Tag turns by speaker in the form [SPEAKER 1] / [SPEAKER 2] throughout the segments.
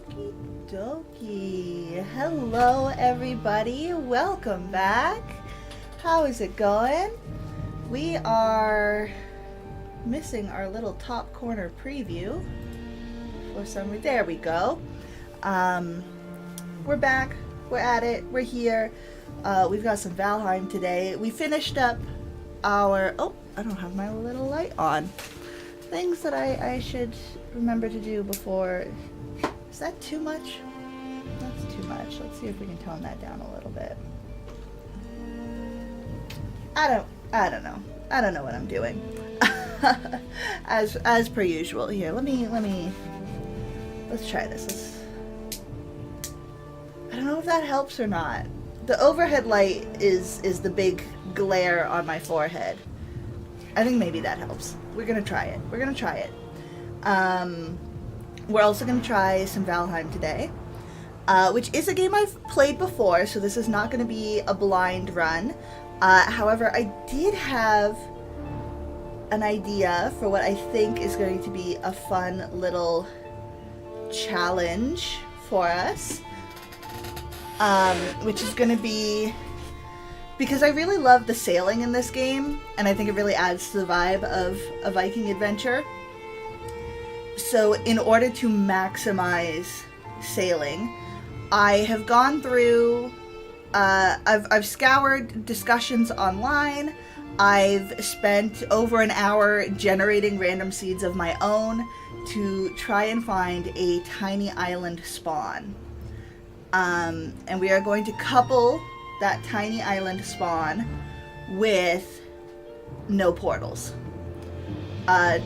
[SPEAKER 1] Okie dokie. Hello, everybody. Welcome back. How is it going? We are missing our little top corner preview for some. There we go. We're back. We're at it. We're here. We've got some Valheim today. We finished up our. Oh, I don't have my little light on. Things that I should remember to do before. Is that too much? That's too much. Let's see if we can tone that down a little bit. I don't know. I don't know what I'm doing. as per usual. Here, let's try this. I don't know if that helps or not. The overhead light is the big glare on my forehead. I think maybe that helps. We're gonna try it. We're also gonna try some Valheim today, which is a game I've played before, so this is not gonna be a blind run. However, I did have an idea for what I think is going to be a fun little challenge for us, which is going to be, because I really love the sailing in this game, and I think it really adds to the vibe of a Viking adventure. So in order to maximize sailing, I have gone through, I've scoured discussions online. I've spent over an hour generating random seeds of my own to try and find a tiny island spawn. And we are going to couple that tiny island spawn with no portals.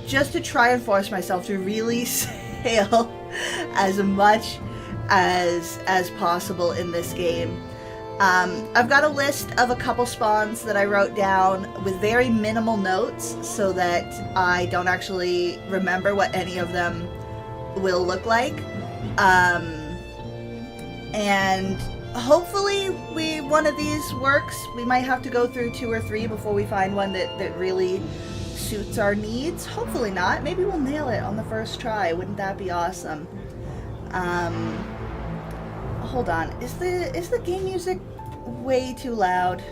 [SPEAKER 1] Just to try and force myself to really sail as much as possible in this game. I've got a list of a couple spawns that I wrote down with very minimal notes so that I don't actually remember what any of them will look like. And hopefully one of these works. We might have to go through 2 or 3 before we find one that really suits our needs. Hopefully not. Maybe we'll nail it on the first try. Wouldn't that be awesome? Hold on. Is the game music way too loud?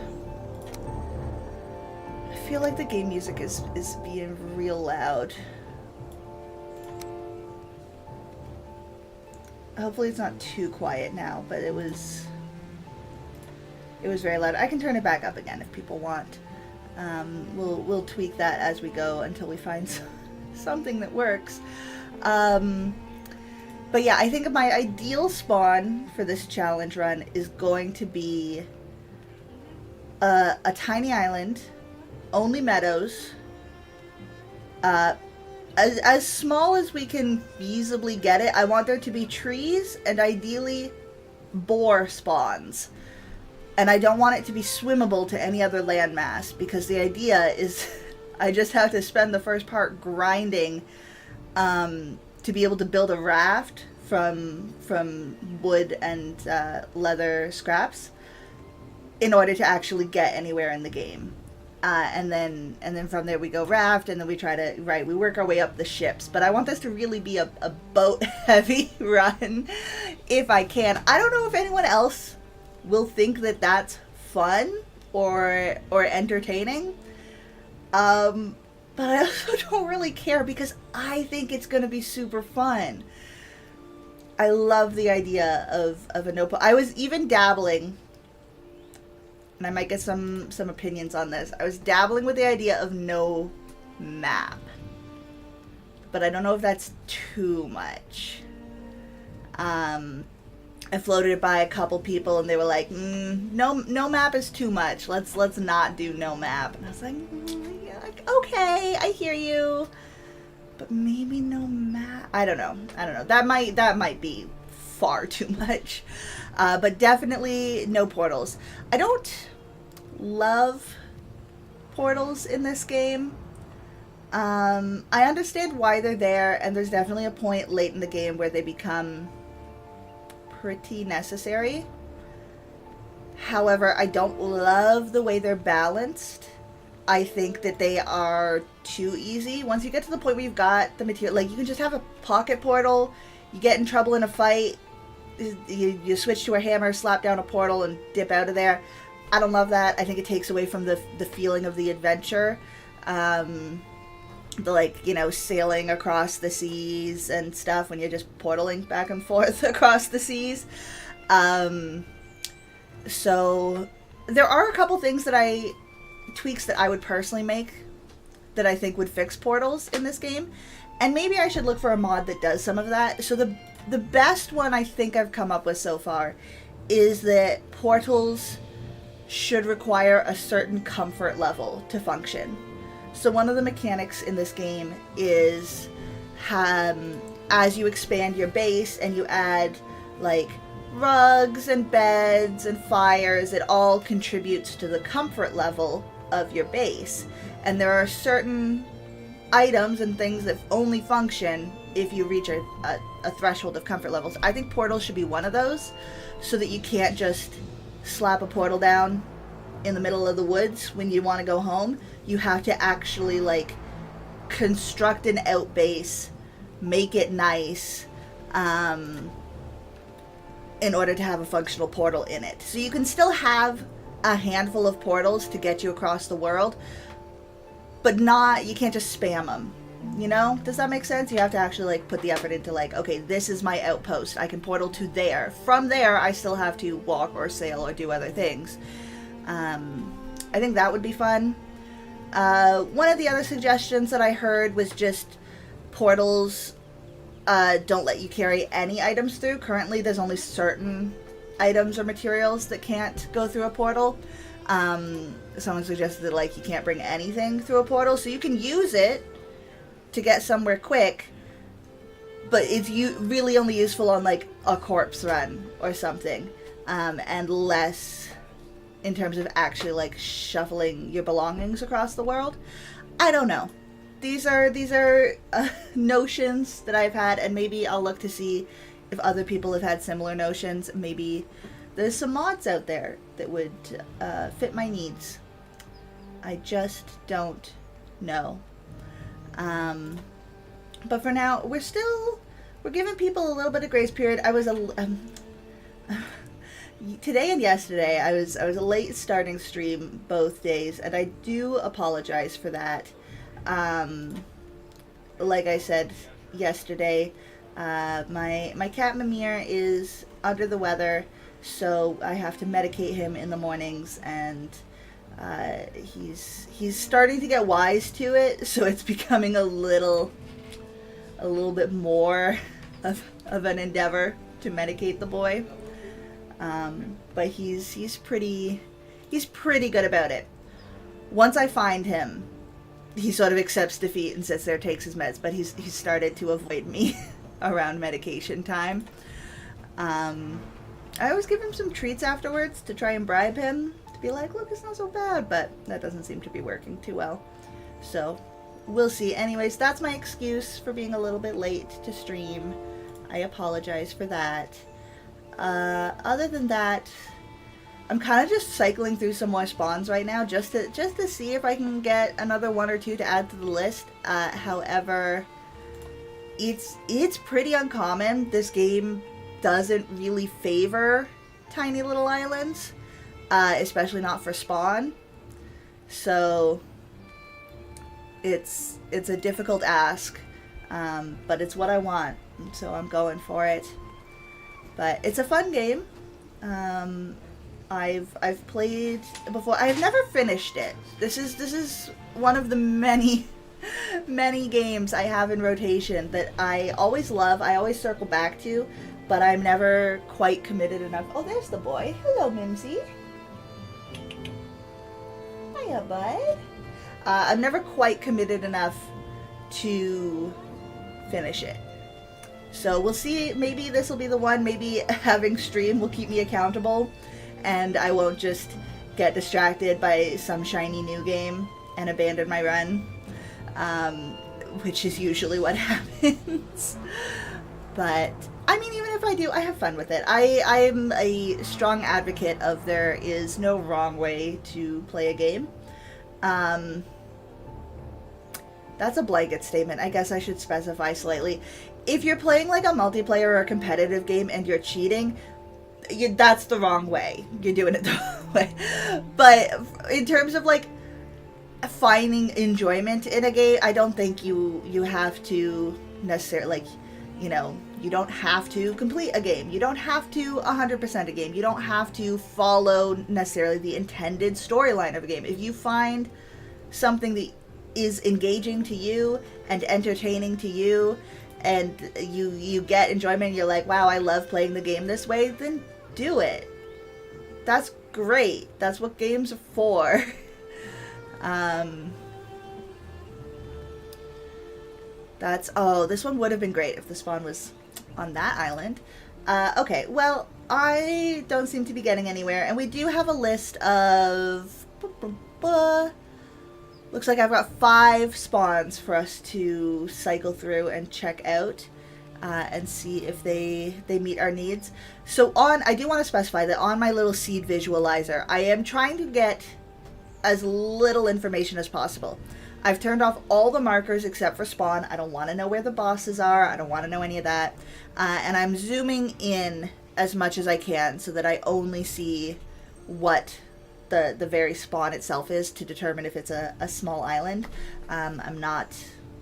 [SPEAKER 1] I feel like the game music is being real loud. Hopefully it's not too quiet now, but it was very loud. I can turn it back up again if people want. We'll tweak that as we go until we find something that works. But yeah, I think my ideal spawn for this challenge run is going to be a tiny island, only meadows, as small as we can feasibly get it. I want there to be trees and ideally boar spawns. And I don't want it to be swimmable to any other landmass, because the idea is I just have to spend the first part grinding to be able to build a raft from wood and leather scraps in order to actually get anywhere in the game. And then from there we go raft, and then we try to, we work our way up the ships. But I want this to really be a boat heavy run if I can. I don't know if anyone else will think that that's fun or entertaining. But I also don't really care, because I think it's going to be super fun. I love the idea of a no. I was even dabbling, and I might get some opinions on this. I was dabbling with the idea of no map, but I don't know if that's too much. I floated it by a couple people, and they were like, no map is too much. Let's not do no map. And I was like, yeah, okay, I hear you, but maybe no map. I don't know. That might be far too much. But definitely no portals. I don't love portals in this game. I understand why they're there, and there's definitely a point late in the game where they become pretty necessary. However, I don't love the way they're balanced. I think that they are too easy. Once you get to the point where you've got the material, like, you can just have a pocket portal You get in trouble in a fight, you switch to a hammer, slap down a portal, and dip out of there. I don't love that. I think it takes away from the feeling of the adventure. The, like, you know, sailing across the seas and stuff when you're just portaling back and forth across the seas. So there are a couple things tweaks that I would personally make that I think would fix portals in this game. And maybe I should look for a mod that does some of that. So the best one I think I've come up with so far is that portals should require a certain comfort level to function. So one of the mechanics in this game is as you expand your base and you add like rugs and beds and fires, it all contributes to the comfort level of your base. And there are certain items and things that only function if you reach a threshold of comfort levels. I think portals should be one of those, so that you can't just slap a portal down in the middle of the woods when you want to go home. You have to actually like construct an outbase, make it nice, in order to have a functional portal in it. So you can still have a handful of portals to get you across the world, but you can't just spam them. You know? Does that make sense? You have to actually like put the effort into like, okay, this is my outpost. I can portal to there. From there, I still have to walk or sail or do other things. I think that would be fun. One of the other suggestions that I heard was just portals don't let you carry any items through. Currently, there's only certain items or materials that can't go through a portal. Someone suggested that like you can't bring anything through a portal, so you can use it to get somewhere quick, but it's really only useful on like a corpse run or something, and less in terms of actually like shuffling your belongings across the world. I don't know. These are notions that I've had, and maybe I'll look to see if other people have had similar notions. Maybe there's some mods out there that would fit my needs. I just don't know. But for now, we're giving people a little bit of grace period. I was today and yesterday, I was a late starting stream both days, and I do apologize for that. Like I said yesterday, my cat Mimir is under the weather, so I have to medicate him in the mornings, and he's starting to get wise to it, so it's becoming a little bit more of an endeavor to medicate the boy. But he's pretty good about it. Once I find him, he sort of accepts defeat and sits there, takes his meds, but he's started to avoid me around medication time. I always give him some treats afterwards to try and bribe him, to be like, look, it's not so bad, but that doesn't seem to be working too well. So, we'll see. Anyways, that's my excuse for being a little bit late to stream. I apologize for that. Other than that, I'm kind of just cycling through some more spawns right now, just to see if I can get another one or two to add to the list. However, it's pretty uncommon. This game doesn't really favor tiny little islands, especially not for spawn. So it's a difficult ask, but it's what I want, so I'm going for it. But it's a fun game. I've played before. I've never finished it. This is one of the many games I have in rotation that I always love. I always circle back to, but I'm never quite committed enough. Oh, there's the boy. Hello, Mimsy. Hiya, bud. I'm never quite committed enough to finish it. So we'll see. Maybe this will be the one. Maybe having stream will keep me accountable, and I won't just get distracted by some shiny new game and abandon my run, which is usually what happens. But I mean, even if I do, I have fun with it. I'm a strong advocate of there is no wrong way to play a game. That's a blanket statement. I guess I should specify slightly. If you're playing like a multiplayer or a competitive game and you're cheating, that's the wrong way. You're doing it the wrong way. But in terms of like finding enjoyment in a game, I don't think you have to necessarily, like, you know, you don't have to complete a game. You don't have to 100% a game. You don't have to follow necessarily the intended storyline of a game. If you find something that is engaging to you and entertaining to you, and you get enjoyment, and you're like, wow, I love playing the game this way, then do it. That's great. That's what games are for. This one would have been great if the spawn was on that island. Okay, well, I don't seem to be getting anywhere, and we do have a list of... Looks like I've got 5 spawns for us to cycle through and check out and see if they meet our needs. So I do want to specify that on my little seed visualizer, I am trying to get as little information as possible. I've turned off all the markers except for spawn. I don't want to know where the bosses are. I don't want to know any of that. And I'm zooming in as much as I can so that I only see what the very spawn itself is to determine if it's a small island. I'm not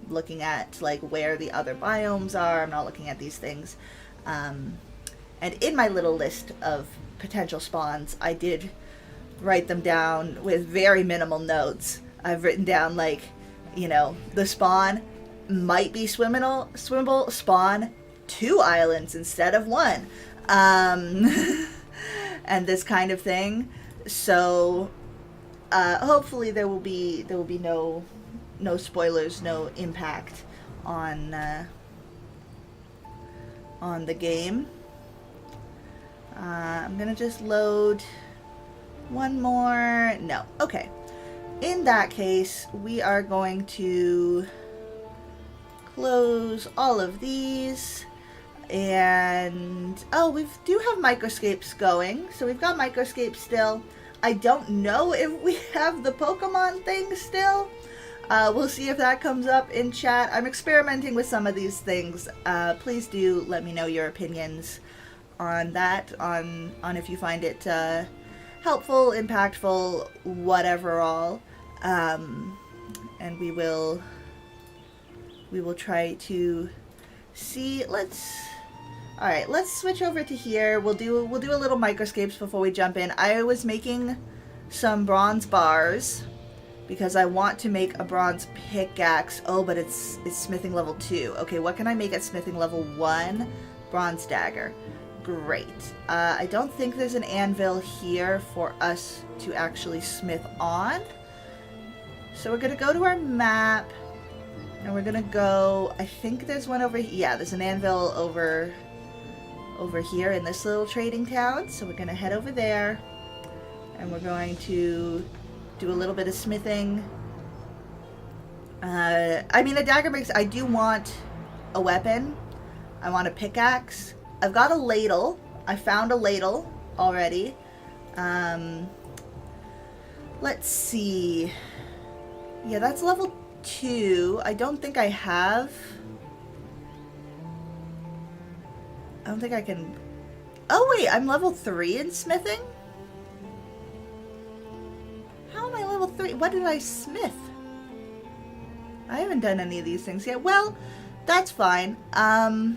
[SPEAKER 1] looking at like where the other biomes are. I'm not looking at these things. And in my little list of potential spawns, I did write them down with very minimal notes. I've written down, like, you know, the spawn might be swimmable, spawn 2 islands instead of 1. And this kind of thing. So hopefully there will be no spoilers, no impact on the game. I'm gonna just load one more. No. Okay. In that case, we are going to close all of these. And we do have microscapes going, so we've got microscapes still. I don't know if we have the Pokemon thing still. We'll see if that comes up in chat. I'm experimenting with some of these things. Please do let me know your opinions on that, on if you find it helpful, impactful, whatever all. And we will try to see. All right, let's switch over to here. We'll do a little microscapes before we jump in. I was making some bronze bars because I want to make a bronze pickaxe. Oh, but it's smithing level 2. Okay, what can I make at smithing level 1? Bronze dagger. Great. I don't think there's an anvil here for us to actually smith on. So we're gonna go to our map, and we're gonna go, I think there's one over here. Yeah, there's an anvil over here in this little trading town. So we're gonna head over there, and we're going to do a little bit of smithing. I mean, a dagger makes, I do want a weapon. I want a pickaxe. I've got a ladle. I found a ladle already. Let's see. Yeah, that's level 2. I don't think I have. I don't think I can. Oh wait, I'm level 3 in smithing? How am I level 3? What did I smith? I haven't done any of these things yet. Well, that's fine. I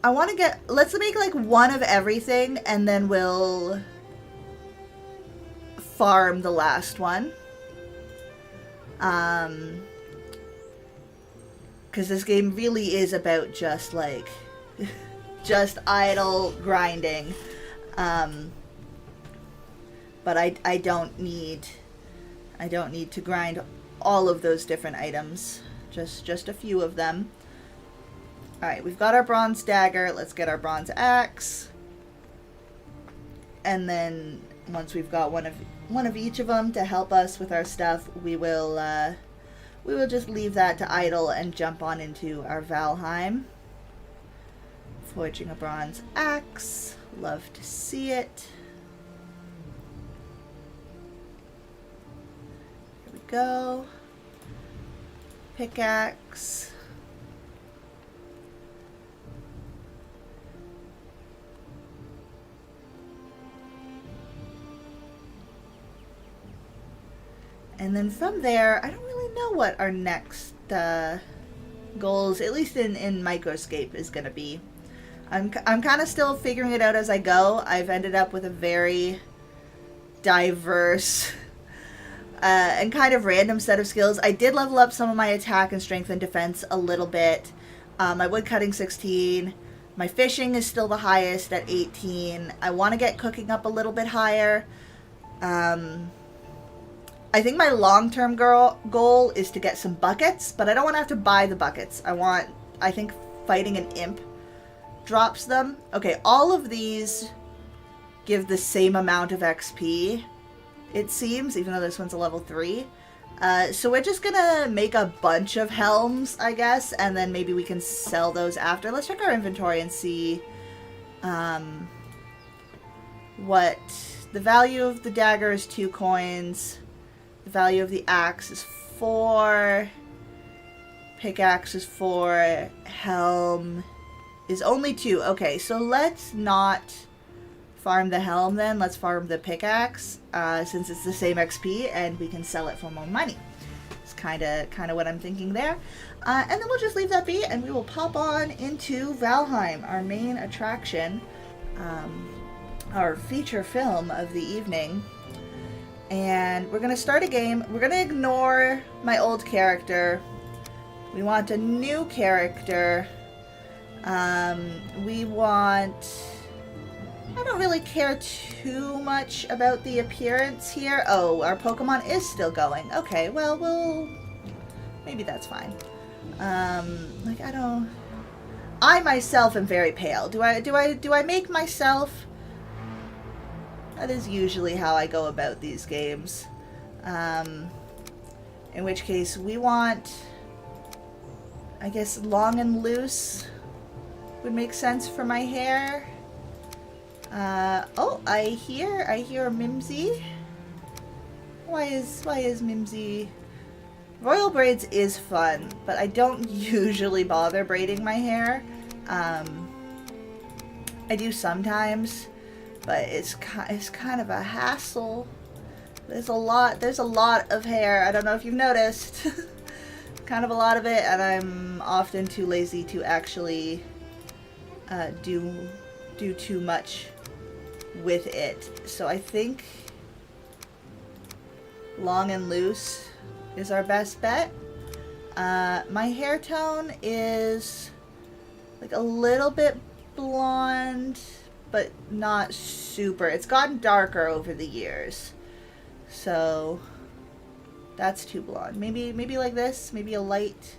[SPEAKER 1] want to get, let's make like one of everything, and then we'll farm the last one. Because this game really is about just like, just idle grinding. But I don't need to grind all of those different items. Just a few of them. Alright, we've got our bronze dagger. Let's get our bronze axe. And then once we've got one of each of them to help us with our stuff, we will just leave that to idle and jump on into our Valheim. Forging a bronze axe. Love to see it. Here we go. Pickaxe. And then from there, I don't really know what our next goals, at least in Microscape, is going to be. I'm kind of still figuring it out as I go. I've ended up with a very diverse and kind of random set of skills. I did level up some of my attack and strength and defense a little bit. My woodcutting 16. My fishing is still the highest at 18. I want to get cooking up a little bit higher. I think my long-term goal is to get some buckets, but I don't want to have to buy the buckets. I think fighting an imp drops them. Okay, all of these give the same amount of XP, it seems, even though this one's a level 3. So we're just gonna make a bunch of helms, I guess, and then maybe we can sell those after. Let's check our inventory and see what the value of the dagger is. 2 coins. The value of the axe is 4. Pickaxe is 4. Helm is only 2. Okay, so let's not farm the helm then. Let's farm the pickaxe since it's the same XP and we can sell it for more money. It's kind of what I'm thinking there. And then we'll just leave that be and we will pop on into Valheim, our main attraction, our feature film of the evening. And we're going to start a game. We're going to ignore my old character. We want a new character. We want... I don't really care too much about the appearance here. Oh, our Pokemon is still going. Okay, well, maybe that's fine. Like, I myself am very pale. Do I make myself... That is usually how I go about these games. In which case, we want, I guess, long and loose would make sense for my hair. Oh, I hear Mimsy. Why is Mimsy? Royal braids is fun, but I don't usually bother braiding my hair. I do sometimes. But it's kind of a hassle. There's a lot of hair. I don't know if you've noticed. Kind of a lot of it, and I'm often too lazy to actually do too much with it. So I think long and loose is our best bet. My hair tone is like a little bit blonde, but not super. It's gotten darker over the years. So that's too blonde. Maybe like this, maybe a light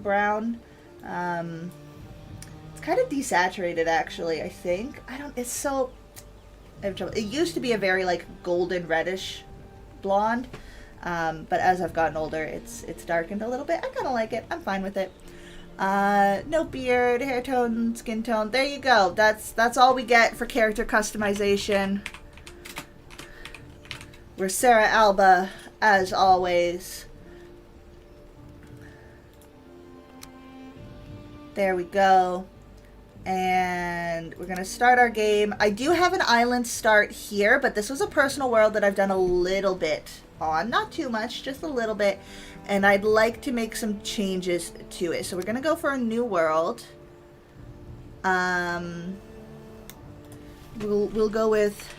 [SPEAKER 1] brown. It's kind of desaturated actually, I think. I have trouble. It used to be a very like golden reddish blonde. But as I've gotten older, it's darkened a little bit. I kind of like it. I'm fine with it. No beard, hair tone, skin tone. There you go. That's all we get for character customization. We're Sarah Alba, as always. There we go. And we're going to start our game. I do have an island start here, but this was a personal world that I've done a little bit on. Not too much, just a little bit. And I'd like to make some changes to it. So we're going to go for a new world. We'll go with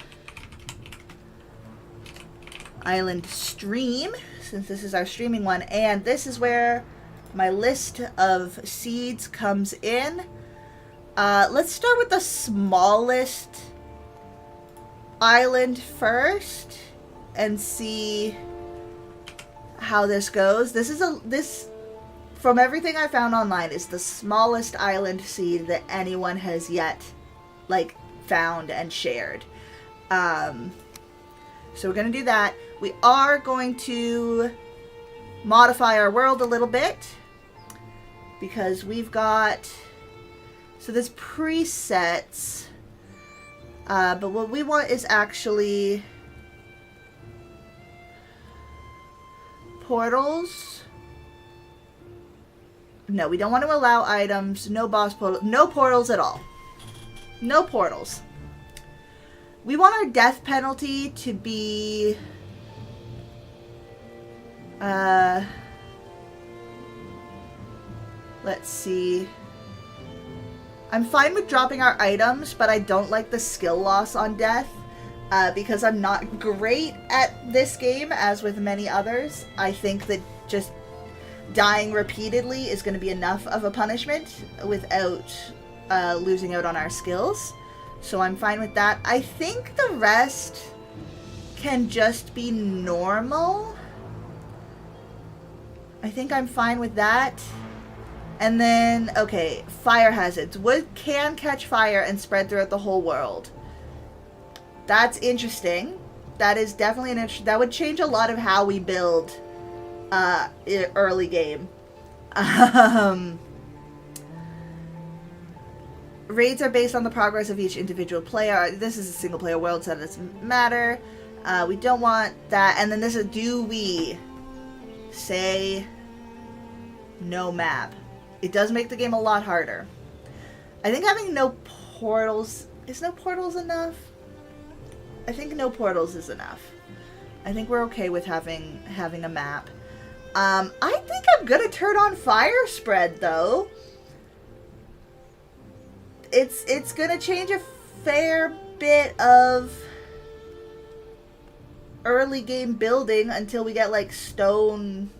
[SPEAKER 1] Island Stream, since this is our streaming one. And this is where my list of seeds comes in. Let's start with the smallest island first and see how this goes. This from everything I found online is the smallest island seed that anyone has yet like found and shared. So we're gonna do that. We are going to modify our world a little bit because we've got, so there's presets, but what we want is actually, portals. No, we don't want to allow items. No boss portals. No portals at all. No portals. We want our death penalty to be... let's see. I'm fine with dropping our items, but I don't like the skill loss on death. Because I'm not great at this game, as with many others. I think that just dying repeatedly is going to be enough of a punishment without losing out on our skills. So I'm fine with that. I think the rest can just be normal. I think I'm fine with that. And then, okay, fire hazards. Wood can catch fire and spread throughout the whole world. That's interesting. That is definitely that would change a lot of how we build early game. Raids are based on the progress of each individual player. This is a single player world, so that doesn't matter. We don't want that. And then this is, do we say no map? It does make the game a lot harder. I think having no portals, is no portals enough? I think no portals is enough. I think we're okay with having a map. I think I'm gonna turn on fire spread though. It's gonna change a fair bit of early game building until we get like stone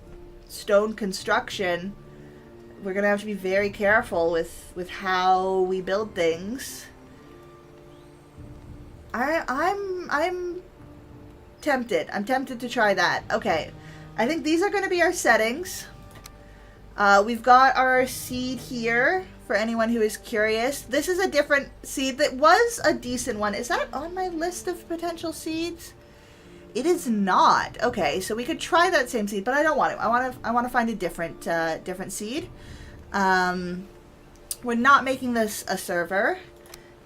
[SPEAKER 1] construction. We're gonna have to be very careful with how we build things. I'm tempted. I'm tempted to try that. Okay. I think these are going to be our settings. We've got our seed here for anyone who is curious. This is a different seed that was a decent one. Is that on my list of potential seeds? It is not. Okay, so we could try that same seed, but I don't want it. I want to find a different different seed. We're not making this a server.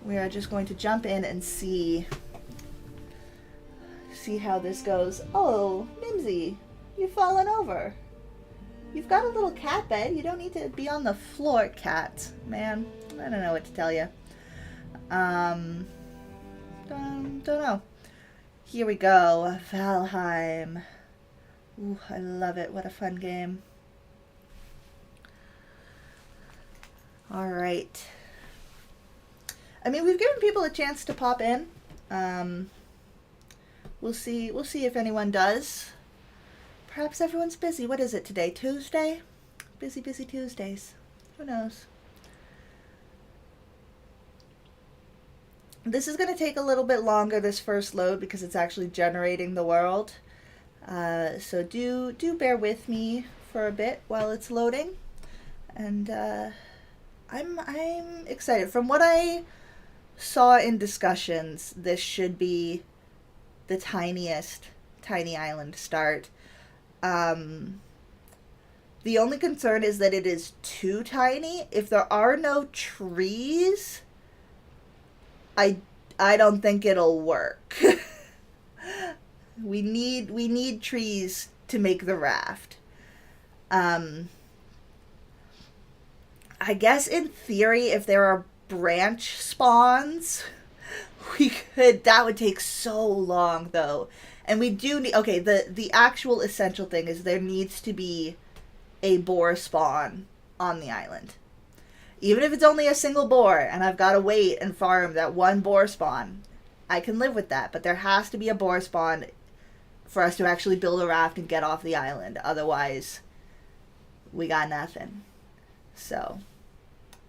[SPEAKER 1] We are just going to jump in and see how this goes. Oh, Mimsy, you've fallen over. You've got a little cat bed. You don't need to be on the floor, cat. Man, I don't know what to tell you. Don't know. Here we go. Valheim. Ooh, I love it. What a fun game. All right. I mean, we've given people a chance to pop in. We'll see if anyone does. Perhaps everyone's busy. What is it today? Tuesday? Busy Tuesdays. Who knows? This is going to take a little bit longer, this first load, because it's actually generating the world. So do bear with me for a bit while it's loading. And I'm excited. From what I saw in discussions, this should be the tiniest tiny island to start. The only concern is that it is too tiny. If there are no trees, I don't think it'll work. We need trees to make the raft. I guess in theory, if there are branch spawns, that would take so long though. And we do need, okay, the actual essential thing is there needs to be a boar spawn on the island. Even if it's only a single boar and I've got to wait and farm that one boar spawn, I can live with that. But there has to be a boar spawn for us to actually build a raft and get off the island. Otherwise, we got nothing. So,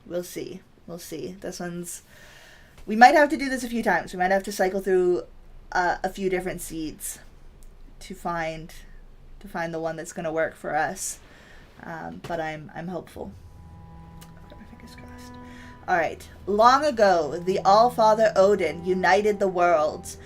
[SPEAKER 1] we'll see. We'll see. This one's... We might have to do this a few times. We might have to cycle through a few different seeds to find the one that's going to work for us. But I'm hopeful. Fingers crossed. All right. Long ago, the All-Father Odin united the worlds.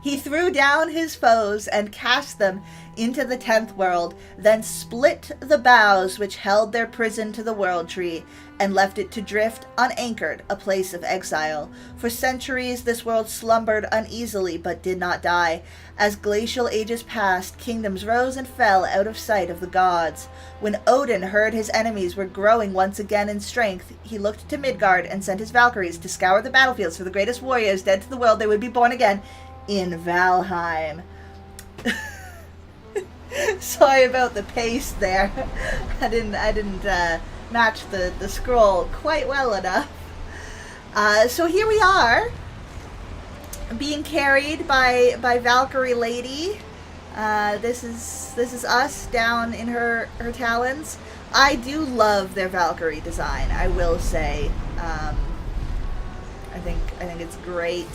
[SPEAKER 1] He threw down his foes and cast them into the 10th world, then split the boughs which held their prison to the world tree, and left it to drift unanchored, a place of exile. For centuries this world slumbered uneasily, but did not die. As glacial ages passed, kingdoms rose and fell out of sight of the gods. When Odin heard his enemies were growing once again in strength, he looked to Midgard and sent his Valkyries to scour the battlefields for the greatest warriors dead to the world. They would be born again in Valheim. Sorry about the pace there. I didn't match the scroll quite well enough. So here we are, being carried by Valkyrie Lady. This is us down in her talons. I do love their Valkyrie design, I will say. I think it's great.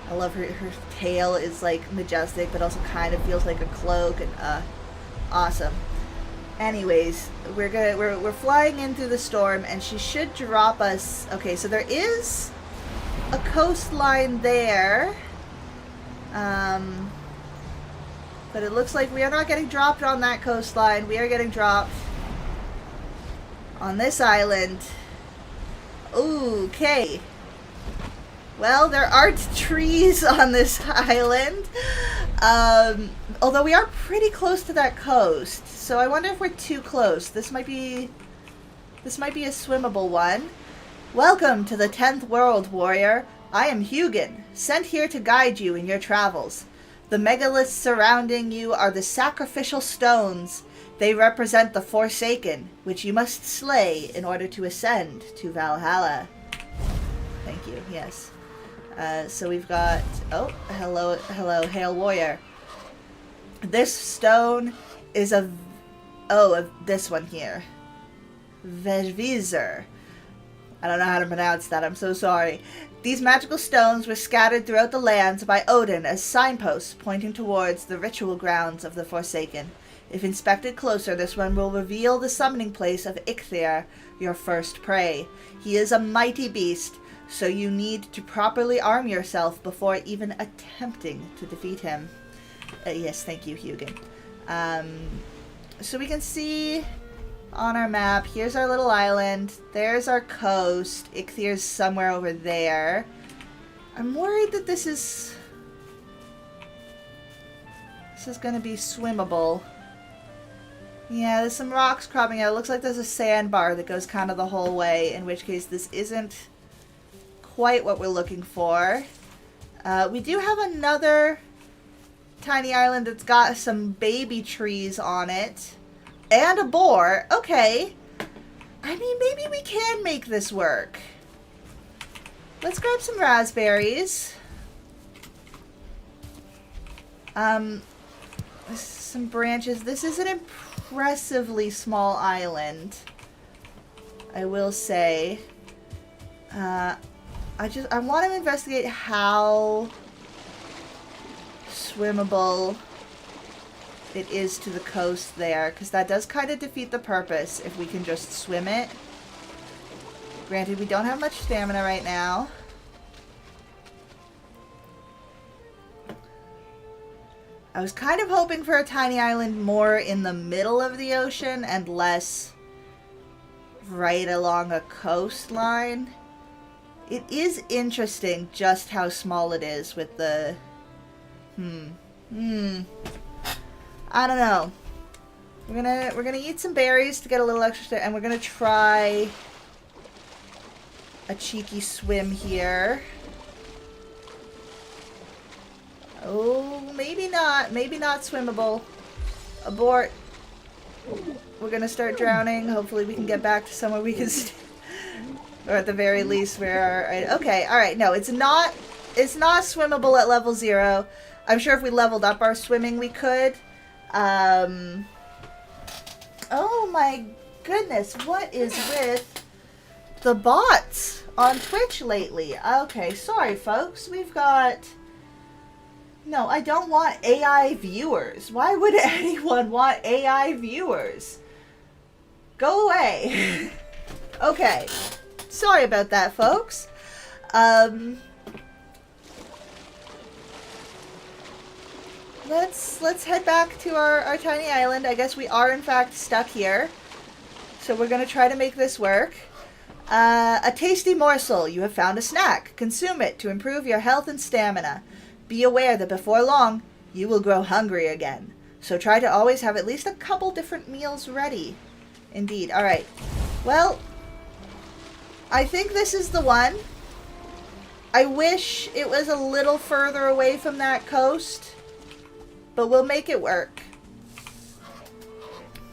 [SPEAKER 1] I love her tail is like majestic, but also kind of feels like a cloak, and awesome. Anyways, we're flying in through the storm, and she should drop us. Okay, so there is a coastline there, but it looks like we are not getting dropped on that coastline. We are getting dropped on this island. Okay. Well, there aren't trees on this island, although we are pretty close to that coast. So I wonder if we're too close. This might be a swimmable one. Welcome to the 10th world, warrior. I am Hugin, sent here to guide you in your travels. The megaliths surrounding you are the sacrificial stones. They represent the Forsaken, which you must slay in order to ascend to Valhalla. Thank you, yes. So we've got, oh, hello, hail warrior. This stone is this one here. Vejvizer. I don't know how to pronounce that, I'm so sorry. These magical stones were scattered throughout the lands by Odin as signposts pointing towards the ritual grounds of the Forsaken. If inspected closer, this one will reveal the summoning place of Eikthyr, your first prey. He is a mighty beast, so you need to properly arm yourself before even attempting to defeat him. Yes, thank you, Hugin. So we can see on our map, here's our little island, there's our coast, Eikthyr somewhere over there. I'm worried that this is going to be swimmable. Yeah, there's some rocks cropping out. It looks like there's a sandbar that goes kind of the whole way, in which case this isn't quite what we're looking for. We do have another tiny island that's got some baby trees on it. And a boar. Okay. I mean, maybe we can make this work. Let's grab some raspberries. Some branches. This is an impressively small island, I will say. I want to investigate how swimmable it is to the coast there, because that does kind of defeat the purpose if we can just swim it. Granted, we don't have much stamina right now. I was kind of hoping for a tiny island more in the middle of the ocean and less right along a coastline. It is interesting just how small it is with the... I don't know. We're gonna eat some berries to get a little extra, and we're gonna try a cheeky swim here. Oh, maybe not. Maybe not swimmable. Abort. We're gonna start drowning. Hopefully we can get back to somewhere we can or at the very least where our... Okay, alright. No, it's not swimmable at level 0. I'm sure if we leveled up our swimming we could. Oh my goodness, what is with the bots on Twitch lately? Okay, sorry folks, we've got... No, I don't want AI viewers. Why would anyone want AI viewers? Go away. Okay, sorry about that, folks. let's head back to our tiny island. I guess we are in fact stuck here. So we're going to try to make this work. A tasty morsel. You have found a snack. Consume it to improve your health and stamina. Be aware that before long, you will grow hungry again. So try to always have at least a couple different meals ready. Indeed. Alright. Well, I think this is the one. I wish it was a little further away from that coast. But we'll make it work.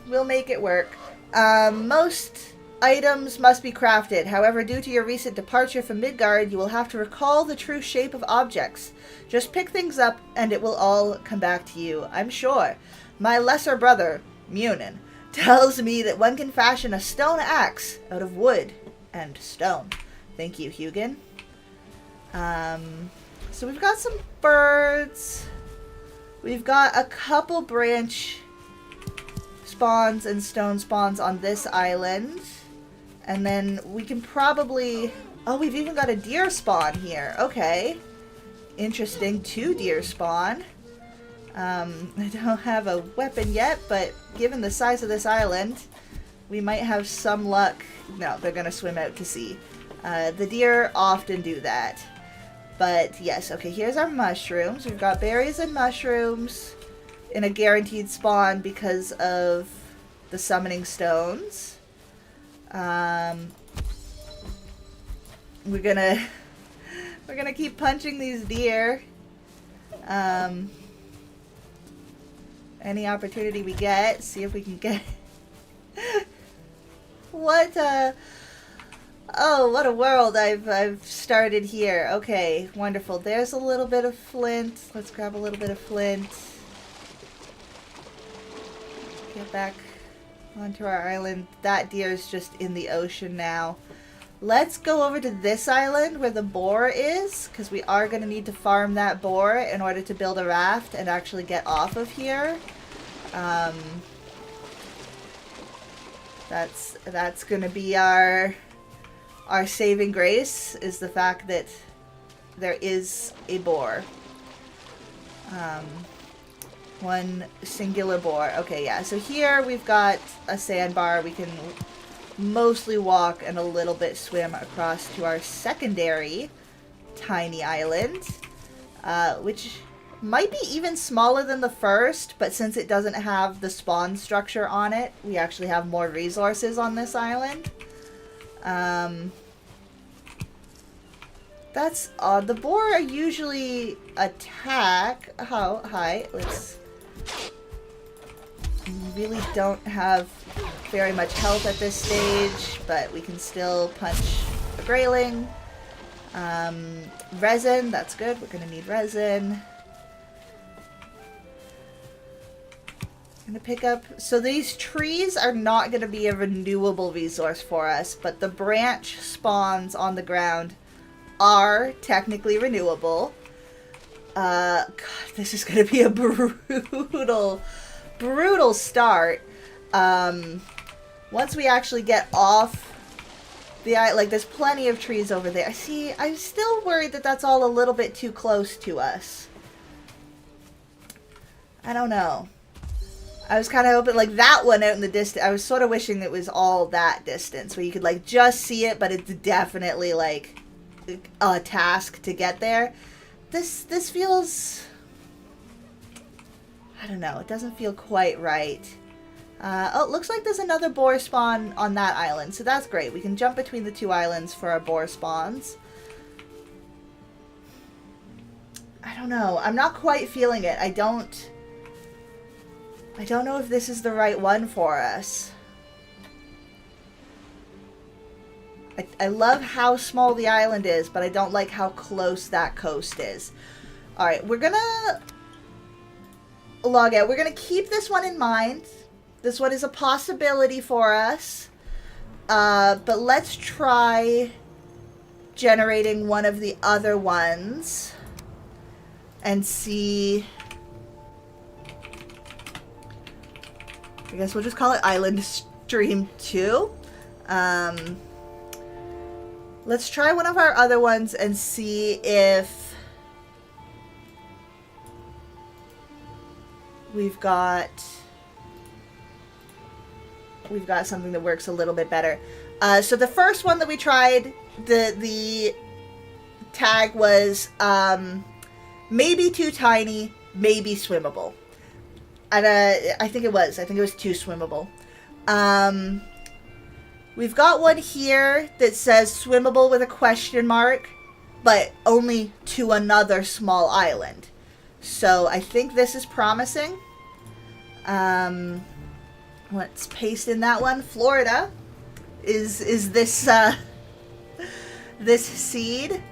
[SPEAKER 1] We'll make it work. Most items must be crafted. However, due to your recent departure from Midgard, you will have to recall the true shape of objects. Just pick things up and it will all come back to you, I'm sure. My lesser brother, Munin, tells me that one can fashion a stone axe out of wood and stone. Thank you, Hugin. So we've got some birds. We've got a couple branch spawns and stone spawns on this island. And then we can probably... Oh, we've even got a deer spawn here. Okay. Interesting. 2 deer spawn. I don't have a weapon yet, but given the size of this island, we might have some luck. No, they're going to swim out to sea. The deer often do that. But yes, okay, here's our mushrooms. We've got berries and mushrooms in a guaranteed spawn because of the summoning stones. We're gonna keep punching these deer. Any opportunity we get, see if we can get... What oh, what a world I've started here. Okay, wonderful. There's a little bit of flint. Let's grab a little bit of flint. Get back onto our island. That deer is just in the ocean now. Let's go over to this island where the boar is, because we are going to need to farm that boar in order to build a raft and actually get off of here. That's going to be our saving grace, is the fact that there is a boar. One singular boar. Okay, yeah. So here we've got a sandbar. We can mostly walk and a little bit swim across to our secondary tiny island, which might be even smaller than the first, but since it doesn't have the spawn structure on it, we actually have more resources on this island. That's odd. The boar usually attack. Oh, hi. We really don't have very much health at this stage, but we can still punch a grayling. Resin, that's good. We're going to need resin. I'm going to pick up... So these trees are not going to be a renewable resource for us, but the branch spawns on the ground are technically renewable. God, this is going to be a brutal start. Once we actually get off the island, like, there's plenty of trees over there. See, I'm still worried that that's all a little bit too close to us. I don't know. I was kind of hoping, like, that one out in the distance, I was sort of wishing it was all that distance, where you could, like, just see it, but it's definitely, like, a task to get there. This feels... I don't know. It doesn't feel quite right. Oh, it looks like there's another boar spawn on that island, so that's great. We can jump between the 2 islands for our boar spawns. I don't know. I'm not quite feeling it. I don't know if this is the right one for us. I love how small the island is, but I don't like how close that coast is. Alright, we're gonna log out. We're gonna keep this one in mind. This one is a possibility for us. But let's try generating one of the other ones and see... I guess we'll just call it Island Stream 2. Let's try one of our other ones and see if we've got something that works a little bit better. So the first one that we tried, the tag was maybe too tiny, maybe swimmable. And I think it was too swimmable. We've got one here that says swimmable with a question mark, but only to another small island. So I think this is promising. Let's paste in that one. Florida is this this seed.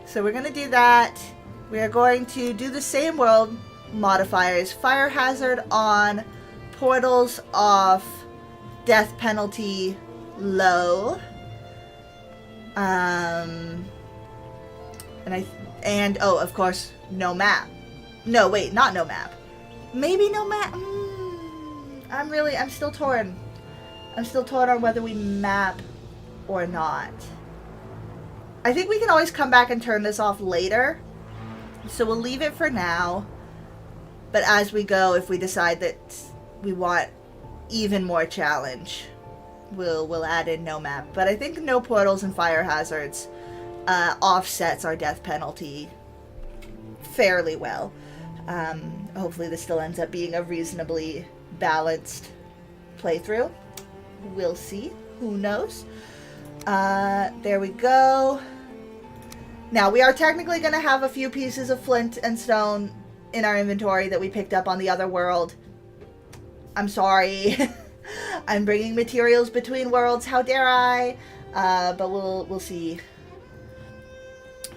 [SPEAKER 1] So we're going to do that. We are going to do the same world modifiers. Fire hazard on, portals off, death penalty low. And oh, of course, no map. No, wait, not no map. Maybe no map. I'm still torn. I'm still torn on whether we map or not. I think we can always come back and turn this off later. So we'll leave it for now. But as we go, if we decide that we want even more challenge, we'll add in no map. But I think no portals and fire hazards offsets our death penalty fairly well. Hopefully this still ends up being a reasonably balanced playthrough. We'll see. Who knows? There we go. Now, we are technically going to have a few pieces of flint and stone in our inventory that we picked up on the other world. I'm sorry. I'm bringing materials between worlds. How dare I? But we'll see.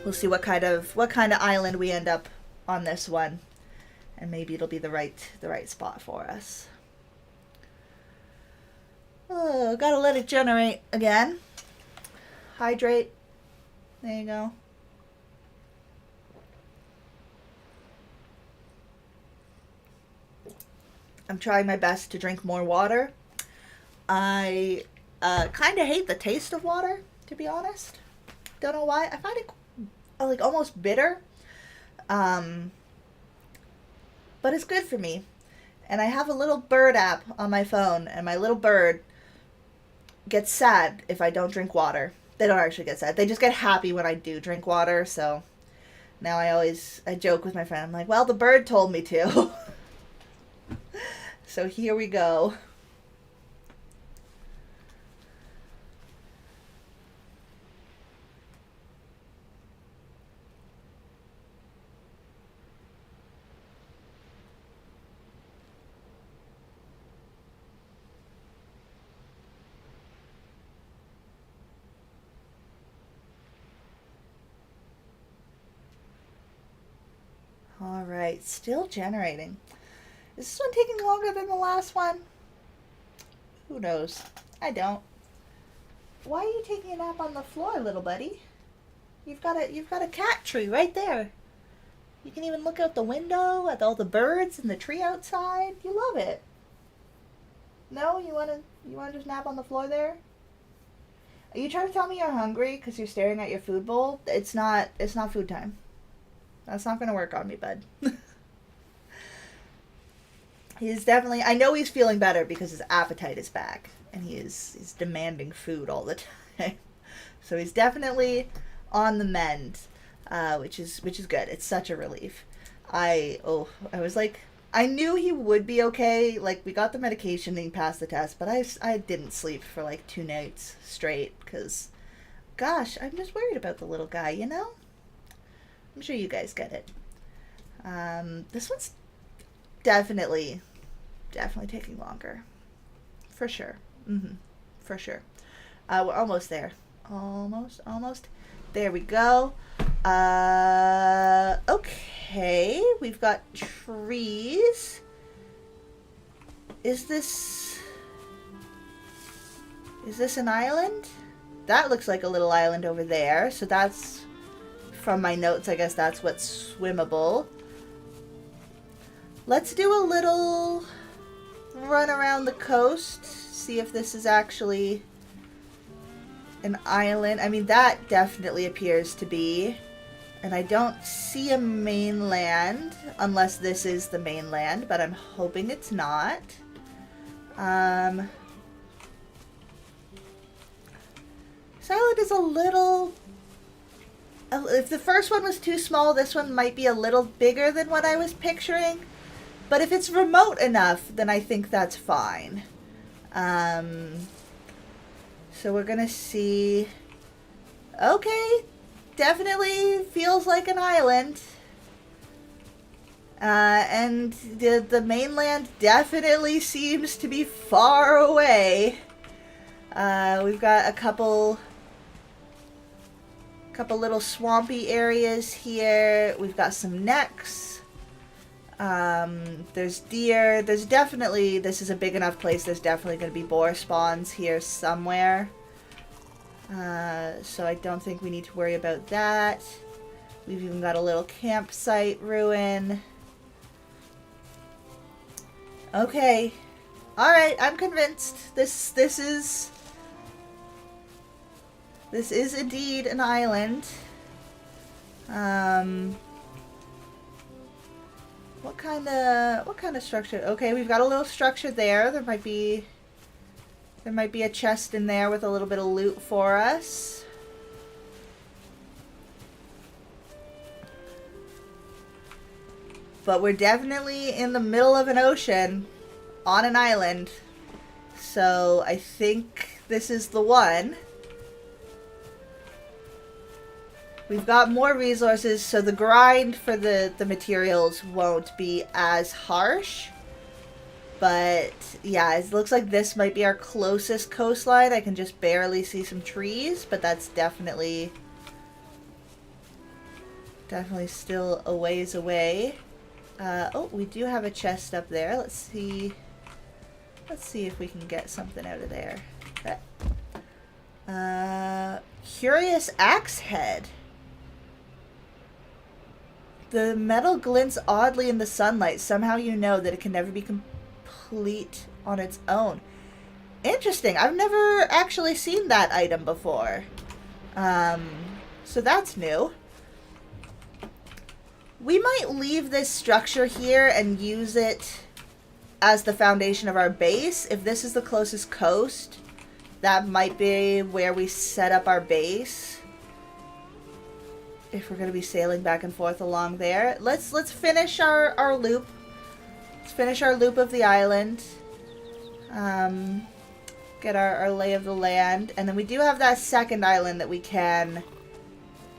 [SPEAKER 1] We'll see what kind of island we end up on this one, and maybe it'll be the right spot for us. Oh, gotta let it generate again. Hydrate. There you go. I'm trying my best to drink more water. I kind of hate the taste of water, to be honest. Don't know why. I find it like almost bitter. But it's good for me. And I have a little bird app on my phone, and my little bird gets sad if I don't drink water. They don't actually get sad. They just get happy when I do drink water. So now I joke with my friend. I'm like, well, the bird told me to. So here we go. All right, still generating. Is this one taking longer than the last one? Who knows? I don't. Why are you taking a nap on the floor, little buddy? You've got a cat tree right there. You can even look out the window at all the birds and the tree outside. You love it. No, you wanna just nap on the floor there? Are you trying to tell me you're hungry because you're staring at your food bowl? It's not food time. That's not gonna work on me, bud. He's definitely, I know he's feeling better because his appetite is back and he's demanding food all the time. So he's definitely on the mend, which is good. It's such a relief. I was like, I knew he would be okay. Like, we got the medication and he passed the test, but I didn't sleep for like 2 nights straight because, gosh, I'm just worried about the little guy, you know? I'm sure you guys get it. This one's definitely taking longer. For sure. For sure. We're almost there. Almost. There we go. Okay. We've got trees. Is this an island? That looks like a little island over there. So that's, from my notes, I guess that's what's swimmable. Let's do a little run around the coast, see if this is actually an island. I mean, that definitely appears to be. And I don't see a mainland, unless this is the mainland, but I'm hoping it's not. This island is a little... If the first one was too small, this one might be a little bigger than what I was picturing. But if it's remote enough, then I think that's fine. So we're gonna see... Okay, definitely feels like an island. And the mainland definitely seems to be far away. We've got a couple little swampy areas here. We've got some necks. There's deer. There's definitely, this is a big enough place, there's definitely going to be boar spawns here somewhere. So I don't think we need to worry about that. We've even got a little campsite ruin. Okay. Alright, I'm convinced. This is indeed an island. What kind of structure? Okay, we've got a little structure there. There might be a chest in there with a little bit of loot for us. But we're definitely in the middle of an ocean on an island. So I think this is the one. We've got more resources, so the grind for the materials won't be as harsh. But yeah, it looks like this might be our closest coastline. I can just barely see some trees, but that's definitely still a ways away. Oh, we do have a chest up there. Let's see if we can get something out of there. Okay. Curious axe head. The metal glints oddly in the sunlight. Somehow you know that it can never be complete on its own. Interesting. I've never actually seen that item before. So that's new. We might leave this structure here and use it as the foundation of our base. If this is the closest coast, that might be where we set up our base. If we're going to be sailing back and forth along there. Let's finish our loop. Let's finish our loop of the island. Get our lay of the land. And then we do have that second island that we can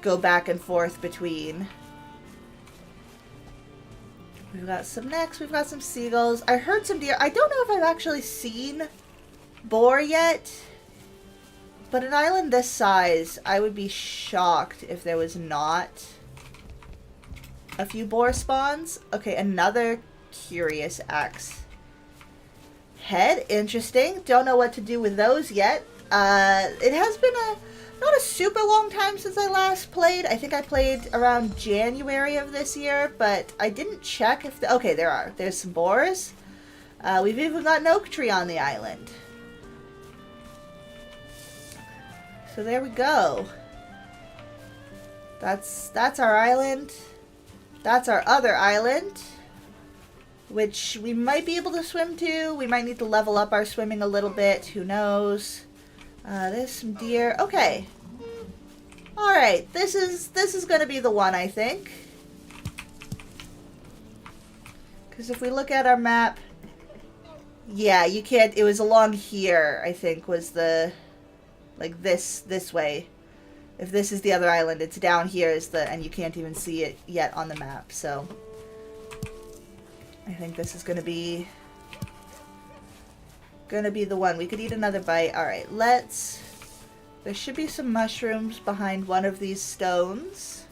[SPEAKER 1] go back and forth between. We've got some necks. We've got some seagulls. I heard some deer. I don't know if I've actually seen boar yet. But an island this size, I would be shocked if there was not a few boar spawns. Okay, another curious axe head. Interesting. Don't know what to do with those yet. It has been not a super long time since I last played. I think I played around January of this year, but I didn't check if... Okay, there's some boars. We've even got an oak tree on the island. So there we go. That's our island. That's our other island, which we might be able to swim to. We might need to level up our swimming a little bit. Who knows? There's some deer. Okay. All right. This is going to be the one, I think. Because if we look at our map, yeah, you can't. It was along here, I think, was the... Like this way. If this is the other island, it's down here and you can't even see it yet on the map. So I think this is gonna be the one. We could eat another bite. All right, there should be some mushrooms behind one of these stones.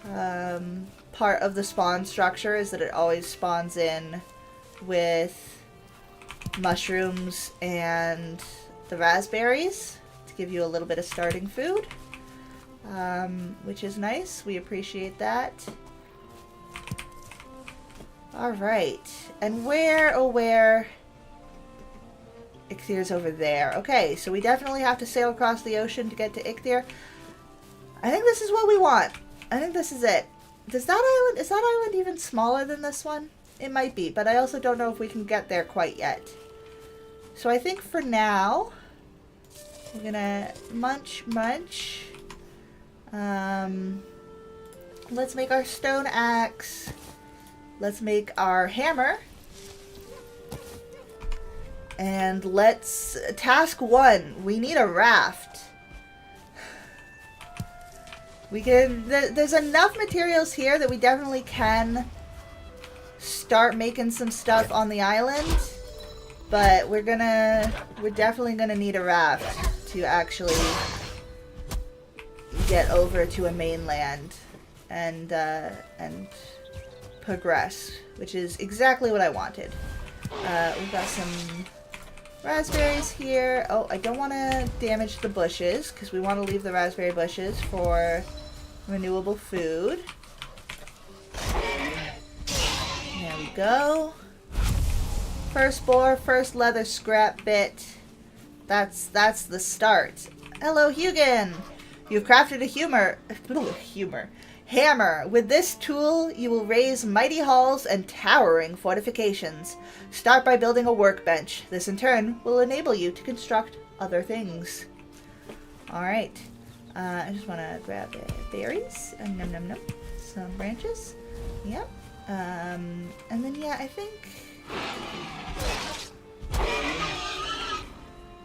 [SPEAKER 1] Part of the spawn structure is that it always spawns in with mushrooms and the raspberries to give you a little bit of starting food, which is nice. We appreciate that. All right, and where Ichthyr's over there. Okay, so we definitely have to sail across the ocean to get to Ichthir. I think this is what we want. I think this is it. Is that island even smaller than this one? It might be, but I also don't know if we can get there quite yet. So I think for now, we're gonna munch. Let's make our stone axe. Let's make our hammer. And let's... Task 1. We need a raft. There's enough materials here that we definitely can start making some stuff on the island. But we're definitely gonna need a raft to actually get over to a mainland and progress, which is exactly what I wanted. We've got some raspberries here. Oh, I don't want to damage the bushes because we want to leave the raspberry bushes for renewable food. There we go. First boar, first leather scrap bit. That's the start. Hello, Hugin. You've crafted a hammer. With this tool, you will raise mighty halls and towering fortifications. Start by building a workbench. This, in turn, will enable you to construct other things. Alright. I just want to grab berries. Nom. Some branches. Yep. And then, yeah, I think...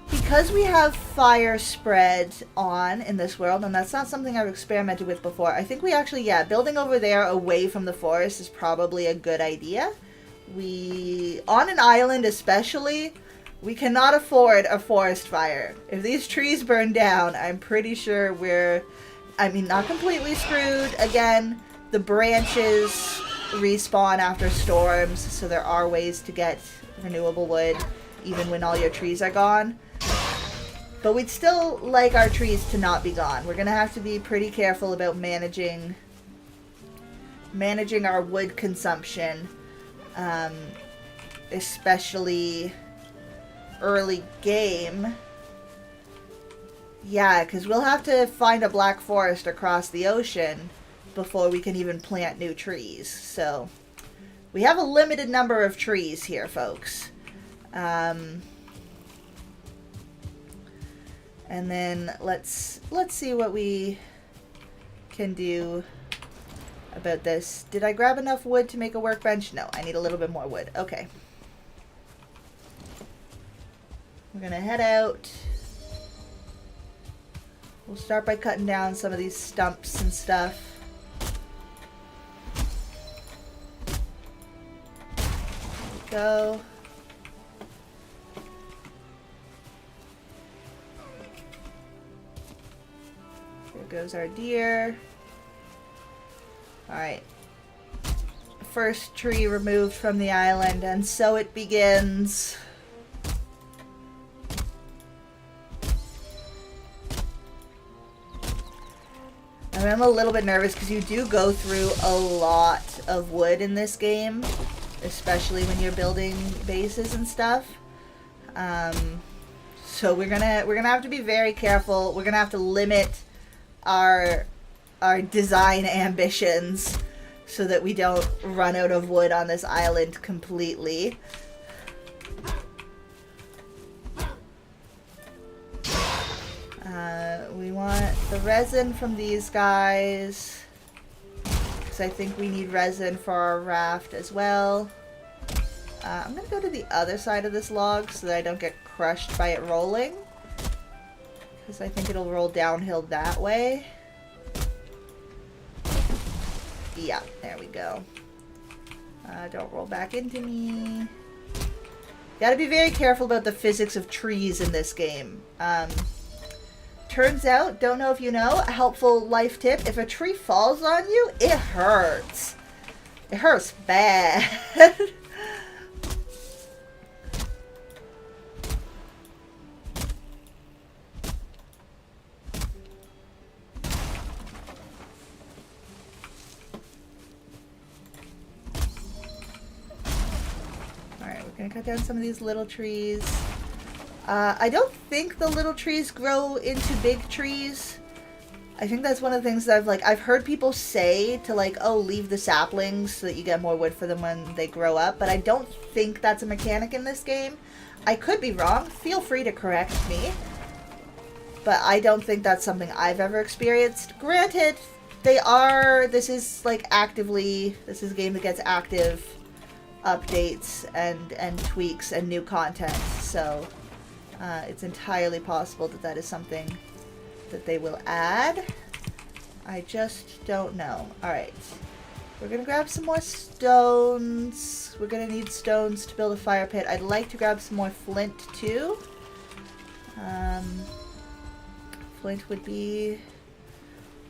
[SPEAKER 1] Because we have fire spread on in this world, and that's not something I've experimented with before, I think we actually, yeah, building over there away from the forest is probably a good idea. On an island especially, we cannot afford a forest fire. If these trees burn down, I'm pretty sure not completely screwed. Again, the branches respawn after storms, so there are ways to get renewable wood even when all your trees are gone. But we'd still like our trees to not be gone. We're going to have to be pretty careful about managing our wood consumption, especially early game. Yeah, because we'll have to find a black forest across the ocean before we can even plant new trees. So we have a limited number of trees here, folks. And then let's see what we can do about this. Did I grab enough wood to make a workbench? No, I need a little bit more wood. Okay. We're gonna head out. We'll start by cutting down some of these stumps and stuff. There we go. Goes our deer. Alright. First tree removed from the island, and so it begins. I'm a little bit nervous because you do go through a lot of wood in this game, especially when you're building bases and stuff. So we're gonna have to be very careful. We're gonna have to limit our design ambitions so that we don't run out of wood on this island completely. We want the resin from these guys because I think we need resin for our raft as well. I'm gonna go to the other side of this log so that I don't get crushed by it rolling, because I think it'll roll downhill that way. Yeah, there we go. Don't roll back into me. Gotta be very careful about the physics of trees in this game. Turns out, don't know if you know, a helpful life tip, if a tree falls on you, it hurts. It hurts bad. Gonna cut down some of these little trees. I don't think the little trees grow into big trees. I think that's one of the things that I've heard people say to like, oh, leave the saplings so that you get more wood for them when they grow up, but I don't think that's a mechanic in this game. I could be wrong. Feel free to correct me. But I don't think that's something I've ever experienced. Granted, this is a game that gets active updates and tweaks and new content, so it's entirely possible that that is something that they will add. I just don't know. Alright. We're gonna grab some more stones. We're gonna need stones to build a fire pit. I'd like to grab some more flint too. Flint would be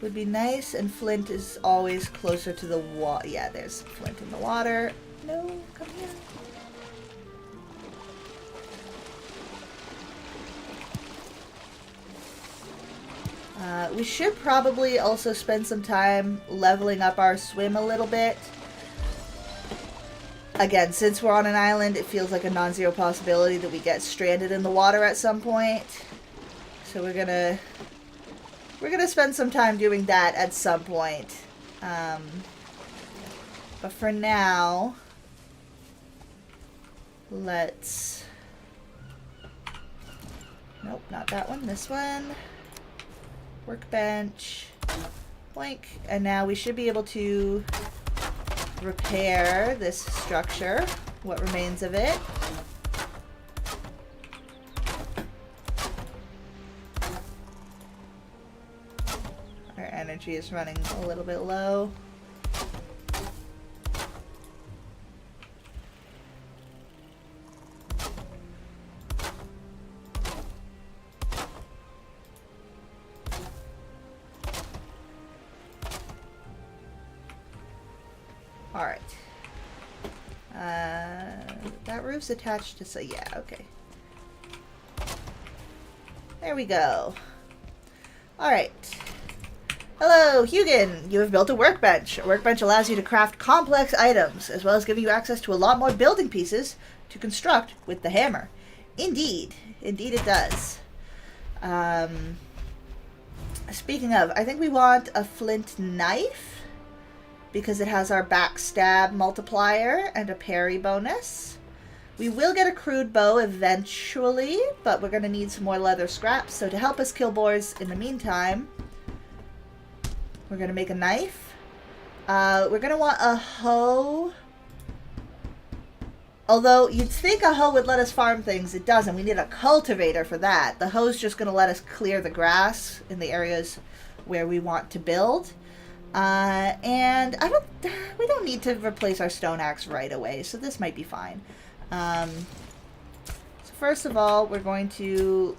[SPEAKER 1] nice, and flint is always closer to the water. Yeah, there's flint in the water. No, come here. We should probably also spend some time leveling up our swim a little bit. Again, since we're on an island, it feels like a non-zero possibility that we get stranded in the water at some point. So we're gonna spend some time doing that at some point. But for now, let's... Nope, not that one. This one. Workbench. Boink. And now we should be able to repair this structure, what remains of it. Our energy is running a little bit low. Alright. That roof's attached to... So yeah, okay. There we go. Alright. Hello, Hugin! You have built a workbench. A workbench allows you to craft complex items, as well as giving you access to a lot more building pieces to construct with the hammer. Indeed. Indeed it does. Speaking of, I think we want a flint knife, because it has our backstab multiplier and a parry bonus. We will get a crude bow eventually, but we're going to need some more leather scraps. So to help us kill boars in the meantime, we're going to make a knife. We're going to want a hoe. Although you'd think a hoe would let us farm things, it doesn't. We need a cultivator for that. The hoe's just going to let us clear the grass in the areas where we want to build. And we don't need to replace our stone axe right away, so this might be fine. So first of all, we're going to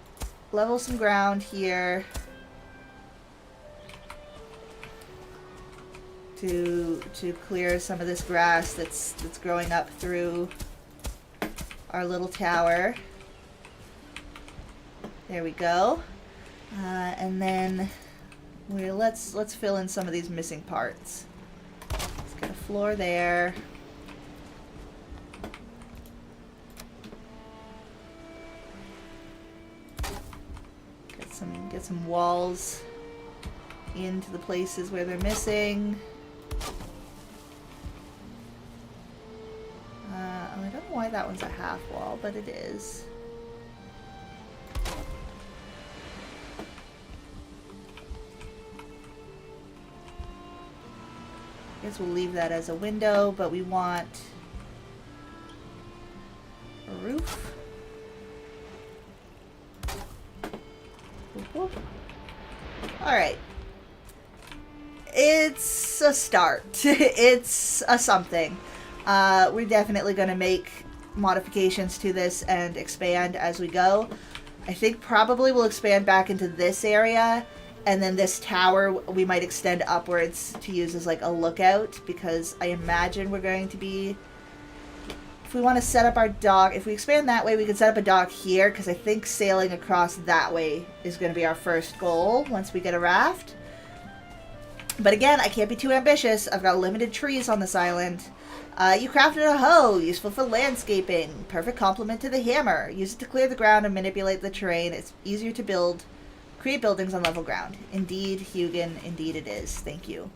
[SPEAKER 1] level some ground here to clear some of this grass that's growing up through our little tower. There we go. And then let's fill in some of these missing parts. Let's get a floor there. Get some walls into the places where they're missing. I don't know why that one's a half wall, but it is. I guess we'll leave that as a window, but we want a roof. Alright. It's a start. It's a something. We're definitely going to make modifications to this and expand as we go. I think probably we'll expand back into this area, and then this tower we might extend upwards to use as like a lookout, because I imagine we're going to be... If we want to set up our dock, if we expand that way, we can set up a dock here, because I think sailing across that way is going to be our first goal once we get a raft. But again, I can't be too ambitious. I've got limited trees on this island. You crafted a hoe, useful for landscaping. Perfect complement to the hammer. Use it to clear the ground and manipulate the terrain. It's easier to build Create buildings on level ground. Indeed, Hugin, indeed it is. Thank you.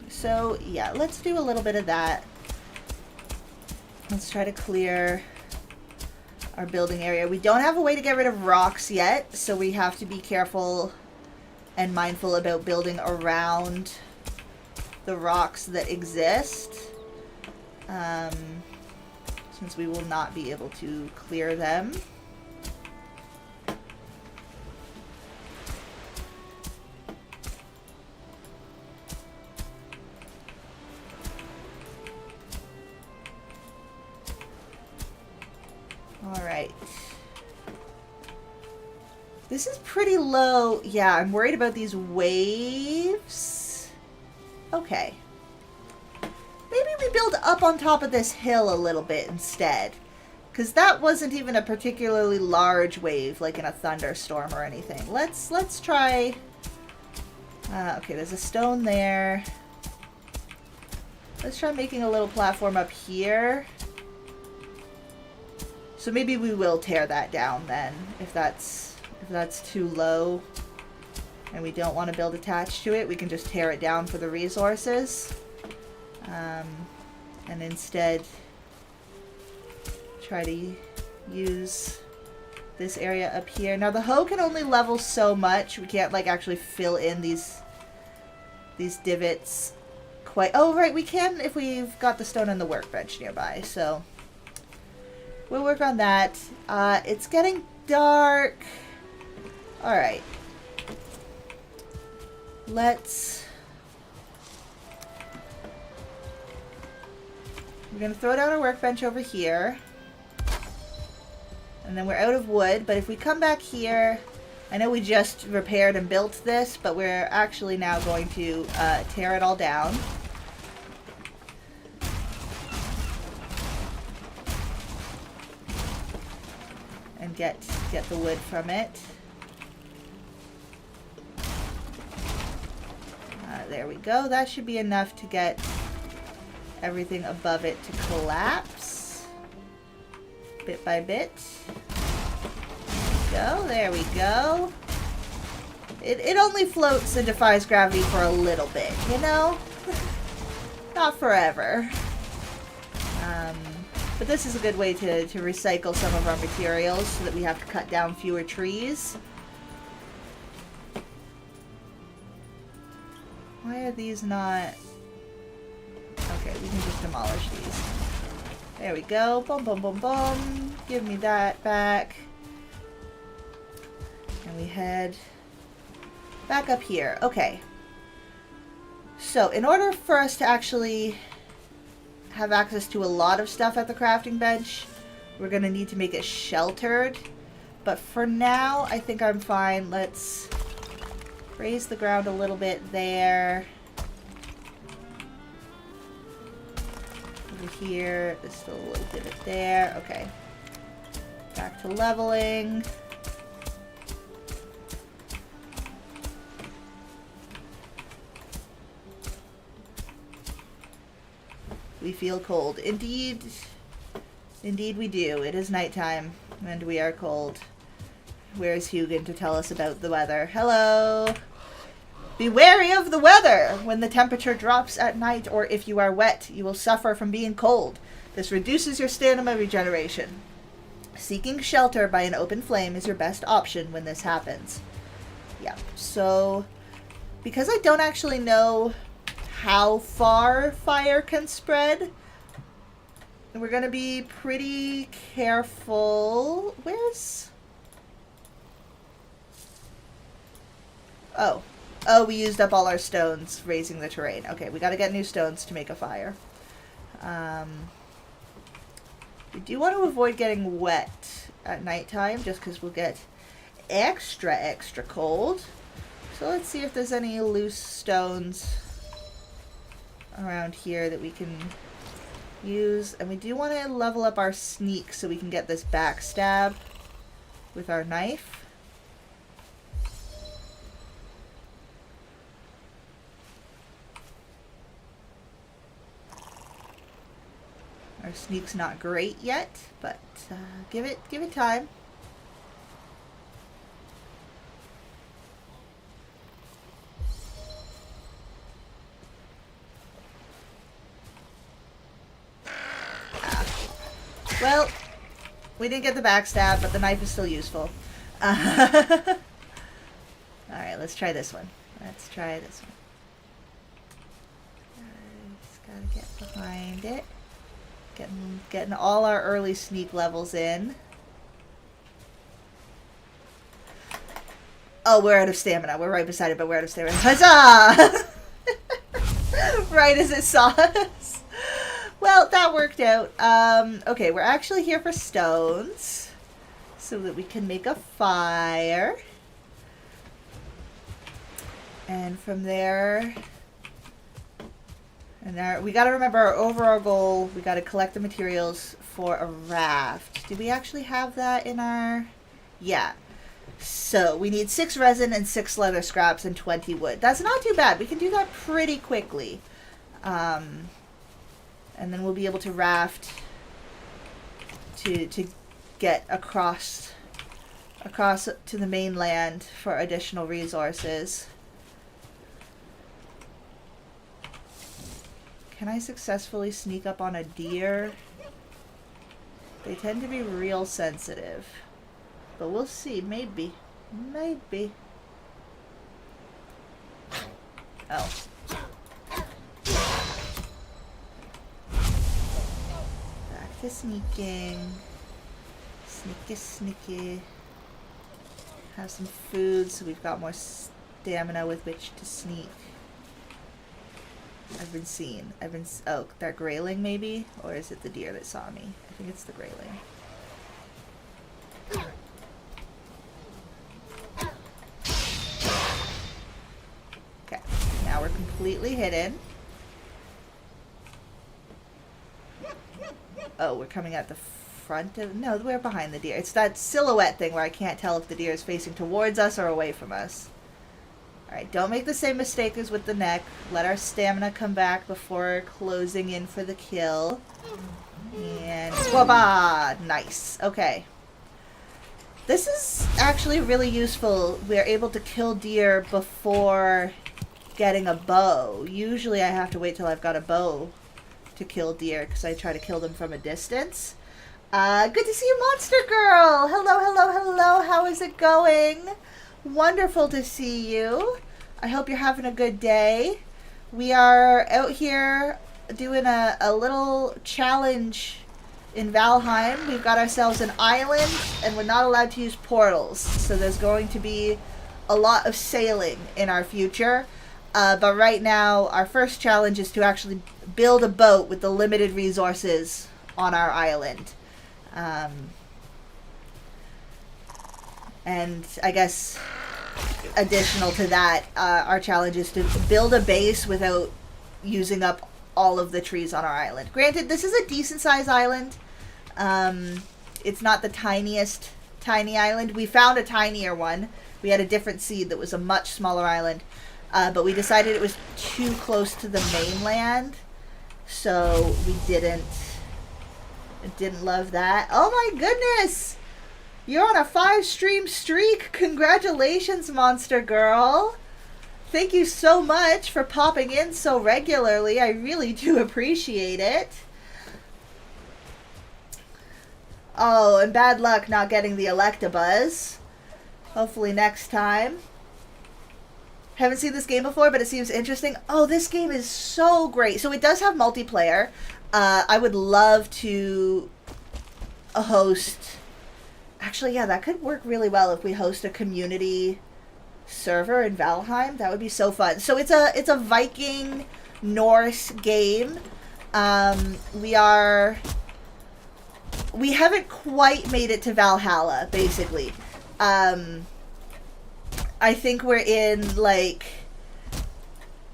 [SPEAKER 1] So, yeah, let's do a little bit of that. Let's try to clear our building area. We don't have a way to get rid of rocks yet, so we have to be careful and mindful about building around the rocks that exist. Since we will not be able to clear them. Alright. This is pretty low. Yeah, I'm worried about these waves. Okay. Maybe we build up on top of this hill a little bit instead. Because that wasn't even a particularly large wave, like in a thunderstorm or anything. Let's try... okay, there's a stone there. Let's try making a little platform up here. So maybe we will tear that down then, if that's too low and we don't want to build attached to it. We can just tear it down for the resources. And instead try to use this area up here. Now the hoe can only level so much. We can't like actually fill in these divots quite. Oh right, we can if we've got the stone and the workbench nearby. So we'll work on that. It's getting dark. Alright. We're going to throw down our workbench over here. And then we're out of wood. But if we come back here... I know we just repaired and built this, but we're actually now going to tear it all down. And get the wood from it. There we go. That should be enough to get everything above it to collapse. Bit by bit. There we go. It only floats and defies gravity for a little bit, you know? Not forever. But this is a good way to recycle some of our materials so that we have to cut down fewer trees. Why are these not... Okay, we can just demolish these. There we go. Boom, boom, boom, boom. Give me that back. And we head back up here. Okay. So, in order for us to actually have access to a lot of stuff at the crafting bench, we're going to need to make it sheltered. But for now, I think I'm fine. Let's raise the ground a little bit there. Over here, there's still a little divot there. Okay. Back to leveling. We feel cold. Indeed. Indeed we do. It is nighttime, and we are cold. Where's Hugin to tell us about the weather? Hello! Be wary of the weather! When the temperature drops at night, or if you are wet, you will suffer from being cold. This reduces your stamina regeneration. Seeking shelter by an open flame is your best option when this happens. Yeah, so... because I don't actually know how far fire can spread, we're gonna be pretty careful. Where's... Oh, we used up all our stones raising the terrain. Okay, we gotta get new stones to make a fire. We do want to avoid getting wet at nighttime, just because we'll get extra cold. So let's see if there's any loose stones around here that we can use. And we do want to level up our sneak so we can get this backstab with our knife. Our sneak's not great yet, but give it time. Well, we didn't get the backstab, but the knife is still useful. Alright, let's try this one. Let's try this one. Just gotta get behind it. Getting all our early sneak levels in. Oh, we're out of stamina. We're right beside it, but we're out of stamina. Huzzah! Right as it saw us. Well, that worked out. Okay, we're actually here for stones so that we can make a fire. And from there, we got to remember our overall goal. We got to collect the materials for a raft. Do we actually have that in our? Yeah. So we need 6 resin and 6 leather scraps and 20 wood. That's not too bad. We can do that pretty quickly. And then we'll be able to raft to get across to the mainland for additional resources. Can I successfully sneak up on a deer? They tend to be real sensitive. But we'll see. Maybe. Maybe. Oh. Back to sneaking. Sneaky, sneaky. Have some food so we've got more stamina with which to sneak. I've been seen. Oh, that grayling maybe? Or is it the deer that saw me? I think it's the grayling. Okay, now we're completely hidden. Oh, we're coming at the front of... No, we're behind the deer. It's that silhouette thing where I can't tell if the deer is facing towards us or away from us. Alright, don't make the same mistake as with the neck. Let our stamina come back before closing in for the kill. And... Wabba! Nice. Okay. This is actually really useful. We're able to kill deer before getting a bow. Usually I have to wait till I've got a bow to kill deer because I try to kill them from a distance. Good to see you, Monster Girl! Hello, hello, hello. How is it going? Wonderful to see you. I hope you're having a good day. We are out here doing a little challenge in Valheim. We've got ourselves an island and we're not allowed to use portals. So there's going to be a lot of sailing in our future. But right now our first challenge is to actually build a boat with the limited resources on our island. And I guess additional to that, our challenge is to build a base without using up all of the trees on our island. Granted, this is a decent sized island. It's not the tiniest tiny island. We found a tinier one. We had a different seed that was a much smaller island. But we decided it was too close to the mainland. So we didn't love that. Oh my goodness! You're on a 5-stream streak! Congratulations, Monster Girl! Thank you so much for popping in so regularly. I really do appreciate it. Oh, and bad luck not getting the Electabuzz. Hopefully next time. Haven't seen this game before, but it seems interesting. Oh, this game is so great. So it does have multiplayer. I would love to host... Actually, yeah, that could work really well if we host a community server in Valheim. That would be so fun. So it's a Viking Norse game. We haven't quite made it to Valhalla, basically. I think we're in, like,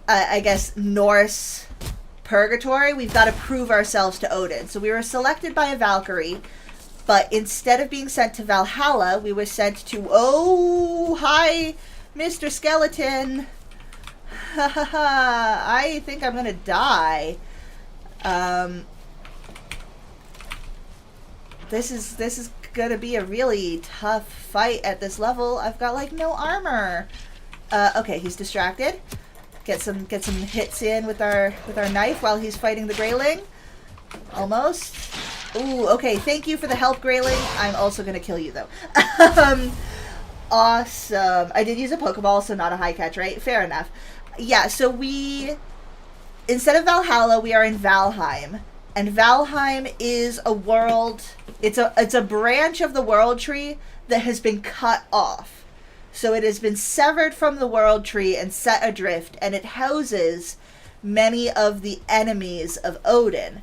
[SPEAKER 1] I guess, Norse purgatory. We've got to prove ourselves to Odin. So we were selected by a Valkyrie, but instead of being sent to Valhalla, we were sent to... Oh, hi, Mr. Skeleton. I think I'm going to die. This is going to be a really tough fight at this level. I've got, like, no armor. Okay, he's distracted. Get some hits in with our knife while he's fighting the grayling. Almost. Ooh, okay. Thank you for the help, Grayling. I'm also gonna kill you, though. Awesome. I did use a Pokeball, so not a high catch, right? Fair enough. Yeah, so instead of Valhalla, we are in Valheim. And Valheim is a world, it's a branch of the world tree that has been cut off. So it has been severed from the world tree and set adrift, and it houses many of the enemies of Odin.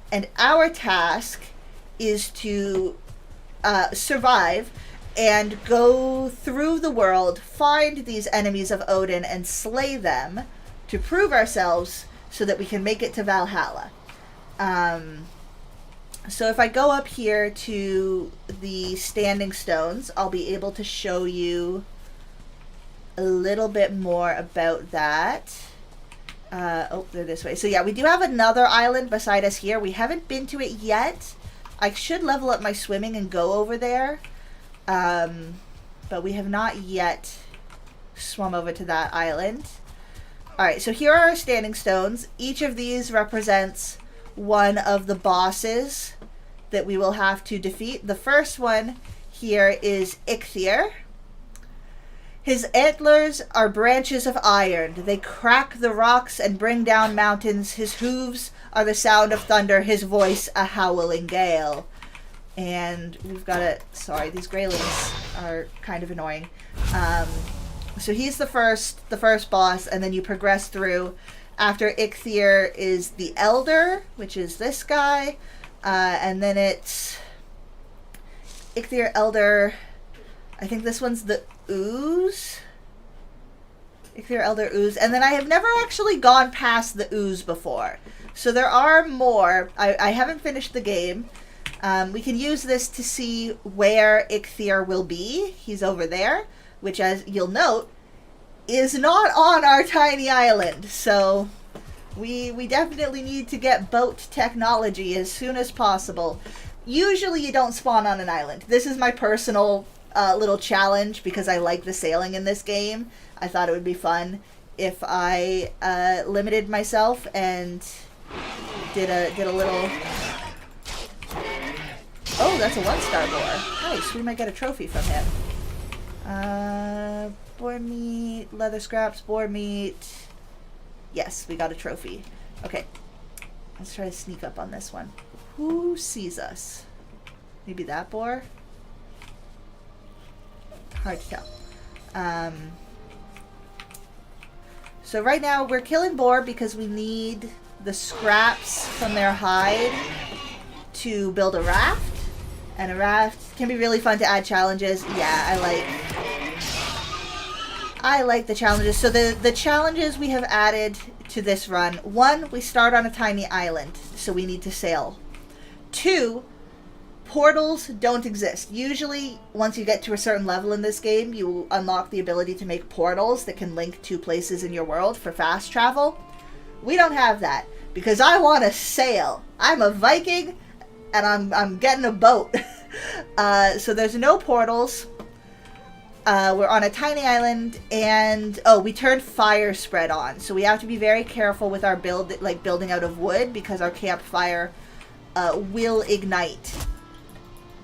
[SPEAKER 1] And our task is to survive and go through the world, find these enemies of Odin, and slay them to prove ourselves so that we can make it to Valhalla. So if I go up here to the standing stones, I'll be able to show you a little bit more about that. Oh, they're this way. So yeah, we do have another island beside us here. We haven't been to it yet. I should level up my swimming and go over there. But we have not yet swum over to that island. Alright, so here are our standing stones. Each of these represents one of the bosses that we will have to defeat. The first one here is Eikthyr. His antlers are branches of iron. They crack the rocks and bring down mountains. His hooves are the sound of thunder. His voice a howling gale. And we've got a... Sorry, these Greylings are kind of annoying. So he's the first boss, and then you progress through. After Eikthyr is the Elder, which is this guy. And then it's... Eikthyr, Elder... I think this one's the Ooze. Eikthyr, Elder, Ooze. And then I have never actually gone past the Ooze before. So there are more. I haven't finished the game. We can use this to see where Eikthyr will be. He's over there, which, as you'll note, is not on our tiny island. So we definitely need to get boat technology as soon as possible. Usually you don't spawn on an island. This is my personal little challenge because I like the sailing in this game. I thought it would be fun if I limited myself and did a little... Oh, that's a 1-star boar. Nice, we might get a trophy from him. Boar meat, leather scraps, boar meat. Yes, we got a trophy. Okay, let's try to sneak up on this one. Who sees us? Maybe that boar? Hard to tell. So right now we're killing boar because we need the scraps from their hide to build a raft. And a raft can be really fun to add challenges. Yeah, I like the challenges. So the challenges we have added to this run. 1, we start on a tiny island, so we need to sail. 2, portals don't exist. Usually, once you get to a certain level in this game, you unlock the ability to make portals that can link to places in your world for fast travel. We don't have that, because I want to sail. I'm a Viking, and I'm getting a boat. So there's no portals. We're on a tiny island, and we turned fire spread on, so we have to be very careful with our building out of wood, because our campfire will ignite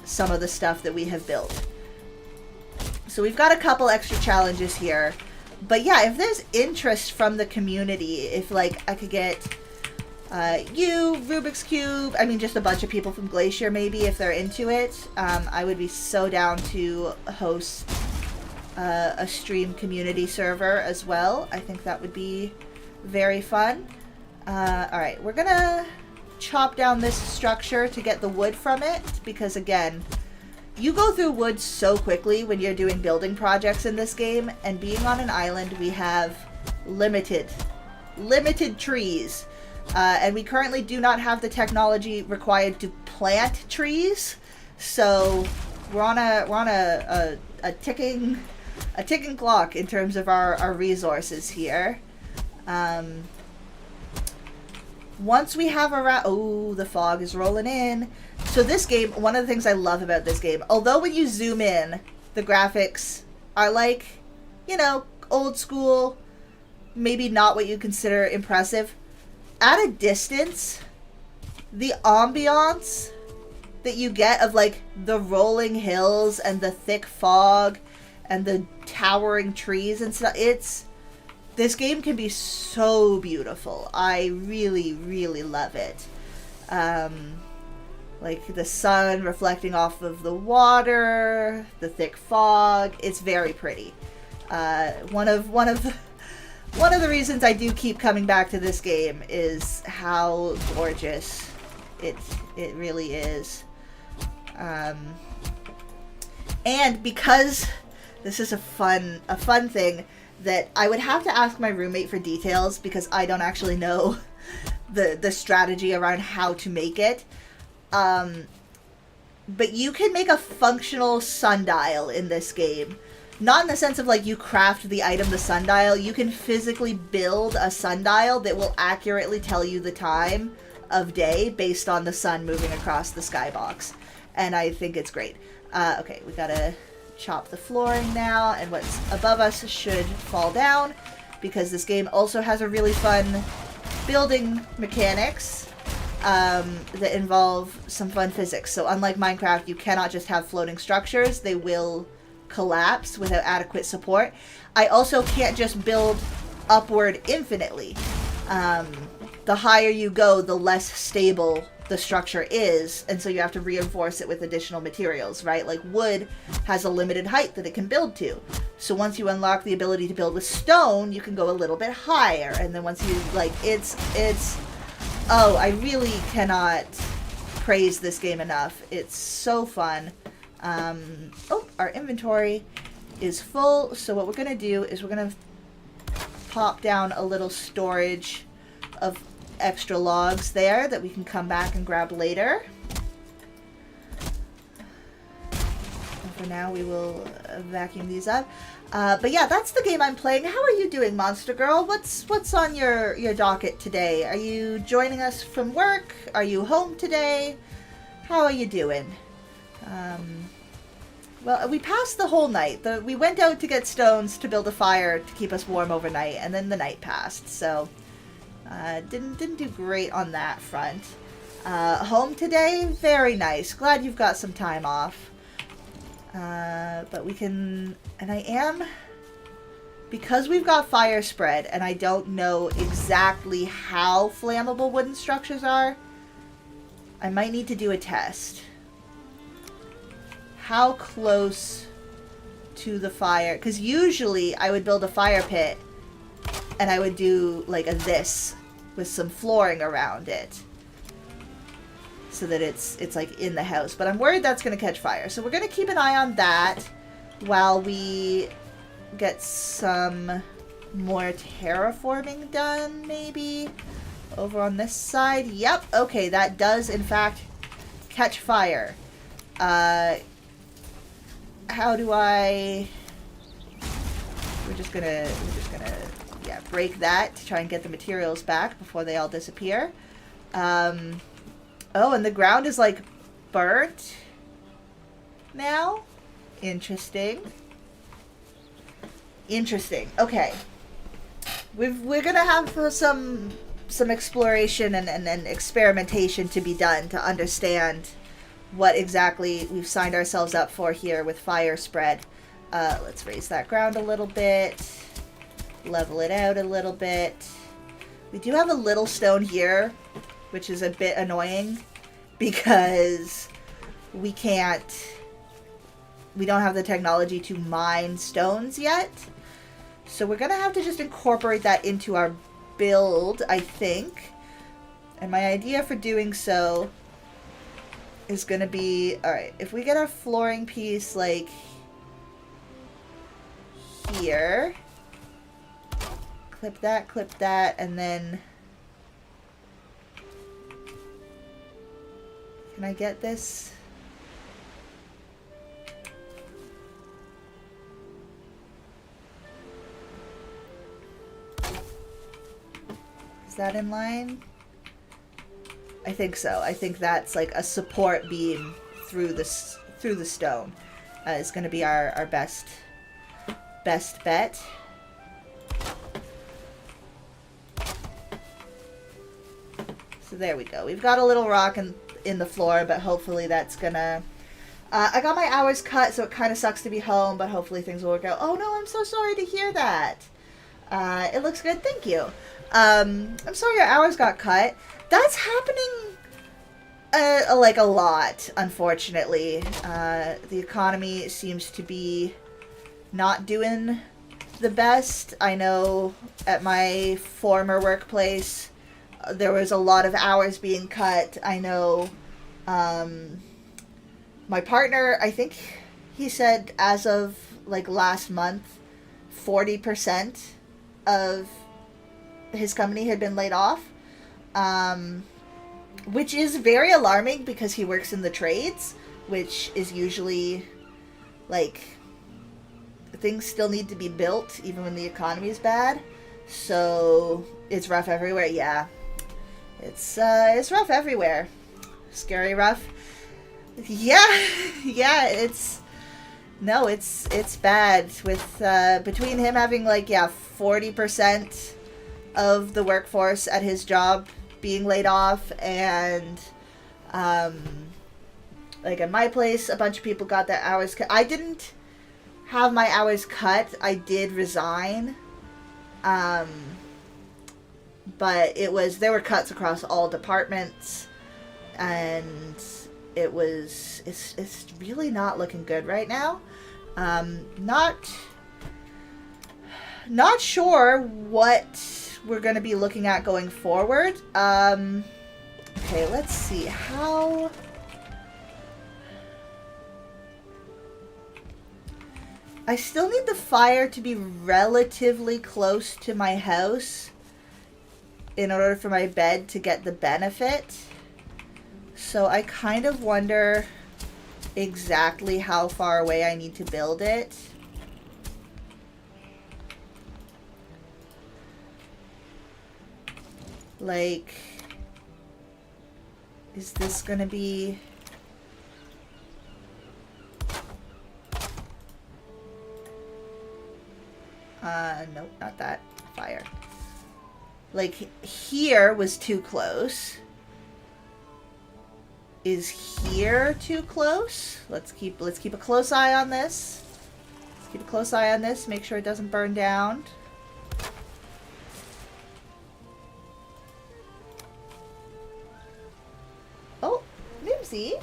[SPEAKER 1] some of the stuff that we have built. So we've got a couple extra challenges here, but yeah, if there's interest from the community, if I could get you, Rubik's Cube, I mean just a bunch of people from Glacier maybe, if they're into it, I would be so down to host a stream community server as well. I think that would be very fun. Alright, we're gonna chop down this structure to get the wood from it, because again, you go through wood so quickly when you're doing building projects in this game, and being on an island, we have limited trees. And we currently do not have the technology required to plant trees, so we're on a ticking clock in terms of our resources here. Once we have the fog is rolling in. So this game, one of the things I love about this game, although when you zoom in, the graphics are old school, maybe not what you consider impressive. At a distance, the ambiance that you get of like the rolling hills and the thick fog and the towering trees and stuff. This game can be so beautiful. I really, really love it. Like the sun reflecting off of the water, the thick fog. It's very pretty. One of the reasons I do keep coming back to this game is how gorgeous it really is. And because this is a fun thing that I would have to ask my roommate for details, because I don't actually know the strategy around how to make it. But you can make a functional sundial in this game. Not in the sense of like you craft the item, the sundial. You can physically build a sundial that will accurately tell you the time of day based on the sun moving across the skybox. And I think it's great. Okay, we gotta chop the flooring now, and what's above us should fall down, because this game also has a really fun building mechanics that involve some fun physics. So unlike Minecraft, you cannot just have floating structures. They will collapse without adequate support. I also can't just build upward infinitely. The higher you go, the less stable the structure is, and so you have to reinforce it with additional materials, right? Like wood has a limited height that it can build to. So once you unlock the ability to build with stone, you can go a little bit higher, and then once you, like, it's oh, I really cannot praise this game enough. It's so fun. Oh, our inventory is full, so what we're gonna do is we're gonna pop down a little storage of extra logs there that we can come back and grab later. And for now, we will vacuum these up. But yeah, that's the game I'm playing. How are you doing, Monster Girl? What's on your docket today? Are you joining us from work? Are you home today? How are you doing? Well, we passed the whole night. We went out to get stones to build a fire to keep us warm overnight, and then the night passed. So didn't do great on that front. Home today, very nice. Glad you've got some time off. But we can, and I am, because we've got fire spread, and I don't know exactly how flammable wooden structures are, I might need to do a test. How close to the fire, because usually I would build a fire pit and I would do like this with some flooring around it so that it's like in the house, but I'm worried that's going to catch fire. So we're going to keep an eye on that while we get some more terraforming done, maybe over on this side. Yep, okay, that does in fact catch fire. How do I... We're just gonna yeah, break that to try and get the materials back before they all disappear. Oh, and the ground is like burnt now. Interesting. Okay, we're gonna have some exploration and experimentation to be done to understand what exactly we've signed ourselves up for here with fire spread. Let's raise that ground a little bit, level it out a little bit. We do have a little stone here, which is a bit annoying because we don't have the technology to mine stones yet. So we're gonna have to just incorporate that into our build, I think. And my idea for doing so is gonna be, alright, if we get our flooring piece like here, clip that, and then can I get this? Is that in line? I think so. I think that's like a support beam through the stone. Is going to be our best bet. So there we go. We've got a little rock, and in the floor, but hopefully that's gonna... I got my hours cut, so it kind of sucks to be home, but hopefully things will work out. Oh no, I'm so sorry to hear that. It looks good, thank you. I'm sorry your hours got cut. That's happening, like, a lot, unfortunately. The economy seems to be not doing the best. I know at my former workplace, there was a lot of hours being cut. I know, my partner, I think he said as of, like, last month, 40% of his company had been laid off, which is very alarming because he works in the trades, which is usually, like, things still need to be built even when the economy is bad. So it's rough everywhere. Yeah, it's rough everywhere. Scary rough. Yeah, yeah, it's bad with, between him having, like, 40% of the workforce at his job being laid off, and, like, at my place, a bunch of people got their hours cut. I didn't have my hours cut. I did resign, but there were cuts across all departments, and it's really not looking good right now. Not sure what we're going to be looking at going forward. Okay, let's see how... I still need the fire to be relatively close to my house in order for my bed to get the benefit. So I kind of wonder exactly how far away I need to build it. Like, is this gonna be... nope, not that. Fire. Like, here was too close. Is here too close? Let's keep a close eye on this. Let's keep a close eye on this. Make sure it doesn't burn down. Oh, Mimsy.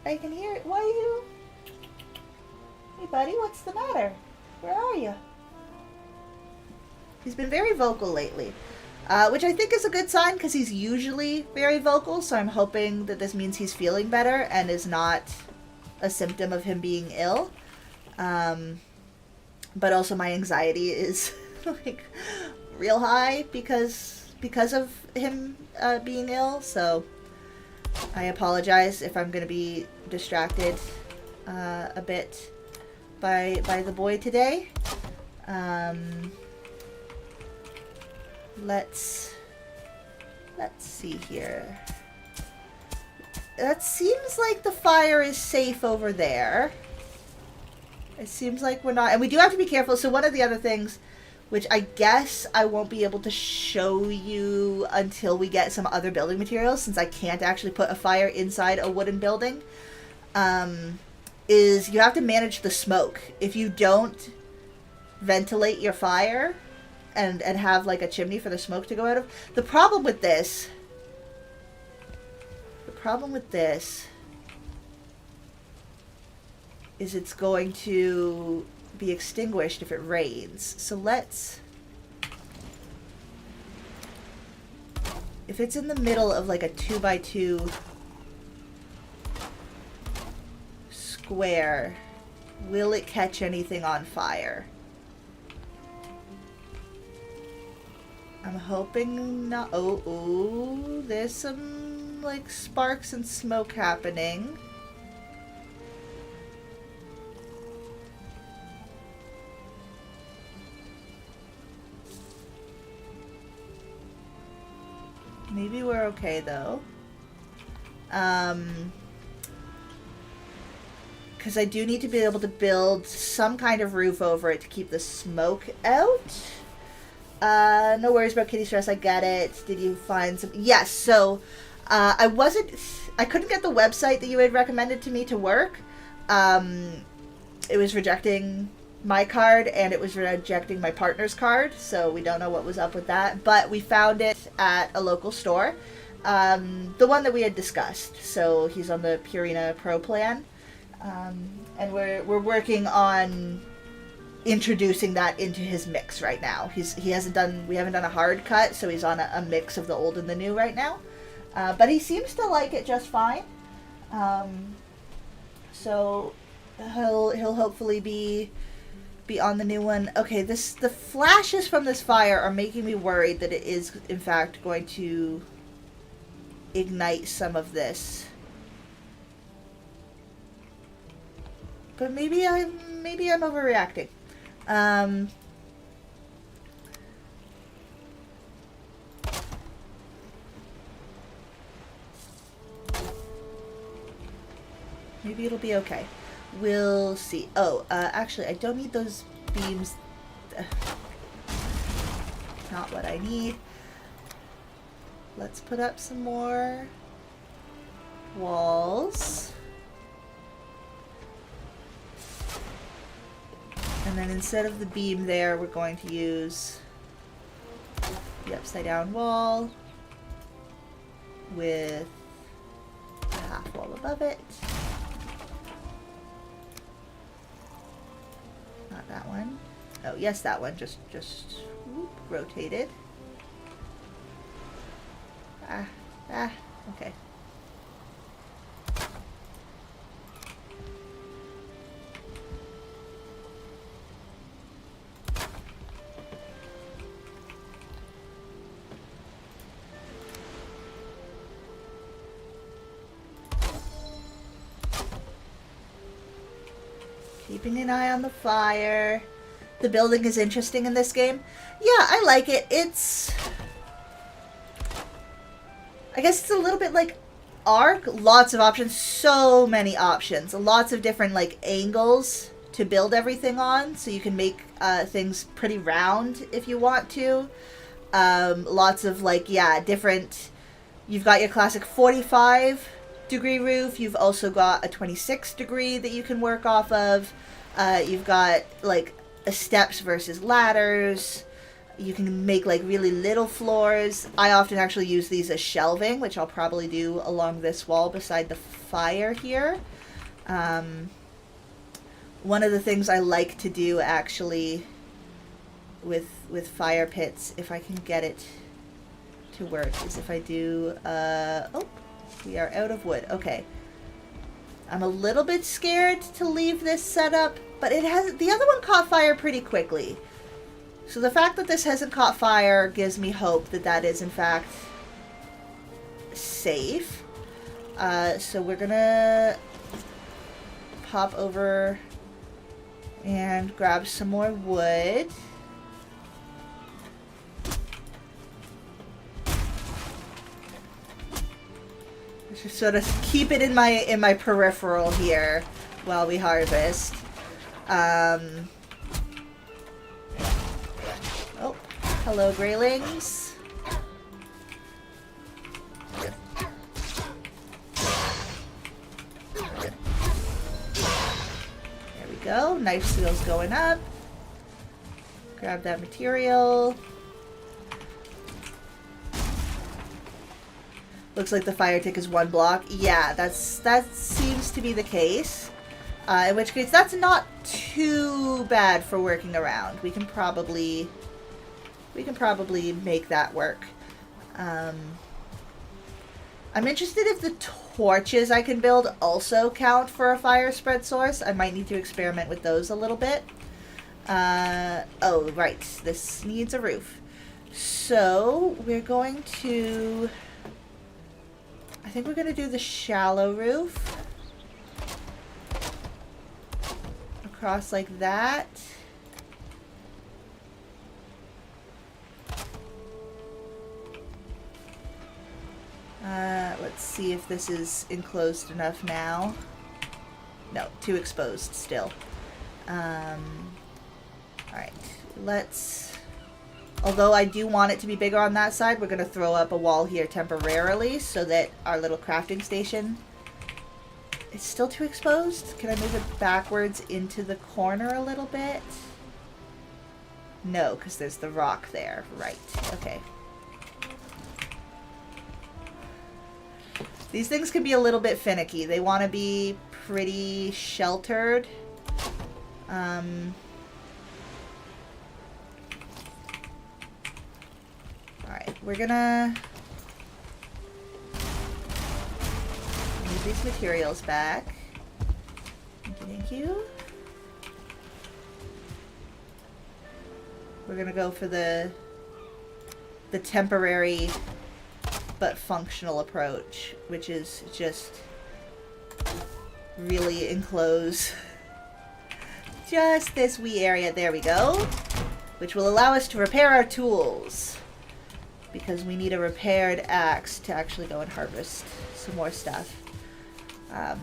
[SPEAKER 1] I can hear it. Why are you... Hey, buddy, what's the matter? Where are you? He's been very vocal lately. Which I think is a good sign, because he's usually very vocal, so I'm hoping that this means he's feeling better and is not a symptom of him being ill. But also my anxiety is, like, real high because of him being ill, so I apologize if I'm going to be distracted a bit by the boy today. Let's see here. That seems like the fire is safe over there. It seems like we're not... And we do have to be careful. So one of the other things, which I guess I won't be able to show you until we get some other building materials, since I can't actually put a fire inside a wooden building, is you have to manage the smoke. If you don't ventilate your fire... And have, like, a chimney for the smoke to go out of. The problem with this is it's going to be extinguished if it rains. So let's... If it's in the middle of, like, a 2x2 square, will it catch anything on fire? I'm hoping not. Oh, there's some, like, sparks and smoke happening. Maybe we're okay, though. Because I do need to be able to build some kind of roof over it to keep the smoke out. No worries about kitty stress, I get it. Did you find some... Yes, so I couldn't get the website that you had recommended to me to work. It was rejecting my card and it was rejecting my partner's card, so we don't know what was up with that. But we found it at a local store, the one that we had discussed. So he's on the Purina Pro plan, and we're working on introducing that into his mix right now. We haven't done a hard cut, so he's on a mix of the old and the new right now. But he seems to like it just fine. So he'll hopefully be on the new one. Okay, the flashes from this fire are making me worried that it is in fact going to ignite some of this. But maybe I'm overreacting. Maybe it'll be okay. We'll see. Oh, actually, I don't need those beams. Not what I need. Let's put up some more walls. And then instead of the beam there, we're going to use the upside down wall with a half wall above it. Not that one. Oh, yes, that one. Just whoop, rotated. Okay. Keeping an eye on the fire. The building is interesting in this game. Yeah, I like it. I guess it's a little bit like Ark. Lots of options. So many options. Lots of different like angles to build everything on. So you can make things pretty round if you want to. Lots of like, yeah, different... You've got your classic 45-degree roof. You've also got a 26-degree that you can work off of. You've got like steps versus ladders. You can make like really little floors. I often actually use these as shelving, which I'll probably do along this wall beside the fire here. One of the things I like to do actually with fire pits, if I can get it to work, is if I do... oh, we are out of wood. Okay. I'm a little bit scared to leave this set up, but the other one caught fire pretty quickly. So the fact that this hasn't caught fire gives me hope that that is in fact safe. So we're gonna pop over and grab some more wood. Just sort of keep it in my peripheral here while we harvest. Oh, hello, Greylings. There we go. Knife skills going up. Grab that material. Looks like the fire tick is 1 block. Yeah, that seems to be the case. In which case, that's not too bad for working around. We can probably make that work. I'm interested if the torches I can build also count for a fire spread source. I might need to experiment with those a little bit. Oh, right. This needs a roof. So, we're going to... I think we're going to do the shallow roof. Across like that. Let's see if this is enclosed enough now. No, too exposed still. Alright, let's Although I do want it to be bigger on that side, we're going to throw up a wall here temporarily so that our little crafting station is still too exposed. Can I move it backwards into the corner a little bit? No, because there's the rock there. Right. Okay. These things can be a little bit finicky. They want to be pretty sheltered. Alright, we're gonna move these materials back. Thank you, thank you. We're gonna go for the temporary but functional approach, which is just really enclose just this wee area. There we go. Which will allow us to repair our tools, because we need a repaired axe to actually go and harvest some more stuff.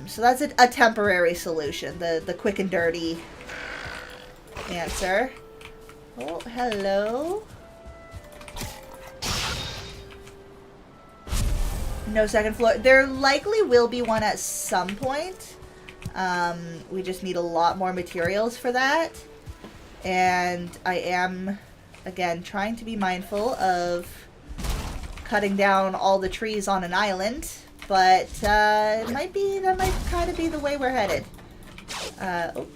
[SPEAKER 1] So that's a temporary solution, the quick and dirty answer. Oh, hello. No second floor. There likely will be one at some point. We just need a lot more materials for that. And I am, again, trying to be mindful of cutting down all the trees on an island. But that might kind of be the way we're headed. Oh.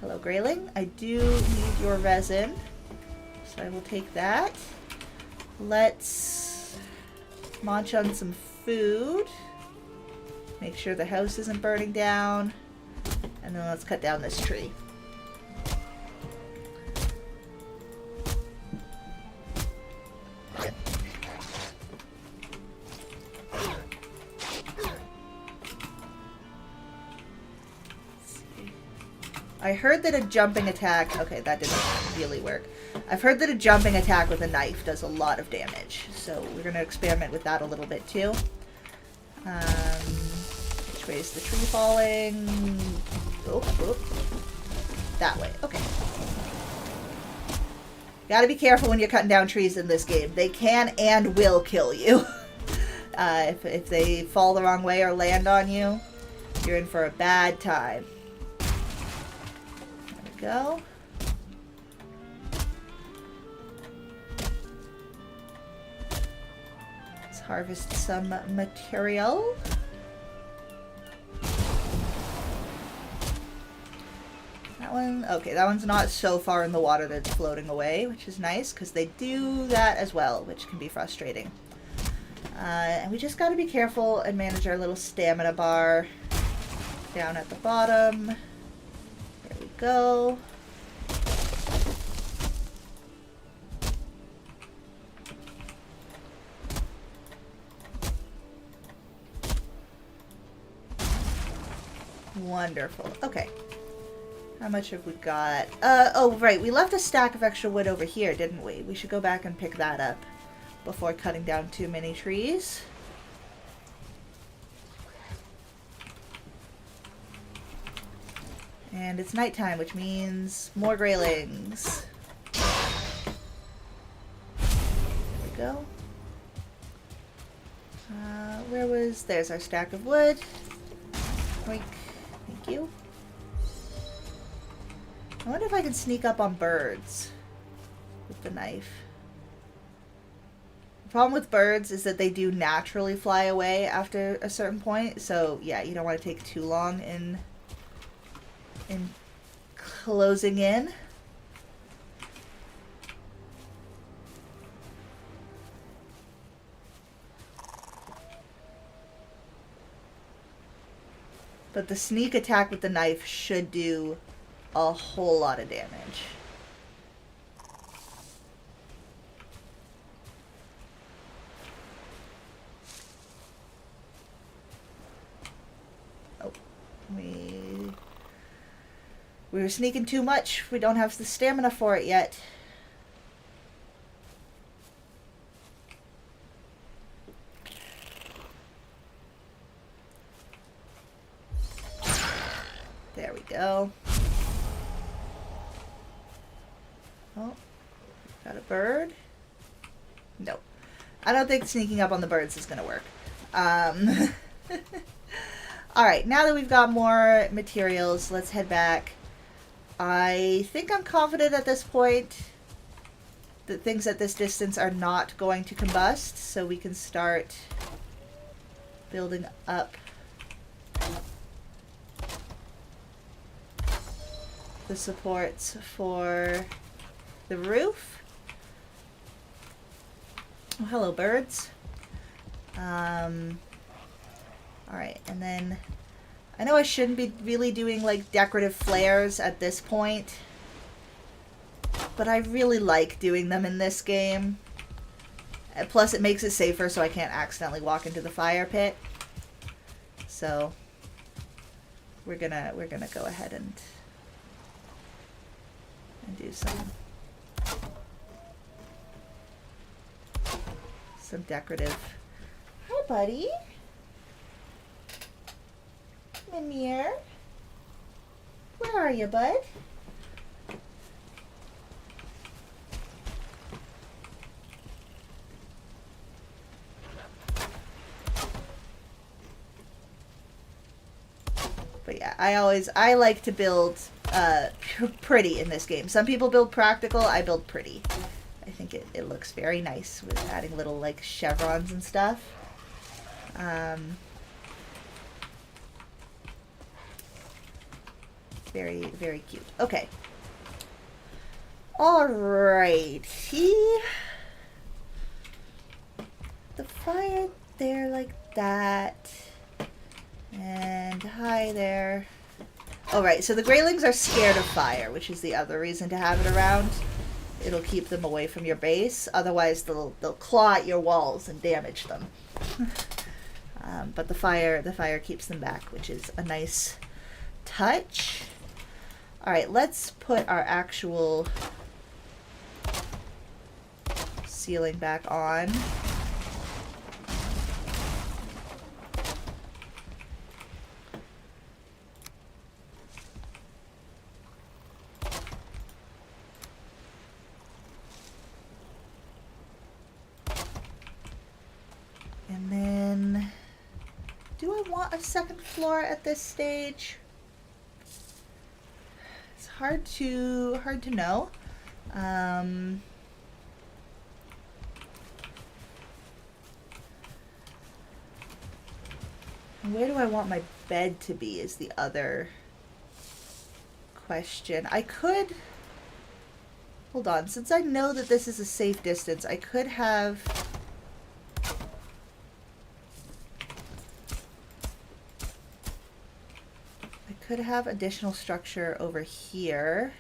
[SPEAKER 1] Hello, Grayling. I do need your resin, so I will take that. Let's munch on some food. Make sure the house isn't burning down. And then let's cut down this tree. I heard that a jumping attack... Okay, that didn't really work. I've heard that a jumping attack with a knife does a lot of damage. So we're going to experiment with that a little bit too. Which way is the tree falling? Oh, oh. That way. Okay. Gotta be careful when you're cutting down trees in this game. They can and will kill you. If they fall the wrong way or land on you, you're in for a bad time. Go. Let's harvest some material. That one, okay, that one's not so far in the water that it's floating away, which is nice, because they do that as well, which can be frustrating. And we just got to be careful and manage our little stamina bar down at the bottom. There we go. Wonderful. Okay. How much have we got? Oh, right. We left a stack of extra wood over here, didn't we? We should go back and pick that up before cutting down too many trees. And it's nighttime, which means more graylings. There we go. Where was... There's our stack of wood. Oink. Thank you. I wonder if I can sneak up on birds with the knife. The problem with birds is that they do naturally fly away after a certain point. So, yeah, you don't want to take too long in closing in. But the sneak attack with the knife should do a whole lot of damage. Oh, we were sneaking too much. We don't have the stamina for it yet. There we go. Oh, got a bird. Nope. I don't think sneaking up on the birds is going to work. Alright, now that we've got more materials, let's head back. I think I'm confident at this point that things at this distance are not going to combust, so we can start building up the supports for the roof. Oh, hello, birds. Alright, and then I know I shouldn't be really doing like decorative flares at this point, but I really like doing them in this game. And plus it makes it safer so I can't accidentally walk into the fire pit. So we're gonna go ahead and do some decorative. Hi, buddy. Mimir. Where are you, bud? But yeah, I like to build pretty in this game. Some people build practical, I build pretty. I think it looks very nice with adding little like chevrons and stuff. Very, very cute. Okay. Alrighty. The fire there like that. And hi there. Alright, so the Greylings are scared of fire, which is the other reason to have it around. It'll keep them away from your base. Otherwise, they'll claw at your walls and damage them. But the fire keeps them back, which is a nice touch. Alright, let's put our actual ceiling back on. And then, do I want a second floor at this stage? It's hard to know. Where do I want my bed to be is the other question. I could, hold on, since I know that this is a safe distance, I could have additional structure over here.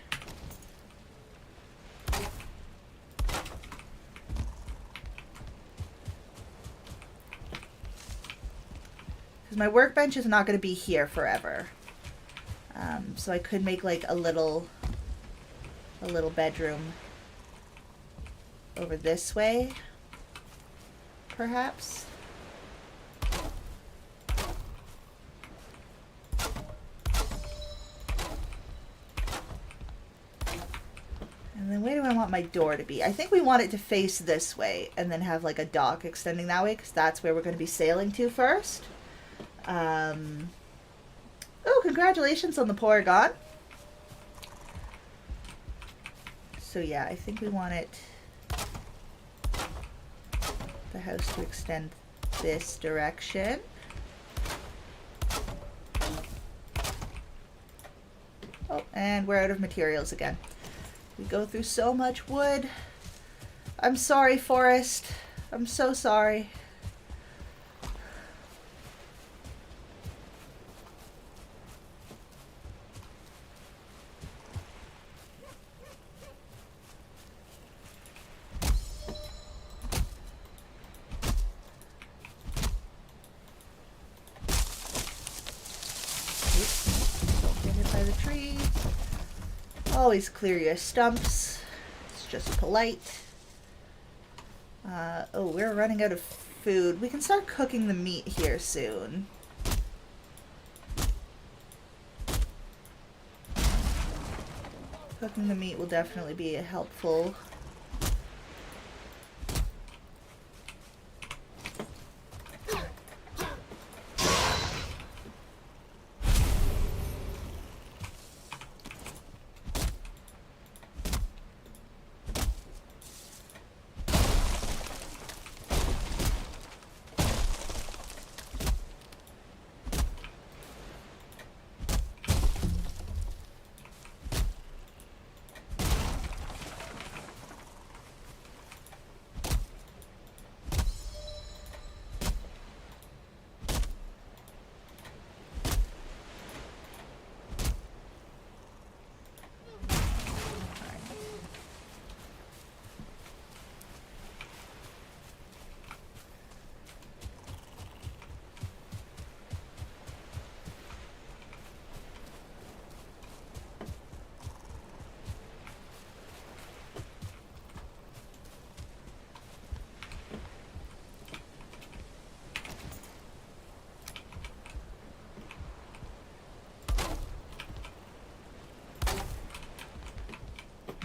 [SPEAKER 1] Because my workbench is not going to be here forever. So I could make like a little bedroom over this way, perhaps. And then where do I want my door to be? I think we want it to face this way and then have like a dock extending that way because that's where we're going to be sailing to first. Oh, congratulations on the Porygon. So yeah, I think we want the house to extend this direction. Oh, and we're out of materials again. We go through so much wood. I'm sorry, forest. I'm so sorry. Always clear your stumps. It's just polite. Oh, we're running out of food. We can start cooking the meat here soon. Cooking the meat will definitely be helpful.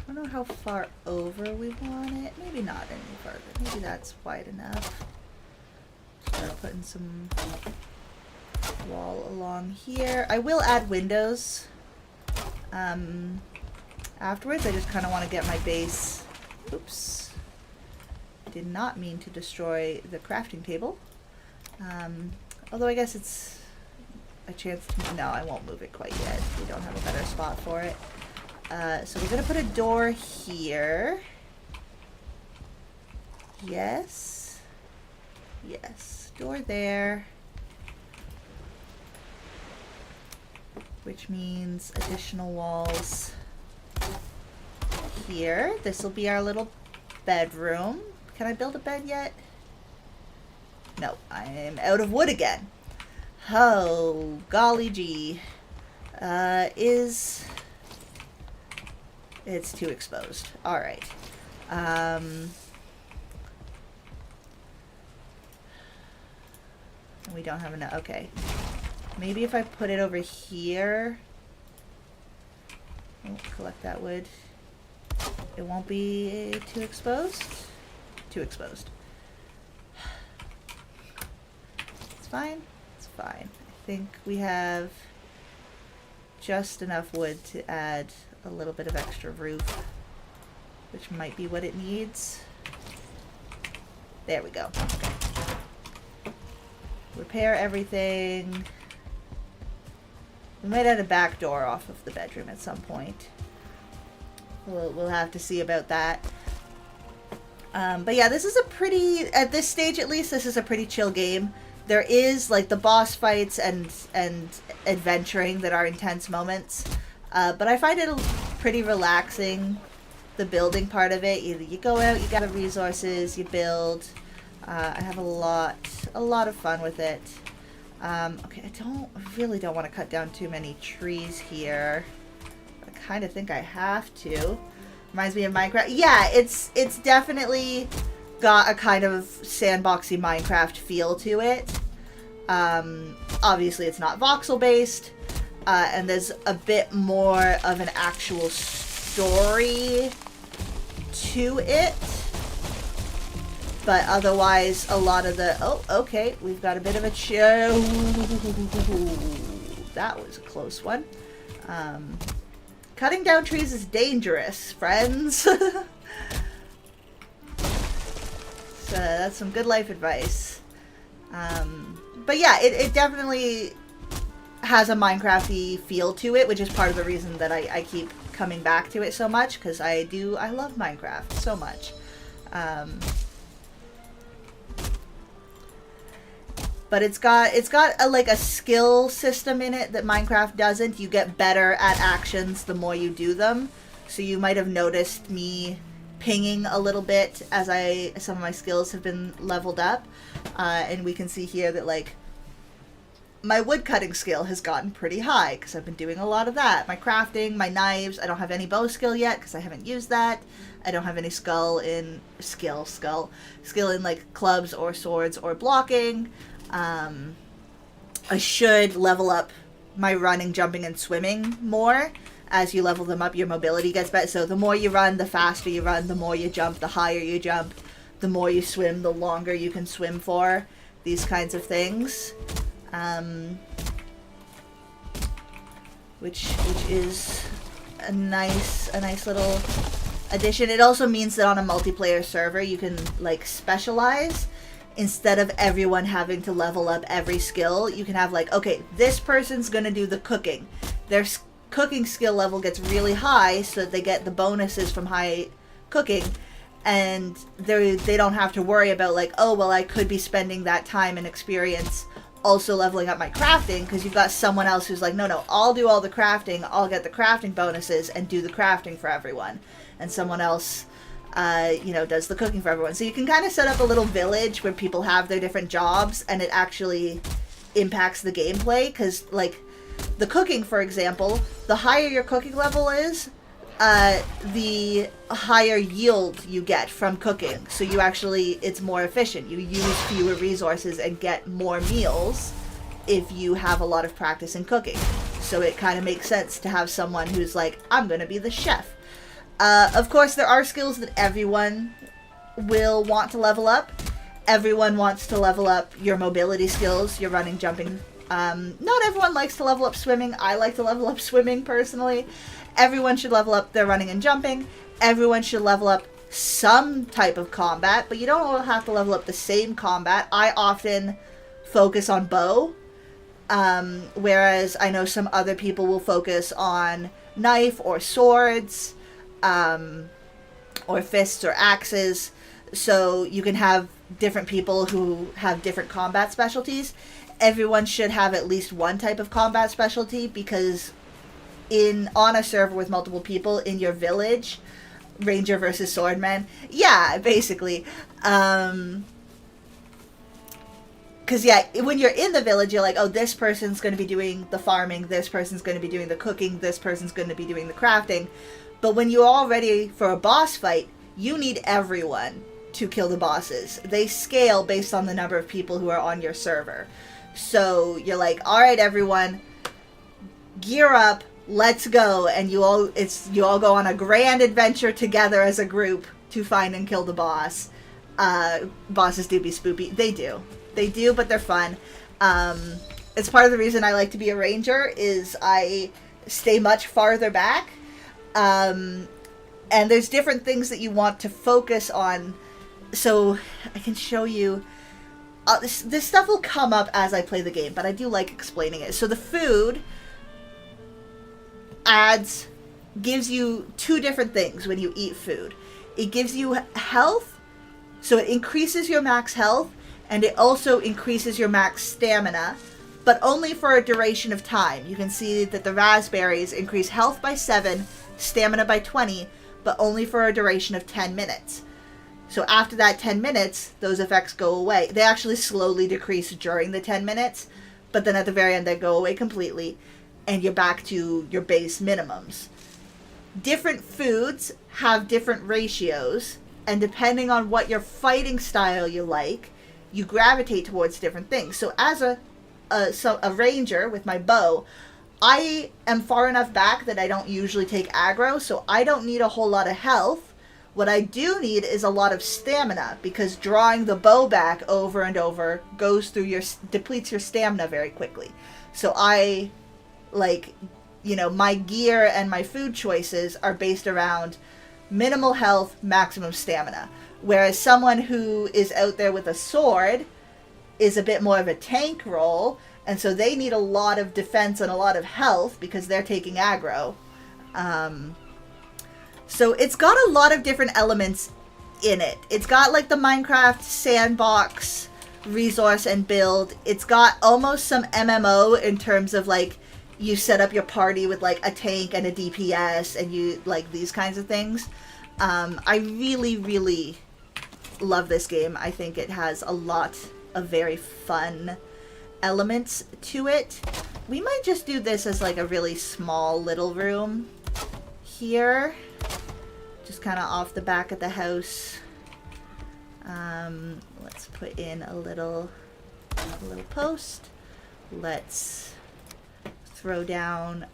[SPEAKER 1] I don't know how far over we want it. Maybe not any further. Maybe that's wide enough. Start putting some wall along here. I will add windows afterwards. I just kind of want to get my base. Oops. Did not mean to destroy the crafting table. Although I guess it's a chance to... No, I won't move it quite yet. We don't have a better spot for it. So we're going to put a door here. Yes. Yes. Door there. Which means additional walls here. This will be our little bedroom. Can I build a bed yet? No, I am out of wood again. Oh, golly gee. It's too exposed. Alright. We don't have enough. Okay. Maybe if I put it over here. Oh, collect that wood. It won't be too exposed. Too exposed. It's fine. It's fine. I think we have just enough wood to add a little bit of extra roof, which might be what it needs. There we go. Okay. Repair everything. We might add a back door off of the bedroom at some point. We'll have to see about that. But yeah, this is a pretty, at this stage at least, this is a pretty chill game. There is like the boss fights and adventuring that are intense moments. But I find it pretty relaxing, the building part of it. You go out, you gather resources, you build. I have a lot of fun with it. Okay, I really don't want to cut down too many trees here. I kind of think I have to. Reminds me of Minecraft. Yeah, it's definitely got a kind of sandboxy Minecraft feel to it. Obviously, it's not voxel based. And there's a bit more of an actual story to it. But otherwise, a lot of the... Oh, okay. We've got a bit of a chill. That was a close one. Cutting down trees is dangerous, friends. So that's some good life advice. But yeah, it definitely has a Minecraft-y feel to it, which is part of the reason that I keep coming back to it so much, because I love Minecraft so much. But it's got like a skill system in it that Minecraft doesn't. You get better at actions the more you do them. So you might have noticed me pinging a little bit as some of my skills have been leveled up. And we can see here that like my woodcutting skill has gotten pretty high because I've been doing a lot of that. My crafting, my knives. I don't have any bow skill yet because I haven't used that. I don't have any skill in like clubs or swords or blocking. I should level up my running, jumping, and swimming more as you level them up, your mobility gets better. So the more you run, the faster you run, the more you jump, the higher you jump, the more you swim, the longer you can swim for. These kinds of things. Which is a nice little addition. It also means that on a multiplayer server, you can like specialize. Instead of everyone having to level up every skill, you can have like, okay, this person's gonna do the cooking. Their cooking skill level gets really high, so that they get the bonuses from high cooking, and they don't have to worry about like, oh, well, I could be spending that time and experience also leveling up my crafting, because you've got someone else who's like, no, I'll do all the crafting, I'll get the crafting bonuses and do the crafting for everyone, and someone else does the cooking for everyone. So you can kind of set up a little village where people have their different jobs, and it actually impacts the gameplay, because like the cooking, for example, the higher your cooking level is, the higher yield you get from cooking. So it's more efficient. You use fewer resources and get more meals if you have a lot of practice in cooking. So it kind of makes sense to have someone who's like, I'm going to be the chef. Of course, there are skills that everyone will want to level up. Everyone wants to level up your mobility skills, your running, jumping. Not everyone likes to level up swimming. I like to level up swimming personally. Everyone should level up their running and jumping. Everyone should level up some type of combat, but you don't all have to level up the same combat. I often focus on bow, whereas I know some other people will focus on knife or swords, or fists or axes. So you can have different people who have different combat specialties. Everyone should have at least one type of combat specialty, because on a server with multiple people in your village, ranger versus swordman, yeah, basically. Because, when you're in the village, you're like, oh, this person's going to be doing the farming, this person's going to be doing the cooking, this person's going to be doing the crafting. But when you're all ready for a boss fight, you need everyone to kill the bosses. They scale based on the number of people who are on your server. So you're like, all right, everyone, gear up, let's go. And you all go on a grand adventure together as a group to find and kill the boss. Bosses do be spoopy. They do, but they're fun. It's part of the reason I like to be a ranger, is I stay much farther back. And there's different things that you want to focus on. So I can show you. This stuff will come up as I play the game, but I do like explaining it. So the food gives you two different things when you eat food. It gives you health, so it increases your max health, and it also increases your max stamina, but only for a duration of time. You can see that the raspberries increase health by 7, stamina by 20, but only for a duration of 10 minutes. So after that 10 minutes, those effects go away. They actually slowly decrease during the 10 minutes, but then at the very end they go away completely, and you're back to your base minimums. Different foods have different ratios, and depending on what your fighting style you like, you gravitate towards different things. So as a ranger with my bow, I am far enough back that I don't usually take aggro, so I don't need a whole lot of health. What I do need is a lot of stamina, because drawing the bow back over and over depletes your stamina very quickly. So I, my gear and my food choices are based around minimal health, maximum stamina. Whereas someone who is out there with a sword is a bit more of a tank role, and so they need a lot of defense and a lot of health because they're taking aggro. So it's got a lot of different elements in it. It's got like the Minecraft sandbox resource and build. It's got almost some MMO in terms of like you set up your party with like a tank and a DPS and you like these kinds of things. I really, really love this game. I think it has a lot of very fun elements to it. We might just do this as like a really small little room here. Just kind of off the back of the house. Let's put in a little post. Let's throw down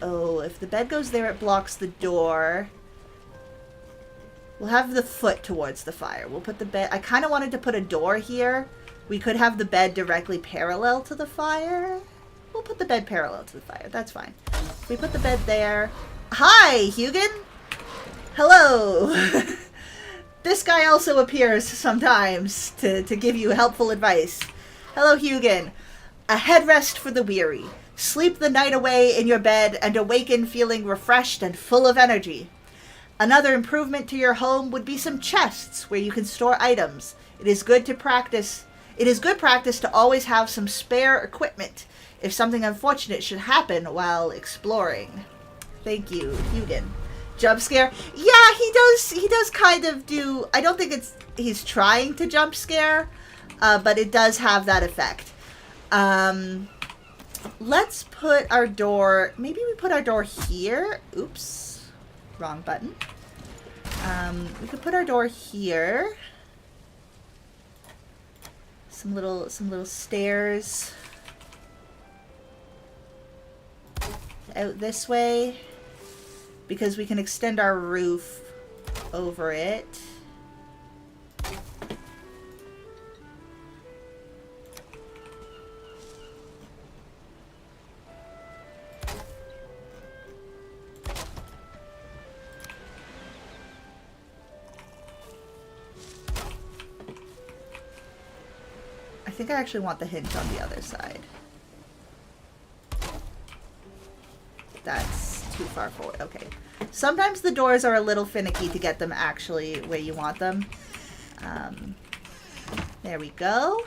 [SPEAKER 1] Oh, if the bed goes there, it blocks the door. We'll have the foot towards the fire. We'll put the bed... I kind of wanted to put a door here. We could have the bed directly parallel to the fire. We'll put the bed parallel to the fire. That's fine. We put the bed there. Hi, Hugin! Hello! This guy also appears sometimes to give you helpful advice. Hello, Hugin. A headrest for the weary. Sleep the night away in your bed and awaken feeling refreshed and full of energy. Another improvement to your home would be some chests where you can store items. It is good practice to always have some spare equipment if something unfortunate should happen while exploring. Thank you, Hugin. Jump scare? Yeah, he does kind of do... I don't think he's trying to jump scare, but it does have that effect. Let's put our door... Maybe we put our door here. Oops. Wrong button. We could put our door here. Some little stairs out this way, because we can extend our roof over it. I think I actually want the hinge on the other side. That's too far forward. Okay. Sometimes the doors are a little finicky to get them actually where you want them. There we go.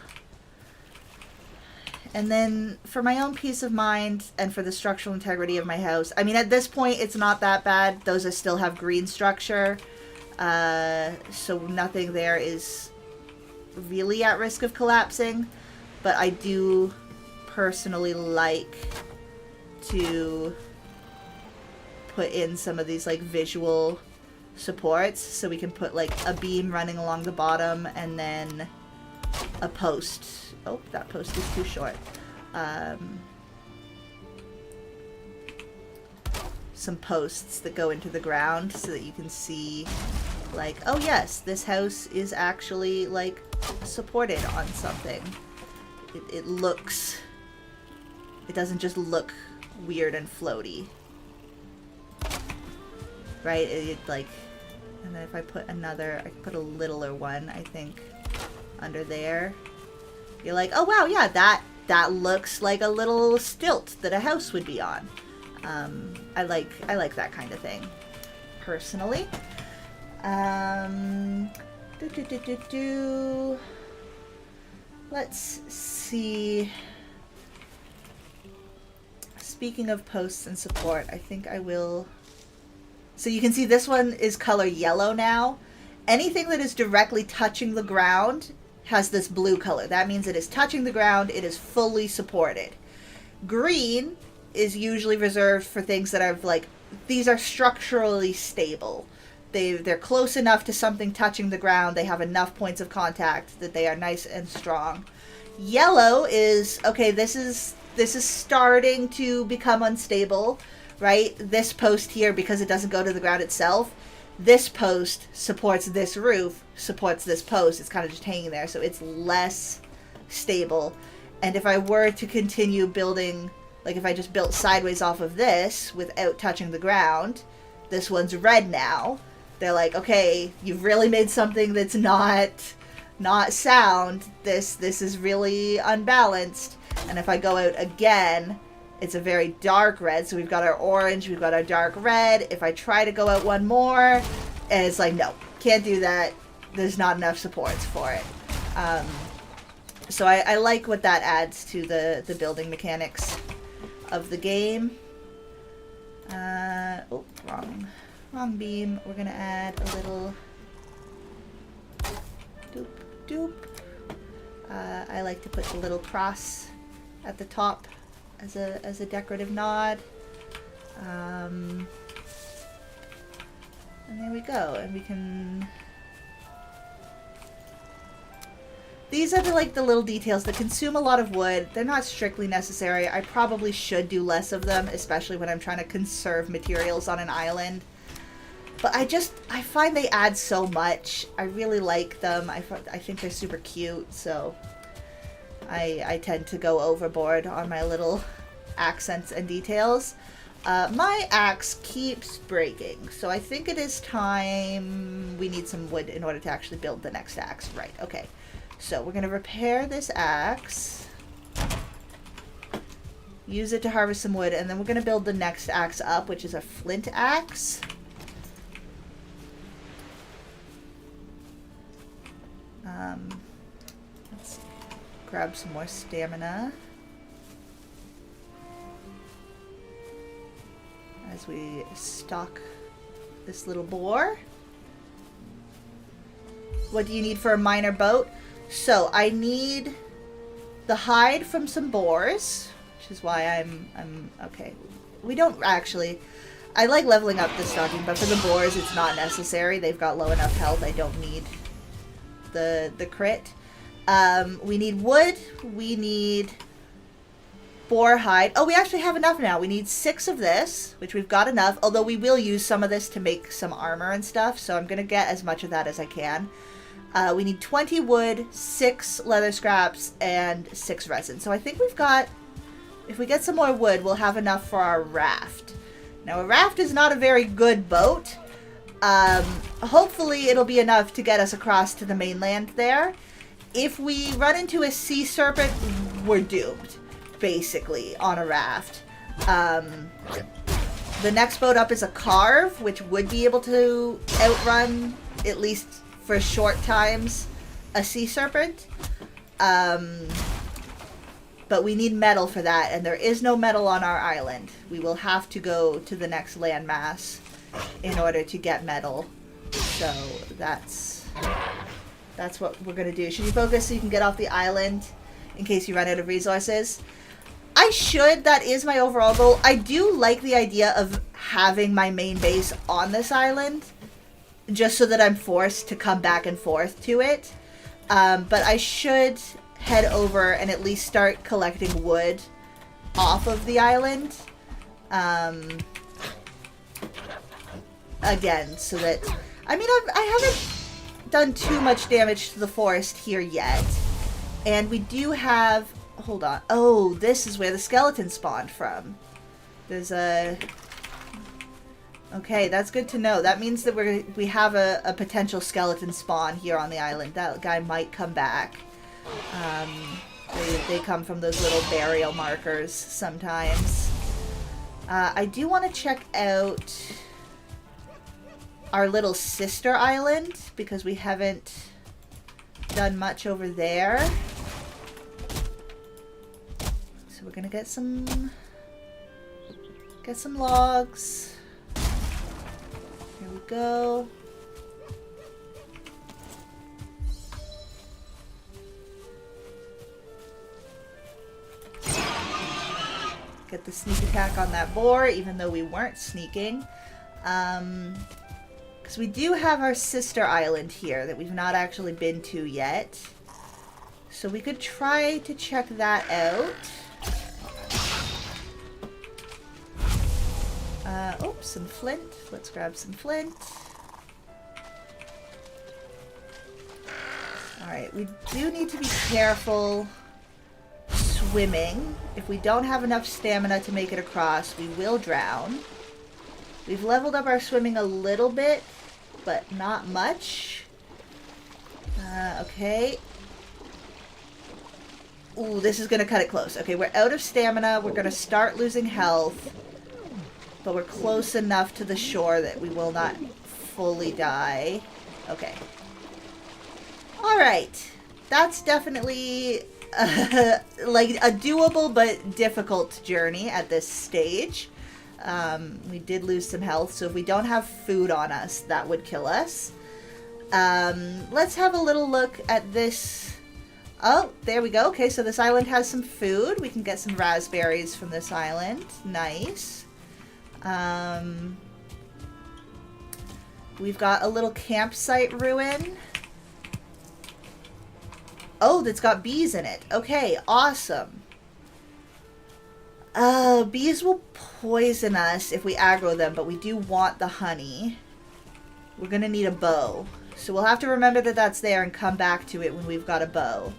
[SPEAKER 1] And then for my own peace of mind and for the structural integrity of my house, I mean, at this point, it's not that bad. Those still have green structure. So nothing there is really at risk of collapsing, but I do personally like to put in some of these like visual supports, so we can put like a beam running along the bottom and then a post. Oh, that post is too short. Some posts that go into the ground so that you can see like, oh yes, this house is actually like supported on something. It looks, it doesn't just look weird and floaty, right? It like, and then if I put another, I can put a littler one, I think, under there. You're like, oh wow, yeah, that looks like a little stilt that a house would be on. I like that kind of thing, personally. Let's see. Speaking of posts and support, I think I will... So you can see this one is color yellow now. Anything that is directly touching the ground has this blue color. That means it is touching the ground, it is fully supported. Green is usually reserved for things that are like, these are structurally stable. They're close enough to something touching the ground. They have enough points of contact that they are nice and strong. Yellow is, okay, this is starting to become unstable, right? This post here, because it doesn't go to the ground itself, this post supports this roof, supports this post. It's kind of just hanging there, so it's less stable. And if I were to continue building, like if I just built sideways off of this without touching the ground, this one's red now. They're like, okay, you've really made something that's not sound. This is really unbalanced. And if I go out again, it's a very dark red. So we've got our orange, we've got our dark red. If I try to go out one more, and it's like, no, can't do that. There's not enough supports for it. So I like what that adds to the building mechanics of the game. Oh, wrong beam. We're gonna add a little doop doop. I like to put the little cross at the top as a decorative nod. And there we go. And we can... these are the little details that consume a lot of wood. They're not strictly necessary. I probably should do less of them, especially when I'm trying to conserve materials on an island. But I find they add so much. I really like them. I think they're super cute, so I tend to go overboard on my little accents and details. My axe keeps breaking, so I think it is time we need some wood in order to actually build the next axe. Right, okay. So we're going to repair this axe, use it to harvest some wood, and then we're going to build the next axe up, which is a flint axe. Let's grab some more stamina as we stock this little boar. What do you need for a miner boat? So I need the hide from some boars, which is why I'm okay. We don't actually. I like leveling up the stocking, but for the boars, it's not necessary. They've got low enough health. I don't need the crit. We need wood. We need boar hide. Oh, we actually have enough now. We need 6 of this, which we've got enough. Although we will use some of this to make some armor and stuff. So I'm gonna get as much of that as I can. We need 20 wood, 6 leather scraps, and 6 resin. So I think we've got, if we get some more wood, we'll have enough for our raft. Now, a raft is not a very good boat. Hopefully it'll be enough to get us across to the mainland there. If we run into a sea serpent, we're doomed, basically, on a raft. The next boat up is a carve, which would be able to outrun, at least for short times, a sea serpent. But we need metal for that, and there is no metal on our island. We will have to go to the next landmass in order to get metal. So that's what we're going to do. Should you focus so you can get off the island in case you run out of resources? I should. That is my overall goal. I do like the idea of having my main base on this island, just so that I'm forced to come back and forth to it. But I should head over and at least start collecting wood off of the island. Again, so that... I mean, I haven't done too much damage to the forest here yet. And we do have... Hold on. Oh, this is where the skeleton spawned from. There's a... Okay, that's good to know. That means that we have a potential skeleton spawn here on the island. That guy might come back. They come from those little burial markers sometimes. I do want to check out our little sister island, because we haven't done much over there. So we're gonna get some logs. Here we go. Get the sneak attack on that boar, even though we weren't sneaking. Because we do have our sister island here that we've not actually been to yet. So we could try to check that out. Oh, some flint. Let's grab some flint. Alright, we do need to be careful swimming. If we don't have enough stamina to make it across, we will drown. We've leveled up our swimming a little bit, but not much. Okay. Ooh, this is going to cut it close. Okay, we're out of stamina. We're going to start losing health. But we're close enough to the shore that we will not fully die. Okay. Alright. That's definitely like a doable but difficult journey at this stage. We did lose some health, so if we don't have food on us, that would kill us. Let's have a little look at this. Oh, there we go. Okay, so this island has some food. We can get some raspberries from this island. Nice. We've got a little campsite ruin. Oh, that's got bees in it. Okay, awesome. Bees will poison us if we aggro them, but we do want the honey. We're gonna need a bow. So we'll have to remember that that's there and come back to it when we've got a bow.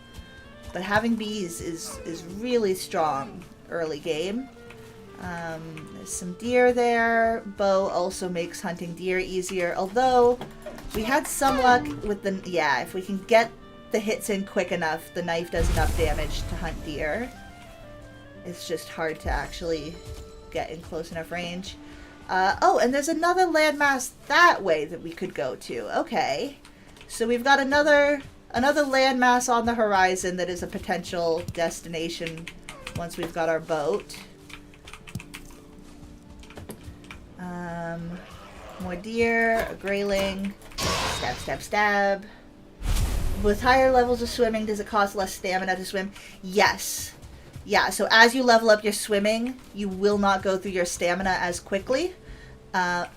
[SPEAKER 1] But having bees is really strong early game. There's some deer there. Bow also makes hunting deer easier, although we had some luck with the... Yeah, if we can get the hits in quick enough, the knife does enough damage to hunt deer. It's just hard to actually get in close enough range. Oh, and there's another landmass that way that we could go to. Okay. So we've got another landmass on the horizon that is a potential destination once we've got our boat. More deer, a grayling, stab, stab, stab. With higher levels of swimming, does it cost less stamina to swim? Yes. Yeah, so as you level up your swimming, you will not go through your stamina as quickly.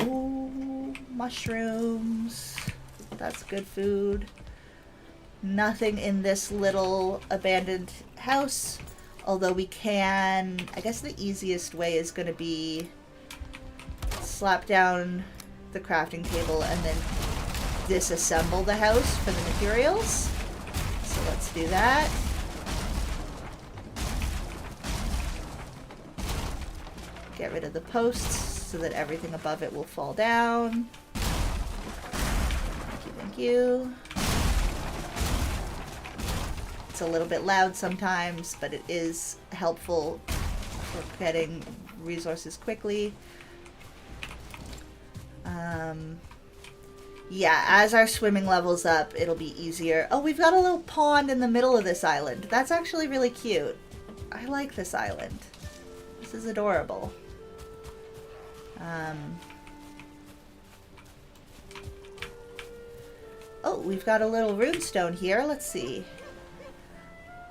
[SPEAKER 1] Ooh, mushrooms. That's good food. Nothing in this little abandoned house. Although we can... I guess the easiest way is going to be... slap down the crafting table and then disassemble the house for the materials. So let's do that. Get rid of the posts so that everything above it will fall down. Thank you, thank you. It's a little bit loud sometimes, but it is helpful for getting resources quickly. Yeah, as our swimming levels up, it'll be easier. Oh, we've got a little pond in the middle of this island. That's actually really cute. I like this island. This is adorable. Oh, we've got a little runestone here. Let's see.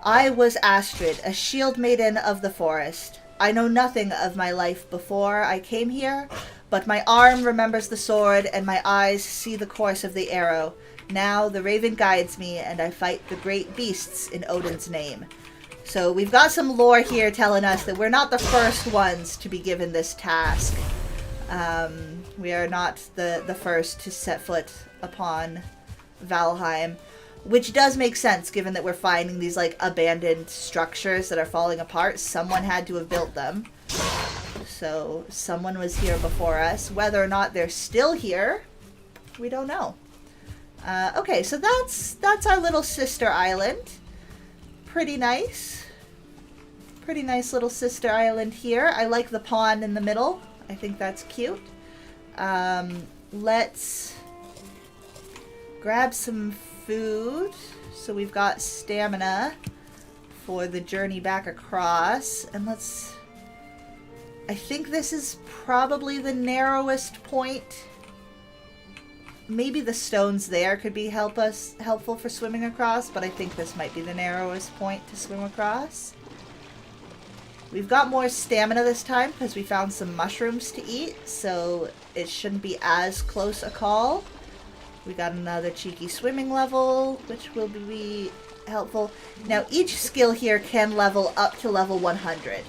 [SPEAKER 1] I was Astrid, a shield maiden of the forest. I know nothing of my life before I came here, but my arm remembers the sword and my eyes see the course of the arrow. Now the raven guides me and I fight the great beasts in Odin's name. So we've got some lore here telling us that we're not the first ones to be given this task. We are not the first to set foot upon Valheim, which does make sense given that we're finding these like abandoned structures that are falling apart. Someone had to have built them. So someone was here before us. Whether or not they're still here, we don't know. Okay, so that's our little sister island. Pretty nice. Pretty nice little sister island here. I like the pond in the middle. I think that's cute. Let's grab some food. So we've got stamina for the journey back across. And let's... I think this is probably the narrowest point. Maybe the stones there could be helpful for swimming across, but I think this might be the narrowest point to swim across. We've got more stamina this time because we found some mushrooms to eat, so it shouldn't be as close a call. We got another cheeky swimming level, which will be helpful. Now, each skill here can level up to level 100.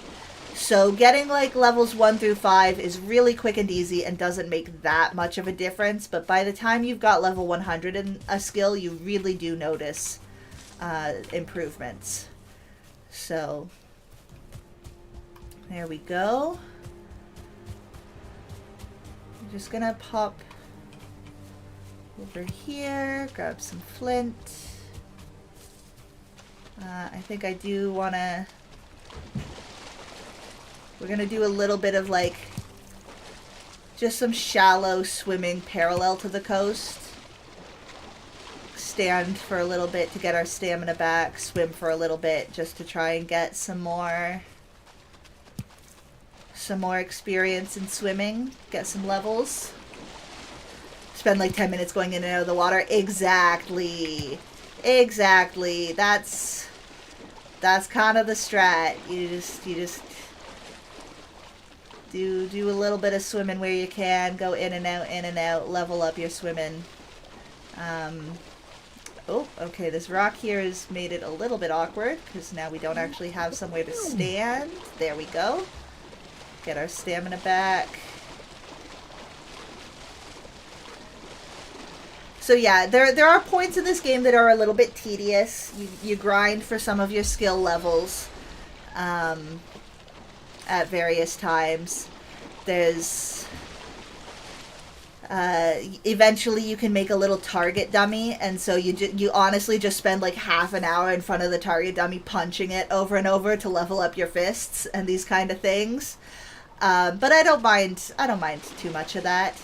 [SPEAKER 1] So getting like levels 1 through 5 is really quick and easy and doesn't make that much of a difference. But by the time you've got level 100 in a skill, you really do notice improvements. So there we go. I'm just gonna pop over here, grab some flint. I think I do want to... We're going to do a little bit of like just some shallow swimming parallel to the coast. Stand for a little bit to get our stamina back, swim for a little bit just to try and get some more experience in swimming, get some levels. Spend like 10 minutes going in and out of the water. Exactly. Exactly. That's kind of the strat. You just do a little bit of swimming where you can, go in and out, level up your swimming. Oh, okay, this rock here has made it a little bit awkward, because now we don't actually have somewhere to stand. There we go. Get our stamina back. So yeah, there are points in this game that are a little bit tedious. You grind for some of your skill levels at various times. There's... eventually you can make a little target dummy, and so you honestly just spend like half an hour in front of the target dummy punching it over and over to level up your fists and these kind of things. But I don't mind too much of that.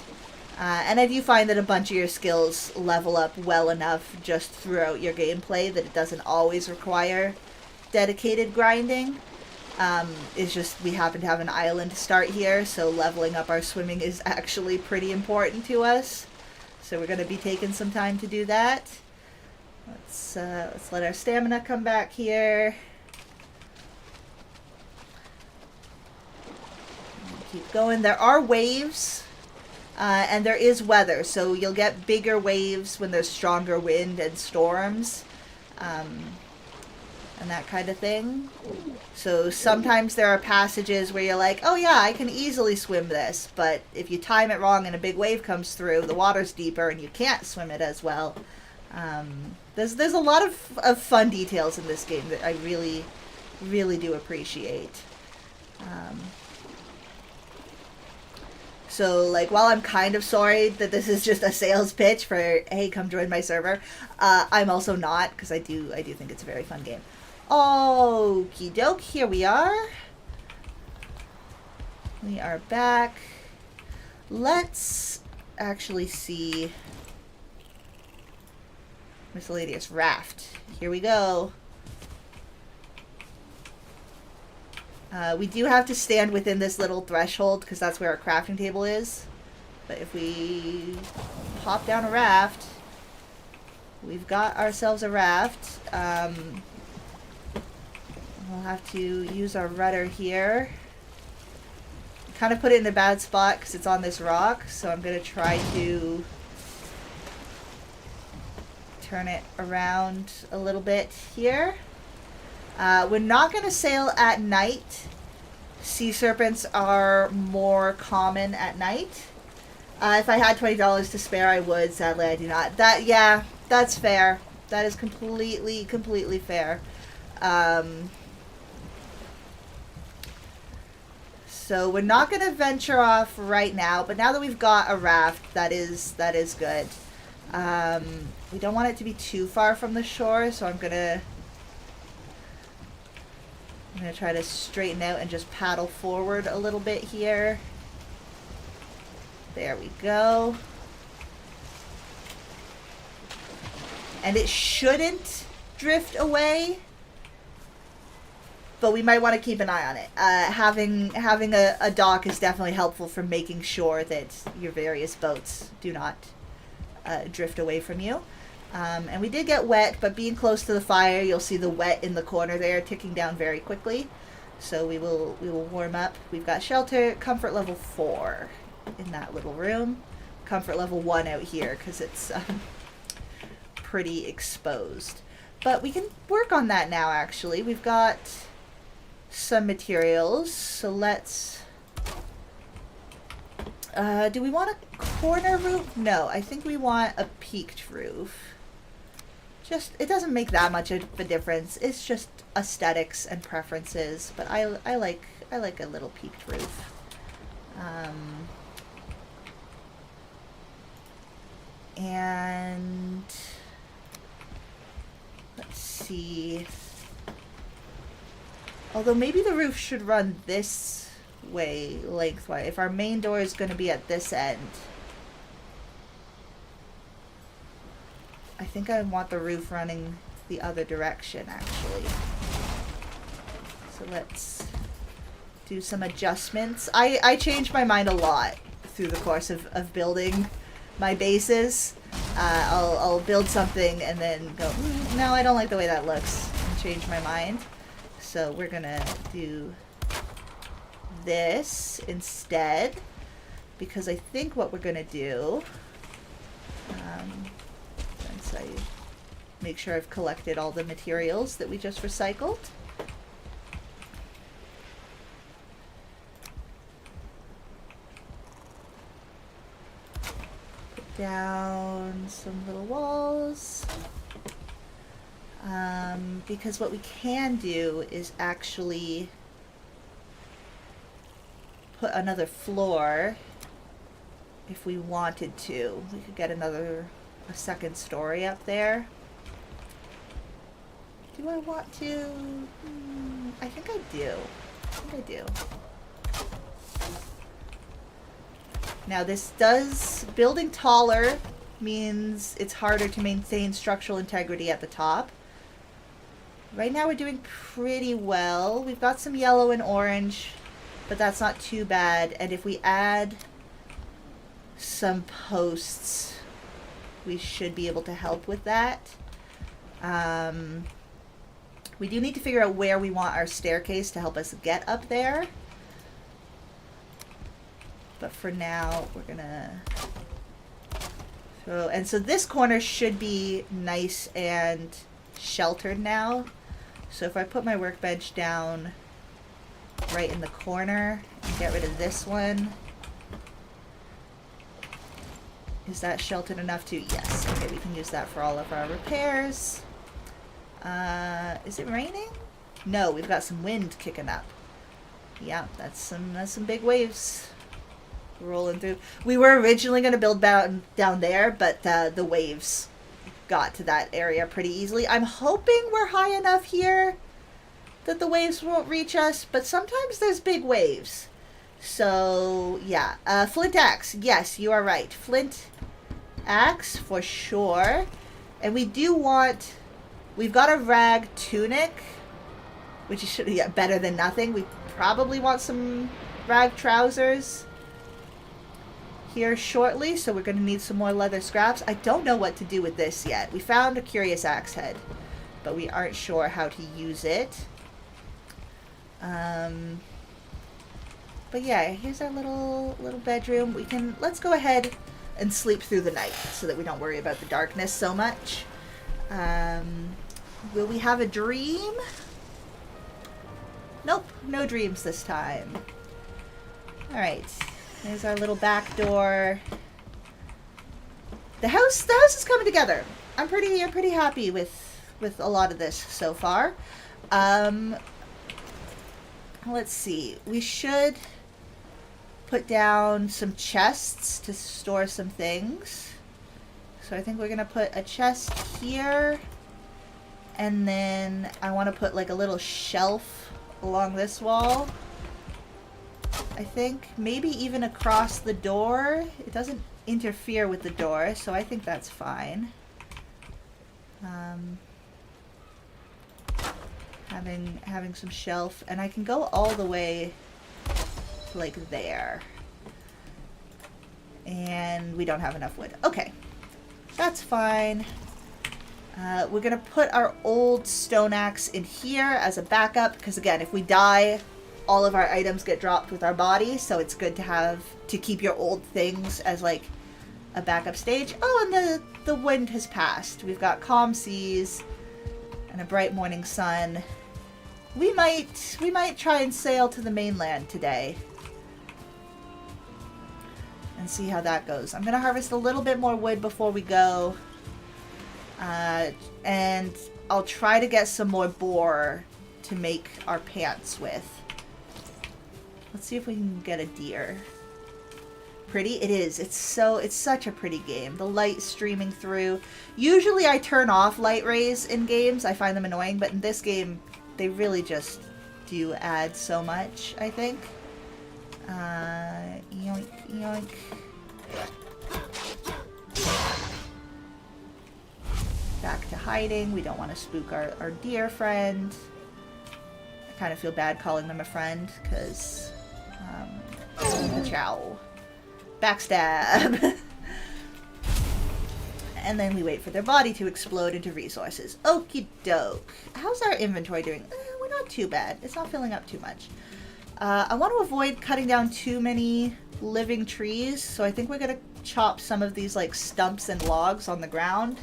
[SPEAKER 1] And I do find that a bunch of your skills level up well enough just throughout your gameplay that it doesn't always require dedicated grinding. It's just we happen to have an island to start here, so leveling up our swimming is actually pretty important to us. So we're going to be taking some time to do that. Let's let our stamina come back here. Keep going. There are waves. And there is weather, so you'll get bigger waves when there's stronger wind and storms, and that kind of thing. So sometimes there are passages where you're like, oh yeah, I can easily swim this, but if you time it wrong and a big wave comes through, the water's deeper and you can't swim it as well. There's a lot of fun details in this game that I really, really do appreciate. So, like, while I'm kind of sorry that this is just a sales pitch for, hey, come join my server, I'm also not, because I do think it's a very fun game. Okie doke, here we are. We are back. Let's actually see miscellaneous raft. Here we go. We do have to stand within this little threshold because that's where our crafting table is. But if we hop down a raft, we've got ourselves a raft. We'll have to use our rudder here. Kind of put it in a bad spot because it's on this rock, so I'm going to try to turn it around a little bit here. We're not going to sail at night. Sea serpents are more common at night. If I had $20 to spare, I would. Sadly, I do not. Yeah, that's fair. That is completely fair. So we're not going to venture off right now, but now that we've got a raft, that is good. We don't want it to be too far from the shore, so I'm going to try to straighten out and just paddle forward a little bit here. There we go. And it shouldn't drift away, but we might want to keep an eye on it. Having a dock is definitely helpful for making sure that your various boats do not drift away from you. And we did get wet, but being close to the fire, you'll see the wet in the corner there ticking down very quickly. So we will warm up. We've got shelter, comfort level 4 in that little room. Comfort level 1 out here because it's pretty exposed. But we can work on that now, actually. We've got some materials, so let's... do we want a corner roof? No, I think we want a peaked roof. It doesn't make that much of a difference. It's just aesthetics and preferences, but I like a little peaked roof. And let's see. Although maybe the roof should run this way lengthwise. If our main door is going to be at this end, I think I want the roof running the other direction, actually. So let's do some adjustments. I changed my mind a lot through the course of building my bases. I'll build something and then go, no, I don't like the way that looks, and change my mind. So we're gonna do this instead, because I think what we're gonna do, since I make sure I've collected all the materials that we just recycled. Put down some little walls. Because what we can do is actually put another floor if we wanted to. We could get a second story up there. Do I want to? I think I do. Now building taller means it's harder to maintain structural integrity at the top. Right now we're doing pretty well. We've got some yellow and orange, but that's not too bad. And if we add some posts, we should be able to help with that. We do need to figure out where we want our staircase to help us get up there. But for now, we're gonna throw... And so this corner should be nice and sheltered now. So if I put my workbench down right in the corner and get rid of this one, is that sheltered enough to? Yes. Okay, we can use that for all of our repairs. Is it raining? No, we've got some wind kicking up. Yeah, that's some big waves rolling through. We were originally going to build down there, but the waves got to that area pretty easily. I'm hoping we're high enough here that the waves won't reach us, but sometimes there's big waves. So, yeah. Flint axe. Yes, you are right. Flint axe for sure. And we do want... We've got a rag tunic, which is better than nothing. We probably want some rag trousers here shortly, so we're going to need some more leather scraps. I don't know what to do with this yet. We found a curious axe head, but we aren't sure how to use it. But yeah, here's our little bedroom. Let's go ahead and sleep through the night so that we don't worry about the darkness so much. Will we have a dream? Nope, no dreams this time. Alright, there's our little back door. The house is coming together. I'm pretty happy with a lot of this so far. Let's see. We should put down some chests to store some things. So I think we're gonna put a chest here, and then I want to put like a little shelf along this wall. I think maybe even across the door. It doesn't interfere with the door, so I think that's fine. Having some shelf, and I can go all the way to like there. And we don't have enough wood. Okay, that's fine. We're gonna put our old stone axe in here as a backup, because again, if we die, all of our items get dropped with our body, so it's good to keep your old things as like a backup stage. Oh, and the wind has passed. We've got calm seas and a bright morning sun. We might try and sail to the mainland today and see how that goes. I'm gonna harvest a little bit more wood before we go. And I'll try to get some more boar to make our pants with. Let's see if we can get a deer. Pretty? It is. It's such a pretty game. The light streaming through. Usually I turn off light rays in games. I find them annoying, but in this game, they really just do add so much, I think. Yoink, yoink. Back to hiding. We don't want to spook our deer friend. I kind of feel bad calling them a friend, because... ciao. Backstab. And then we wait for their body to explode into resources. Okie doke. How's our inventory doing? We're not too bad. It's not filling up too much. I want to avoid cutting down too many living trees, so I think we're going to chop some of these like stumps and logs on the ground.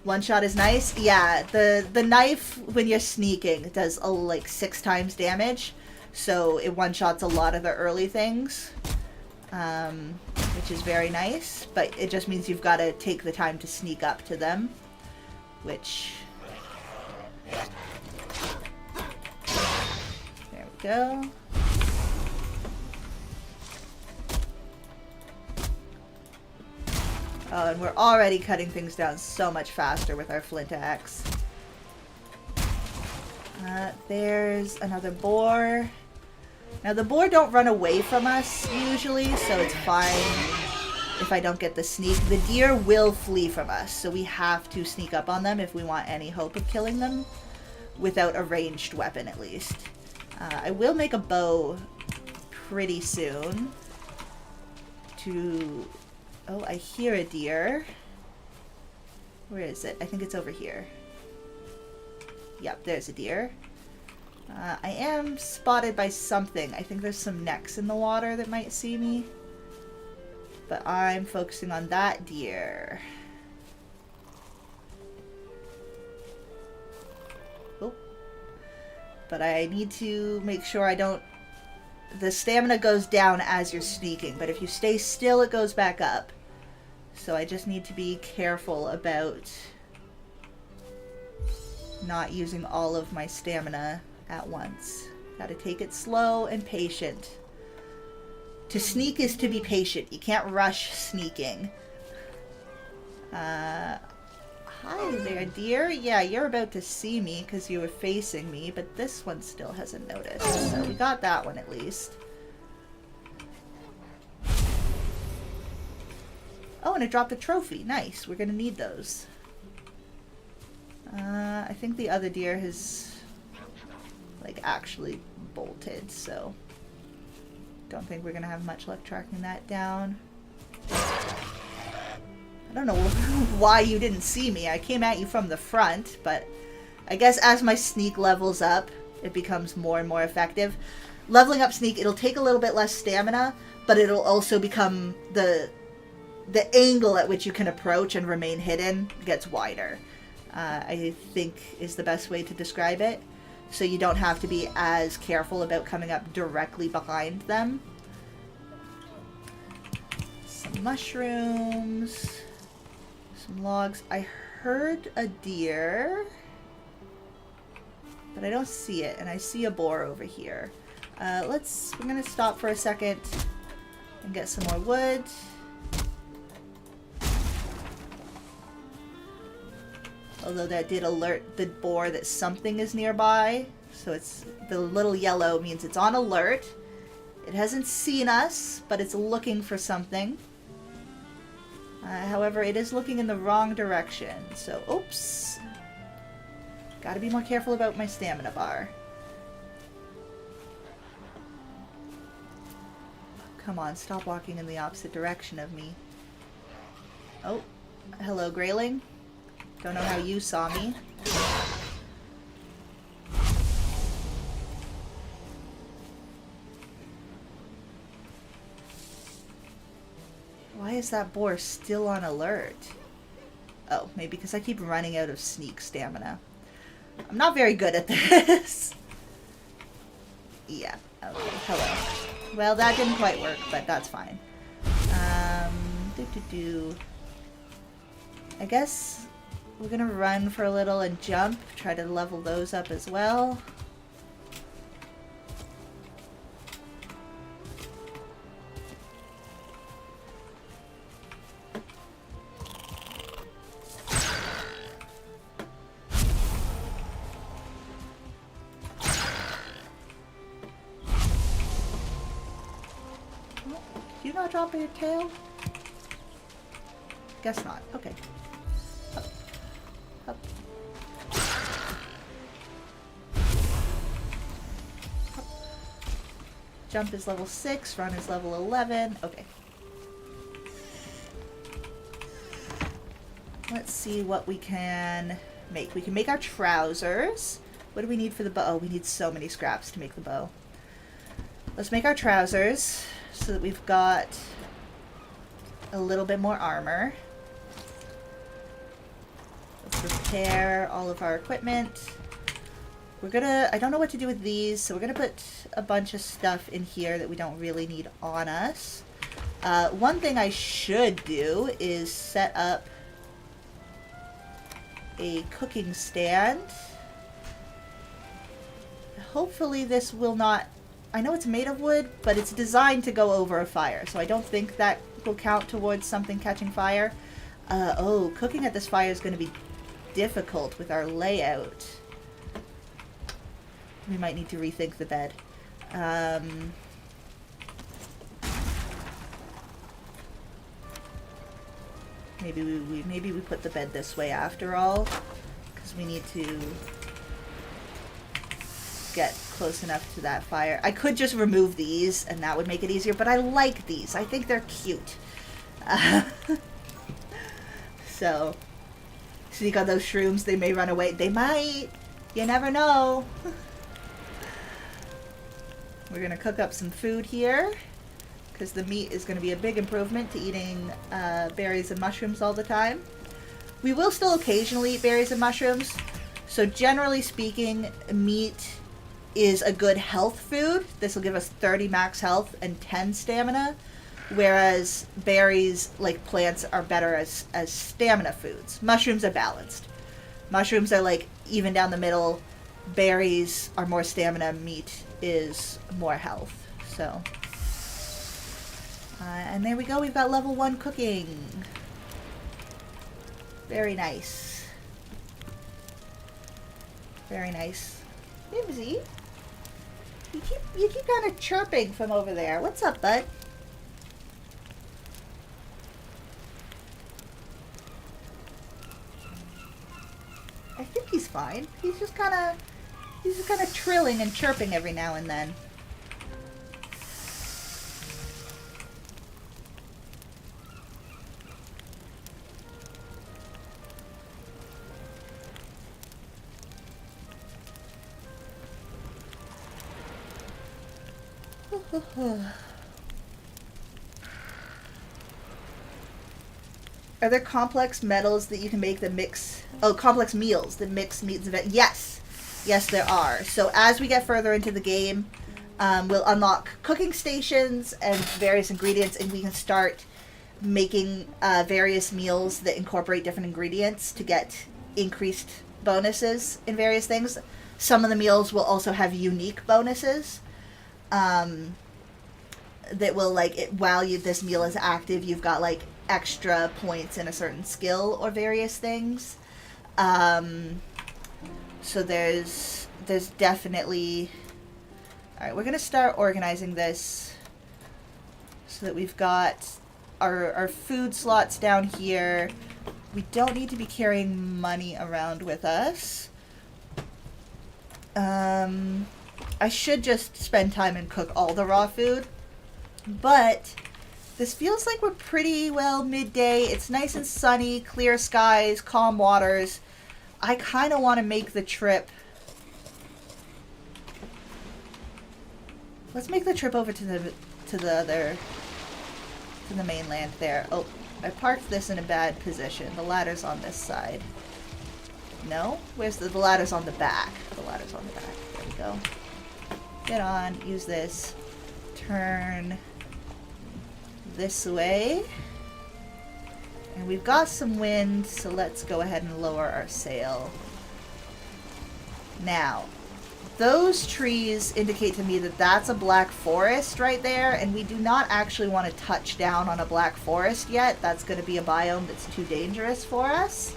[SPEAKER 1] One shot is nice. Yeah, the knife, when you're sneaking, does like 6 times damage. So it one-shots a lot of the early things. Which is very nice. But it just means you've got to take the time to sneak up to them. Which... There we go. Oh, and we're already cutting things down so much faster with our flint axe. There's another boar. Now, the boar don't run away from us, usually, so it's fine if I don't get the sneak. The deer will flee from us, so we have to sneak up on them if we want any hope of killing them, without a ranged weapon, at least. I will make a bow pretty soon to... Oh, I hear a deer. Where is it? I think it's over here. Yep, there's a deer. I am spotted by something. I think there's some necks in the water that might see me. But I'm focusing on that deer. Oh. But I need to make sure I don't... The stamina goes down as you're sneaking, but if you stay still, it goes back up. So I just need to be careful about not using all of my stamina at once. Gotta take it slow and patient. To sneak is to be patient. You can't rush sneaking. Hi there, dear. Yeah, you're about to see me because you were facing me, but this one still hasn't noticed. So we got that one at least. Oh, and it dropped a trophy. Nice. We're gonna need those. I think the other deer has, like, actually bolted, so don't think we're gonna have much luck tracking that down. I don't know why you didn't see me. I came at you from the front, but I guess as my sneak levels up, it becomes more and more effective. Leveling up sneak, it'll take a little bit less stamina, but it'll also become the angle at which you can approach and remain hidden gets wider. I think is the best way to describe it. So you don't have to be as careful about coming up directly behind them. Some mushrooms. Some logs. I heard a deer, but I don't see it, and I see a boar over here. We're gonna stop for a second and get some more wood. Although that did alert the boar that something is nearby. So it's the little yellow means it's on alert. It hasn't seen us, but it's looking for something. However, it is looking in the wrong direction. So, oops. Gotta be more careful about my stamina bar. Come on, stop walking in the opposite direction of me. Oh, hello, Grayling. Don't know how you saw me. Why is that boar still on alert? Oh, maybe because I keep running out of sneak stamina. I'm not very good at this. Yeah, okay, hello. Well, that didn't quite work, but that's fine. I guess we're gonna run for a little and jump, try to level those up as well. Did you not drop your tail? Guess not. Okay. Up. Up. Up. Jump is level 6, run is level 11. Okay. Let's see what we can make. We can make our trousers. What do we need for the bow? Oh, we need so many scraps to make the bow. Let's make our trousers so that we've got a little bit more armor. Let's repair all of our equipment. We're gonna, I don't know what to do with these, so we're gonna put a bunch of stuff in here that we don't really need on us. One thing I should do is set up a cooking stand. Hopefully this will not, I know it's made of wood, but it's designed to go over a fire, so I don't think that will count towards something catching fire. Oh, cooking at this fire is going to be difficult with our layout. We might need to rethink the bed. Maybe we put the bed this way after all, because we need to get close enough to that fire. I could just remove these and that would make it easier, but I like these. I think they're cute. So, sneak on those shrooms, they may run away. They might. You never know. We're gonna cook up some food here, because the meat is gonna be a big improvement to eating berries and mushrooms all the time. We will still occasionally eat berries and mushrooms, so generally speaking, meat is a good health food. This will give us 30 max health and 10 stamina, whereas berries, like plants, are better as stamina foods. Mushrooms are balanced. Mushrooms are like even down the middle. Berries are more stamina. Meat is more health. So, and there we go. We've got level 1 cooking. Very nice. Very nice. Mimsy, you keep kind of chirping from over there. What's up, bud? I think he's fine. He's just kind of trilling and chirping every now and then. Are there complex metals that you can make that mix... Oh, complex meals that mix meats and veg... Yes. Yes, there are. So as we get further into the game, we'll unlock cooking stations and various ingredients, and we can start making various meals that incorporate different ingredients to get increased bonuses in various things. Some of the meals will also have unique bonuses. That will, like, while this meal is active, you've got, like, extra points in a certain skill or various things. So there's definitely... Alright, we're going to start organizing this so that we've got our food slots down here. We don't need to be carrying money around with us. I should just spend time and cook all the raw food. But this feels like we're pretty well midday. It's nice and sunny, clear skies, calm waters. I kind of want to make the trip. Let's make the trip over to the mainland there. Oh, I parked this in a bad position. The ladder's on this side. No? Where's the ladder's on the back? The ladder's on the back. There we go. Get on, use this. Turn this way. And we've got some wind, so let's go ahead and lower our sail. Now, those trees indicate to me that that's a black forest right there, and we do not actually want to touch down on a black forest yet. That's going to be a biome that's too dangerous for us.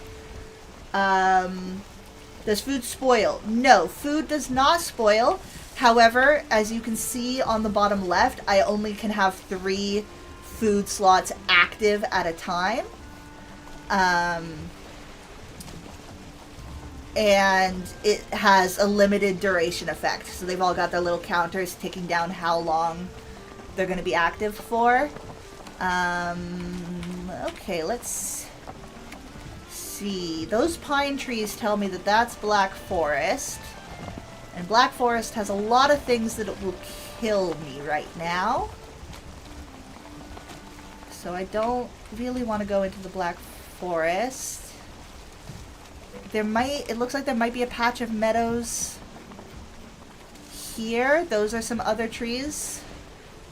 [SPEAKER 1] Does food spoil? No, food does not spoil. However, as you can see on the bottom left, I only can have 3 food slots active at a time. And it has a limited duration effect. So they've all got their little counters ticking down how long they're going to be active for. Okay, let's see. Those pine trees tell me that that's Black Forest. And Black Forest has a lot of things that it will kill me right now. So I don't really want to go into the Black Forest. it looks like there might be a patch of meadows here. Those are some other trees.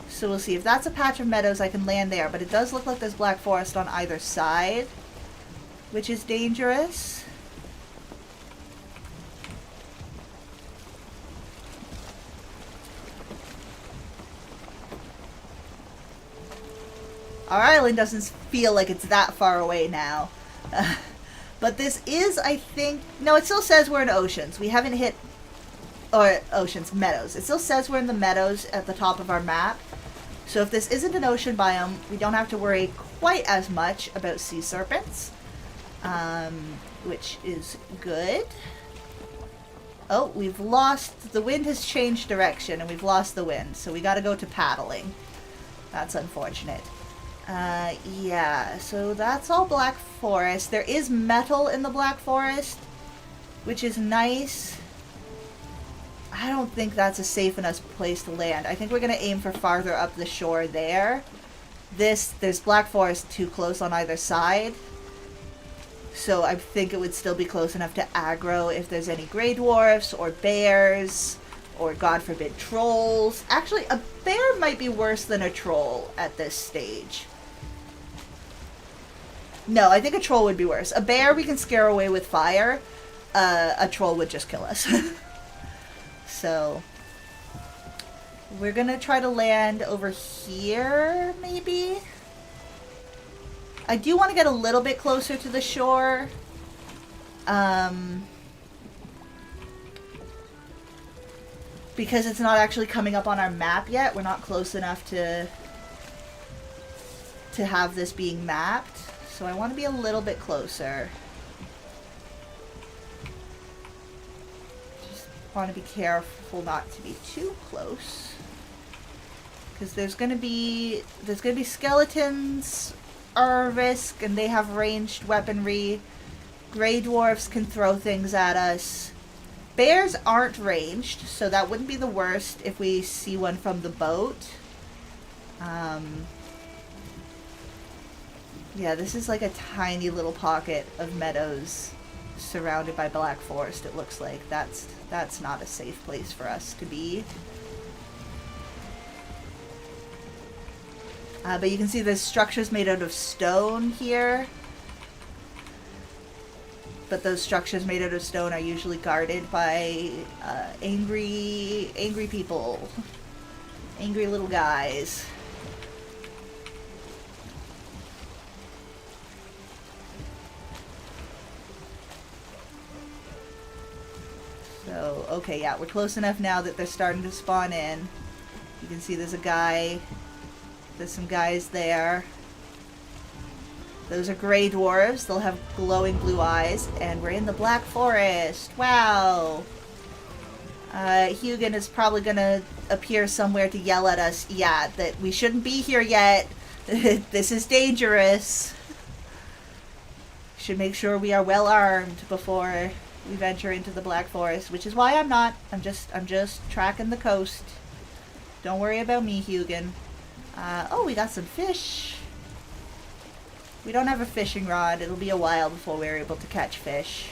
[SPEAKER 1] So we'll see. If that's a patch of meadows, I can land there. But it does look like there's black forest on either side, which is dangerous. Our island doesn't feel like it's that far away now. But this is, I think... No, it still says we're in oceans. We haven't hit... Or oceans, meadows. It still says we're in the meadows at the top of our map. So if this isn't an ocean biome, we don't have to worry quite as much about sea serpents. Which is good. Oh, we've lost... The wind has changed direction and we've lost the wind. So we gotta go to paddling. That's unfortunate. Yeah, so that's all black forest. There is metal in the black forest, which is nice. I don't think that's a safe enough place to land. I think we're going to aim for farther up the shore there. There's black forest too close on either side. So I think it would still be close enough to aggro if there's any gray dwarfs or bears or, God forbid, trolls. Actually, a bear might be worse than a troll at this stage. No, I think a troll would be worse. A bear we can scare away with fire. A troll would just kill us. So, we're gonna try to land over here, maybe? I do want to get a little bit closer to the shore. Because it's not actually coming up on our map yet. We're not close enough to have this being mapped. So I want to be a little bit closer. Just want to be careful not to be too close. Because there's gonna be skeletons are a risk, and they have ranged weaponry. Grey dwarfs can throw things at us. Bears aren't ranged, so that wouldn't be the worst if we see one from the boat. Yeah, this is like a tiny little pocket of meadows surrounded by black forest, it looks like. That's not a safe place for us to be. But you can see there's structures made out of stone here. But those structures made out of stone are usually guarded by angry people. Angry little guys. So, okay, yeah, we're close enough now that they're starting to spawn in. You can see there's a guy. There's some guys there. Those are gray dwarves. They'll have glowing blue eyes. And we're in the black forest. Wow. Hugin is probably going to appear somewhere to yell at us. Yeah, that we shouldn't be here yet. This is dangerous. Should make sure we are well armed before we venture into the black forest, which is why I'm not. I'm just tracking the coast. Don't worry about me, Hugin. Oh, we got some fish. We don't have a fishing rod. It'll be a while before we're able to catch fish.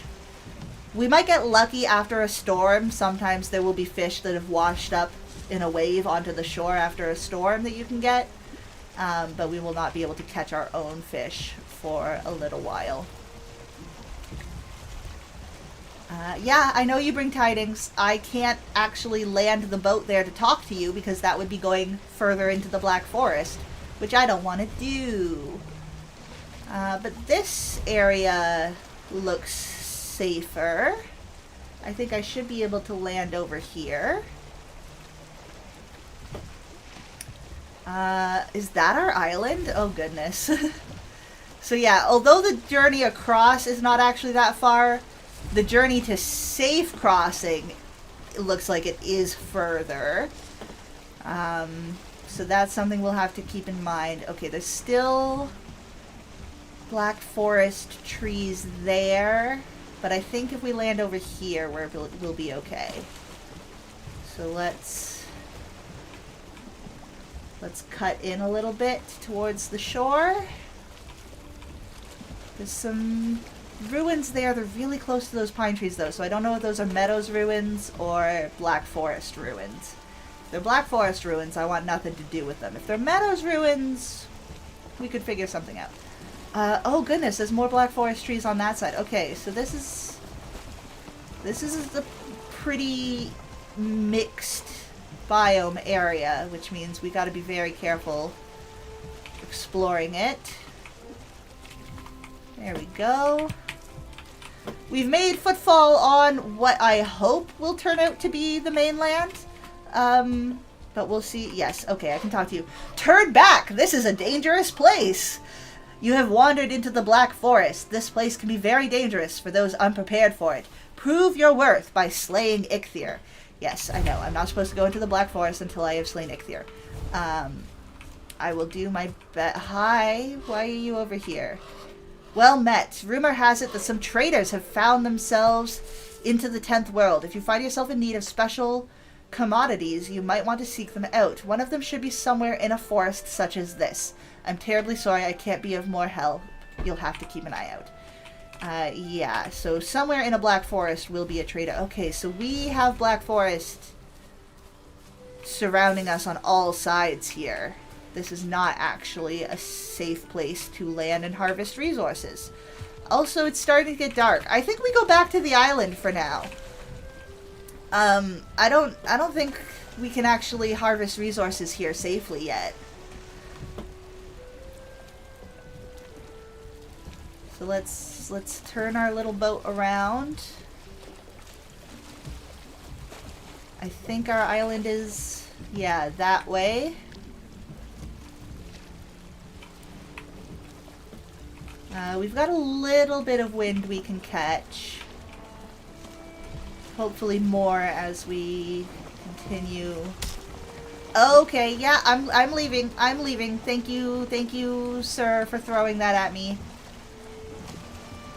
[SPEAKER 1] We might get lucky after a storm. Sometimes there will be fish that have washed up in a wave onto the shore after a storm that you can get. But we will not be able to catch our own fish for a little while. Yeah, I know you bring tidings. I can't actually land the boat there to talk to you because that would be going further into the Black Forest, which I don't want to do. But this area looks safer. I think I should be able to land over here. Is that our island? Oh, goodness. So yeah, although the journey across is not actually that far, the journey to safe crossing, it looks like it is further. So that's something we'll have to keep in mind. Okay, there's still black forest trees there, but I think if we land over here, we'll be okay. So let's cut in a little bit towards the shore. There's some ruins there. They're really close to those pine trees, though, so I don't know if those are Meadows ruins or Black Forest ruins. If they're Black Forest ruins, I want nothing to do with them. If they're Meadows ruins, we could figure something out. Oh goodness, there's more Black Forest trees on that side. Okay, so this is a pretty mixed biome area, which means we gotta be very careful exploring it. There we go. We've made footfall on what I hope will turn out to be the mainland. But we'll see. Yes, okay, I can talk to you. Turn back! This is a dangerous place! You have wandered into the Black Forest. This place can be very dangerous for those unprepared for it. Prove your worth by slaying Ichthyr. Yes, I know. I'm not supposed to go into the Black Forest until I have slain Ichthyr. I will do my best. Hi, why are you over here? Well met. Rumor has it that some traders have found themselves into the 10th world. If you find yourself in need of special commodities, you might want to seek them out. One of them should be somewhere in a forest such as this. I'm terribly sorry I can't be of more help. You'll have to keep an eye out. Yeah, so somewhere in a Black Forest will be a trader. Okay, so we have Black Forest surrounding us on all sides here. This is not actually a safe place to land and harvest resources. Also, it's starting to get dark. I think we go back to the island for now. I don't think we can actually harvest resources here safely yet. So let's turn our little boat around. I think our island is, yeah, that way. We've got a little bit of wind we can catch. Hopefully more as we continue. Okay, yeah, I'm leaving. I'm leaving. Thank you, sir, for throwing that at me.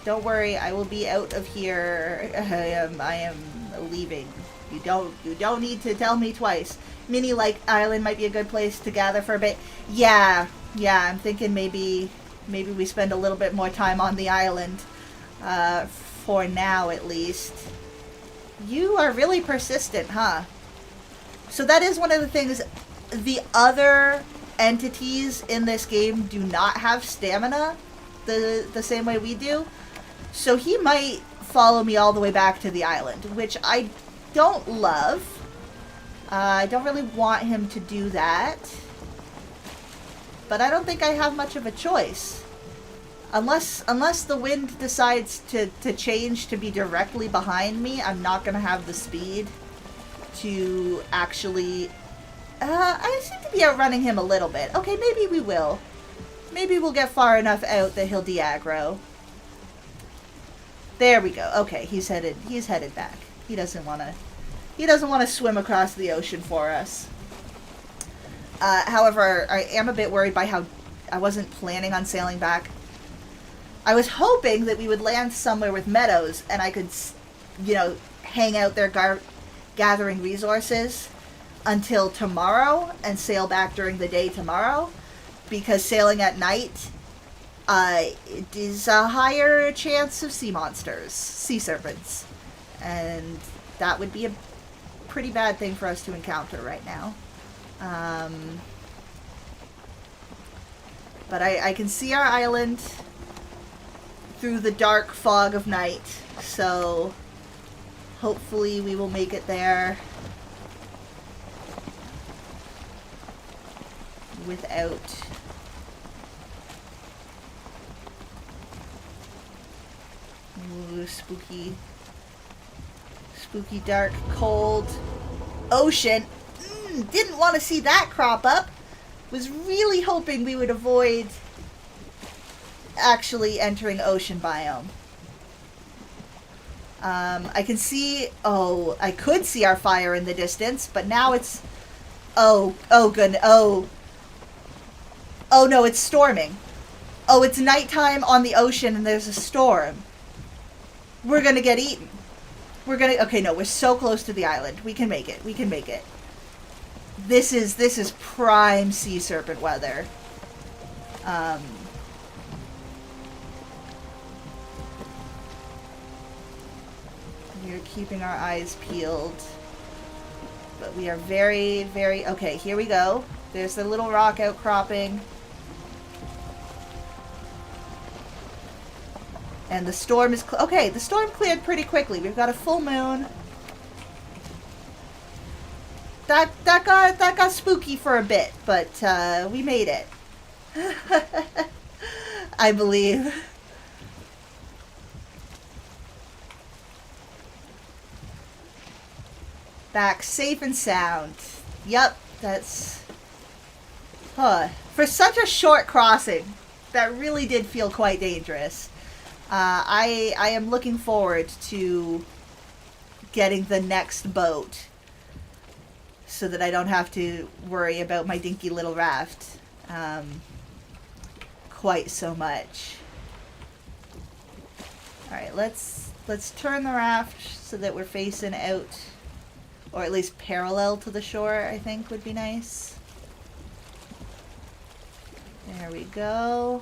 [SPEAKER 1] Don't worry, I will be out of here. I am leaving. You don't need to tell me twice. Mini Lake Island might be a good place to gather for a bit. Yeah, I'm thinking maybe we spend a little bit more time on the island. For now, at least. You are really persistent, huh? So that is one of the things. The other entities in this game do not have stamina the same way we do. So he might follow me all the way back to the island, which I don't love. I don't really want him to do that. But I don't think I have much of a choice. Unless the wind decides to change to be directly behind me, I'm not going to have the speed to actually... I seem to be outrunning him a little bit. Okay, maybe we will. Maybe we'll get far enough out that he'll de-aggro. There we go. Okay, he's headed back. He doesn't want to swim across the ocean for us. However, I am a bit worried by how I wasn't planning on sailing back. I was hoping that we would land somewhere with meadows and I could, hang out there gathering resources until tomorrow and sail back during the day tomorrow, because sailing at night, it is a higher chance of sea monsters, sea serpents, and that would be a pretty bad thing for us to encounter right now. But I can see our island through the dark fog of night, so hopefully we will make it there without spooky, dark, cold ocean. Didn't want to see that crop up. Was really hoping we would avoid actually entering ocean biome. I can see... Oh, I could see our fire in the distance, but now it's... Oh, goodness. Oh, no, it's storming. Oh, it's nighttime on the ocean and there's a storm. We're gonna get eaten. Okay, no, we're so close to the island. We can make it. This is prime sea serpent weather. We're keeping our eyes peeled. But we are very, very... Okay, here we go. There's the little rock outcropping. And the storm is... Okay, the storm cleared pretty quickly. We've got a full moon. That got spooky for a bit, but we made it. I believe. Back safe and sound. Yep, that's... Huh. For such a short crossing, that really did feel quite dangerous. I am looking forward to getting the next boat so that I don't have to worry about my dinky little raft quite so much. Alright, let's turn the raft so that we're facing out, or at least parallel to the shore, I think would be nice. There we go.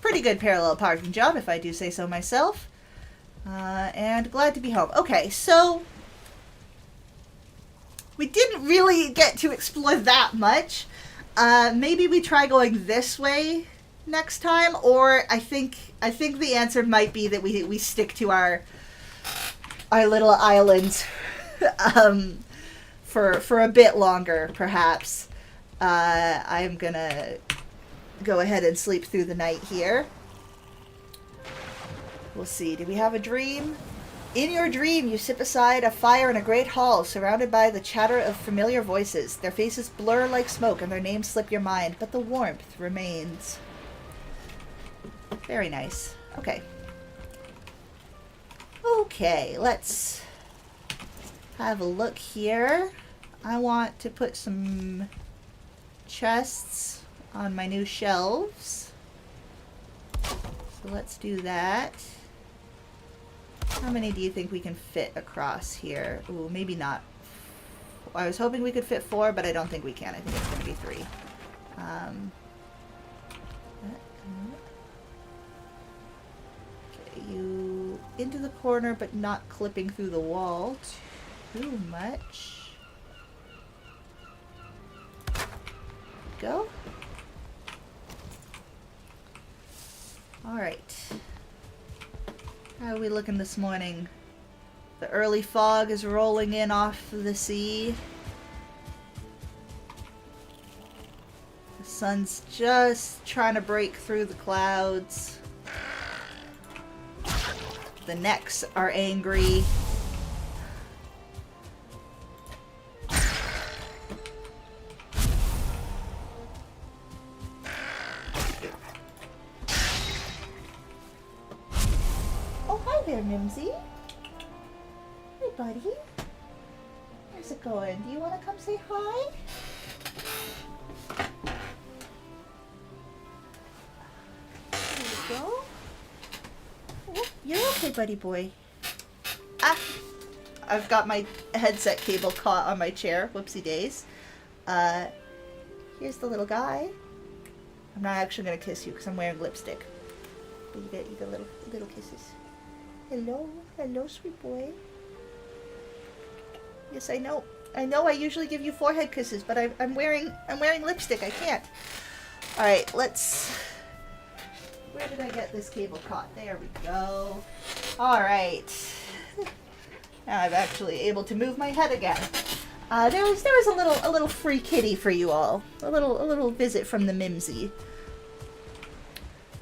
[SPEAKER 1] Pretty good parallel parking job, if I do say so myself. And glad to be home. Okay, so we didn't really get to explore that much. Maybe we try going this way next time, or I think the answer might be that we stick to our little island for a bit longer, perhaps. I'm gonna go ahead and sleep through the night here. We'll see. Do we have a dream? In your dream, you sit beside a fire in a great hall, surrounded by the chatter of familiar voices. Their faces blur like smoke, and their names slip your mind, but the warmth remains. Very nice. Okay. Okay, let's have a look here. I want to put some chests on my new shelves. So let's do that. How many do you think we can fit across here? Ooh, maybe not. I was hoping we could fit 4, but I don't think we can. I think it's going to be 3. Okay, you into the corner, but not clipping through the wall too much. Go. Alright. How are we looking this morning? The early fog is rolling in off the sea. The sun's just trying to break through the clouds. The necks are angry. There, Mimsy. Hey, buddy. How's it going? Do you want to come say hi? There you go. Oh, you're okay, buddy boy. Ah! I've got my headset cable caught on my chair. Whoopsie days. Here's the little guy. I'm not actually going to kiss you because I'm wearing lipstick. But you get little kisses. Hello, hello, sweet boy. Yes, I know. I usually give you forehead kisses, but I'm wearing lipstick. I can't. All right, let's. Where did I get this cable caught? There we go. All right. Now I'm actually able to move my head again. There was a little free kitty for you all. A little visit from the Mimsy.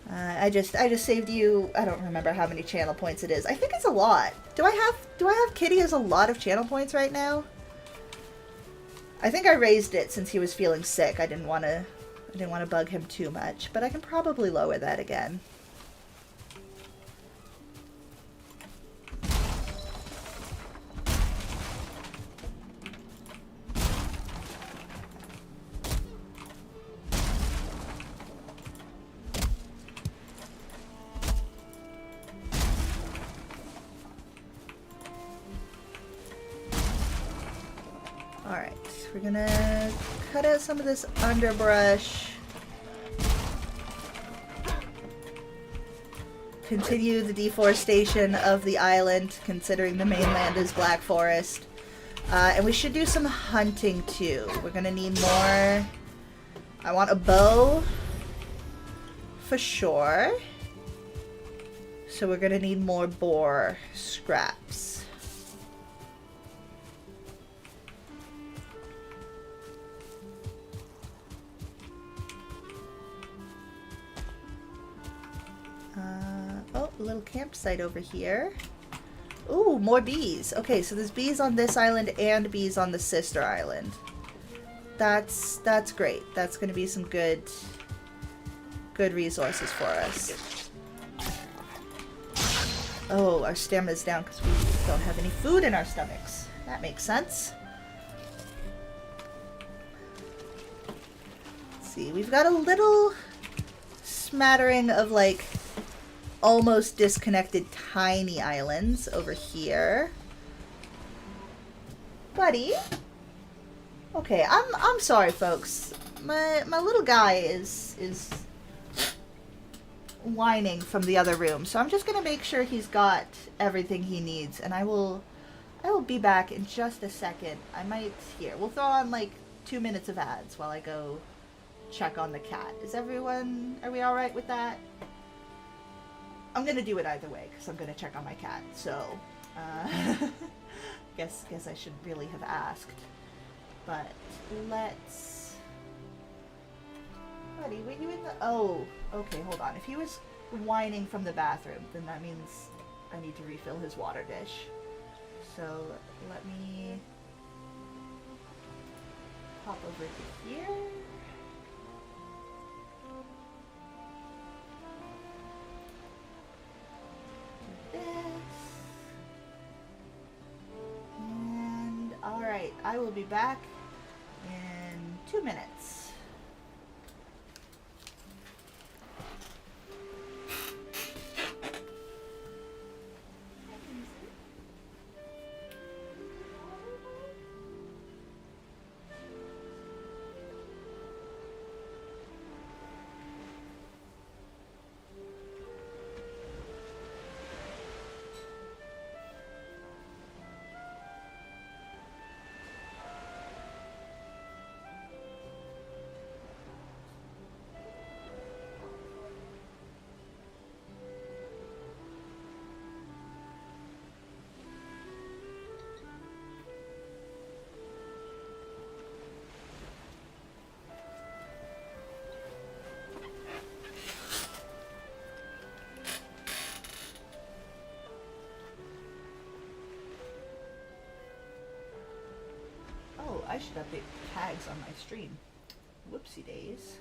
[SPEAKER 1] I just saved you. I don't remember how many channel points it is. I think it's a lot. Do I have Kitty as a lot of channel points right now? I think I raised it since he was feeling sick. I didn't want to bug him too much, but I can probably lower that again. We're gonna cut out some of this underbrush. Continue the deforestation of the island, considering the mainland is Black Forest. And we should do some hunting too. We're gonna need more. I want a bow for sure. So we're gonna need more boar scraps. Oh, a little campsite over here. Ooh, more bees. Okay, so there's bees on this island and bees on the sister island. That's great. That's gonna be some good resources for us. Oh, our stamina's down because we don't have any food in our stomachs. That makes sense. Let's see, we've got a little smattering of like almost disconnected tiny islands over here. Buddy. Okay, I'm sorry folks. My little guy is whining from the other room. So I'm just going to make sure he's got everything he needs, and I will be back in just a second. We'll throw on like 2 minutes of ads while I go check on the cat. Are we all right with that? I'm going to do it either way because I'm going to check on my cat. So, guess I should really have asked. But let's... Buddy, were you in the... Oh, okay, hold on. If he was whining from the bathroom, then that means I need to refill his water dish. So, let me pop over to here. Do this. And, alright, I will be back in 2 minutes. I should update the tags on my stream. Whoopsie days.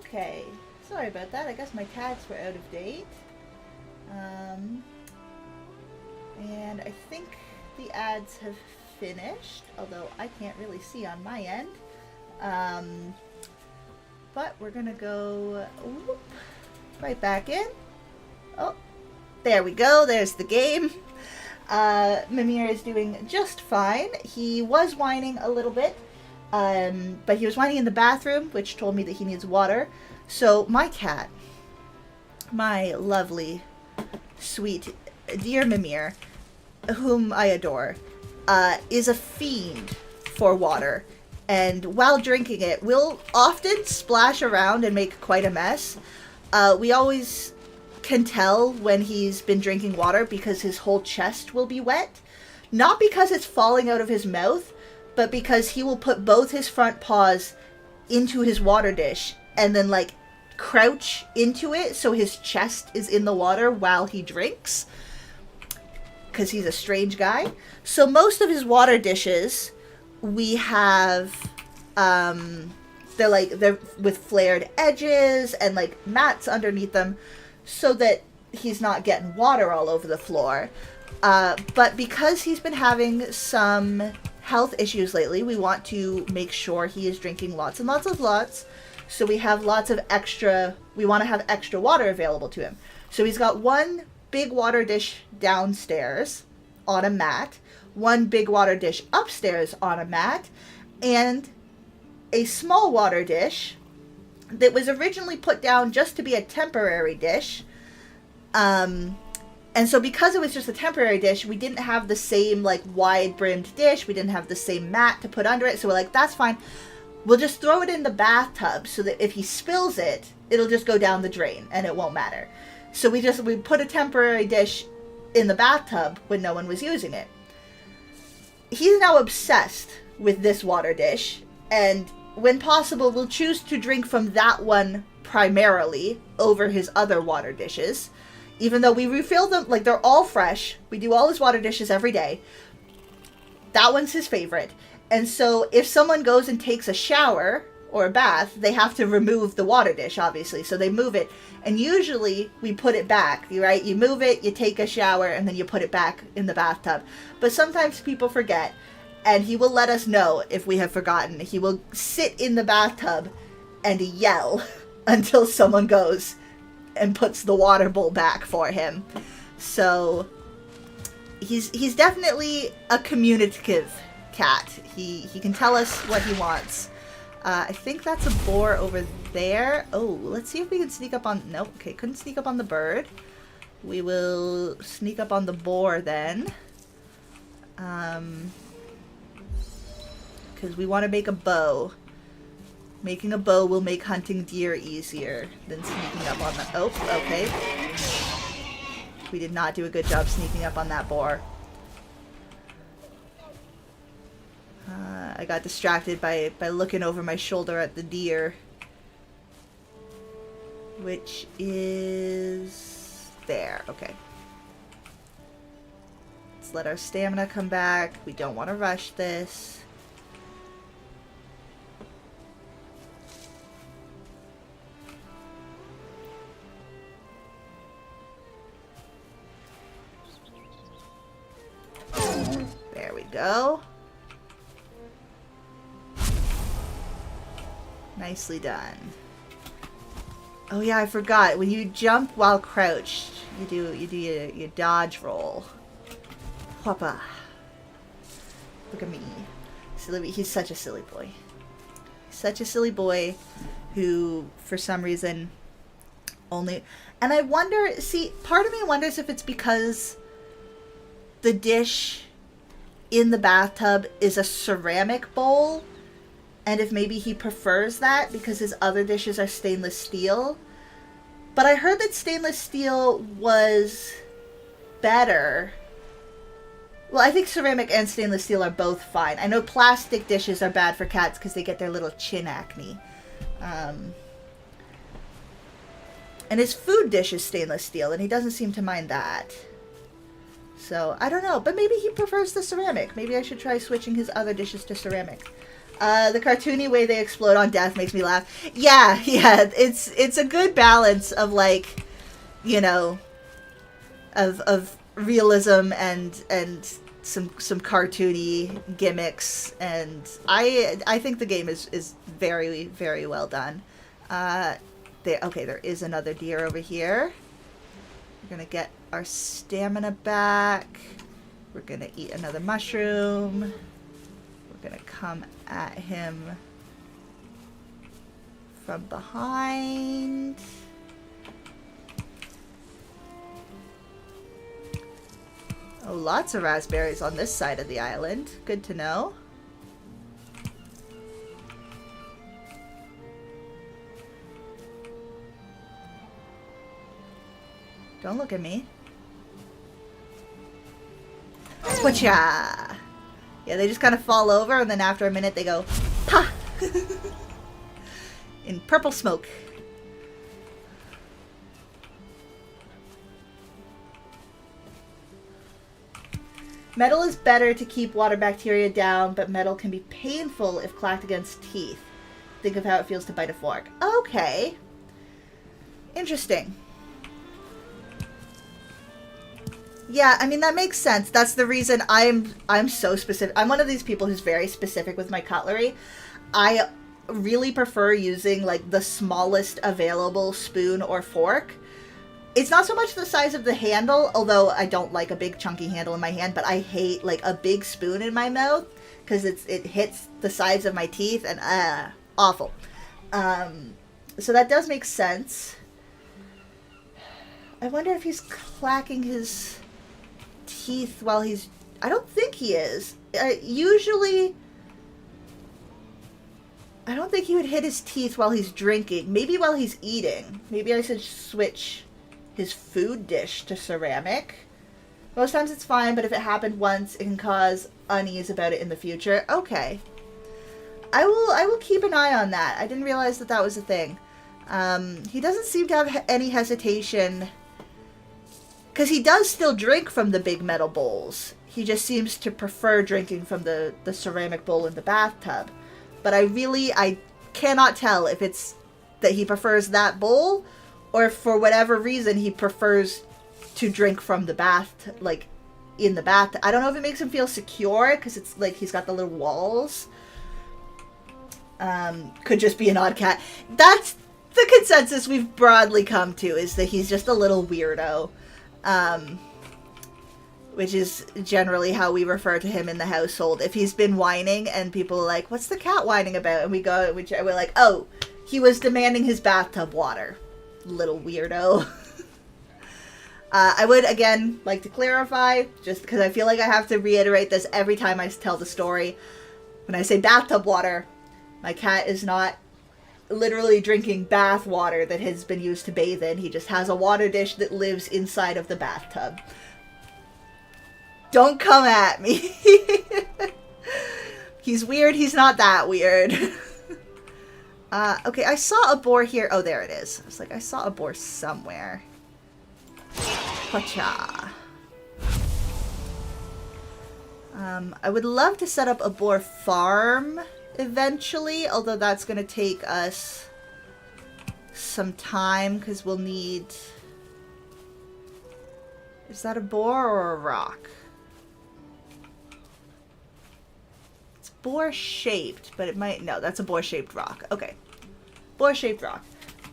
[SPEAKER 1] Okay. Sorry about that. I guess my tags were out of date. And I think the ads have finished, although I can't really see on my end. But we're gonna go right back in. Oh, there we go. There's the game. Mimir is doing just fine. He was whining a little bit, but he was whining in the bathroom, which told me that he needs water. So my cat, my lovely, sweet, dear Mimir, whom I adore, is a fiend for water. And while drinking it, will often splash around and make quite a mess. We always can tell when he's been drinking water because his whole chest will be wet. Not because it's falling out of his mouth, but because he will put both his front paws into his water dish and then like crouch into it so his chest is in the water while he drinks. Because he's a strange guy. So most of his water dishes we have, they're with flared edges and like mats underneath them so that he's not getting water all over the floor. But because he's been having some health issues lately, we want to make sure he is drinking lots and lots. So we have lots of we want to have extra water available to him. So he's got one big water dish downstairs on a mat, one big water dish upstairs on a mat, and a small water dish that was originally put down just to be a temporary dish. And so because it was just a temporary dish, we didn't have the same like wide-brimmed dish. We didn't have the same mat to put under it. So we're like, that's fine. We'll just throw it in the bathtub so that if he spills it, it'll just go down the drain and it won't matter. So we put a temporary dish in the bathtub when no one was using it. He's now obsessed with this water dish, and when possible will choose to drink from that one primarily over his other water dishes, even though we refill them, like they're all fresh. We do all his water dishes every day. That one's his favorite. And so if someone goes and takes a shower or a bath, they have to remove the water dish, obviously. So they move it. And usually we put it back, right? You move it, you take a shower, and then you put it back in the bathtub. But sometimes people forget, and he will let us know if we have forgotten. He will sit in the bathtub and yell until someone goes and puts the water bowl back for him. So he's definitely a communicative cat. He can tell us what he wants. I think that's a boar over there. Oh, let's see if we can sneak up on... Nope, okay, couldn't sneak up on the bird. We will sneak up on the boar then. Because we want to make a bow. Making a bow will make hunting deer easier than sneaking up on the... Oh, okay. We did not do a good job sneaking up on that boar. I got distracted by looking over my shoulder at the deer. Which is... there, okay. Let's let our stamina come back. We don't want to rush this. There we go. Nicely done. Oh yeah, I forgot. When you jump while crouched, you do your dodge roll. Whoppa. Look at me. Silly, he's such a silly boy. Such a silly boy who, for some reason, only... And I wonder, see, part of me wonders if it's because the dish in the bathtub is a ceramic bowl, and if maybe he prefers that because his other dishes are stainless steel. But I heard that stainless steel was better. Well, I think ceramic and stainless steel are both fine. I know plastic dishes are bad for cats because they get their little chin acne. And his food dish is stainless steel, and he doesn't seem to mind that. So, I don't know. But maybe he prefers the ceramic. Maybe I should try switching his other dishes to ceramic. The cartoony way they explode on death makes me laugh. Yeah, it's a good balance of, like, you know, of realism and some cartoony gimmicks, and I think the game is very, very well done. There is another deer over here. We're gonna get our stamina back. We're gonna eat another mushroom. We're gonna come at him from behind. Oh, lots of raspberries on this side of the island. Good to know. Don't look at me. Whatcha? Yeah, they just kind of fall over, and then after a minute they go, ha! In purple smoke. Metal is better to keep water bacteria down, but metal can be painful if clacked against teeth. Think of how it feels to bite a fork. Okay. Interesting. Yeah, I mean, that makes sense. That's the reason I'm so specific. I'm one of these people who's very specific with my cutlery. I really prefer using, like, the smallest available spoon or fork. It's not so much the size of the handle, although I don't like a big chunky handle in my hand, but I hate, like, a big spoon in my mouth because it hits the sides of my teeth and awful. So that does make sense. I wonder if he's clacking his teeth while he's... I don't think he is. Usually, I don't think he would hit his teeth while he's drinking. Maybe while he's eating. Maybe I should switch his food dish to ceramic. Most times it's fine, but if it happened once, it can cause unease about it in the future. Okay. I will keep an eye on that. I didn't realize that was a thing. He doesn't seem to have any hesitation, because he does still drink from the big metal bowls. He just seems to prefer drinking from the ceramic bowl in the bathtub. But I cannot tell if it's that he prefers that bowl, or if for whatever reason he prefers to drink from the bath, like, in the bath. I don't know if it makes him feel secure, because it's like he's got the little walls. Could just be an odd cat. That's the consensus we've broadly come to, is that he's just a little weirdo. Which is generally how we refer to him in the household. If he's been whining and people are like, what's the cat whining about? And we're like, oh, he was demanding his bathtub water. Little weirdo. I would, again, like to clarify, just because I feel like I have to reiterate this every time I tell the story. When I say bathtub water, my cat is not literally drinking bath water that has been used to bathe in. He just has a water dish that lives inside of the bathtub. Don't come at me. He's weird. He's not that weird. Okay, I saw a boar here. Oh, there it is. I was like, I saw a boar somewhere. Pacha. I would love to set up a boar farm eventually, although that's going to take us some time, because we'll need... Is that a boar or a rock? It's boar-shaped, but it might... No, that's a boar-shaped rock. Okay. Boar-shaped rock.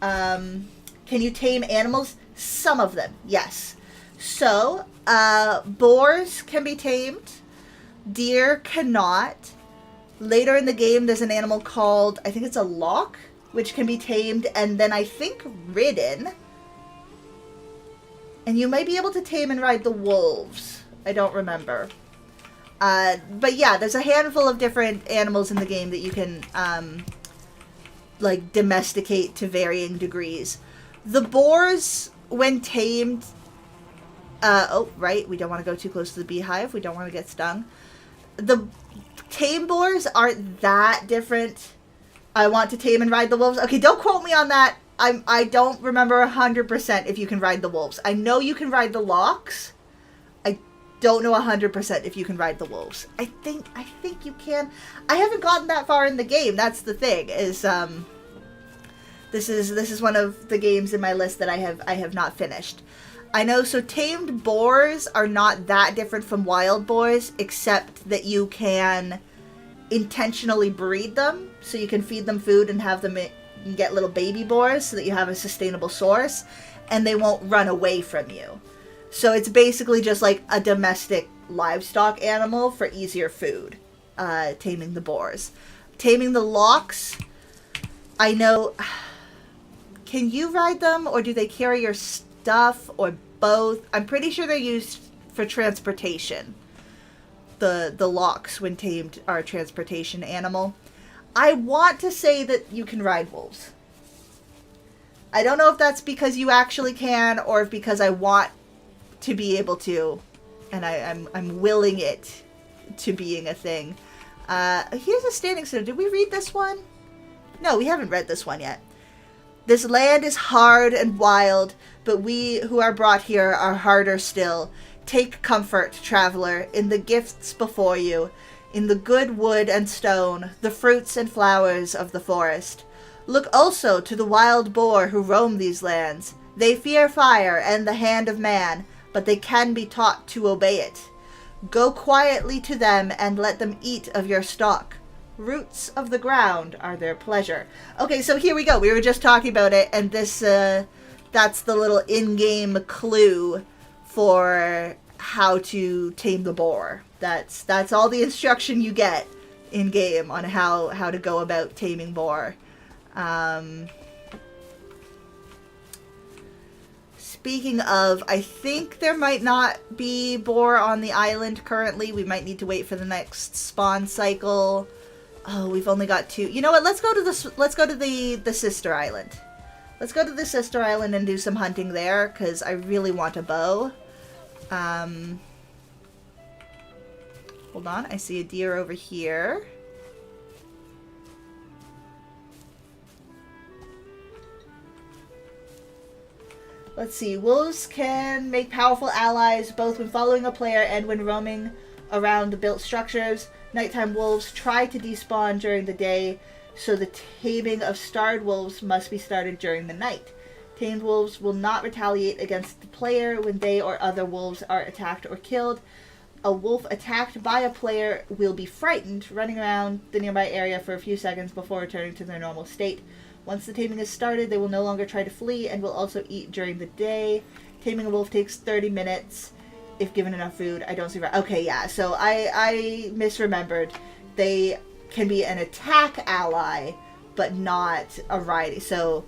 [SPEAKER 1] Can you tame animals? Some of them, yes. So, boars can be tamed. Deer cannot. Later in the game, there's an animal called, I think it's a lock, which can be tamed and then I think ridden. And you might be able to tame and ride the wolves. I don't remember. But yeah, there's a handful of different animals in the game that you can, like, domesticate to varying degrees. The boars, when tamed... oh, right, we don't want to go too close to the beehive. We don't want to get stung. The tame boars aren't that different. I want to tame and ride the wolves. Okay, don't quote me on that. I don't remember 100% if you can ride the wolves. I know you can ride the locks. I don't know 100% if you can ride the wolves. I think you can. I haven't gotten that far in the game. That's the thing. Is this is one of the games in my list that I have not finished. I know, so tamed boars are not that different from wild boars, except that you can intentionally breed them, so you can feed them food and have them get little baby boars so that you have a sustainable source, and they won't run away from you. So it's basically just like a domestic livestock animal for easier food, taming the boars. Taming the lox, I know... Can you ride them, or do they carry your stuff, or both? I'm pretty sure they're used for transportation. The lox, when tamed, are a transportation animal. I want to say that you can ride wolves. I don't know if that's because you actually can, or if because I want to be able to, and I'm willing it to being a thing. Here's a standing stone. Did we read this one? No, we haven't read this one yet. This land is hard and wild, but we who are brought here are harder still. Take comfort, traveler, in the gifts before you, in the good wood and stone, the fruits and flowers of the forest. Look also to the wild boar who roam these lands. They fear fire and the hand of man, but they can be taught to obey it. Go quietly to them and let them eat of your stock. Roots of the ground are their pleasure. Okay, so here we go. We were just talking about it, and this, that's the little in-game clue for how to tame the boar. That's all the instruction you get in-game on how to go about taming boar. Speaking of, I think there might not be boar on the island currently. We might need to wait for the next spawn cycle. Oh, we've only got 2. You know what? Let's go to the sister island. Let's go to the sister island and do some hunting there, because I really want a bow. Hold on, I see a deer over here. Let's see. Wolves can make powerful allies both when following a player and when roaming around the built structures. Nighttime wolves try to despawn during the day, so the taming of starred wolves must be started during the night. Tamed wolves will not retaliate against the player when they or other wolves are attacked or killed. A wolf attacked by a player will be frightened, running around the nearby area for a few seconds before returning to their normal state. Once the taming is started, they will no longer try to flee and will also eat during the day. Taming a wolf takes 30 minutes. If given enough food, I don't see... Okay, yeah, so I misremembered. They can be an attack ally, but not a riding. So,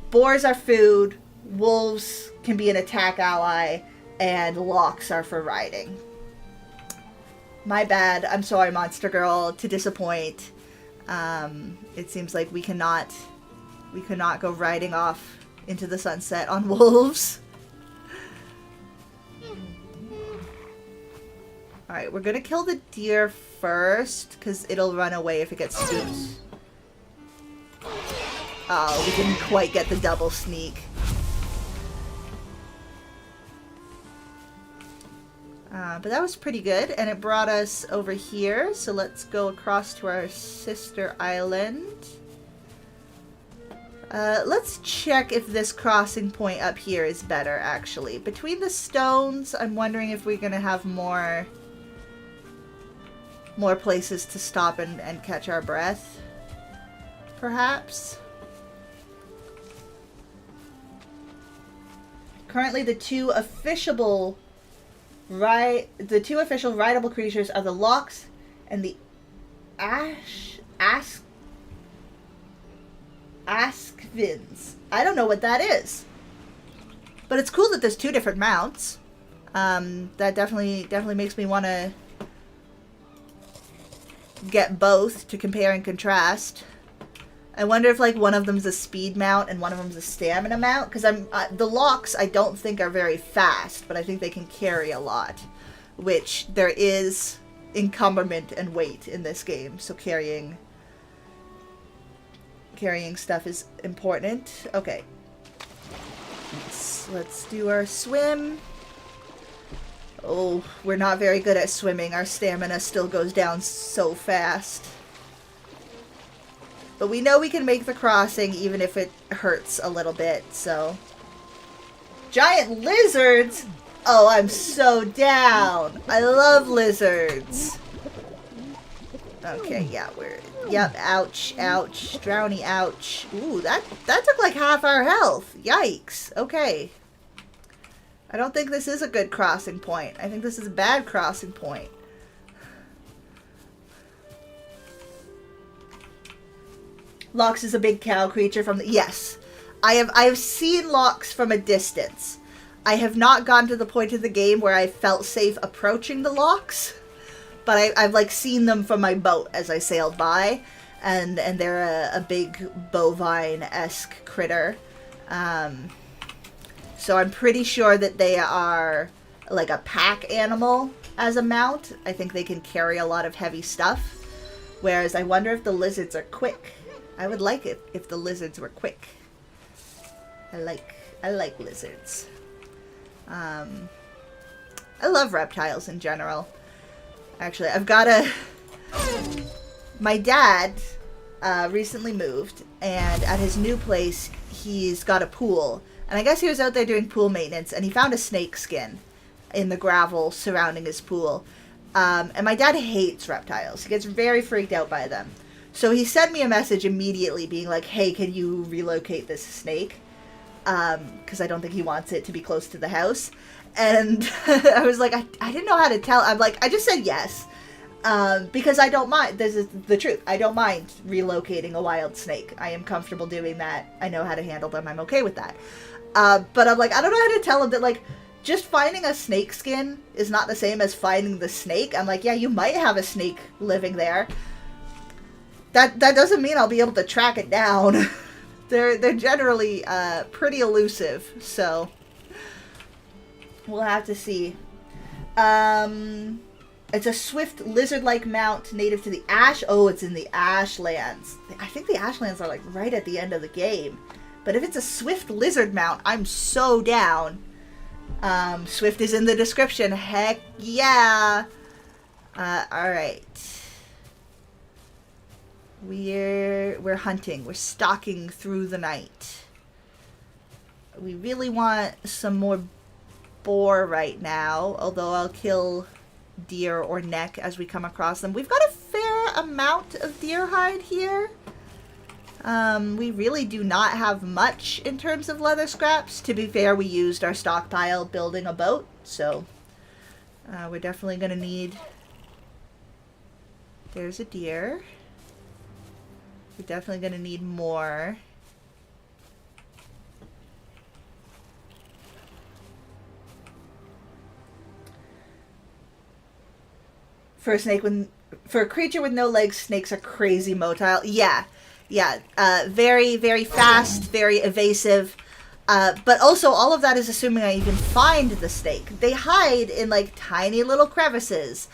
[SPEAKER 1] boars are food, wolves can be an attack ally, and lox are for riding. My bad. I'm sorry, Monster Girl, to disappoint. It seems like we cannot go riding off into the sunset on wolves. Alright, we're gonna kill the deer first, because it'll run away if it gets spooked. Oh, we didn't quite get the double sneak. But that was pretty good, and it brought us over here, so let's go across to our sister island. Let's check if this crossing point up here is better, actually. Between the stones, I'm wondering if we're gonna have more places to stop and catch our breath, perhaps. Currently, the two official rideable creatures are the lox and the askvins. I don't know what that is, but it's cool that there's 2 different mounts. That definitely makes me want to get both to compare and contrast. I wonder if like one of them's a speed mount and one of them's a stamina mount, because the lox I don't think are very fast, but I think they can carry a lot, which there is encumberment and weight in this game, so carrying stuff is important. Okay, let's do our swim. Oh, we're not very good at swimming. Our stamina still goes down so fast. But we know we can make the crossing even if it hurts a little bit, so... Giant lizards? Oh, I'm so down. I love lizards. Okay, yeah, we're... Yep, ouch, ouch, drowny, ouch. Ooh, that took like half our health. Yikes. Okay. I don't think this is a good crossing point. I think this is a bad crossing point. Lox is a big cow creature from the... Yes. I have seen Lox from a distance. I have not gotten to the point of the game where I felt safe approaching the Lox. But I've like seen them from my boat as I sailed by, and they're a big bovine-esque critter. So I'm pretty sure that they are like a pack animal as a mount. I think they can carry a lot of heavy stuff. Whereas I wonder if the lizards are quick. I would like it if the lizards were quick. I like lizards. I love reptiles in general. Actually, I've got a... My dad recently moved, and at his new place, he's got a pool. And I guess he was out there doing pool maintenance, and he found a snake skin in the gravel surrounding his pool. And my dad hates reptiles. He gets very freaked out by them. So he sent me a message immediately being like, hey, can you relocate this snake? Because I don't think he wants it to be close to the house. And I was like, I didn't know how to tell. I'm like, I just said yes. Because I don't mind. This is the truth. I don't mind relocating a wild snake. I am comfortable doing that. I know how to handle them. I'm okay with that. But I'm like, I don't know how to tell him that, like, just finding a snake skin is not the same as finding the snake. I'm like, yeah, you might have a snake living there. That doesn't mean I'll be able to track it down. They're generally pretty elusive, so we'll have to see. It's a swift lizard-like mount native to the ash. Oh, it's in the Ashlands. I think the Ashlands are like right at the end of the game. But if it's a swift lizard mount, I'm so down. Swift is in the description. Heck yeah. Alright. We're hunting. We're stalking through the night. We really want some more boar right now, although I'll kill deer or neck as we come across them. We've got a fair amount of deer hide here. We really do not have much in terms of leather scraps. To be fair, we used our stockpile building a boat, so we're definitely going to need... There's a deer. We're definitely going to need more. For a creature with no legs, snakes are crazy motile. Yeah. Very, very fast, very evasive. But also, all of that is assuming I even find the snake. They hide in, like, tiny little crevices.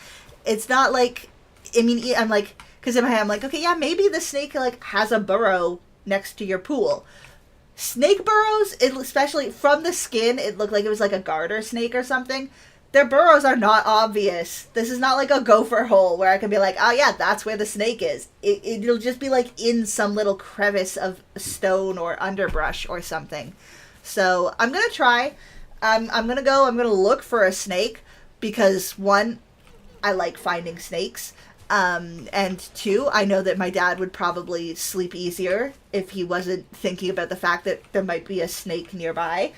[SPEAKER 1] It's not like... I mean, I'm like... Because in my head, I'm like, okay, yeah, maybe the snake, like, has a burrow next to your pool. Snake burrows, especially from the skin, it looked like it was like a garter snake or something. Their burrows are not obvious. This is not like a gopher hole where I can be like, oh yeah, that's where the snake is. It'll just be like in some little crevice of stone or underbrush or something. So I'm going to try. I'm going to look for a snake because, one, I like finding snakes. And two, I know that my dad would probably sleep easier if he wasn't thinking about the fact that there might be a snake nearby.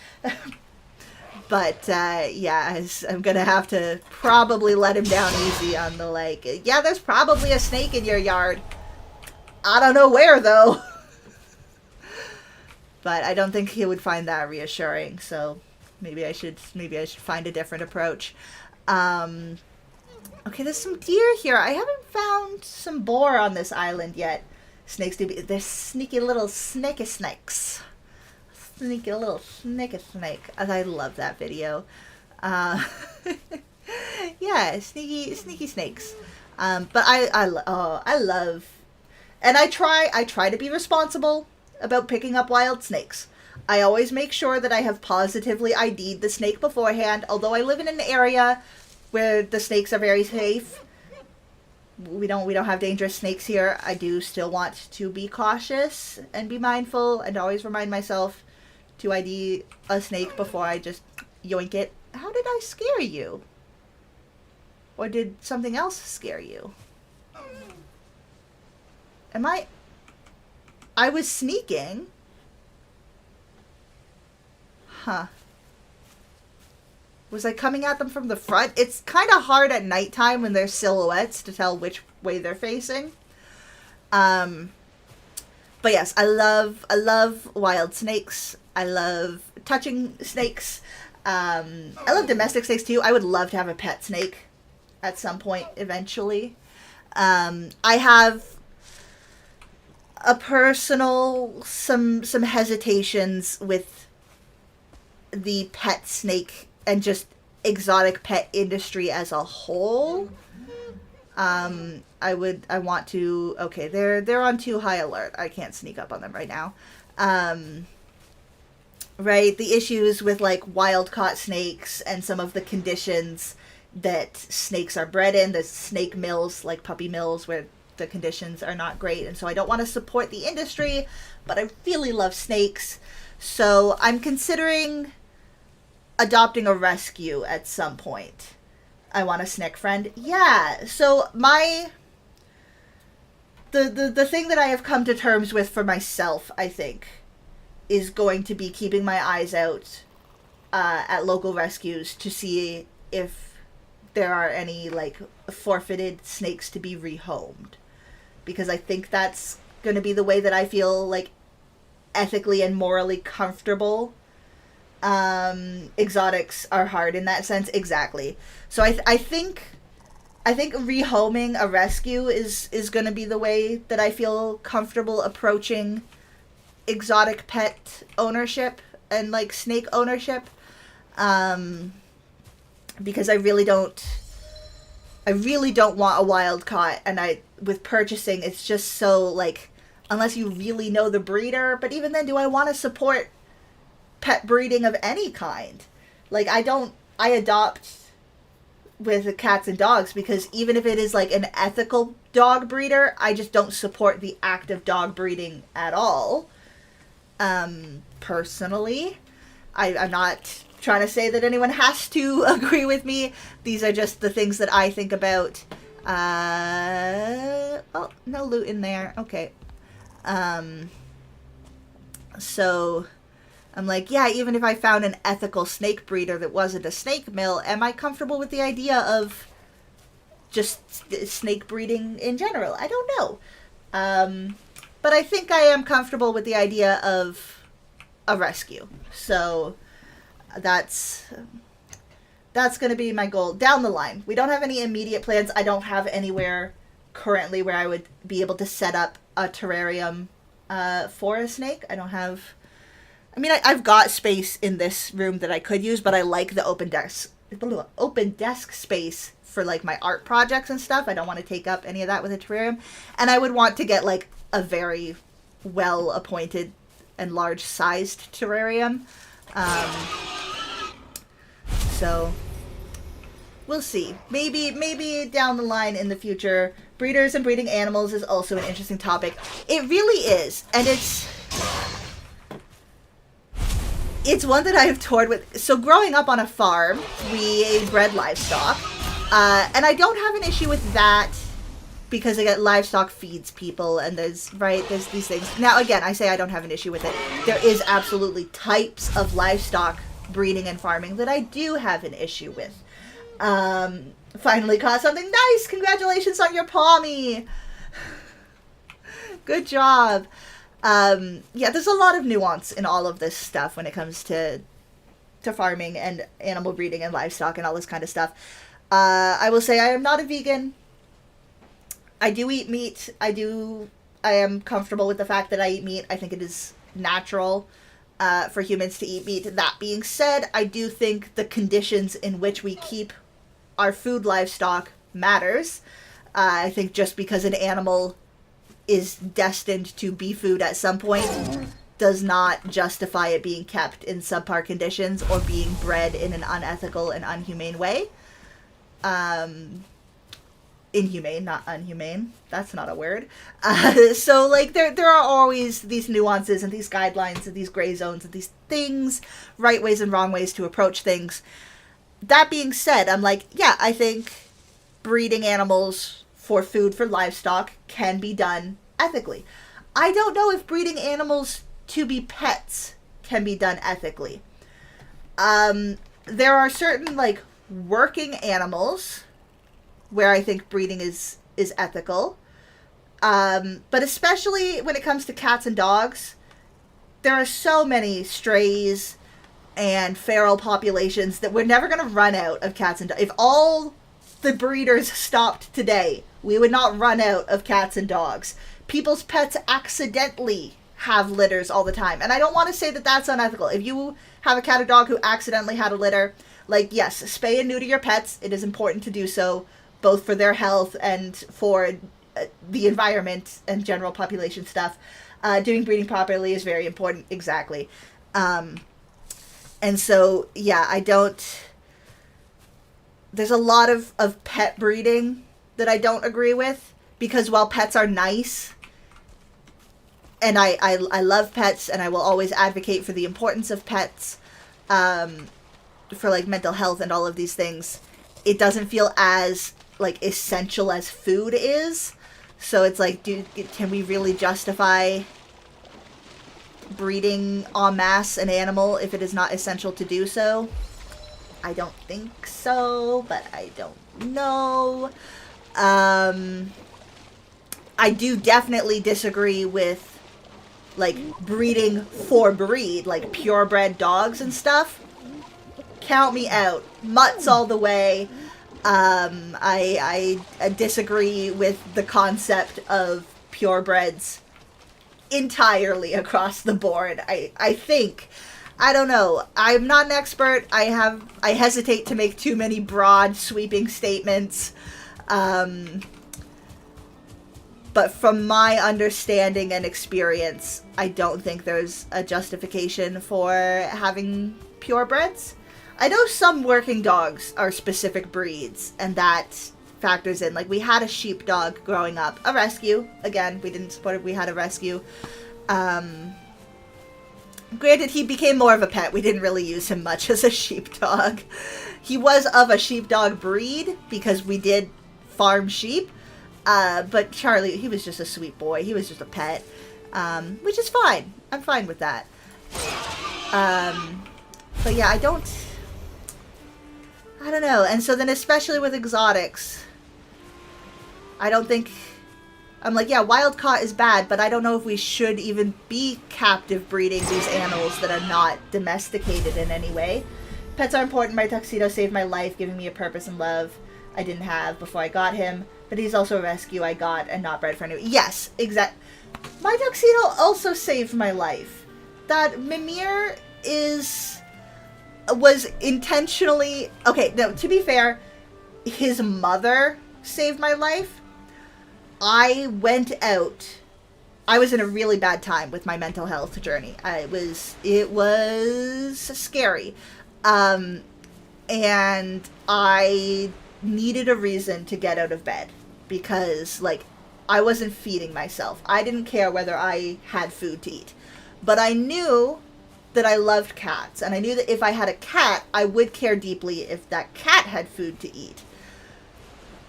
[SPEAKER 1] But, yeah, I'm going to have to probably let him down easy on the, like, yeah, there's probably a snake in your yard. I don't know where, though. But I don't think he would find that reassuring, so maybe I should find a different approach. Okay, there's some deer here. I haven't found some boar on this island yet. Snakes do be... They're sneaky little snakey snakes. Sneaky little snakey snake. I love that video. Yeah, sneaky snakes. But I love... And I try to be responsible about picking up wild snakes. I always make sure that I have positively ID'd the snake beforehand, although I live in an area where the snakes are very safe. We don't have dangerous snakes here. I do still want to be cautious and be mindful and always remind myself to ID a snake before I just yoink it. How did I scare you? Or did something else scare you? I was sneaking. Huh. Was I coming at them from the front? It's kind of hard at nighttime when there's silhouettes to tell which way they're facing. But yes, I love wild snakes. I love touching snakes. I love domestic snakes too. I would love to have a pet snake at some point eventually. I have a personal some hesitations with the pet snake and just exotic pet industry as a whole. I want to, okay, they're on too high alert. I can't sneak up on them right now. Right, the issues with like wild caught snakes and some of the conditions that snakes are bred in, the snake mills, like puppy mills, where the conditions are not great. And so I don't want to support the industry, but I really love snakes. So I'm considering adopting a rescue at some point. I want a snake friend. Yeah, so the thing that I have come to terms with for myself, I think, is going to be keeping my eyes out at local rescues to see if there are any like forfeited snakes to be rehomed, because I think that's going to be the way that I feel like ethically and morally comfortable. Exotics are hard in that sense. Exactly. So I think rehoming a rescue is going to be the way that I feel comfortable approaching exotic pet ownership and like snake ownership. Because I really don't want a wild caught, and with purchasing, it's just so like, unless you really know the breeder, but even then, do I want to support pet breeding of any kind? Like, I adopt with cats and dogs because even if it is like an ethical dog breeder, I just don't support the act of dog breeding at all. Personally, I'm not trying to say that anyone has to agree with me. These are just the things that I think about. Oh, no loot in there. Okay. So I'm like, yeah, even if I found an ethical snake breeder that wasn't a snake mill, am I comfortable with the idea of just snake breeding in general? I don't know. But I think I am comfortable with the idea of a rescue. So that's going to be my goal down the line. We don't have any immediate plans. I don't have anywhere currently where I would be able to set up a terrarium for a snake. I don't have... I mean, I've got space in this room that I could use, but I like the open desk space for like my art projects and stuff. I don't want to take up any of that with a terrarium. And I would want to get like a very well appointed and large sized terrarium. So we'll see. Maybe down the line in the future, breeders and breeding animals is also an interesting topic. It really is. And it's one that I have toured with. So growing up on a farm, we bred livestock. And I don't have an issue with that because again, livestock feeds people and there's these things. Now again, I say I don't have an issue with it. There is absolutely types of livestock breeding and farming that I do have an issue with. Finally caught something nice. Congratulations on your Pommy. Good job. Yeah, there's a lot of nuance in all of this stuff when it comes to farming and animal breeding and livestock and all this kind of stuff. I will say I am not a vegan. I do eat meat. I am comfortable with the fact that I eat meat. I think it is natural for humans to eat meat. That being said, I do think the conditions in which we keep our food livestock matters. I think just because an animal is destined to be food at some point does not justify it being kept in subpar conditions or being bred in an unethical and unhumane way. Inhumane, not unhumane. That's not a word. So like there are always these nuances and these guidelines and these gray zones and these things, right ways and wrong ways to approach things. That being said, I'm like, yeah, I think breeding animals for food for livestock can be done ethically. I don't know if breeding animals to be pets can be done ethically. There are certain like working animals where I think breeding is ethical. But especially when it comes to cats and dogs, there are so many strays and feral populations that we're never going to run out of cats and dogs. If all the breeders stopped today, we would not run out of cats and dogs. People's pets accidentally have litters all the time. And I don't want to say that that's unethical. If you have a cat or dog who accidentally had a litter, like, yes, spay and neuter your pets. It is important to do so, both for their health and for the environment and general population stuff. Doing breeding properly is very important. Exactly. And so, yeah, I don't... There's a lot of pet breeding that I don't agree with, because while pets are nice, and I love pets, and I will always advocate for the importance of pets, for, like, mental health and all of these things, it doesn't feel as, like, essential as food is. So it's like, can we really justify breeding en masse an animal if it is not essential to do so? I don't think so, but I don't know. I do definitely disagree with, like, breeding for breed, like purebred dogs and stuff. Count me out. Mutts all the way. I disagree with the concept of purebreds entirely across the board. I think, I don't know. I'm not an expert. I hesitate to make too many broad, sweeping statements. But from my understanding and experience, I don't think there's a justification for having purebreds. I know some working dogs are specific breeds, and that factors in. Like, we had a sheepdog growing up. A rescue. Again, we didn't support it. We had a rescue. Granted, he became more of a pet. We didn't really use him much as a sheepdog. He was of a sheepdog breed, because we did farm sheep. But Charlie, he was just a sweet boy. He was just a pet. Which is fine. I'm fine with that. But yeah, I don't know. And so then, especially with exotics, I don't think... I'm like, yeah, wild caught is bad, but I don't know if we should even be captive breeding these animals that are not domesticated in any way. Pets are important. My tuxedo saved my life, giving me a purpose and love I didn't have before I got him. But he's also a rescue I got and not bred for anyone. Yes, exact. My tuxedo also saved my life. That Mimir was intentionally... Okay, no, to be fair, his mother saved my life. I went out. I was in a really bad time with my mental health journey. It was scary. And I needed a reason to get out of bed, because, like, I wasn't feeding myself. I didn't care whether I had food to eat. But I knew that I loved cats, and I knew that if I had a cat, I would care deeply if that cat had food to eat.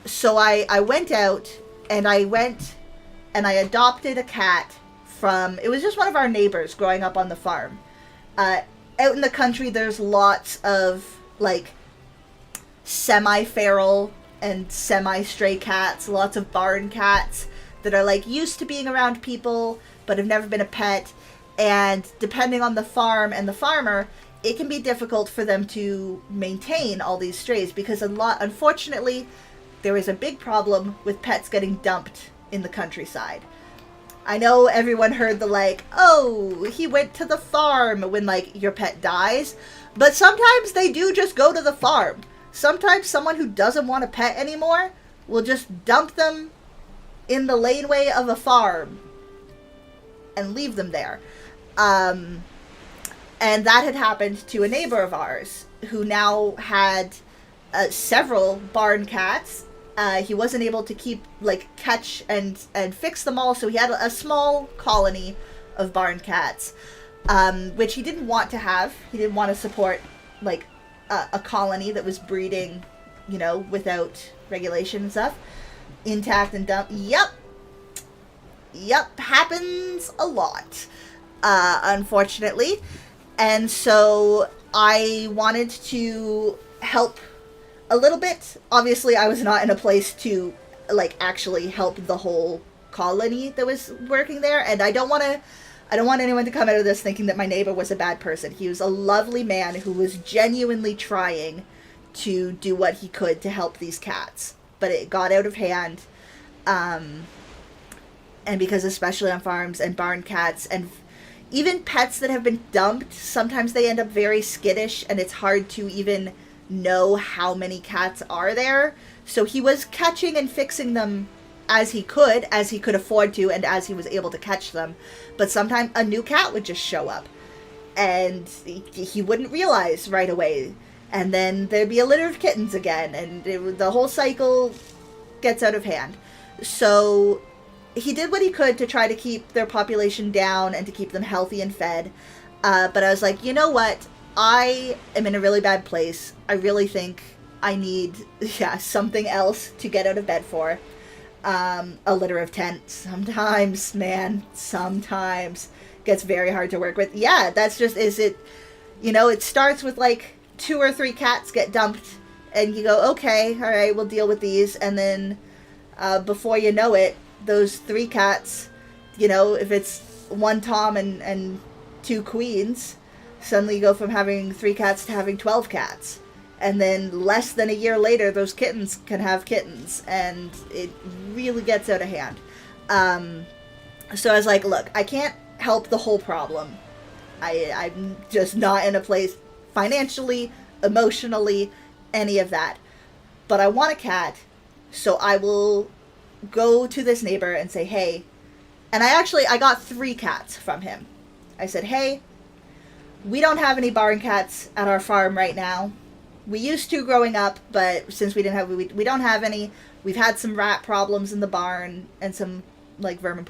[SPEAKER 1] So I went out, and I adopted a cat from... It was just one of our neighbors growing up on the farm. Out in the country, there's lots of, like, semi-feral and semi-stray cats, lots of barn cats that are, like, used to being around people but have never been a pet, and depending on the farm and the farmer, it can be difficult for them to maintain all these strays, because unfortunately, there is a big problem with pets getting dumped in the countryside. I know everyone heard the, like, oh, he went to the farm when, like, your pet dies, but sometimes they do just go to the farm. Sometimes someone who doesn't want a pet anymore will just dump them in the laneway of a farm and leave them there. And that had happened to a neighbor of ours who now had several barn cats. He wasn't able to catch and fix them all, so he had a small colony of barn cats, which he didn't want to have. He didn't want to support a colony that was breeding, without regulation and stuff, intact and dumb. Yep, happens a lot, unfortunately. And so I wanted to help a little bit. Obviously, I was not in a place to actually help the whole colony that was working there, and I don't want anyone to come out of this thinking that my neighbor was a bad person. He was a lovely man who was genuinely trying to do what he could to help these cats, but it got out of hand. And because especially on farms and barn cats and even pets that have been dumped, sometimes they end up very skittish, and it's hard to even know how many cats are there. So he was catching and fixing them as he could afford to, and as he was able to catch them. But sometimes a new cat would just show up, and he wouldn't realize right away. And then there'd be a litter of kittens again, and the whole cycle gets out of hand. So he did what he could to try to keep their population down and to keep them healthy and fed. But I was like, you know what? I am in a really bad place. I really think I need, something else to get out of bed for. A litter of 10. Sometimes gets very hard to work with. Yeah, that's just, it starts with 2 or 3 cats get dumped, and you go, okay, all right, we'll deal with these. And then before you know it, those 3 cats, if it's 1 Tom and 2 queens, suddenly you go from having 3 cats to having 12 cats. And then less than a year later, those kittens can have kittens, and it really gets out of hand. So I was like, look, I can't help the whole problem. I'm just not in a place financially, emotionally, any of that. But I want a cat, so I will go to this neighbor and say, hey, and I got 3 cats from him. I said, hey, we don't have any barn cats at our farm right now. We used to growing up, but since we don't have any. We've had some rat problems in the barn and some vermin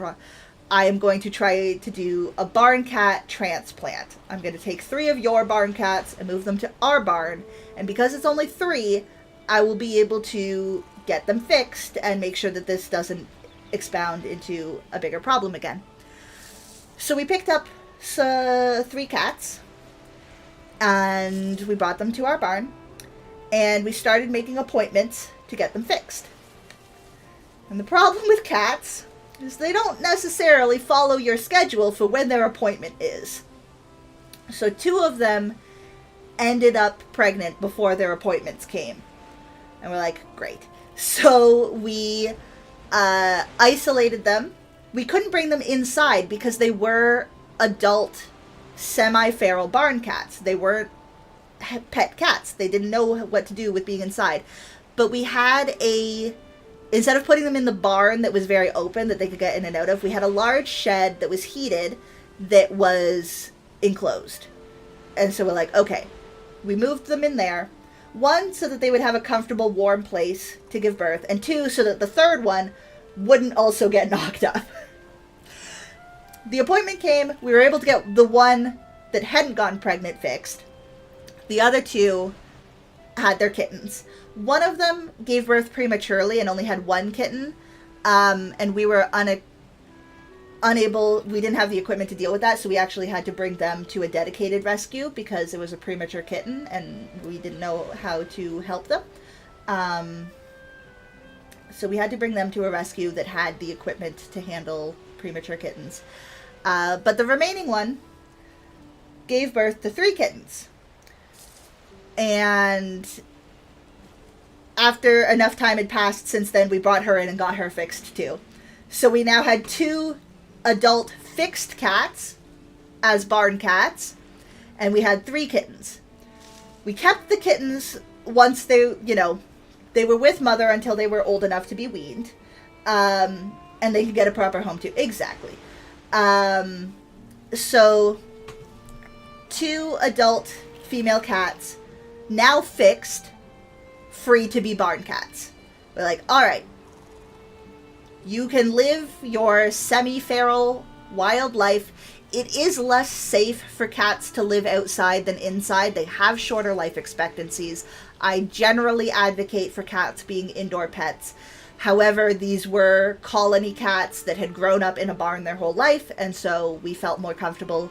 [SPEAKER 1] I am going to try to do a barn cat transplant. I'm going to take 3 of your barn cats and move them to our barn. And because it's only 3, I will be able to get them fixed and make sure that this doesn't expound into a bigger problem again. So we picked up 3 cats, and we brought them to our barn, and we started making appointments to get them fixed. And the problem with cats is they don't necessarily follow your schedule for when their appointment is. So 2 of them ended up pregnant before their appointments came. And we're like, great. So we isolated them. We couldn't bring them inside because they were adult, semi-feral barn cats. They weren't pet cats. They didn't know what to do with being inside. But we had instead of putting them in the barn that was very open that they could get in and out of, we had a large shed that was heated that was enclosed. And so we're like, okay, we moved them in there. 1, so that they would have a comfortable, warm place to give birth. And 2, so that the 3rd one wouldn't also get knocked up. The appointment came. We were able to get the 1 that hadn't gotten pregnant fixed. The other 2 had their kittens. 1 of them gave birth prematurely and only had 1 kitten. And we were unable, we didn't have the equipment to deal with that, so we actually had to bring them to a dedicated rescue because it was a premature kitten and we didn't know how to help them. So we had to bring them to a rescue that had the equipment to handle premature kittens. But the remaining 1 gave birth to 3 kittens. And after enough time had passed since then, we brought her in and got her fixed too. So we now had 2 adult fixed cats as barn cats, and we had 3 kittens. We kept the kittens once they were with mother until they were old enough to be weaned, and they could get a proper home too. Exactly. So 2 adult female cats, now fixed, free to be barn cats. We're like, all right, you can live your semi-feral wild life. It is less safe for cats to live outside than inside. They have shorter life expectancies. I generally advocate for cats being indoor pets. However, these were colony cats that had grown up in a barn their whole life, and so we felt more comfortable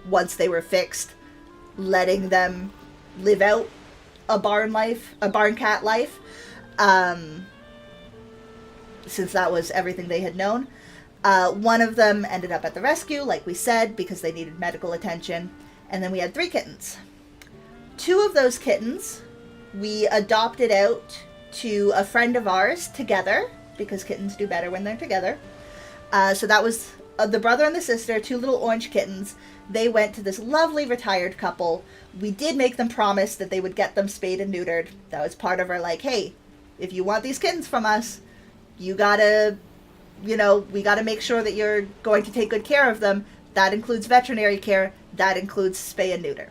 [SPEAKER 1] once they were fixed, letting them live out a barn cat life, since that was everything they had known. One of them ended up at the rescue, like we said, because they needed medical attention, and then we had 3 kittens. 2 of those kittens we adopted out to a friend of ours together, because kittens do better when they're together. So that was the brother and the sister, 2 little orange kittens. They went to this lovely retired couple. We did make them promise that they would get them spayed and neutered. That was part of our, like, hey, if you want these kittens from us, you gotta, we gotta make sure that you're going to take good care of them. That includes veterinary care. That includes spay and neuter.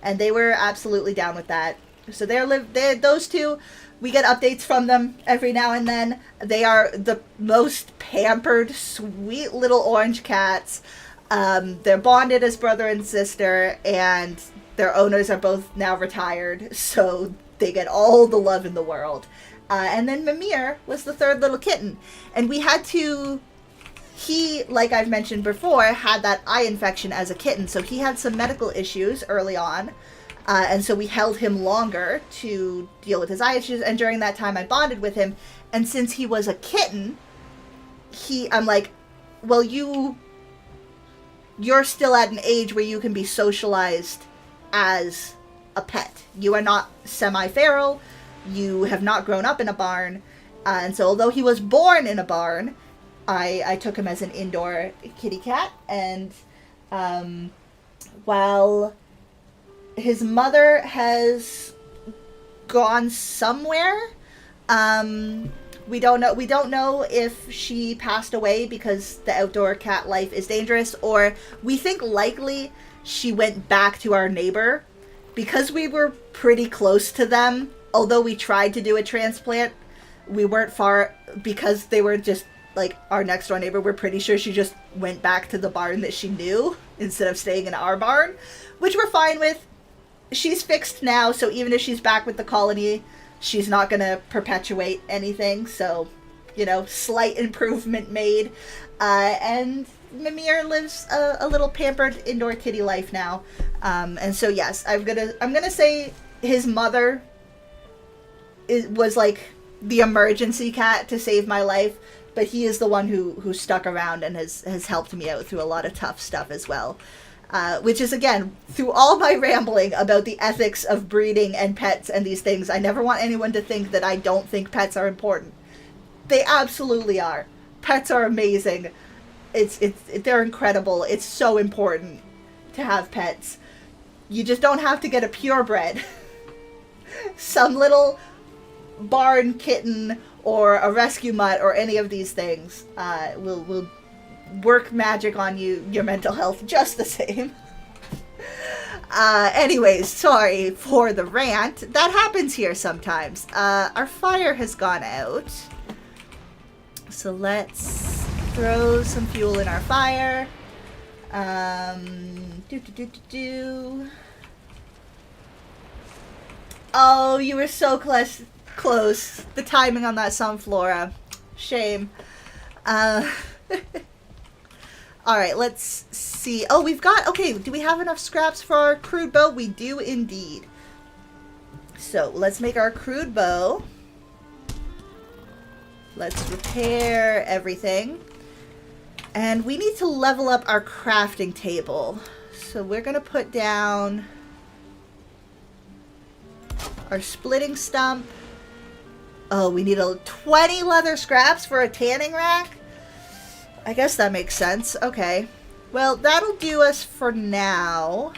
[SPEAKER 1] And they were absolutely down with that. So those 2, we get updates from them every now and then. They are the most pampered, sweet little orange cats. They're bonded as brother and sister, and their owners are both now retired, so they get all the love in the world. And then Mimir was the 3rd little kitten. And we had to... He, like I've mentioned before, had that eye infection as a kitten, so he had some medical issues early on. And so we held him longer to deal with his eye issues. And during that time, I bonded with him. And since he was a kitten, I'm like, well, you're still at an age where you can be socialized as a pet. You are not semi-feral. You have not grown up in a barn. And so although he was born in a barn, I took him as an indoor kitty cat. And while his mother has gone somewhere, we don't know if she passed away because the outdoor cat life is dangerous, or we think likely she went back to our neighbor because we were pretty close to them. Although we tried to do a transplant, we weren't far because they were just like our next door neighbor. We're pretty sure she just went back to the barn that she knew instead of staying in our barn, which we're fine with. She's fixed now, so even if she's back with the colony, she's not going to perpetuate anything. So, slight improvement made. And Mimir lives a little pampered indoor kitty life now. And so, yes, I'm gonna say his mother was like the emergency cat to save my life, but he is the one who stuck around and has helped me out through a lot of tough stuff as well. Which is, again, through all my rambling about the ethics of breeding and pets and these things, I never want anyone to think that I don't think pets are important. They absolutely are. Pets are amazing. They're incredible. It's so important to have pets. You just don't have to get a purebred. Some little barn kitten or a rescue mutt or any of these things will work magic on your mental health just the same. Anyways, sorry for the rant. That happens here sometimes. Our fire has gone out. So let's throw some fuel in our fire. Oh, you were so close. The timing on that sunflora. Shame. Alright, let's see. Oh, do we have enough scraps for our crude bow? We do indeed. So, let's make our crude bow. Let's repair everything. And we need to level up our crafting table. So we're going to put down our splitting stump. Oh, we need 20 leather scraps for a tanning rack? I guess that makes sense. Okay. Well, that'll do us for now.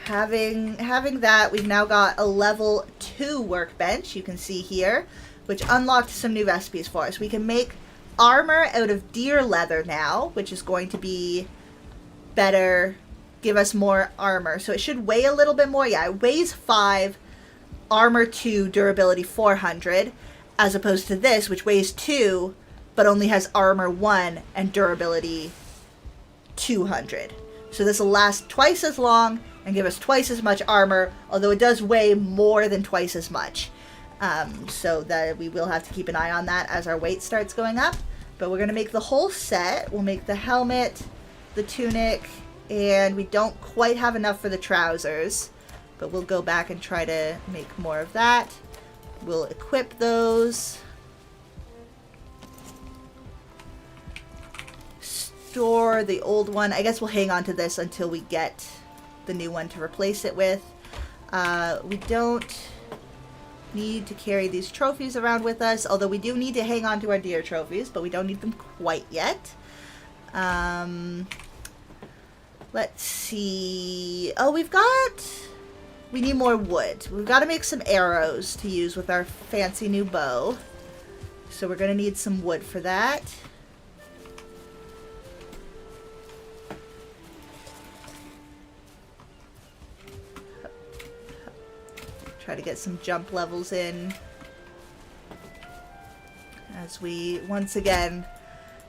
[SPEAKER 1] Having that, we've now got a level 2 workbench, you can see here, which unlocked some new recipes for us. We can make armor out of deer leather now, which is going to be better, give us more armor. So it should weigh a little bit more. Yeah, it weighs 5. armor 2, durability 400, as opposed to this, which weighs 2, but only has armor 1 and durability 200. So this will last twice as long and give us twice as much armor, although it does weigh more than twice as much. So that we will have to keep an eye on that as our weight starts going up. But we're going to make the whole set. We'll make the helmet, the tunic, and we don't quite have enough for the trousers. But we'll go back and try to make more of that. We'll equip those. Store the old one. I guess we'll hang on to this until we get the new one to replace it with. We don't need to carry these trophies around with us, although we do need to hang on to our deer trophies, but we don't need them quite yet. Let's see. Oh, we need more wood. We've got to make some arrows to use with our fancy new bow. So we're going to need some wood for that. Try to get some jump levels in as we once again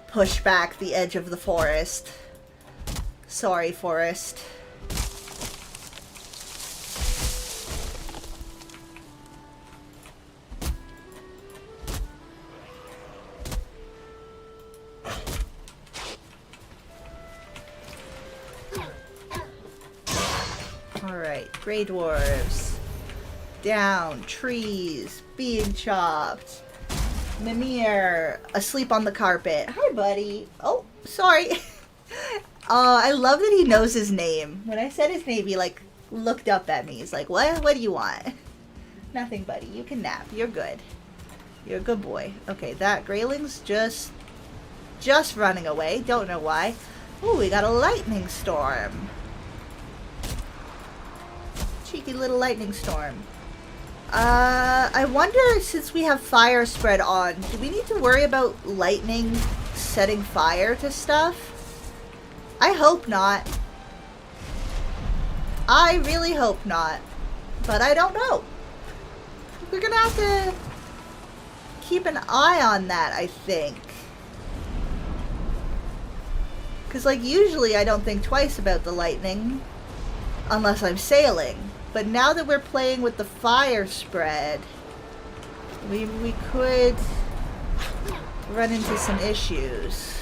[SPEAKER 1] push back the edge of the forest. Sorry, forest. Alright, Grey Dwarves. Down, trees, being chopped. Mimir, asleep on the carpet. Hi, buddy. Oh, sorry. I love that he knows his name. When I said his name, he, like, looked up at me. He's like, what? What do you want? Nothing, buddy. You can nap. You're good. You're a good boy. Okay, that Greyling's just running away. Don't know why. Ooh, we got a lightning storm. Cheeky little lightning storm. I wonder, since we have fire spread on, do we need to worry about lightning setting fire to stuff? I hope not. I really hope not. But I don't know. We're gonna have to keep an eye on that, I think. Because, like, usually I don't think twice about the lightning unless I'm sailing. But now that we're playing with the fire spread, we could run into some issues.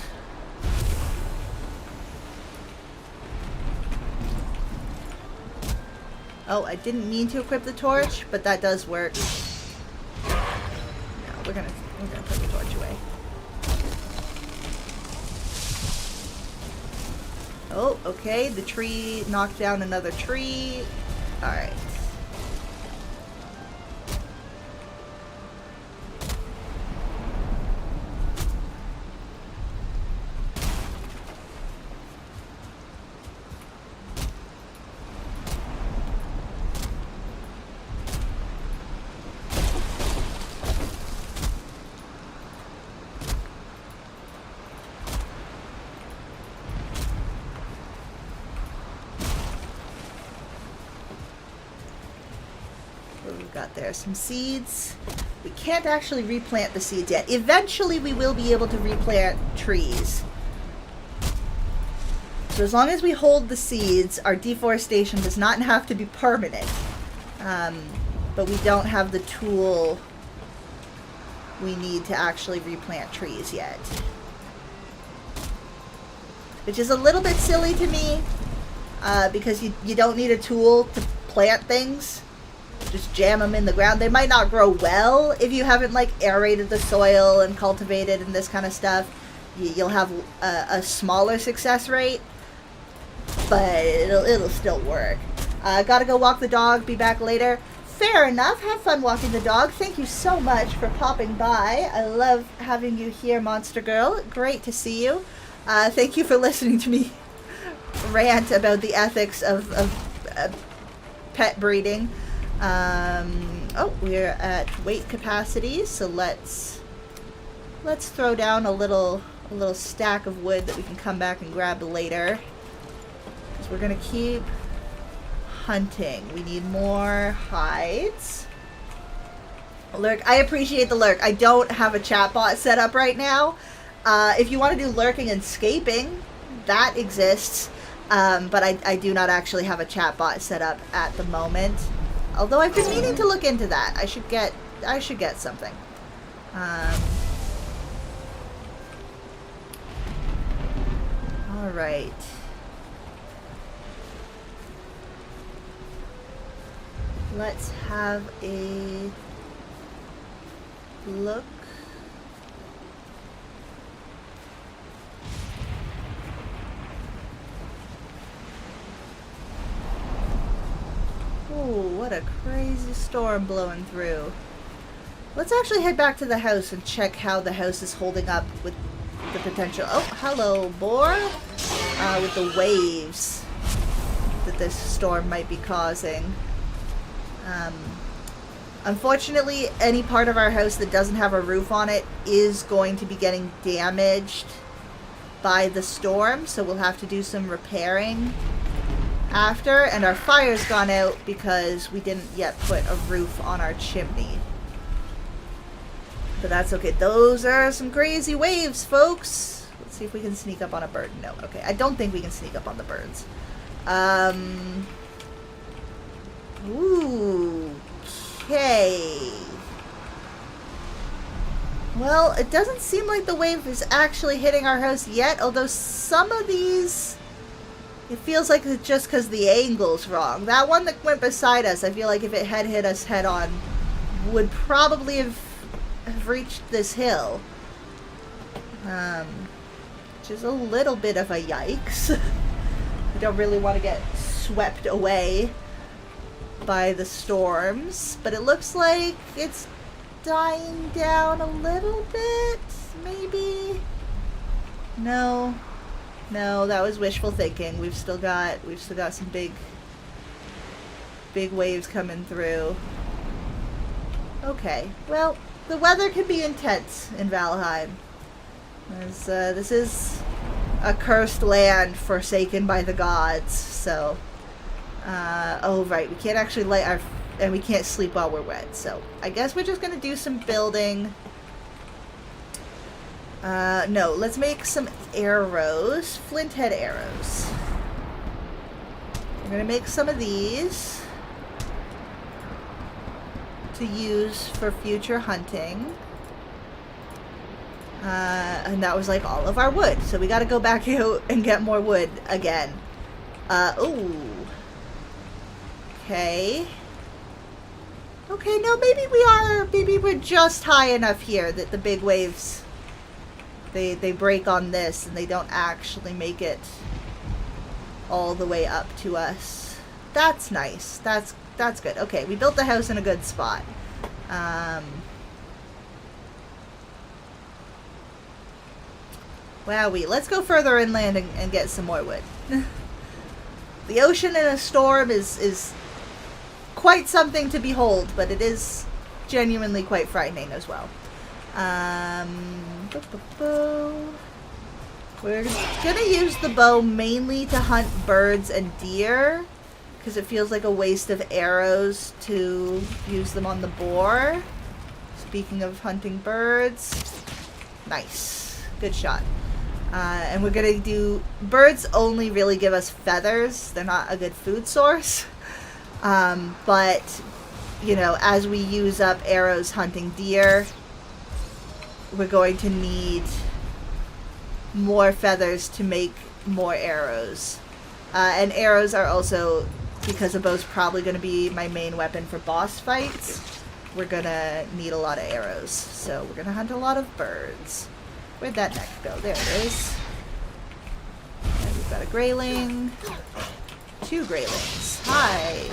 [SPEAKER 1] Oh, I didn't mean to equip the torch, but that does work. No, we're gonna put the torch away. Oh, okay, the tree knocked down another tree. Alright. Got there some seeds. We can't actually replant the seeds yet. Eventually we will be able to replant trees. So as long as we hold the seeds, our deforestation does not have to be permanent. But we don't have the tool we need to actually replant trees yet. Which is a little bit silly to me, because you don't need a tool to plant things. Just jam them in the ground. They might not grow well if you haven't, like, aerated the soil and cultivated and this kind of stuff. You'll have a smaller success rate, but it'll still work. Gotta go walk the dog. Be back later. Fair enough. Have fun walking the dog. Thank you so much for popping by. I love having you here, Monster Girl. Great to see you. Thank you for listening to me rant about the ethics of pet breeding. Oh, we're at weight capacity, so let's throw down a little stack of wood that we can come back and grab later. Because we're gonna keep hunting. We need more hides. Lurk. I appreciate the lurk. I don't have a chat bot set up right now. If you want to do lurking and scaping, that exists. But I do not actually have a chat bot set up at the moment. Although I've been meaning to look into that. I should get something. All right. Let's have a look. Oh, what a crazy storm blowing through. Let's actually head back to the house and check how the house is holding up with the potential... Oh, hello, boar. With the waves that this storm might be causing. Unfortunately, any part of our house that doesn't have a roof on it is going to be getting damaged by the storm, so we'll have to do some repairing after. And our fire's gone out because we didn't yet put a roof on our chimney. But that's okay. Those are some crazy waves, folks. Let's see if we can sneak up on a bird. No, okay. I don't think we can sneak up on the birds. Ooh. Okay. Well, it doesn't seem like the wave is actually hitting our house yet, although some of these, it feels like it's just because the angle's wrong. That one that went beside us, I feel like if it had hit us head on, would probably have reached this hill. Which is a little bit of a yikes. I don't really want to get swept away by the storms, but it looks like it's dying down a little bit, maybe. No, that was wishful thinking. We've still got some big waves coming through. Okay, well, the weather can be intense in Valheim. This is a cursed land forsaken by the gods, so oh right, we can't actually light our... and we can't sleep while we're wet, so I guess we're just gonna do some building. No, let's make some arrows. Flint head arrows. We're gonna make some of these to use for future hunting. And that was like all of our wood, so we gotta go back out and get more wood again. Ooh. Okay. Okay, no, maybe we're just high enough here that the big waves, they break on this and they don't actually make it all the way up to us. That's nice. That's good. Okay, we built the house in a good spot. Wowee, let's go further inland and get some more wood. The ocean in a storm is quite something to behold, but it is genuinely quite frightening as well. We're gonna use the bow mainly to hunt birds and deer, because it feels like a waste of arrows to use them on the boar. Speaking of hunting birds, nice, good shot. And we're gonna do... birds only really give us feathers. They're not a good food source. But, you know, as we use up arrows hunting deer, we're going to need more feathers to make more arrows. And arrows are also, because a bow's probably going to be my main weapon for boss fights, we're going to need a lot of arrows. So we're going to hunt a lot of birds. Where'd that neck go? There it is. And we've got a grayling. 2 graylings. Hi.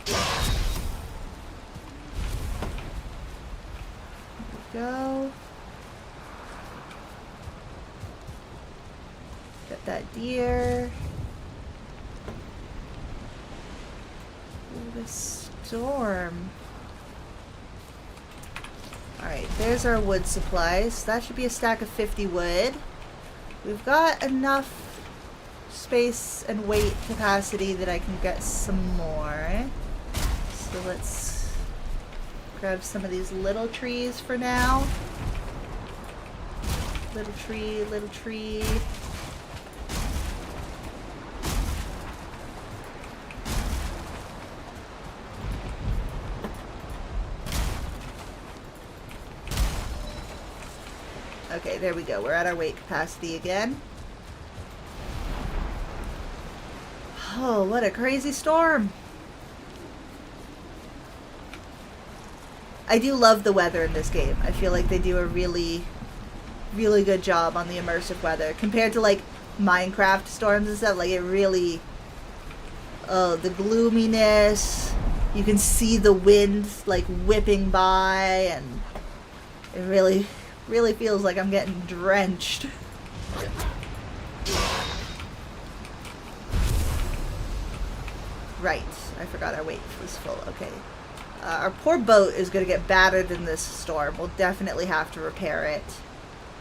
[SPEAKER 1] There we go. Got that deer. Ooh, this storm. Alright, there's our wood supplies. That should be a stack of 50 wood. We've got enough space and weight capacity that I can get some more. So let's Grab some of these little trees for now. Little tree, little tree. Okay, there we go. We're at our weight capacity again. Oh, what a crazy storm. I do love the weather in this game. I feel like they do a really good job on the immersive weather compared to like Minecraft storms and stuff. Like it really, oh, the gloominess. You can see the wind like whipping by, and it really feels like I'm getting drenched. Right, I forgot our weight was full. Okay. Our poor boat is going to get battered in this storm. We'll definitely have to repair it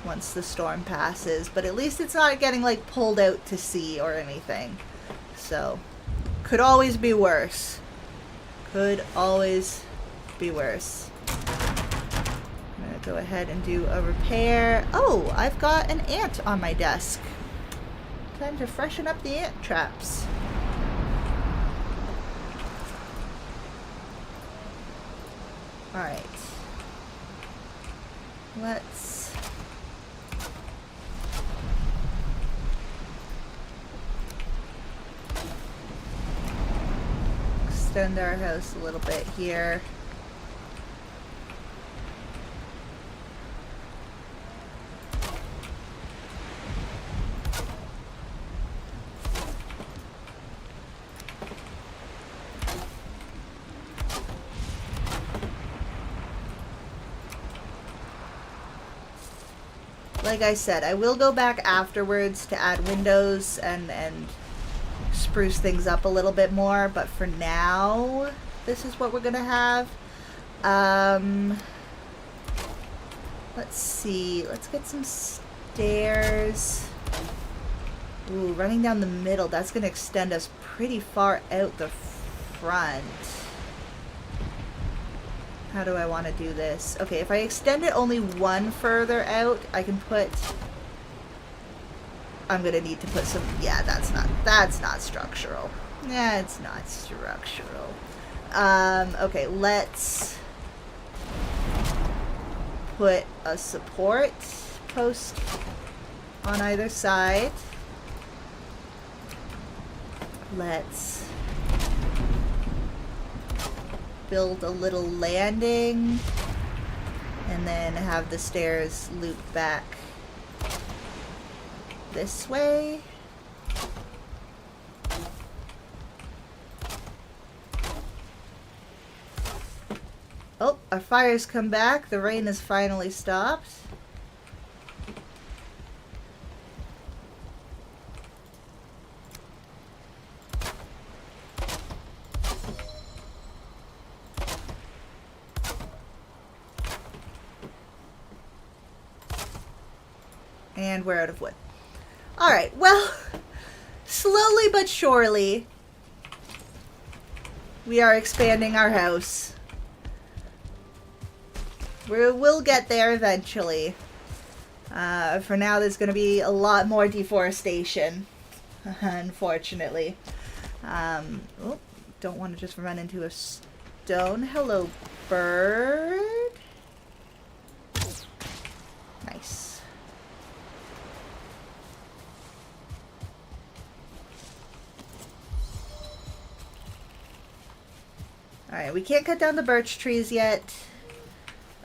[SPEAKER 1] once the storm passes. But at least it's not getting, like, pulled out to sea or anything. So, could always be worse. Could always be worse. I'm going to go ahead and do a repair. Oh, I've got an ant on my desk. Time to freshen up the ant traps. Alright. Let's extend our house a little bit here. Like I said, I will go back afterwards to add windows and spruce things up a little bit more, but for now, this is what we're gonna have. Let's see, let's get some stairs. Ooh, running down the middle, that's gonna extend us pretty far out the front. How do I want to do this? Okay, if I extend it only one further out, I can put... I'm going to need to put some... Yeah, that's not structural. Yeah, it's not structural. Okay, let's put a support post on either side. Let's build a little landing and then have the stairs loop back this way. Oh, our fire's come back. The rain has finally stopped. And we're out of wood. Alright, well, slowly but surely, we are expanding our house. We'll get there eventually. For now, there's going to be a lot more deforestation, unfortunately. Oh, don't want to just run into a stone. Hello, bird. Nice. Alright, we can't cut down the birch trees yet.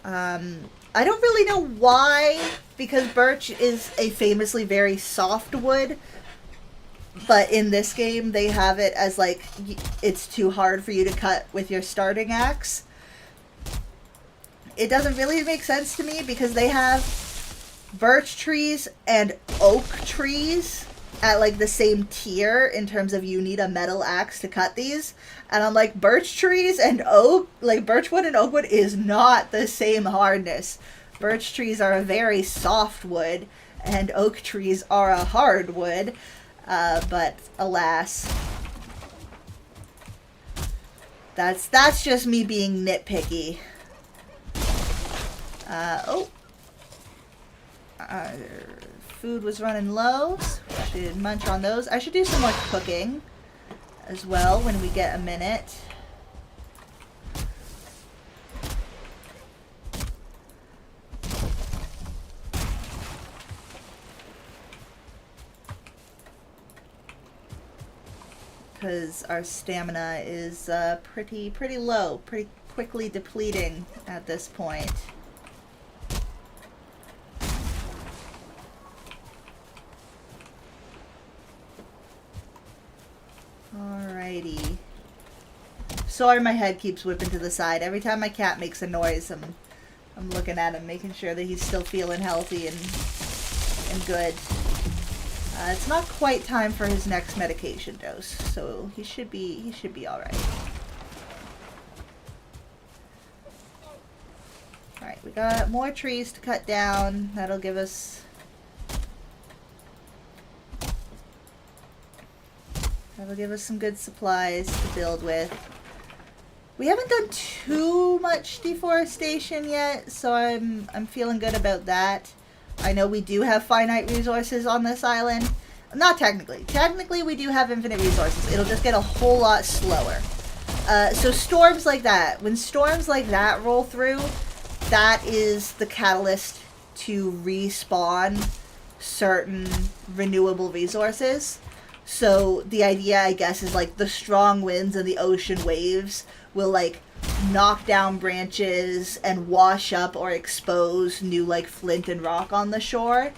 [SPEAKER 1] I don't really know why, because birch is a famously very soft wood, but in this game they have it as like, it's too hard for you to cut with your starting axe. It doesn't really make sense to me because they have birch trees and oak trees at like the same tier in terms of you need a metal axe to cut these, and I'm like, birch trees and oak, like birchwood and oakwood is not the same hardness. Birch trees are a very soft wood and oak trees are a hard wood, but alas, that's just me being nitpicky. Oh. Our food was running low, so we should munch on those. I should do some more cooking as well when we get a minute. Because our stamina is pretty low, pretty quickly depleting at this point. Alrighty. Sorry, my head keeps whipping to the side. Every time my cat makes a noise, I'm looking at him, making sure that he's still feeling healthy and good. It's not quite time for his next medication dose, so he should be all right. All right, we got more trees to cut down. That'll give us some good supplies to build with. We haven't done too much deforestation yet, so I'm feeling good about that. I know we do have finite resources on this island. Not technically. Technically, we do have infinite resources. It'll just get a whole lot slower. So storms like that, when storms like that roll through, that is the catalyst to respawn certain renewable resources. So the idea, I guess, is like the strong winds and the ocean waves will like knock down branches and wash up or expose new like flint and rock on the shore.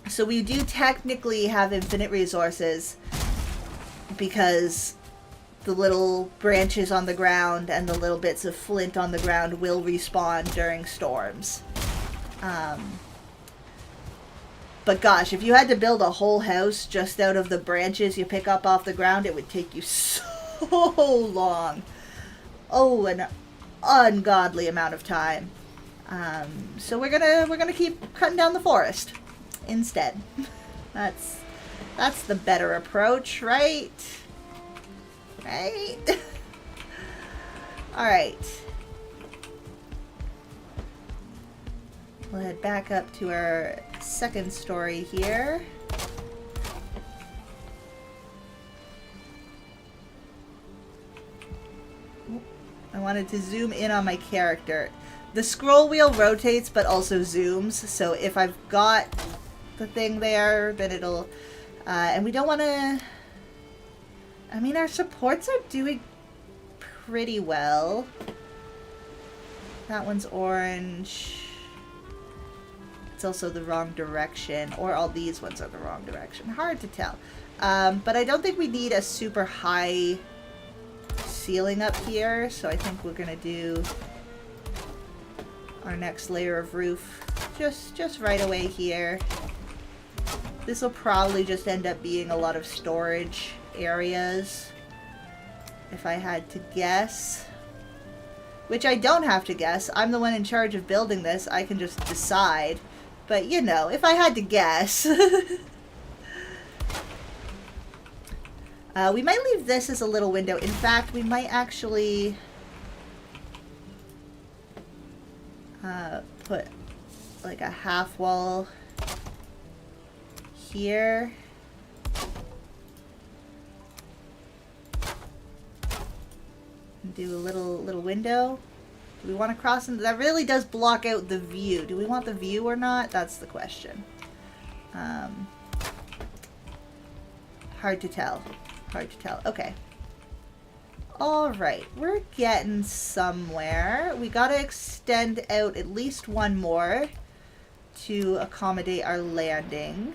[SPEAKER 1] So we do technically have infinite resources because the little branches on the ground and the little bits of flint on the ground will respawn during storms. But gosh, if you had to build a whole house just out of the branches you pick up off the ground, it would take you so long. Oh, an ungodly amount of time. So we're gonna keep cutting down the forest instead. That's the better approach, right? Right? Alright. We'll head back up to our second story here. I wanted to zoom in on my character. The scroll wheel rotates but also zooms, so if I've got the thing there, then it'll... and we don't want to... I mean, our supports are doing pretty well. That one's orange. It's also the wrong direction, or all these ones are the wrong direction. Hard to tell. But I don't think we need a super high ceiling up here, so I think we're gonna do our next layer of roof just right away here. This will probably just end up being a lot of storage areas, if I had to guess. Which I don't have to guess. I'm the one in charge of building this. I can just decide. But, you know, if I had to guess. We might leave this as a little window. In fact, we might actually put like a half wall here. And do a little window. Do we want to cross into that? Really does block out the view. Do we want the view or not? That's the question. Hard to tell. Hard to tell. Okay. Alright. We're getting somewhere. We gotta extend out at least one more to accommodate our landing.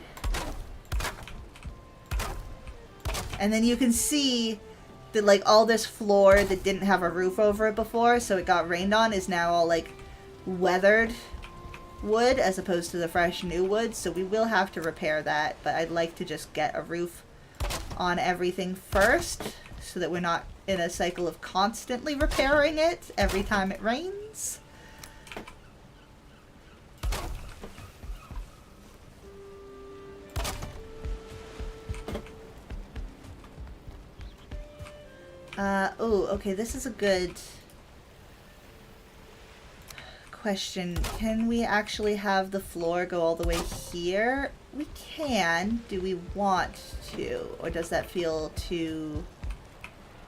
[SPEAKER 1] And then you can see that like all this floor that didn't have a roof over it before, so it got rained on, is now all like weathered wood as opposed to the fresh new wood. So we will have to repair that, but I'd like to just get a roof on everything first so that we're not in a cycle of constantly repairing it every time it rains. Oh, okay, this is a good... question. Can we actually have the floor go all the way here? We can. Do we want to? Or does that feel too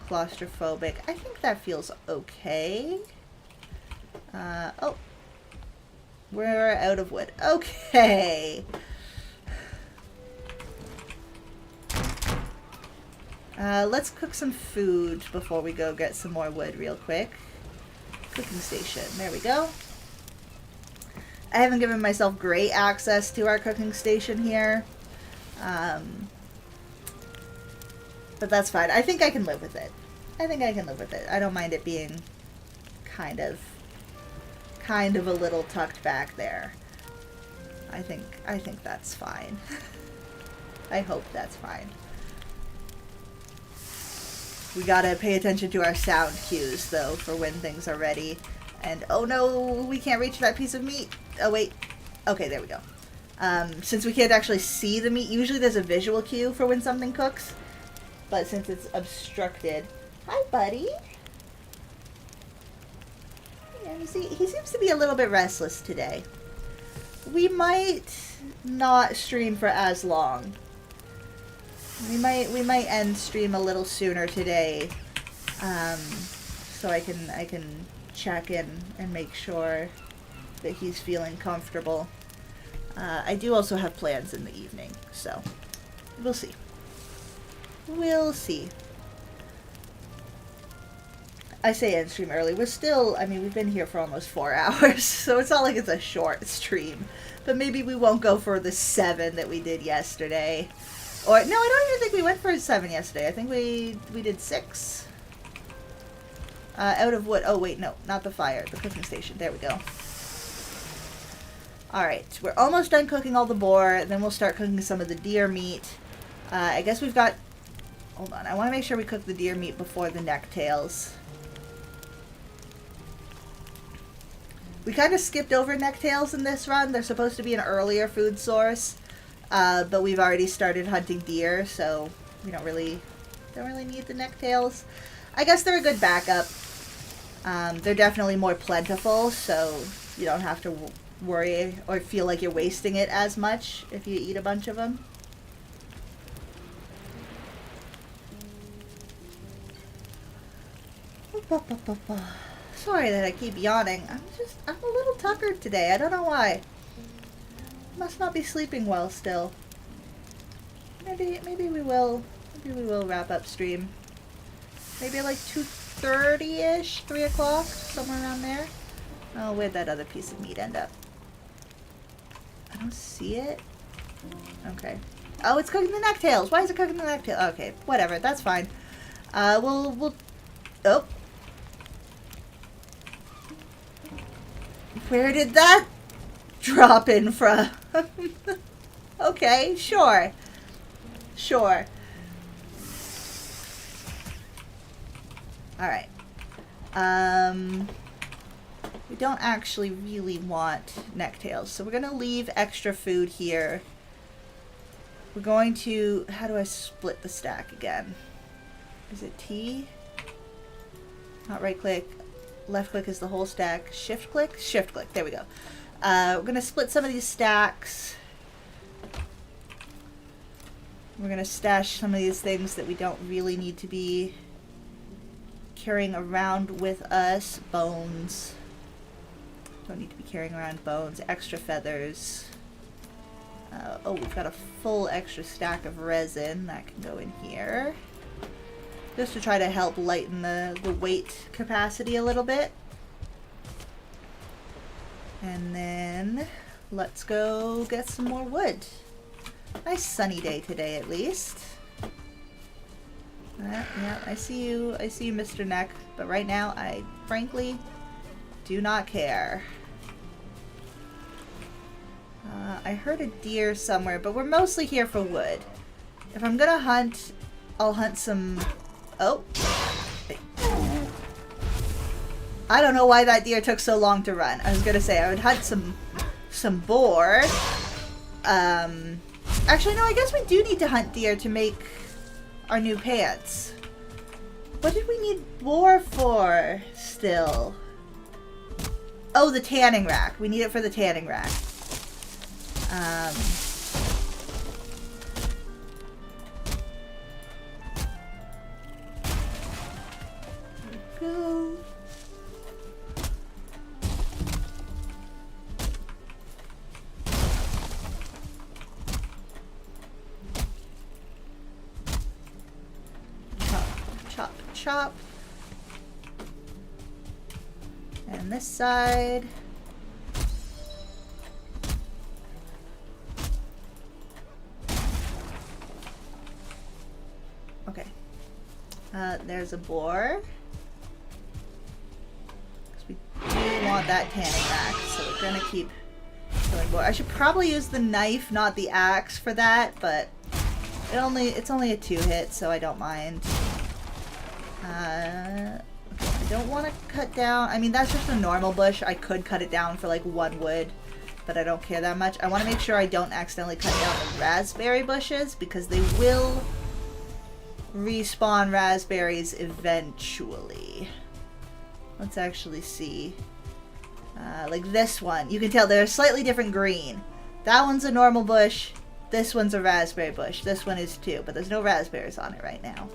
[SPEAKER 1] claustrophobic? I think that feels okay. Oh. We're out of wood. Okay. Let's cook some food before we go get some more wood real quick. Cooking station. There we go. I haven't given myself great access to our cooking station here. But that's fine. I think I can live with it. I think I can live with it. I don't mind it being kind of a little tucked back there. I think that's fine. I hope that's fine. We gotta pay attention to our sound cues, though, for when things are ready. And, oh no, we can't reach that piece of meat. Oh, wait. Okay, there we go. Since we can't actually see the meat, usually there's a visual cue for when something cooks. But since it's obstructed... Hi, buddy. Yeah, you see, he seems to be a little bit restless today. We might not stream for as long. We might end stream a little sooner today, so I can check in and make sure that he's feeling comfortable. I do also have plans in the evening, so we'll see. We'll see. I say end stream early. We're still, I mean, we've been here for almost 4 hours, so it's not like it's a short stream. But maybe we won't go for the 7 that we did yesterday. Or, no, I don't even think we went for 7 yesterday. I think we did 6. Out of wood. Oh, wait, no. Not the fire. The cooking station. There we go. Alright. We're almost done cooking all the boar. Then we'll start cooking some of the deer meat. I guess we've got... Hold on. I want to make sure we cook the deer meat before the necktails. We kind of skipped over necktails in this run. They're supposed to be an earlier food source. But we've already started hunting deer, so we don't really need the necktails. I guess they're a good backup. They're definitely more plentiful, so you don't have to worry or feel like you're wasting it as much if you eat a bunch of them. Sorry that I keep yawning. I'm a little tuckered today. I don't know why. Must not be sleeping well still. Maybe we will wrap up stream. Maybe like 2:30-ish, 3 o'clock, somewhere around there. Oh, where'd that other piece of meat end up? I don't see it. Okay. Oh, it's cooking the necktails. Why is it cooking the necktails? Okay, whatever. That's fine. We'll. Oh. Where did that drop in from? Okay, sure. Sure. Alright. We don't actually really want necktails, so we're going to leave extra food here. We're going to... How do I split the stack again? Is it T? Not right click. Left click is the whole stack. Shift click? Shift click. There we go. We're going to split some of these stacks. We're going to stash some of these things that we don't really need to be carrying around with us. Bones. Don't need to be carrying around bones. Extra feathers. Oh, we've got a full extra stack of resin. That can go in here. Just to try to help lighten the weight capacity a little bit. And then let's go get some more wood. Nice sunny day today at least. Yeah, I see you, Mr. Neck. But right now, I frankly do not care. I heard a deer somewhere, but we're mostly here for wood. If I'm gonna hunt, I'll hunt some... Oh. I don't know why that deer took so long to run. I was gonna say I would hunt some boar. Actually, no, I guess we do need to hunt deer to make our new pants. What did we need boar for still? Oh, the tanning rack. We need it for the tanning rack. Go. Chop, chop, chop. And this side. Okay. There's a boar. We do want that tanning rack, so we're gonna keep killing boar. I should probably use the knife, not the axe, for that, but it's only a 2-hit, so I don't mind. Okay, I don't want to cut down. I mean, that's just a normal bush. I could cut it down for like 1 wood, but I don't care that much. I want to make sure I don't accidentally cut down the raspberry bushes because they will respawn raspberries eventually. Let's actually see. Like this one. You can tell they're a slightly different green. That one's a normal bush. This one's a raspberry bush. This one is too, but there's no raspberries on it right now.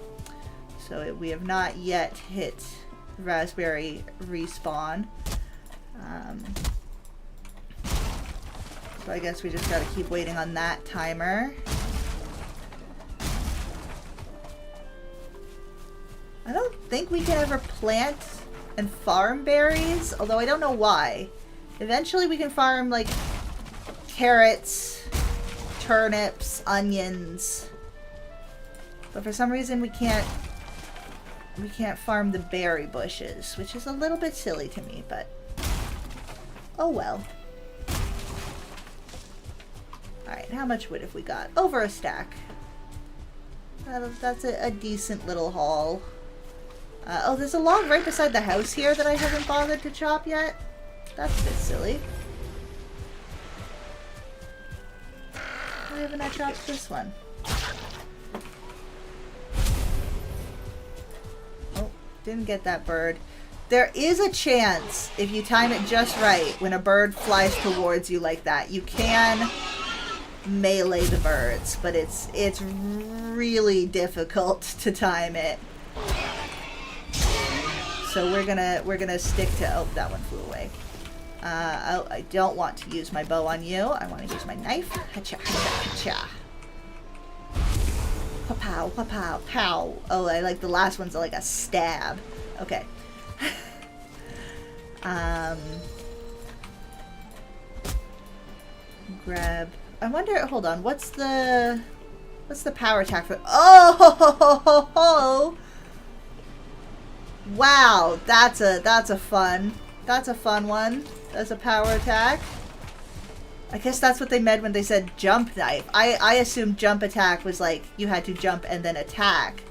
[SPEAKER 1] So we have not yet hit raspberry respawn. So I guess we just gotta keep waiting on that timer. I don't think we can ever plant and farm berries, although I don't know why. Eventually we can farm like carrots, turnips, onions, but for some reason we can't farm the berry bushes, which is a little bit silly to me, but oh well. Alright, how much wood have we got? Over a stack. That's a decent little haul. Oh, there's a log right beside the house here that I haven't bothered to chop yet. That's a bit silly. Why haven't I chopped this one? Oh, didn't get that bird. There is a chance, if you time it just right, when a bird flies towards you like that, you can melee the birds, but it's really difficult to time it. So we're gonna stick to, oh, that one flew away. Oh, I don't want to use my bow on you. I want to use my knife. Hacha, hacha, hacha. Pow, pow, pow, pow. Oh, I like the last one's like a stab. Okay. Grab. I wonder. Hold on. What's the power attack for? Oh, ho, ho, ho, ho, ho. Wow, that's a fun one. That's a power attack. I guess that's what they meant when they said jump knife. I assumed jump attack was like you had to jump and then attack,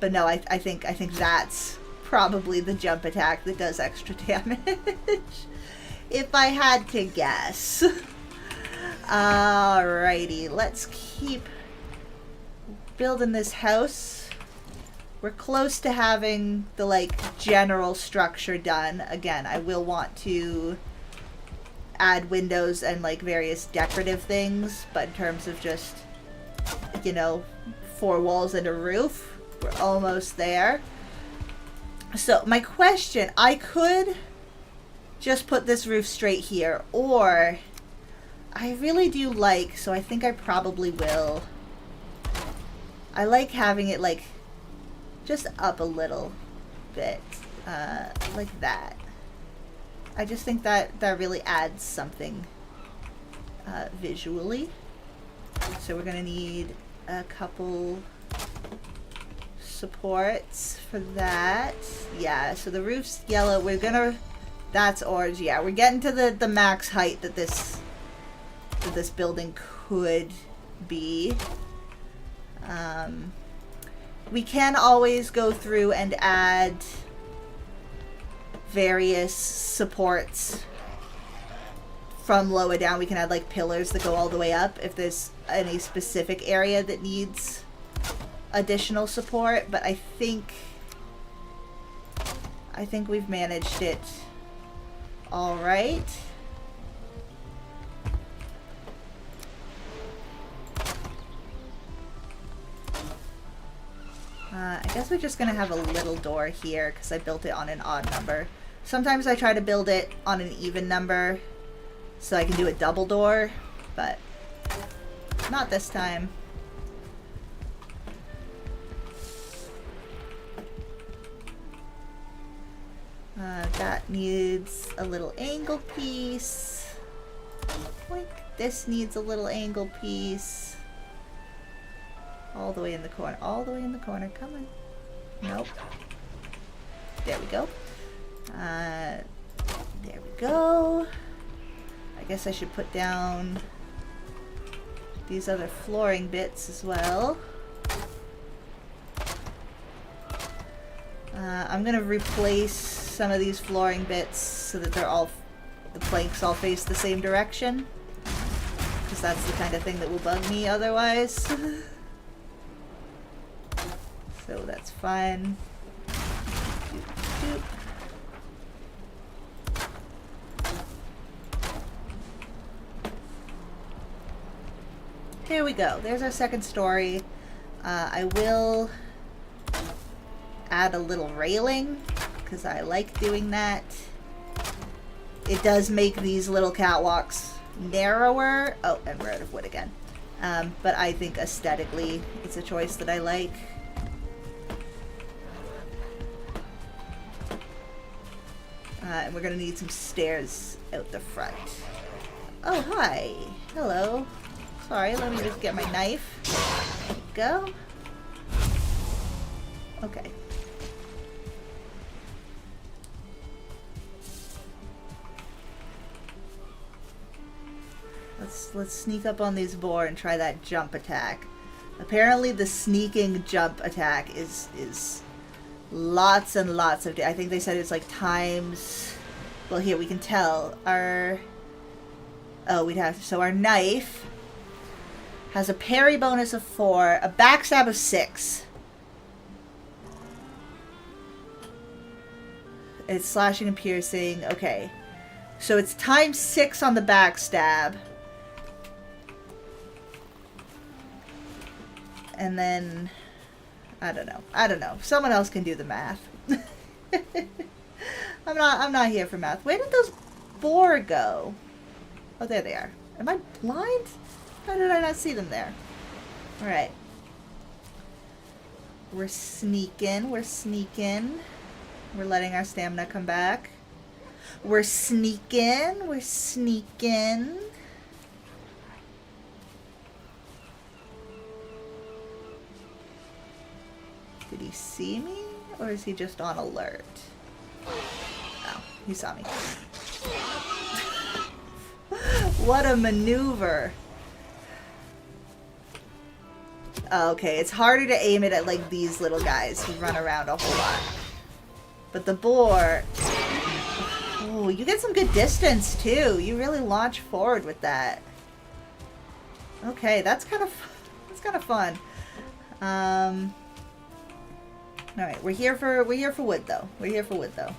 [SPEAKER 1] but no, I think that's probably the jump attack that does extra damage. If I had to guess. Alrighty, let's keep building this house. We're close to having the, like, general structure done. Again, I will want to add windows and, like, various decorative things, but in terms of just, you know, 4 walls and a roof, we're almost there. So, my question, I could just put this roof straight here, or I really do like, so I think I probably will. I like having it, like, just up a little bit, like that. I just think that really adds something visually. So we're gonna need a couple supports for that. Yeah, so the roof's yellow. That's orange. Yeah, we're getting to the max height that this building could be. We can always go through and add various supports from lower down. We can add like pillars that go all the way up if there's any specific area that needs additional support, but I think we've managed it Alright. I guess we're just gonna have a little door here because I built it on an odd number. Sometimes I try to build it on an even number so I can do a double door, but not this time. That needs a little angle piece. Boink. This needs a little angle piece. All the way in the corner. All the way in the corner. Come on. Nope. There we go. There we go. I guess I should put down these other flooring bits as well. I'm gonna replace some of these flooring bits so that they're all, the planks all face the same direction. Because that's the kind of thing that will bug me otherwise. So that's fine. Doop, doop. Here we go. There's our second story. I will add a little railing because I like doing that. It does make these little catwalks narrower. Oh, and we're out of wood again. But I think aesthetically it's a choice that I like. And we're gonna need some stairs out the front. Oh, hi. Hello. Sorry, let me just get my knife. There we go. Okay. Let's sneak up on these boar and try that jump attack. Apparently the sneaking jump attack is lots and lots of... I think they said it's like times... Well, here we can tell. Our... Oh, we'd have... So our knife has a parry bonus of 4, a backstab of 6. It's slashing and piercing. Okay. So it's times 6 on the backstab. And then... I don't know. Someone else can do the math. I'm not here for math. Where did those boar go? Oh, there they are. Am I blind? How did I not see them there? Alright. We're sneaking. We're sneaking. We're letting our stamina come back. We're sneaking. We're sneaking. Did he see me? Or is he just on alert? Oh, he saw me. What a maneuver. Okay, it's harder to aim it at like these little guys who run around a whole lot. But the boar... Oh, you get some good distance too. You really launch forward with that. Okay, that's kind of fun. All right, we're here for wood though. We're here for wood though.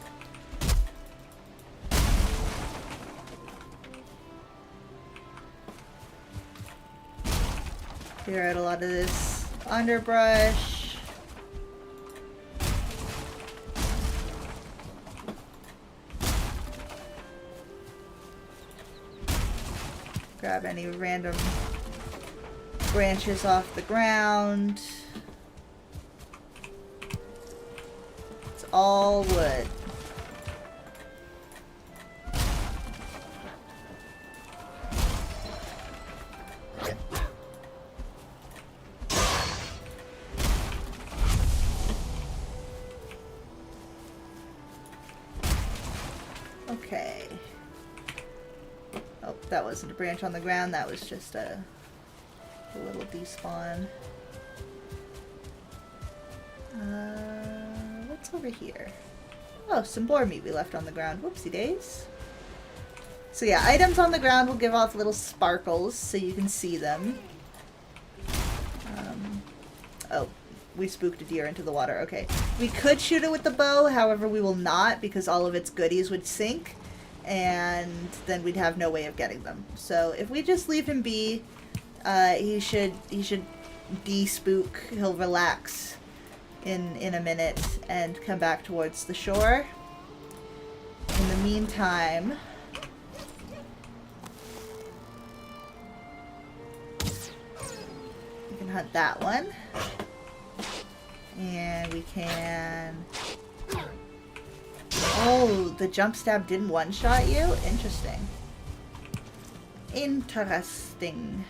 [SPEAKER 1] Clear out a lot of this underbrush. Grab any random branches off the ground. It's all wood. Okay. Oh, that wasn't a branch on the ground. That was just a little despawn. What's over here? Oh, some boar meat we left on the ground. Whoopsie days. So yeah, items on the ground will give off little sparkles so you can see them. Oh, we spooked a deer into the water. Okay. We could shoot it with the bow, however we will not because all of its goodies would sink. and then we'd have no way of getting them. So if we just leave him be, he should de-spook. He'll relax in a minute and come back towards the shore. In the meantime, we can hunt that one. And we can... Oh, the jump stab didn't one-shot you? Interesting. Interesting.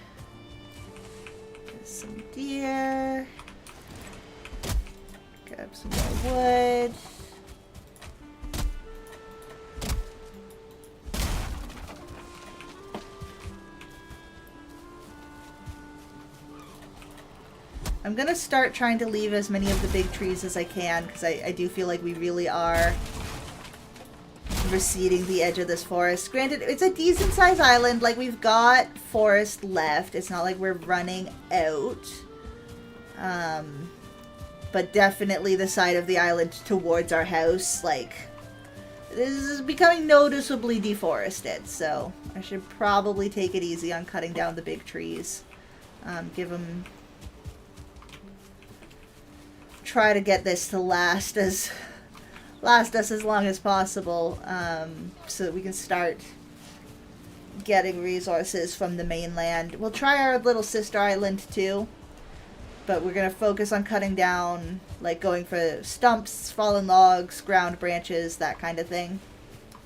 [SPEAKER 1] There's some deer. Grab some more wood. I'm gonna start trying to leave as many of the big trees as I can, because I do feel like we really are receding the edge of this forest. Granted, it's a decent sized island. Like, we've got forest left. It's not like we're running out. But definitely the side of the island towards our house, like, this is becoming noticeably deforested. So I should probably take it easy on cutting down the big trees. Try to get this to last us as long as possible, so that we can start getting resources from the mainland. We'll try our little sister island too, but we're gonna focus on cutting down, like going for stumps, fallen logs, ground branches, that kind of thing,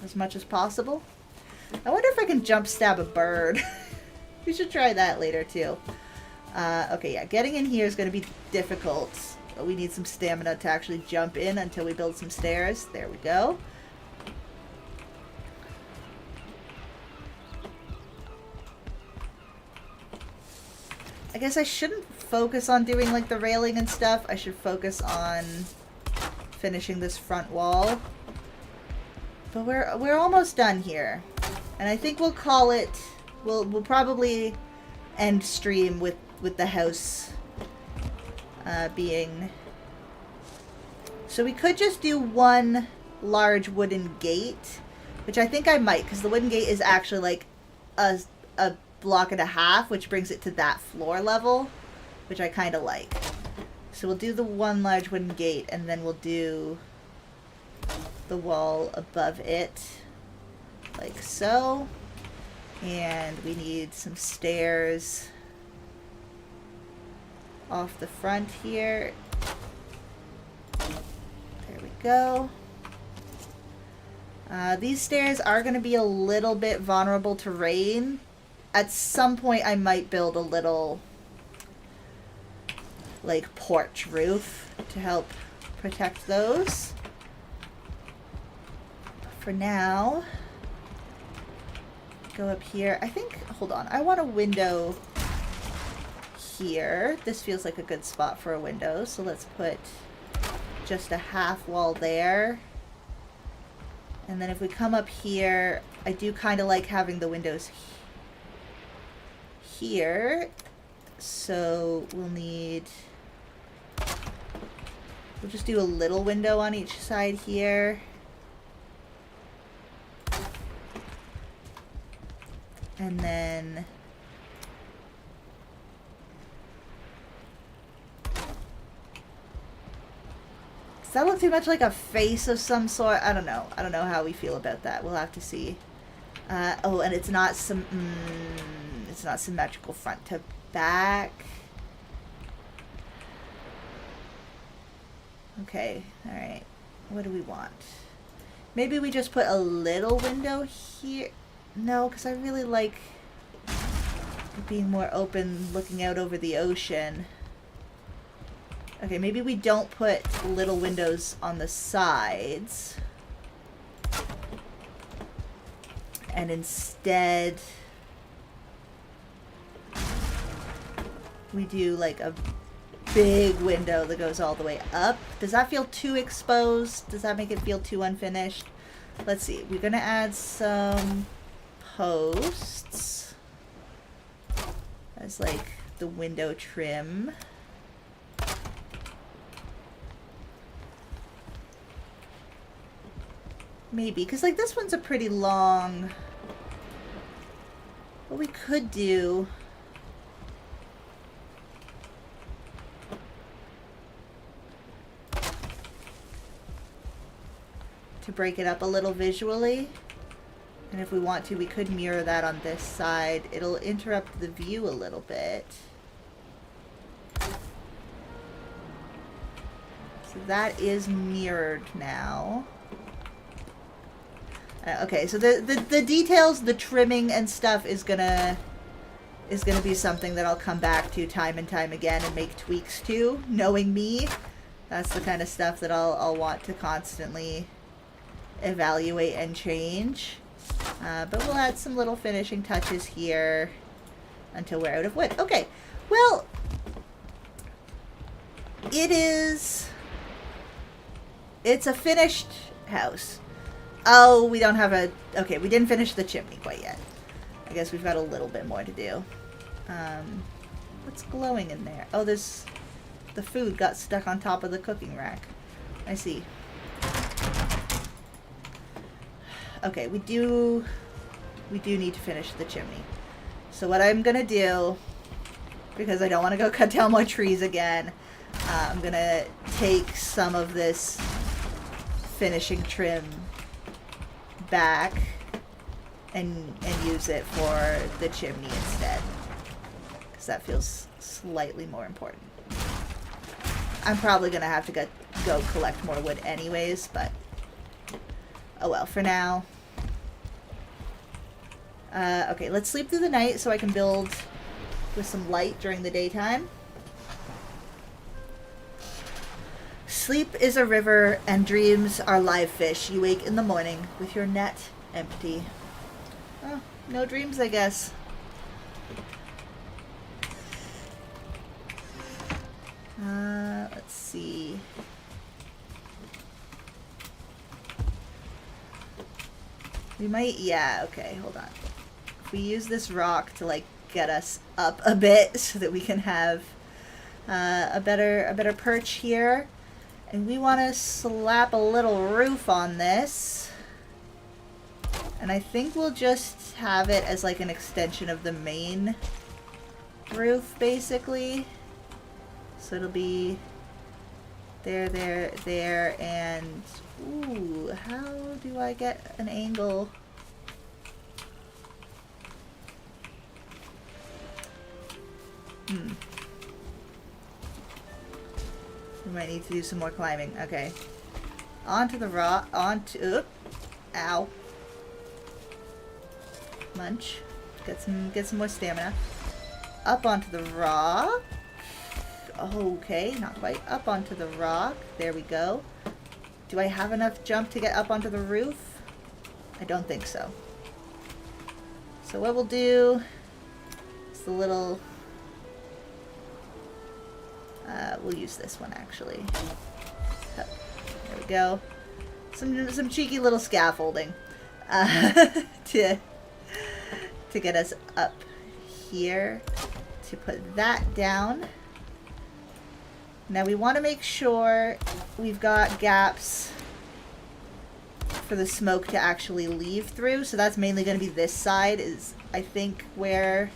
[SPEAKER 1] as much as possible. I wonder if I can jump stab a bird. We should try that later too. Okay, yeah, getting in here is gonna be difficult. We need some stamina to actually jump in until we build some stairs. There we go. I guess I shouldn't focus on doing like the railing and stuff. I should focus on finishing this front wall. But we're almost done here. And I think we'll call it, we'll probably end stream with the house being... So we could just do one large wooden gate, which I think I might, because the wooden gate is actually like a block and a half, which brings it to that floor level, which I kind of like. So we'll do the one large wooden gate, and then we'll do the wall above it, like so. And we need some stairs off the front here. There we go. These stairs are going to be a little bit vulnerable to rain. At some point I might build a little like porch roof to help protect those. For now, go up here. I think, hold on, I want a window here. This feels like a good spot for a window, so let's put just a half wall there. And then if we come up here, I do kind of like having the windows here. So we'll just do a little window on each side here. And then does that look too much like a face of some sort? I don't know. I don't know how we feel about that. We'll have to see. Oh, and it's not it's not symmetrical front to back. Okay, all right. What do we want? Maybe we just put a little window here. No, because I really like it being more open, looking out over the ocean. Okay, maybe we don't put little windows on the sides. And instead, we do like a big window that goes all the way up. Does that feel too exposed? Does that make it feel too unfinished? Let's see. We're going to add some posts as like the window trim. maybe, because like this one's a pretty long... What we could do... to break it up a little visually. And if we want to, we could mirror that on this side. It'll interrupt the view a little bit. So that is mirrored now. Okay, so the details, the trimming and stuff is gonna be something that I'll come back to time and time again and make tweaks to. Knowing me, that's the kind of stuff that I'll want to constantly evaluate and change. But we'll add some little finishing touches here until we're out of wood. Okay, well, it's a finished house. Oh, we don't have a... Okay, we didn't finish the chimney quite yet. I guess we've got a little bit more to do. What's glowing in there? Oh, there's... The food got stuck on top of the cooking rack. I see. Okay, we do need to finish the chimney. So what I'm gonna do, because I don't want to go cut down more trees again, I'm gonna take some of this finishing trim back and use it for the chimney instead, because that feels slightly more important. I'm probably gonna have to go collect more wood anyways, but oh well, for now. Okay, let's sleep through the night so I can build with some light during the daytime. Sleep is a river and dreams are live fish. You wake in the morning with your net empty. Oh, no dreams, I guess. Let's see. We might, yeah, okay, hold on. If we use this rock to like get us up a bit so that we can have a better perch here. And we want to slap a little roof on this. And I think we'll just have it as like an extension of the main roof, basically. So it'll be there, there, there, and... Ooh, how do I get an angle? We might need to do some more climbing. Okay. Onto the rock. Onto... Ow. Munch. Get some more stamina. Up onto the rock. Okay, not quite. Up onto the rock. There we go. Do I have enough jump to get up onto the roof? I don't think so. So what we'll do is the little... we'll use this one, actually. There we go. Some cheeky little scaffolding to get us up here. To put that down. Now we want to make sure we've got gaps for the smoke to actually leave through. So that's mainly going to be this side is, I think, where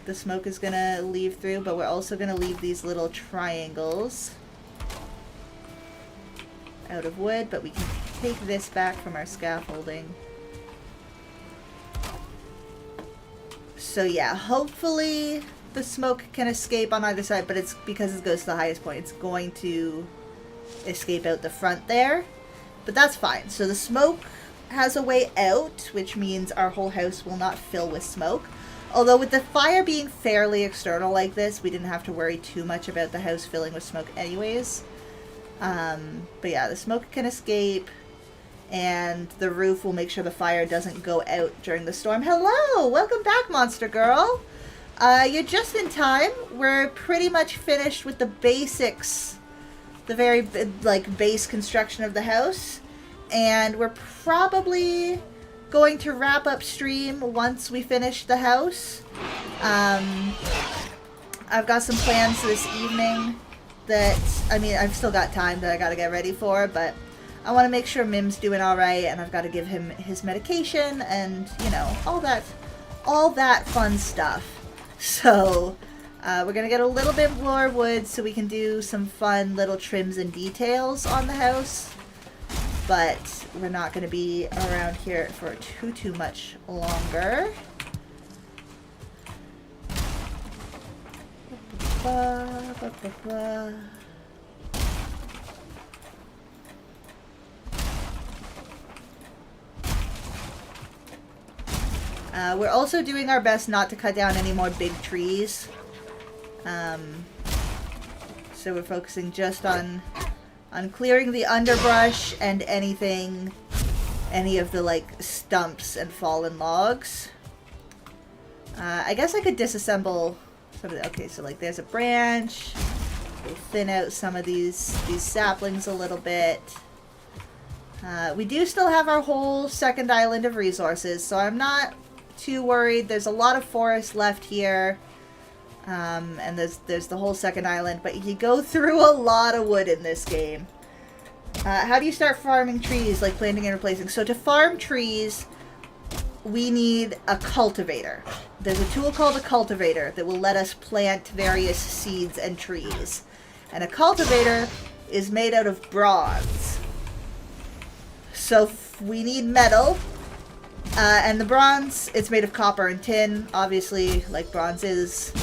[SPEAKER 1] the smoke is going to leave through. But we're also going to leave these little triangles out of wood. But we can take this back from our scaffolding. So yeah, hopefully... the smoke can escape on either side, but it's because it goes to the highest point. It's going to escape out the front there, but that's fine. So the smoke has a way out, which means our whole house will not fill with smoke. Although with the fire being fairly external like this, we didn't have to worry too much about the house filling with smoke anyways. But yeah, the smoke can escape, and the roof will make sure the fire doesn't go out during the storm. Hello! Welcome back, Monster Girl! You're just in time. We're pretty much finished with the basics, the very, like, base construction of the house. And we're probably going to wrap up stream once we finish the house. I've got some plans this evening that, I mean, I've still got time that I gotta get ready for, but I want to make sure Mim's doing all right, and I've got to give him his medication and, you know, all that fun stuff. So we're going to get a little bit more wood so we can do some fun little trims and details on the house. But we're not going to be around here for too much longer. We're also doing our best not to cut down any more big trees. So we're focusing just on clearing the underbrush and any of the like stumps and fallen logs. I guess I could disassemble some of the, okay, so like there's a branch. We'll thin out some of these saplings a little bit. We do still have our whole second island of resources, so I'm not too worried. There's a lot of forest left here. And there's the whole second island, but you go through a lot of wood in this game. How do you start farming trees, like planting and replacing? So to farm trees, we need a cultivator. There's a tool called a cultivator that will let us plant various seeds and trees. And a cultivator is made out of bronze. So we need metal. And the bronze, it's made of copper and tin, obviously, like bronze is.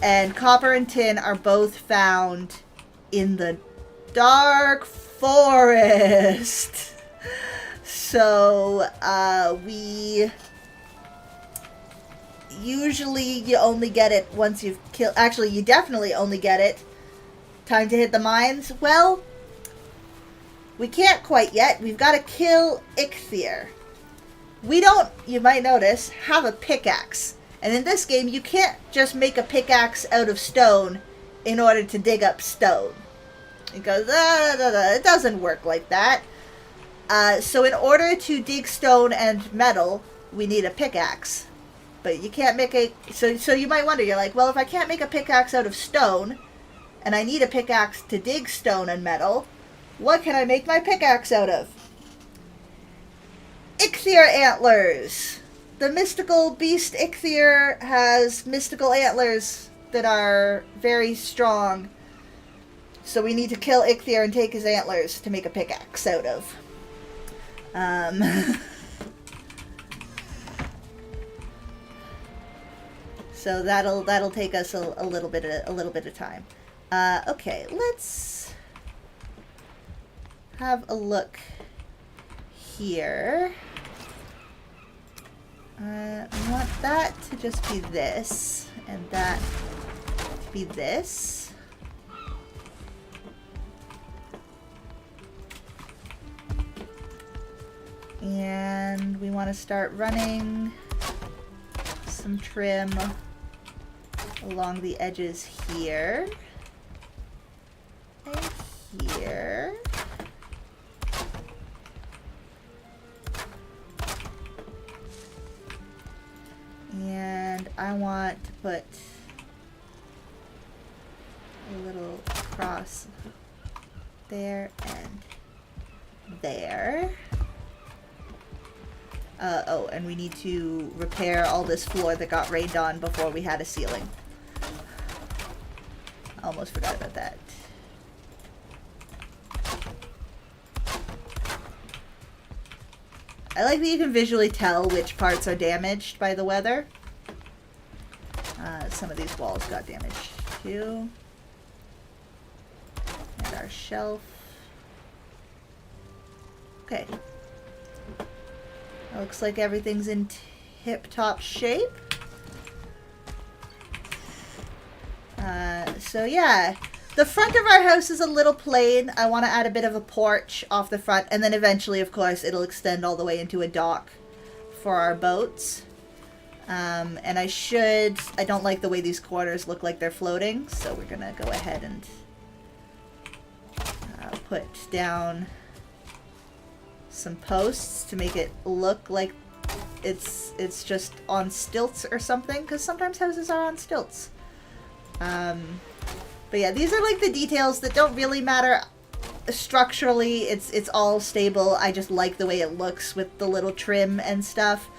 [SPEAKER 1] And copper and tin are both found in the dark forest. So, we usually, you only get it once you've killed, actually, you definitely only get it. Time to hit the mines. Well, we can't quite yet. We've got to kill Ichthyr. We don't, you might notice, have a pickaxe. And in this game, you can't just make a pickaxe out of stone in order to dig up stone. It goes, it doesn't work like that. So in order to dig stone and metal, we need a pickaxe. But you can't make a, so you might wonder, you're like, well, if I can't make a pickaxe out of stone, and I need a pickaxe to dig stone and metal, what can I make my pickaxe out of? Ichthyr antlers. The mystical beast Ichthyr has mystical antlers that are very strong. So we need to kill Ichthyr and take his antlers to make a pickaxe out of. So that'll take us a little bit of time. Okay, let's have a look here. I want that to just be this, and that to be this. And we want to start running some trim along the edges here. And here. And I want to put a little cross there and there. Oh, and we need to repair all this floor that got rained on before we had a ceiling. Almost forgot about that. I like that you can visually tell which parts are damaged by the weather. Some of these walls got damaged too. And our shelf. Okay. Looks like everything's in tip-top shape. So yeah. The front of our house is a little plain. I want to add a bit of a porch off the front, and then eventually, of course, it'll extend all the way into a dock for our boats. And I don't like the way these quarters look like they're floating, so we're gonna go ahead and put down some posts to make it look like it's just on stilts or something, because sometimes houses are on stilts. But yeah, these are like the details that don't really matter structurally, it's all stable. I just like the way it looks with the little trim and stuff.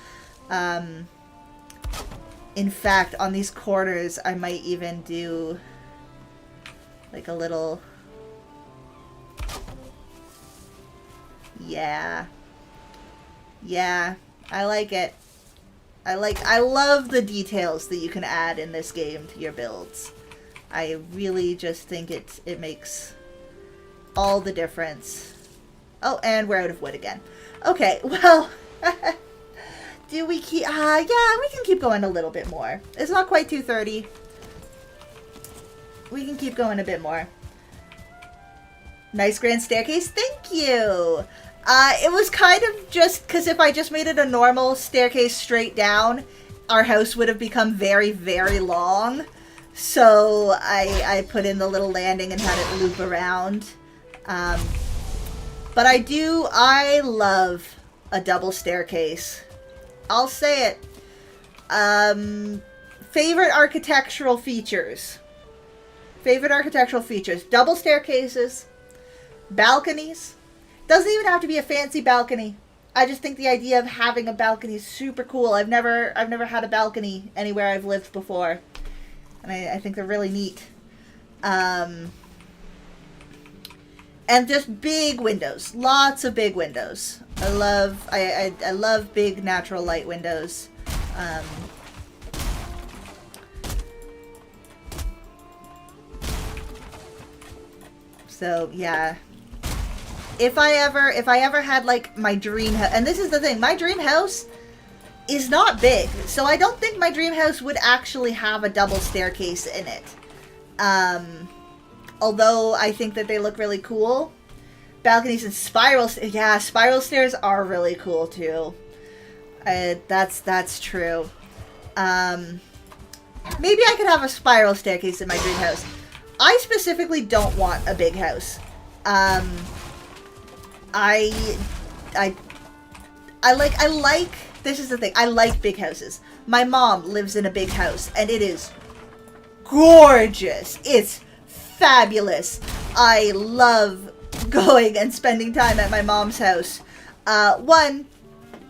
[SPEAKER 1] In fact, on these corners, I might even do like a little... Yeah. Yeah, I like it. I love the details that you can add in this game to your builds. I really just think it makes all the difference. Oh, and we're out of wood again. Okay, well, do we keep... yeah, we can keep going a little bit more. It's not quite 2:30. We can keep going a bit more. Nice grand staircase. Thank you. It was kind of just... Because if I just made it a normal staircase straight down, our house would have become very, very long. So I put in the little landing and had it loop around. But I love a double staircase. I'll say it. Favorite architectural features. Favorite architectural features. Double staircases. Balconies. Doesn't even have to be a fancy balcony. I just think the idea of having a balcony is super cool. I've never had a balcony anywhere I've lived before. And I think they're really neat. And just big windows. Lots of big windows. I love big natural light windows. So yeah. If I ever had like my dream house, and this is the thing, my dream house is not big, so I don't think my dream house would actually have a double staircase in it. Although I think that they look really cool. Balconies and spiral stairs are really cool too. That's true. Maybe I could have a spiral staircase in my dream house. I specifically don't want a big house. This is the thing, I like big houses. My mom lives in a big house, and it is gorgeous. It's fabulous. I love going and spending time at my mom's house. One,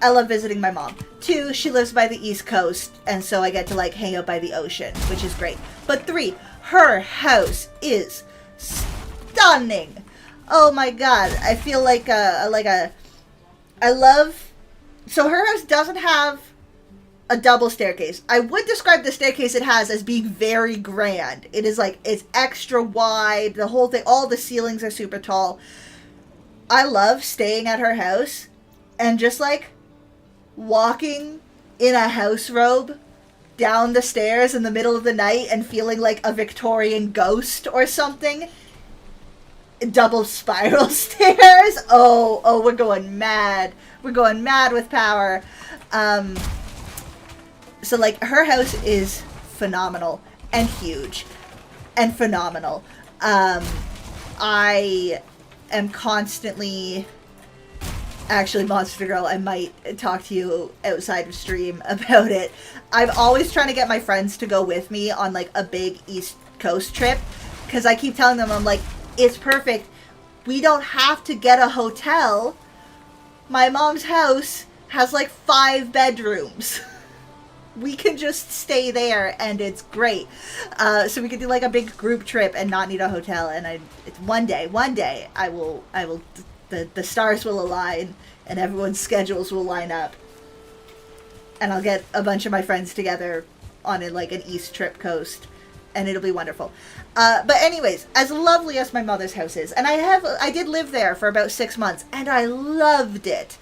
[SPEAKER 1] I love visiting my mom. Two, she lives by the East Coast, and so I get to like hang out by the ocean, which is great. But three, her house is stunning. Oh my god, I feel like so her house doesn't have a double staircase. I would describe the staircase it has as being very grand. It is like, it's extra wide, the whole thing, all the ceilings are super tall. I love staying at her house and just like walking in a house robe down the stairs in the middle of the night and feeling like a Victorian ghost or something. Double spiral stairs. Oh, we're going mad. We're going mad with power. So like her house is phenomenal and huge and phenomenal. I am constantly... Actually, Monster Girl, I might talk to you outside of stream about it. I'm always trying to get my friends to go with me on like a big East Coast trip, because I keep telling them, I'm like, it's perfect. We don't have to get a hotel. My mom's house has like 5 bedrooms. We can just stay there and it's great. So we could do like a big group trip and not need a hotel. And one day I will, the stars will align and everyone's schedules will line up. And I'll get a bunch of my friends together on like an East trip coast. And it'll be wonderful. But anyways, as lovely as my mother's house is, and I did live there for about 6 months, and I loved it.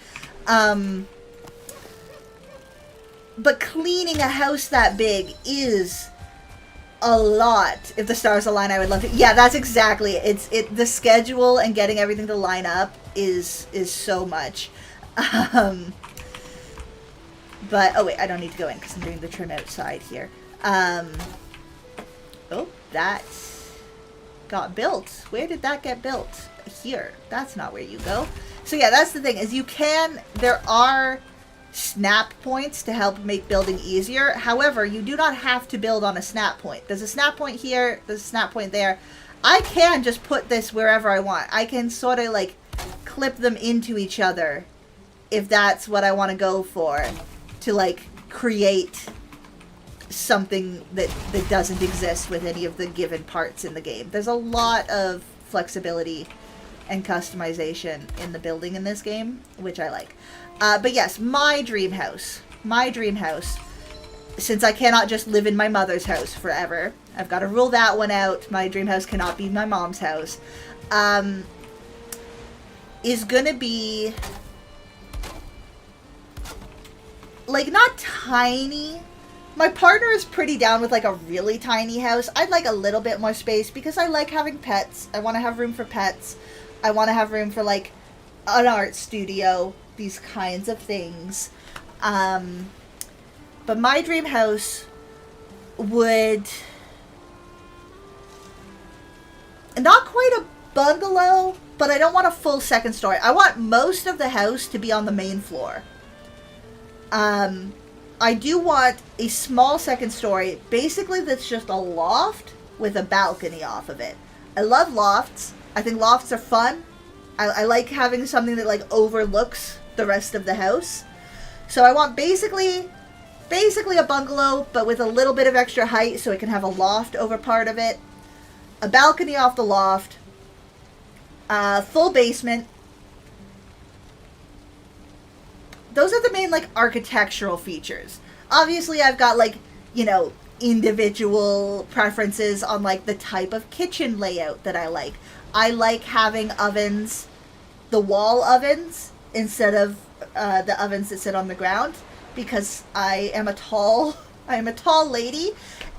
[SPEAKER 1] But cleaning a house that big is a lot. If the stars align, I would love to. Yeah, that's exactly it. The schedule and getting everything to line up is so much. But oh wait, I don't need to go in because I'm doing the trim outside here. Oh, that got built. Where did that get built? Here. That's not where you go. So yeah, that's the thing, is there are snap points to help make building easier. However, you do not have to build on a snap point. There's a snap point here, there's a snap point there. I can just put this wherever I want. I can sort of like clip them into each other if that's what I want to go for, to like create something that doesn't exist with any of the given parts in the game. There's a lot of flexibility and customization in the building in this game, which I like. But yes, my dream house. Since I cannot just live in my mother's house forever, I've got to rule that one out. My dream house cannot be my mom's house. Is gonna be like not tiny. My partner is pretty down with like a really tiny house. I'd like a little bit more space because I like having pets. I want to have room for pets. I want to have room for like an art studio, these kinds of things. But my dream house would not quite a bungalow, but I don't want a full second story. I want most of the house to be on the main floor. I do want a small second story, basically that's just a loft with a balcony off of it. I love lofts. I think lofts are fun. I like having something that like overlooks the rest of the house. So I want basically a bungalow, but with a little bit of extra height so it can have a loft over part of it. A balcony off the loft. Full basement. Those are the main, like, architectural features. Obviously, I've got, like, you know, individual preferences on, like, the type of kitchen layout that I like. I like having ovens, the wall ovens, instead of the ovens that sit on the ground, because I am a tall lady,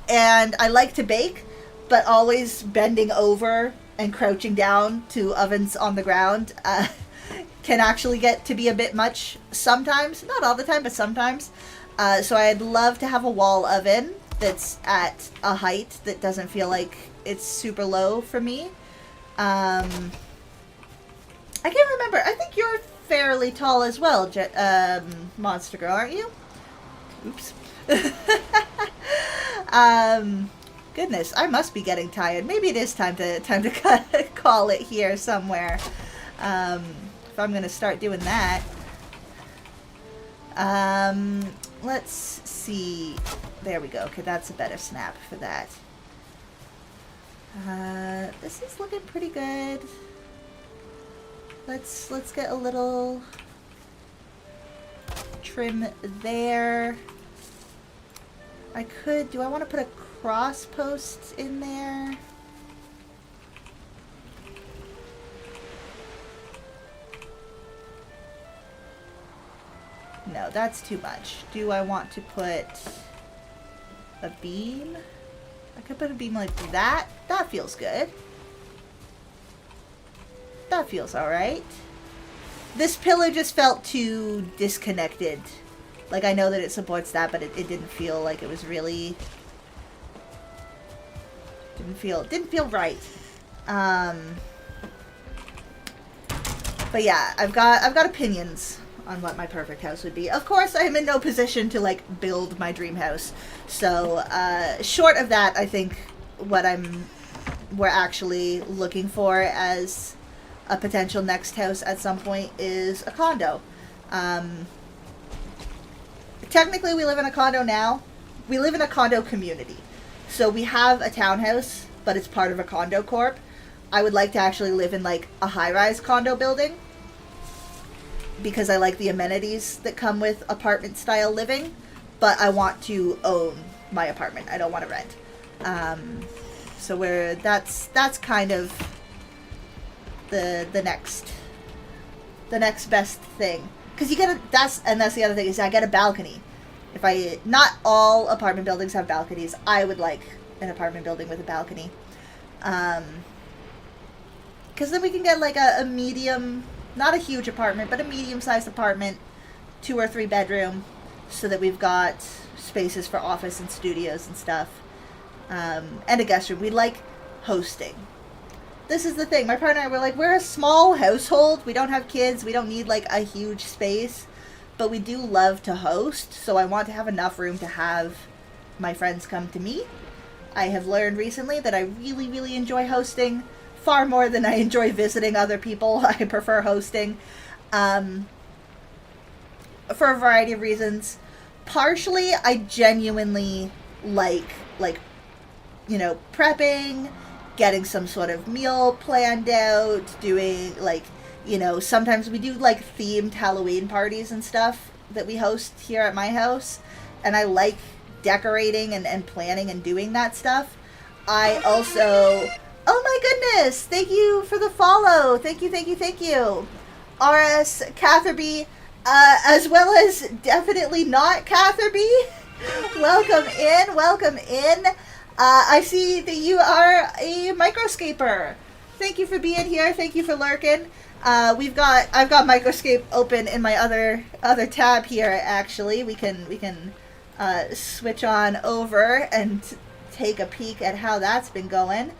[SPEAKER 1] and I like to bake, but always bending over and crouching down to ovens on the ground, can actually get to be a bit much sometimes. Not all the time, but sometimes. So I'd love to have a wall oven that's at a height that doesn't feel like it's super low for me. I can't remember. I think you're fairly tall as well, Monster Girl, aren't you? Oops. Goodness, I must be getting tired. Maybe it is time to call it here somewhere. If I'm gonna start doing that. Let's see. There we go. Okay, that's a better snap for that. This is looking pretty good. Let's get a little trim there. Do I want to put a cross post in there? No, that's too much. Do I want to put a beam? I could put a beam like that. That feels good. That feels alright. This pillar just felt too disconnected. Like, I know that it supports that, but it didn't feel like it was really... Didn't feel right. But yeah, I've got opinions on what my perfect house would be. Of course, I am in no position to, like, build my dream house. So, short of that, I think what we're actually looking for as a potential next house at some point is a condo. Technically, we live in a condo now. We live in a condo community. So we have a townhouse, but it's part of a condo corp. I would like to actually live in, like, a high-rise condo building, because I like the amenities that come with apartment-style living, but I want to own my apartment. I don't want to rent. So that's kind of the next best thing. Because that's the other thing, is I get a balcony. Not all apartment buildings have balconies. I would like an apartment building with a balcony. Because then we can get like a medium, not a huge apartment, but a medium-sized apartment, 2 or 3 bedroom, so that we've got spaces for office and studios and stuff. And a guest room. We like hosting. This is the thing. My partner and I were like, we're a small household. We don't have kids. We don't need like a huge space. But we do love to host. So I want to have enough room to have my friends come to me. I have learned recently that I really, really enjoy hosting far more than I enjoy visiting other people. I prefer hosting for a variety of reasons. Partially, I genuinely like prepping, getting some sort of meal planned out, doing sometimes we do themed Halloween parties and stuff that we host here at my house, and I like decorating and planning and doing that stuff. I also, oh my goodness, thank you for the follow. Thank you. RS Catherby, as well as definitely not Catherby. Welcome in. I see that you are a microscaper. Thank you for being here. Thank you for lurking. I've got Microscape open in my other tab here. Actually, we can switch on over and take a peek at how that's been going.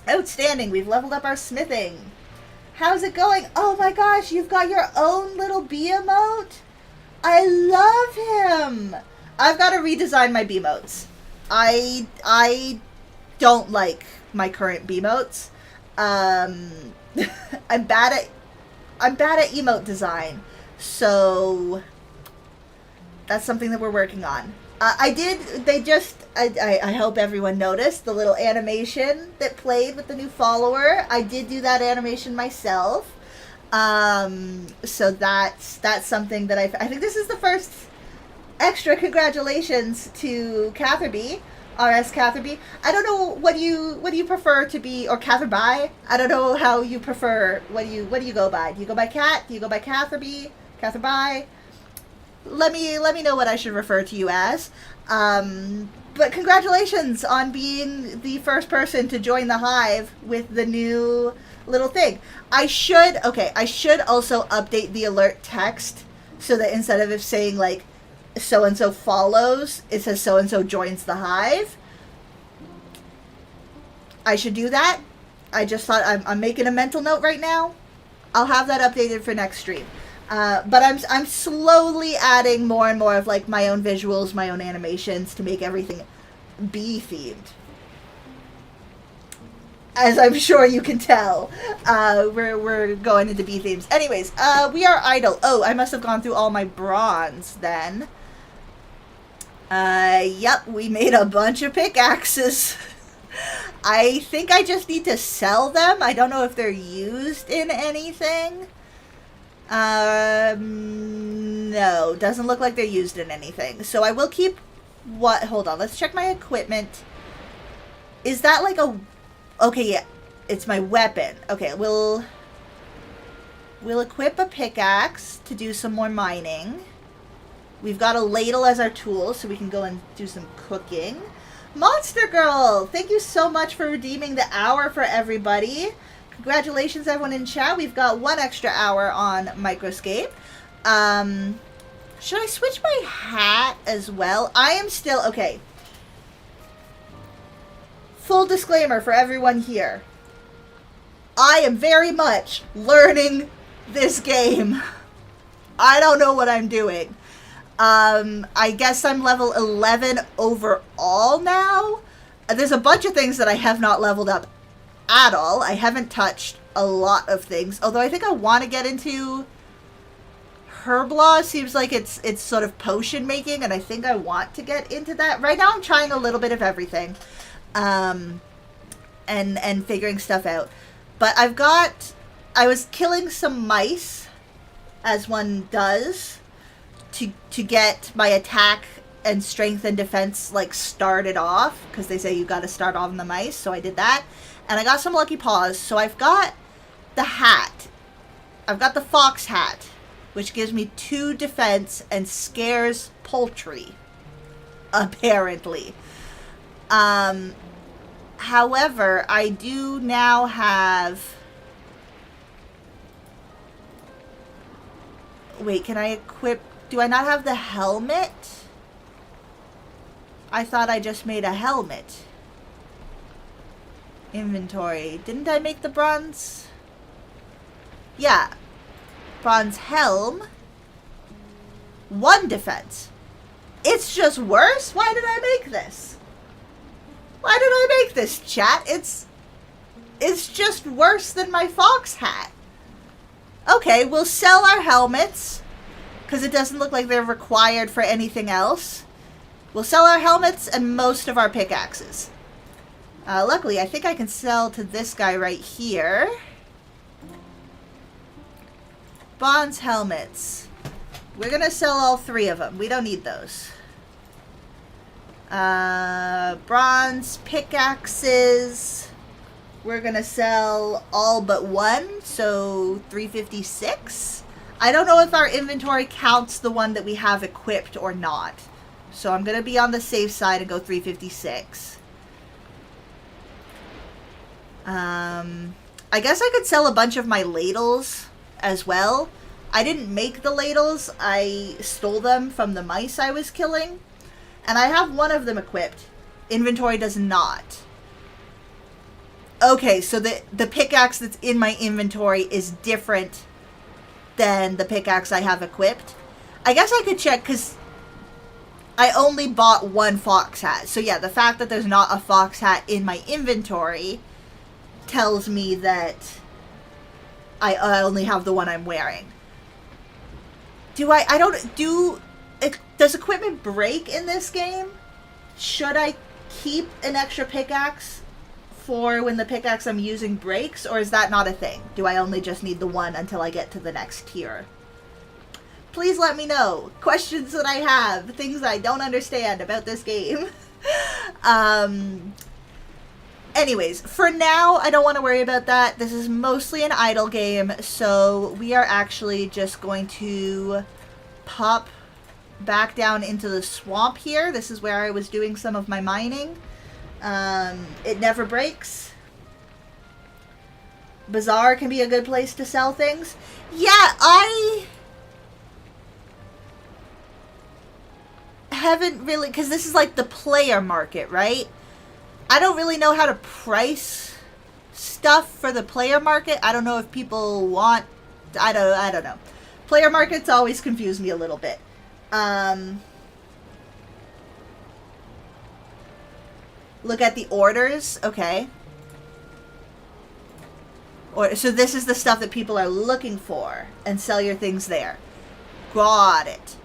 [SPEAKER 1] Outstanding. We've leveled up our smithing. How's it going? Oh my gosh, you've got your own little bee emote. I love him. I've got to redesign my Beamotes. I don't like my current Beamotes. I'm bad at emote design, so that's something that we're working on. I hope everyone noticed the little animation that played with the new follower. I did do that animation myself. So that's something that I think this is the first extra congratulations to Catherby, RS Catherby. I don't know what do you prefer to be, or Catherby. I don't know how you prefer. What do you go by? Do you go by Cat? Do you go by Catherby? Catherby? Let me know what I should refer to you as. But congratulations on being the first person to join the Hive with the new little thing. I should also update the alert text so that instead of it saying like so-and-so follows, it says so-and-so joins the Hive. I should do that. I just thought I'm making a mental note right now. I'll have that updated for next stream. But I'm slowly adding more and more of like my own visuals, my own animations to make everything bee themed. As I'm sure you can tell, we're going into bee themes. Anyways, we are idle. Oh, I must have gone through all my bronze then. Yep, we made a bunch of pickaxes. I think I just need to sell them. I don't know if they're used in anything. No, doesn't look like they're used in anything. So I will keep hold on, let's check my equipment. Is that like okay, yeah, it's my weapon. Okay, we'll equip a pickaxe to do some more mining. We've got a ladle as our tool, so we can go and do some cooking. Monster Girl, thank you so much for redeeming the hour for everybody. Congratulations, everyone in chat. We've got 1 extra hour on Microscape. Should I switch my hat as well? I am still... Okay. Full disclaimer for everyone here. I am very much learning this game. I don't know what I'm doing. I guess I'm level 11 overall now. There's a bunch of things that I have not leveled up at all. I haven't touched a lot of things, although I think I want to get into Herblaw. Seems like it's sort of potion making, and I think I want to get into that. Right now I'm trying a little bit of everything, and figuring stuff out. But I was killing some mice, as one does, to get my attack and strength and defense like started off, because they say you got to start off on the mice. So I did that, and I got some lucky paws. So I've got the hat. I've got the fox hat, which gives me 2 defense and scares poultry, apparently. However, I do now have... Wait, can I equip... Do I not have the helmet? I thought I just made a helmet. Inventory. Didn't I make the bronze? Yeah. Bronze helm. 1 defense. It's just worse? Why did I make this? Why did I make this, chat? It's just worse than my fox hat. Okay, we'll sell our helmets, because it doesn't look like they're required for anything else. We'll sell our helmets and most of our pickaxes. Luckily, I think I can sell to this guy right here. Bronze helmets. We're going to sell all 3 of them. We don't need those. Bronze pickaxes. We're going to sell all but 1, so 356. I don't know if our inventory counts the one that we have equipped or not. So I'm going to be on the safe side and go 356. I guess I could sell a bunch of my ladles as well. I didn't make the ladles. I stole them from the mice I was killing. And I have one of them equipped. Inventory does not. Okay, so the pickaxe that's in my inventory is different than the pickaxe I have equipped. I guess I could check, because I only bought 1 fox hat. So yeah, the fact that there's not a fox hat in my inventory tells me that I only have the one I'm wearing. Does equipment break in this game? Should I keep an extra pickaxe for when the pickaxe I'm using breaks, or is that not a thing? Do I only just need the one until I get to the next tier? Please let me know. Questions that I have, things I don't understand about this game. Anyways, for now, I don't want to worry about that. This is mostly an idle game, so we are actually just going to pop back down into the swamp here. This is where I was doing some of my mining. It never breaks. Bazaar can be a good place to sell things. Yeah, I haven't really, because this is like the player market, right? I don't really know how to price stuff for the player market. I don't know if people want, I don't know. Player markets always confuse me a little bit. Look at the orders. Okay. So this is the stuff that people are looking for, and sell your things there. Got it.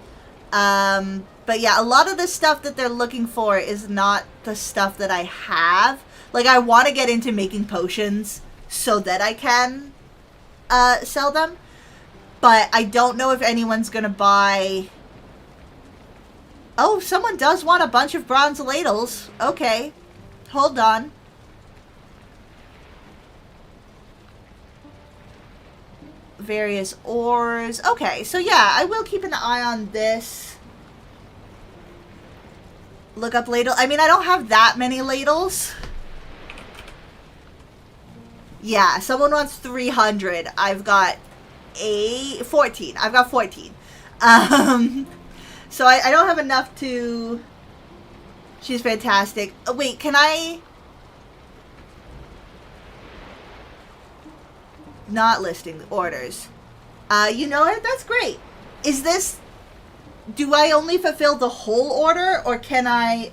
[SPEAKER 1] But yeah, a lot of the stuff that they're looking for is not the stuff that I have. Like, I want to get into making potions so that I can sell them. But I don't know if anyone's going to buy... Oh, someone does want a bunch of bronze ladles. Okay. Hold on. Various ores. Okay, so yeah, I will keep an eye on this. Look up ladle. I mean, I don't have that many ladles. Yeah, someone wants 300. I've got 14. I've got 14. So I don't have enough to... She's fantastic. Oh, wait, can I... Not listing the orders. You know what? That's great. Is this... Do I only fulfill the whole order, or can I...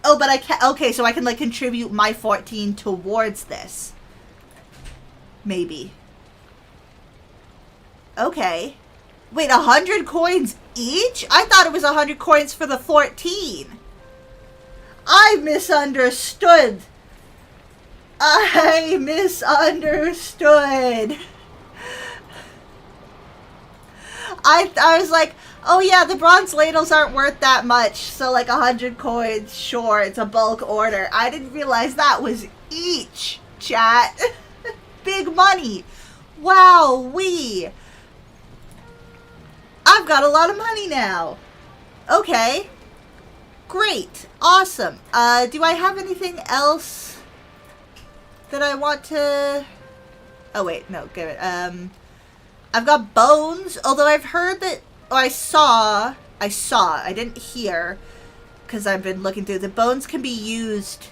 [SPEAKER 1] Oh, but I can't... Okay, so I can, like, contribute my 14 towards this. Maybe. Okay. Wait, 100 coins each? I thought it was 100 coins for the 14. I misunderstood. I misunderstood. I was like, oh yeah, the bronze ladles aren't worth that much, so like 100 coins, sure, it's a bulk order. I didn't realize that was each, chat. Big money. Wow-wee. I've got a lot of money now. Okay. Great. Awesome. Do I have anything else that I want to... Oh, wait. No, give it. I've got bones, although I've heard that... Oh, I saw. I didn't hear, because I've been looking through. The bones can be used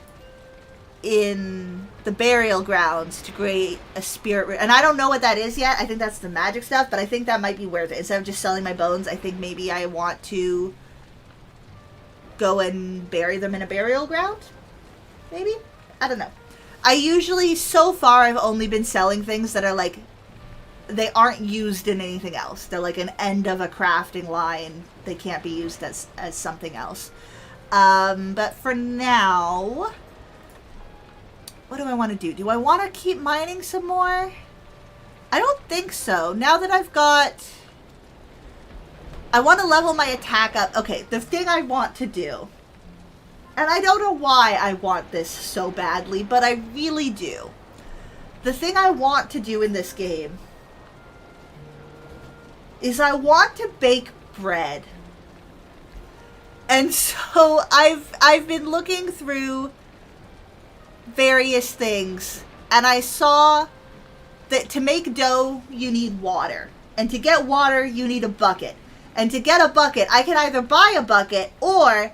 [SPEAKER 1] in the burial grounds to create a spirit... And I don't know what that is yet. I think that's the magic stuff, but I think that might be worth it. Instead of just selling my bones, I think maybe I want to go and bury them in a burial ground. Maybe? I don't know. I usually, so far, I've only been selling things that are like, they aren't used in anything else. They're like an end of a crafting line. They can't be used as something else. But for now, what do I want to do? Do I want to keep mining some more? I don't think so. Now that I've got... I want to level my attack up. Okay, the thing I want to do, and I don't know why I want this so badly, but I really do. The thing I want to do in this game is I want to bake bread. And so I've been looking through various things, and I saw that to make dough, you need water. And to get water, you need a bucket. And to get a bucket, I can either buy a bucket or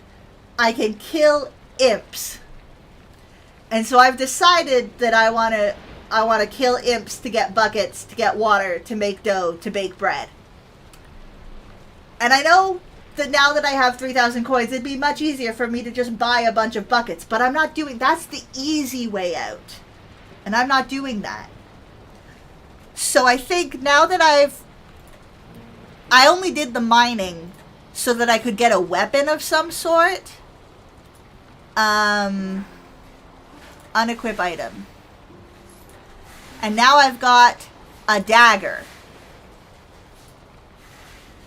[SPEAKER 1] I can kill imps. And so I've decided that I want to kill imps to get buckets, to get water, to make dough, to bake bread. And I know that now that I have 3,000 coins, it'd be much easier for me to just buy a bunch of buckets. But I'm not doing... That's the easy way out. And I'm not doing that. So I think now that I only did the mining so that I could get a weapon of some sort. Unequip item. And now I've got a dagger.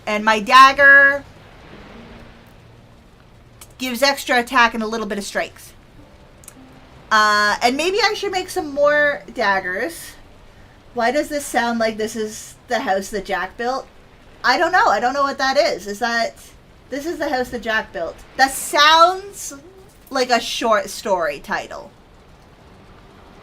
[SPEAKER 1] And my dagger gives extra attack and a little bit of strength. And maybe I should make some more daggers. Why does this sound like this is the house that Jack built? I don't know. I don't know what that is. Is that... This is the house that Jack built. That sounds like a short story title.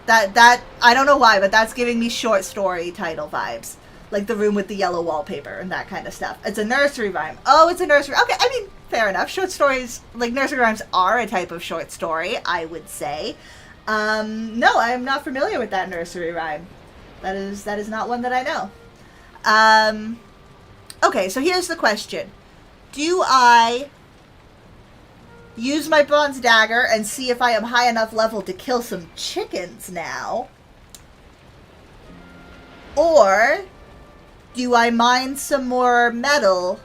[SPEAKER 1] That I don't know why, but that's giving me short story title vibes. Like the room with the yellow wallpaper and that kind of stuff. It's a nursery rhyme. Oh, it's a nursery... Okay, I mean, fair enough. Short stories, like nursery rhymes are a type of short story, I would say. No, I'm not familiar with that nursery rhyme. That is not one that I know. Okay, so here's the question. Do I use my bronze dagger and see if I am high enough level to kill some chickens now? Or do I mine some more metal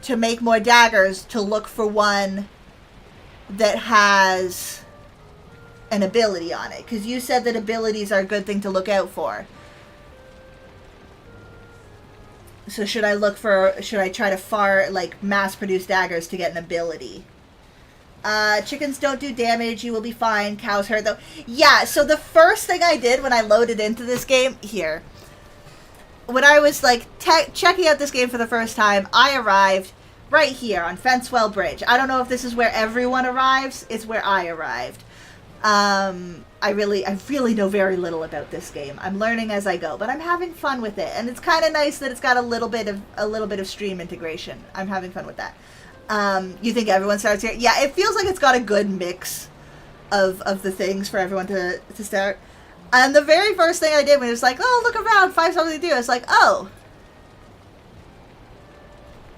[SPEAKER 1] to make more daggers to look for one that has an ability on it? Because you said that abilities are a good thing to look out for. So should I try to mass produce daggers to get an ability? Chickens don't do damage, you will be fine. Cows hurt though. Yeah, so the first thing I did when I loaded into this game, when I was checking out this game for the first time, I arrived right here on Fencewell Bridge. I don't know if this is where everyone arrives, it's where I arrived. I really know very little about this game. I'm learning as I go, but I'm having fun with it, and it's kind of nice that it's got a little bit of stream integration. I'm having fun with that. You think everyone starts here? Yeah, it feels like it's got a good mix of the things for everyone to start. And the very first thing I did when it was like, oh, look around, find something to do, I was like, oh,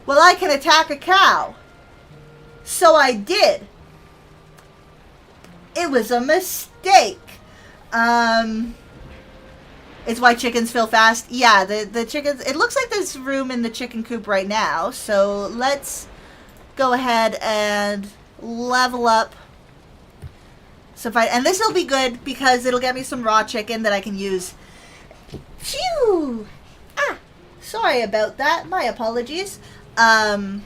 [SPEAKER 1] well, I can attack a cow. So I did. It was a mistake. It's why chickens fill fast. Yeah, the chickens... It looks like there's room in the chicken coop right now. So let's go ahead and level up. And this will be good because it'll get me some raw chicken that I can use. Phew! Ah! Sorry about that. My apologies. I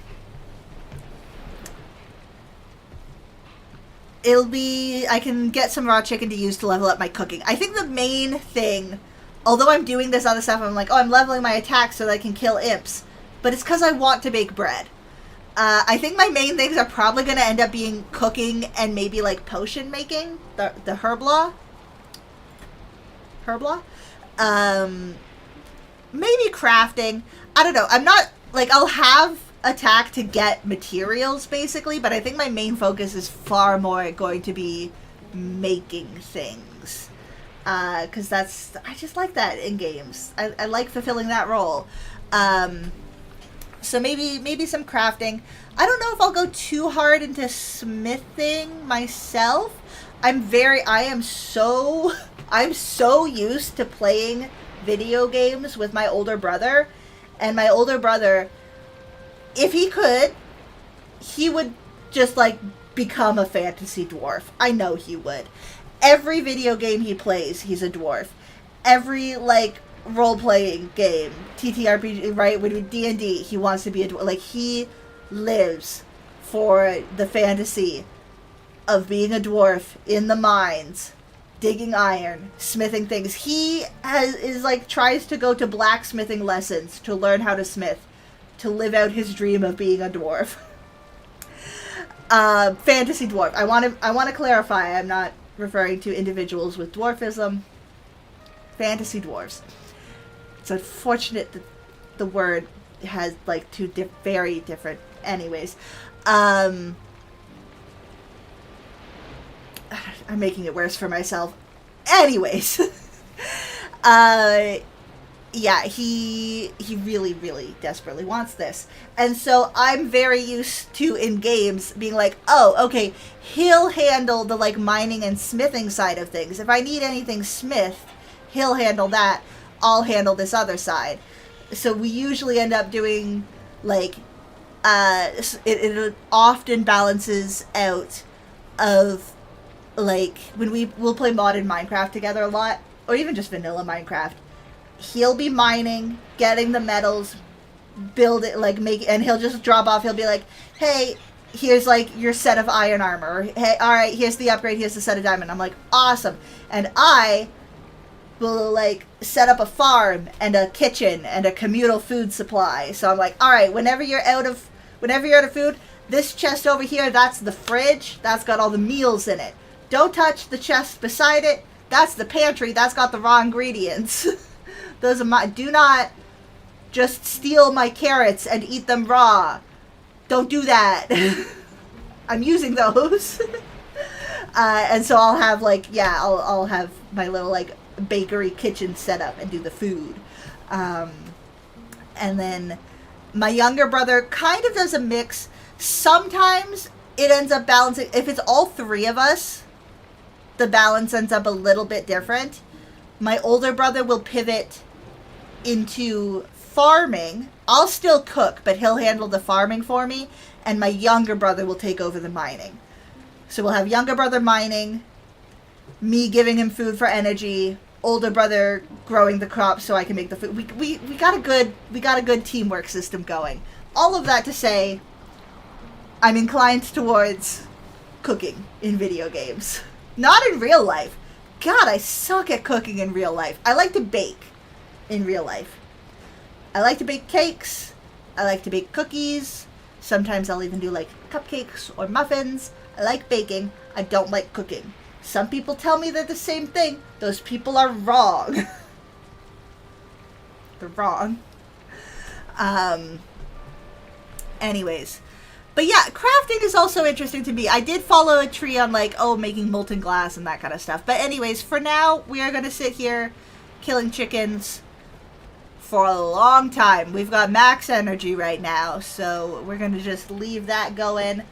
[SPEAKER 1] can get some raw chicken to use to level up my cooking. I think the main thing, although I'm doing this other stuff, I'm like, oh, I'm leveling my attack so that I can kill imps. But it's because I want to bake bread. I think my main things are probably going to end up being cooking and maybe like potion making. The herblaw. Maybe crafting. I don't know. I'm not, I'll have attack to get materials basically, but I think my main focus is far more going to be making things. Because I just like that in games. I like fulfilling that role. So maybe some crafting. I don't know if I'll go too hard into smithing myself. I'm so used to playing video games with my older brother, and my older brother, if he could, he would just like become a fantasy dwarf. I know he would. Every video game he plays, he's a dwarf. Every like role-playing game, TTRPG, right, with D&D, he wants to be a dwarf. Like, he lives for the fantasy of being a dwarf in the mines, digging iron, smithing things. He tries to go to blacksmithing lessons to learn how to smith, to live out his dream of being a dwarf. Fantasy dwarf. I want to clarify. I'm not referring to individuals with dwarfism. Fantasy dwarves. It's unfortunate that the word has like two very different. Anyways, I'm making it worse for myself. Anyways, yeah, he really, really desperately wants this. And so I'm very used to, in games, being like, oh, okay, he'll handle the, like, mining and smithing side of things. If I need anything smithed, he'll handle that. I'll handle this other side. So we usually end up doing, like, it often balances out of, like, when we'll play modded Minecraft together a lot, or even just vanilla Minecraft. He'll be mining, getting the metals, build it, like, and he'll just drop off. He'll be like, hey, here's, like, your set of iron armor. Or, hey, all right, here's the upgrade, here's the set of diamond. I'm like, awesome. And I will, like, set up a farm and a kitchen and a communal food supply. So I'm like, all right, whenever you're out of food, this chest over here, that's the fridge. That's got all the meals in it. Don't touch the chest beside it. That's the pantry. That's got the raw ingredients. Those are do not just steal my carrots and eat them raw. Don't do that. I'm using those. And so I'll have, like, yeah, I'll have my little, like, bakery kitchen set up and do the food. And then my younger brother kind of does a mix. Sometimes it ends up balancing. If it's all three of us, the balance ends up a little bit different. My older brother will pivot into farming. I'll still cook, but he'll handle the farming for me, and my younger brother will take over the mining. So we'll have younger brother mining, me giving him food for energy, older brother growing the crops so I can make the food. We got a good teamwork system going. All of that to say, I'm inclined towards cooking in video games. Not in real life. God, I suck at cooking in real life. I like to bake in real life. I like to bake cakes. I like to bake cookies. Sometimes I'll even do, like, cupcakes or muffins. I like baking. I don't like cooking. Some people tell me they're the same thing. Those people are wrong. They're wrong. Anyways. But yeah, crafting is also interesting to me. I did follow a tree on, like, making molten glass and that kind of stuff. But anyways, for now, we are going to sit here killing chickens for a long time. We've got max energy right now, so we're going to just leave that going.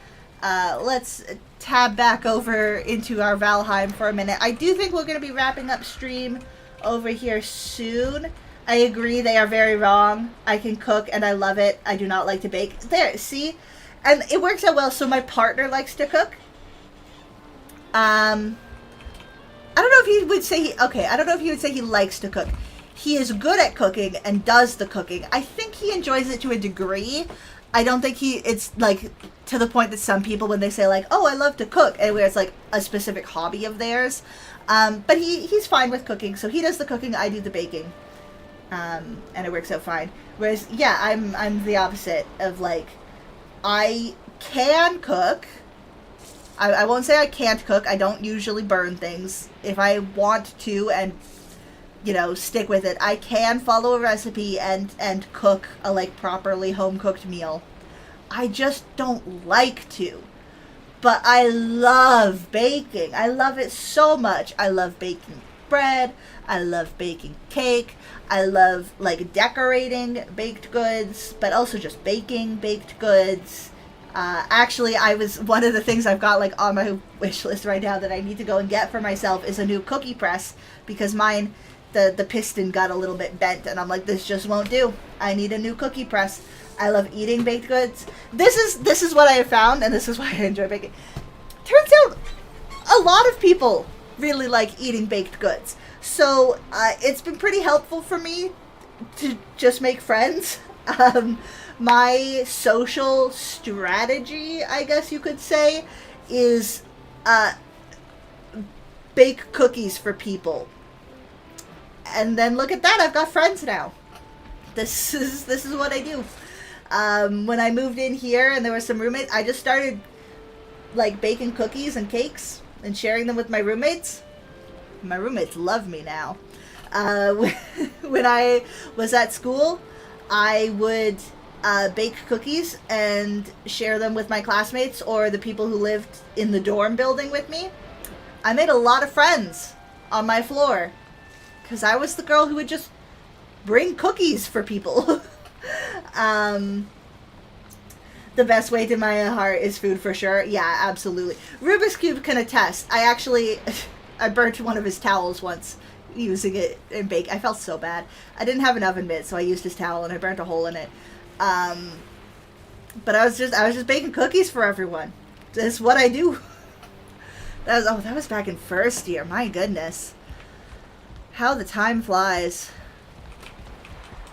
[SPEAKER 1] Let's tab back over into our Valheim for a minute. I do think we're going to be wrapping up stream over here soon. I agree, they are very wrong. I can cook, and I love it. I do not like to bake. There, see? And it works out well. So my partner likes to cook. I don't know if he would say I don't know if he would say he likes to cook. He is good at cooking and does the cooking. I think he enjoys it to a degree. I don't think it's like to the point that some people, when they say, like, oh, I love to cook, and where it's like a specific hobby of theirs. But he's fine with cooking. So he does the cooking, I do the baking. And it works out fine. Whereas, yeah, I'm the opposite of, like, I can cook. I won't say I can't cook. I don't usually burn things. If I want to and, you know, stick with it, I can follow a recipe and cook a, like, properly home-cooked meal. I just don't like to. But I love baking. I love it so much. I love baking bread. I love baking cake. I love, like, decorating baked goods, but also just baking baked goods. Actually, I was one of the things I've got like on my wish list right now that I need to go and get for myself is a new cookie press because mine, the piston got a little bit bent, and I'm like, this just won't do. I need a new cookie press. I love eating baked goods. This is what I have found, and this is why I enjoy baking. Turns out, a lot of people really like eating baked goods, so it's been pretty helpful for me to just make friends. My social strategy, I guess you could say, is bake cookies for people. And then look at that, I've got friends now. This is what I do. When I moved in here and there were some roommates, I just started like baking cookies and cakes and sharing them with my roommates. My roommates love me now. When I was at school, I would bake cookies and share them with my classmates or the people who lived in the dorm building with me. I made a lot of friends on my floor because I was the girl who would just bring cookies for people. The best way to my heart is food for sure. Yeah, absolutely. Rubik's Cube can attest. I burnt one of his towels once using it in bake. I felt so bad. I didn't have an oven mitt, so I used his towel and I burnt a hole in it. But I was just baking cookies for everyone. That's what I do. That was back in first year. My goodness. How the time flies.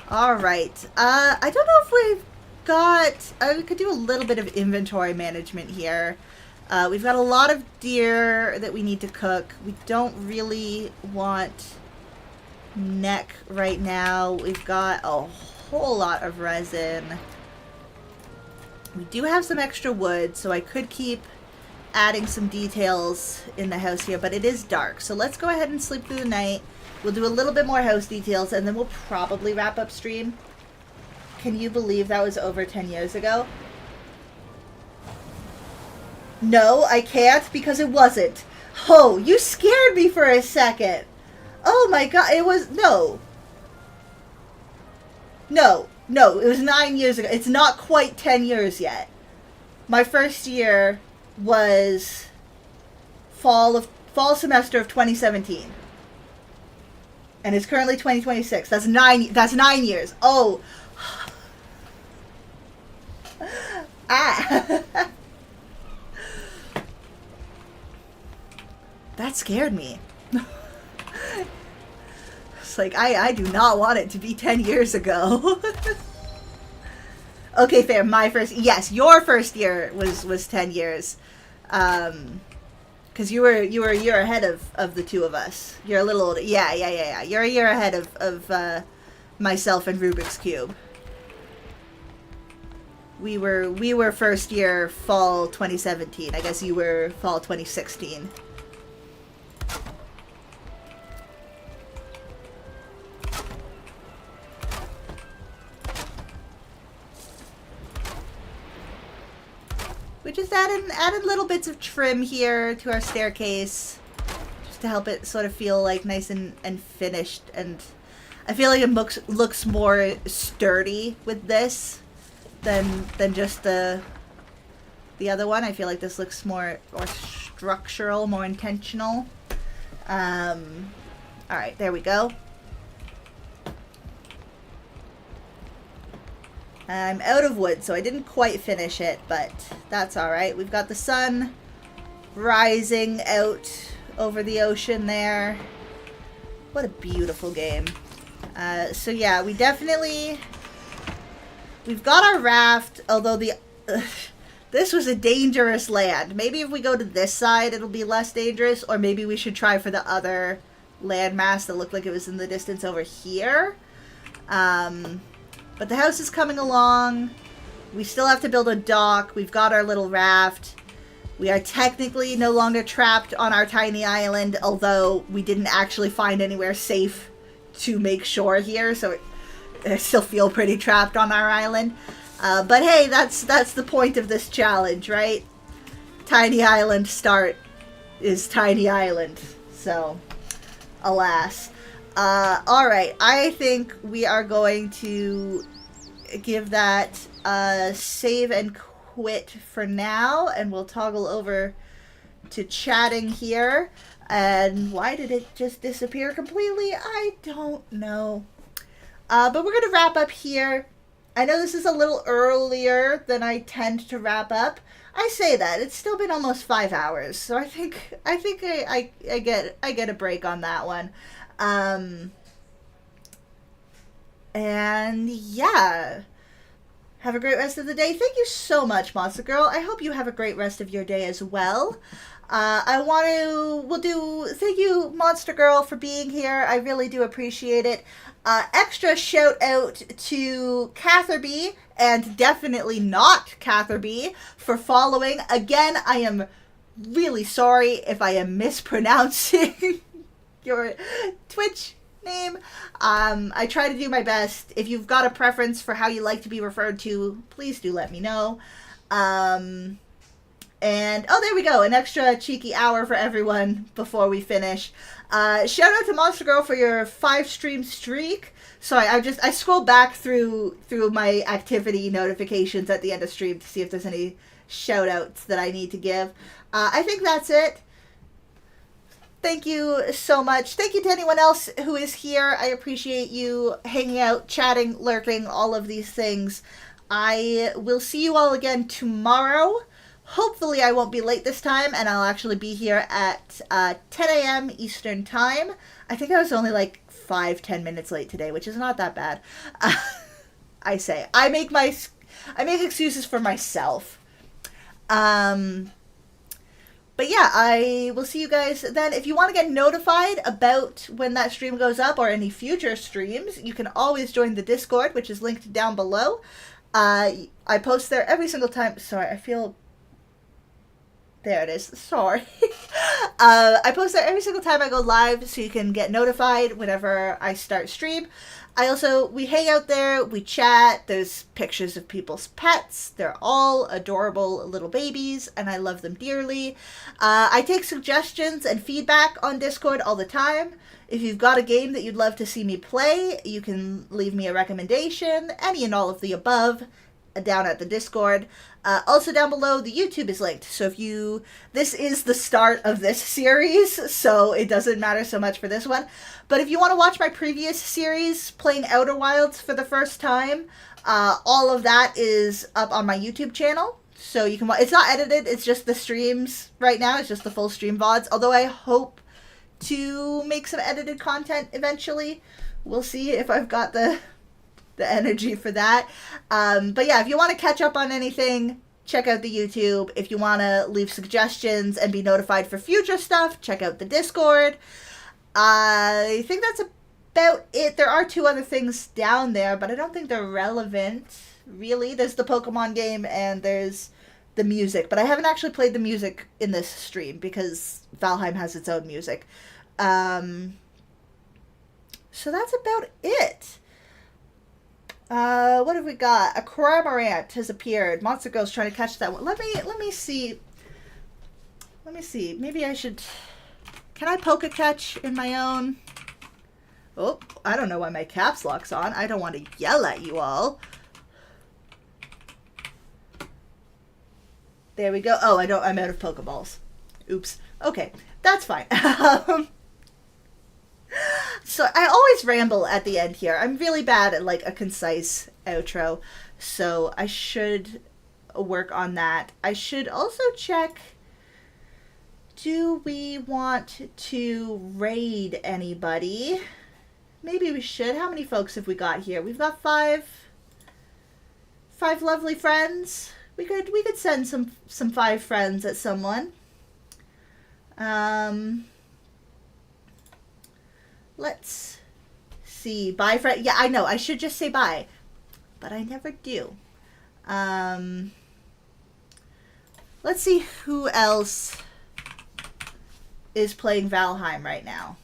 [SPEAKER 1] All right. I don't know if we've got... we could do a little bit of inventory management here. We've got a lot of deer that we need to cook. We don't really want neck right now. We've got a whole lot of resin. We do have some extra wood, so I could keep adding some details in the house here, but it is dark. So let's go ahead and sleep through the night. We'll do a little bit more house details, and then we'll probably wrap up stream. Can you believe that was over 10 years ago? No, I can't because it wasn't. Oh, you scared me for a second. Oh my god, it was... No, it was 9 years ago. It's not quite 10 years yet. My first year was fall semester of 2017. And it's currently 2026. That's 9 years. Oh. That scared me. It's like, I do not want it to be 10 years ago. Okay, fair. My first... Yes, your first year was 10 years. Because you were a year ahead of the two of us. You're a little older. Yeah. You're a year ahead of myself and Rubik's Cube. We were first year fall 2017. I guess you were fall 2016. We just added little bits of trim here to our staircase, just to help it sort of feel like nice and finished. And I feel like it looks more sturdy with this than just the other one. I feel like this looks more structural, more intentional. All right, there we go. I'm out of wood, so I didn't quite finish it, but that's alright. We've got the sun rising out over the ocean there. What a beautiful game. So yeah, we've got our raft, although this was a dangerous land. Maybe if we go to this side, it'll be less dangerous, or maybe we should try for the other landmass that looked like it was in the distance over here. But the house is coming along. We still have to build a dock. We've got our little raft. We are technically no longer trapped on our tiny island, although we didn't actually find anywhere safe to make shore here, so I still feel pretty trapped on our island. But hey, that's the point of this challenge, right? Tiny island start is tiny island. So, alas. Alright, I think we are going to give that save and quit for now, and we'll toggle over to chatting here. And why did it just disappear completely? I don't know. But we're going to wrap up here. I know this is a little earlier than I tend to wrap up. I say that it's still been almost 5 hours, so I think I get a break on that one. And yeah, have a great rest of the day. Thank you so much, Monster Girl. I hope you have a great rest of your day as well. Thank you, Monster Girl, for being here. I really do appreciate it. Extra shout out to Catherby, and definitely not Catherby, for following. Again, I am really sorry if I am mispronouncing your Twitch name. I try to do my best. If you've got a preference for how you like to be referred to, please do let me know. And, oh, there we go. An extra cheeky hour for everyone before we finish. Shout out to Monster Girl for your 5-stream streak. Sorry, I scrolled back through my activity notifications at the end of stream to see if there's any shout outs that I need to give. I think that's it. Thank you so much. Thank you to anyone else who is here. I appreciate you hanging out, chatting, lurking, all of these things. I will see you all again tomorrow. Hopefully I won't be late this time, and I'll actually be here at 10 a.m. Eastern Time. I think I was only like 5-10 minutes late today, which is not that bad. I say. I make excuses for myself. But yeah, I will see you guys then. If you want to get notified about when that stream goes up or any future streams, you can always join the Discord, which is linked down below. I post there every single time. Sorry, I feel... There it is. Sorry. I post there every single time I go live, so you can get notified whenever I start stream. We hang out there, we chat, there's pictures of people's pets. They're all adorable little babies, and I love them dearly. I take suggestions and feedback on Discord all the time. If you've got a game that you'd love to see me play, you can leave me a recommendation, any and all of the above, down at the Discord. Also down below, the YouTube is linked. So this is the start of this series, so it doesn't matter so much for this one. But if you want to watch my previous series, playing Outer Wilds for the first time, all of that is up on my YouTube channel. So you can watch. It's not edited, it's just the streams right now. It's just the full stream VODs. Although I hope to make some edited content eventually. We'll see if I've got the energy for that. But yeah, if you want to catch up on anything, check out the YouTube. If you want to leave suggestions and be notified for future stuff, check out the Discord. I think that's about it. There are 2 other things down there, but I don't think they're relevant, really. There's the Pokemon game and there's the music, but I haven't actually played the music in this stream because Valheim has its own music. So that's about it. What have we got? A Cormorant has appeared. Monster Girl's trying to catch that one. Let me see. Maybe I should... Can I poke catch in my own? Oh, I don't know why my caps lock's on. I don't want to yell at you all. There we go. Oh, I'm out of Pokeballs. Oops. Okay, that's fine. So I always ramble at the end here. I'm really bad at like a concise outro, so I should work on that. I should also check, do we want to raid anybody? Maybe we should. How many folks have we got here? We've got 5 lovely friends. We could send some 5 friends at someone. Let's see. Bye, friend. Yeah, I know. I should just say bye, but I never do. Let's see who else is playing Valheim right now.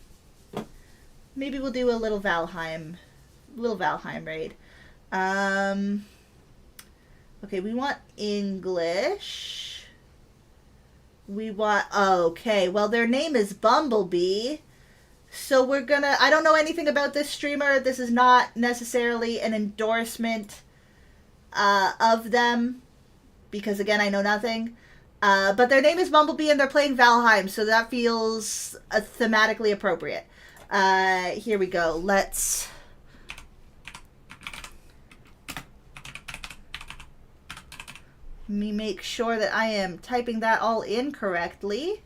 [SPEAKER 1] Maybe we'll do a little Valheim raid. Okay, we want English. We want... Okay, well, their name is Bumblebee. So we're gonna... I don't know anything about this streamer. This is not necessarily an endorsement of them, because again, I know nothing. But their name is Bumblebee and they're playing Valheim, so that feels thematically appropriate. Here we go. Let's... me make sure that I am typing that all in correctly.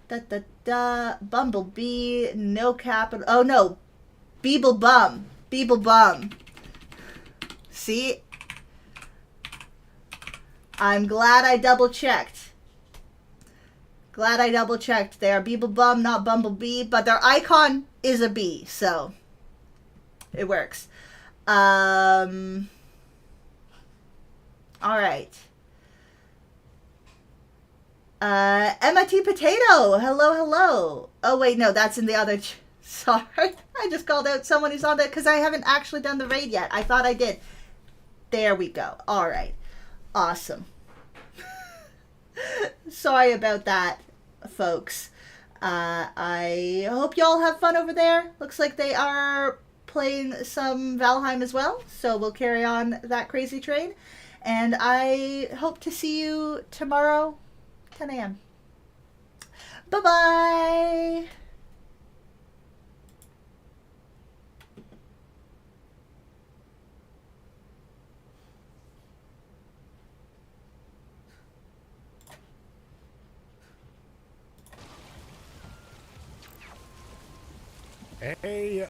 [SPEAKER 1] Bumblebee, no capital. Oh no, Beeblebum. Beeblebum. See? I'm glad I double checked. Glad I double checked. They are Beeblebum, not Bumblebee, but their icon is a bee, so it works. All right. Emma T. Potato. Hello, hello. Oh, wait, no, that's in the other... Sorry. I just called out someone who's on that because I haven't actually done the raid yet. I thought I did. There we go. All right. Awesome. Sorry about that, folks. I hope y'all have fun over there. Looks like they are playing some Valheim as well, so we'll carry on that crazy train. And I hope to see you tomorrow, 10 a.m. Bye-bye!
[SPEAKER 2] Hey,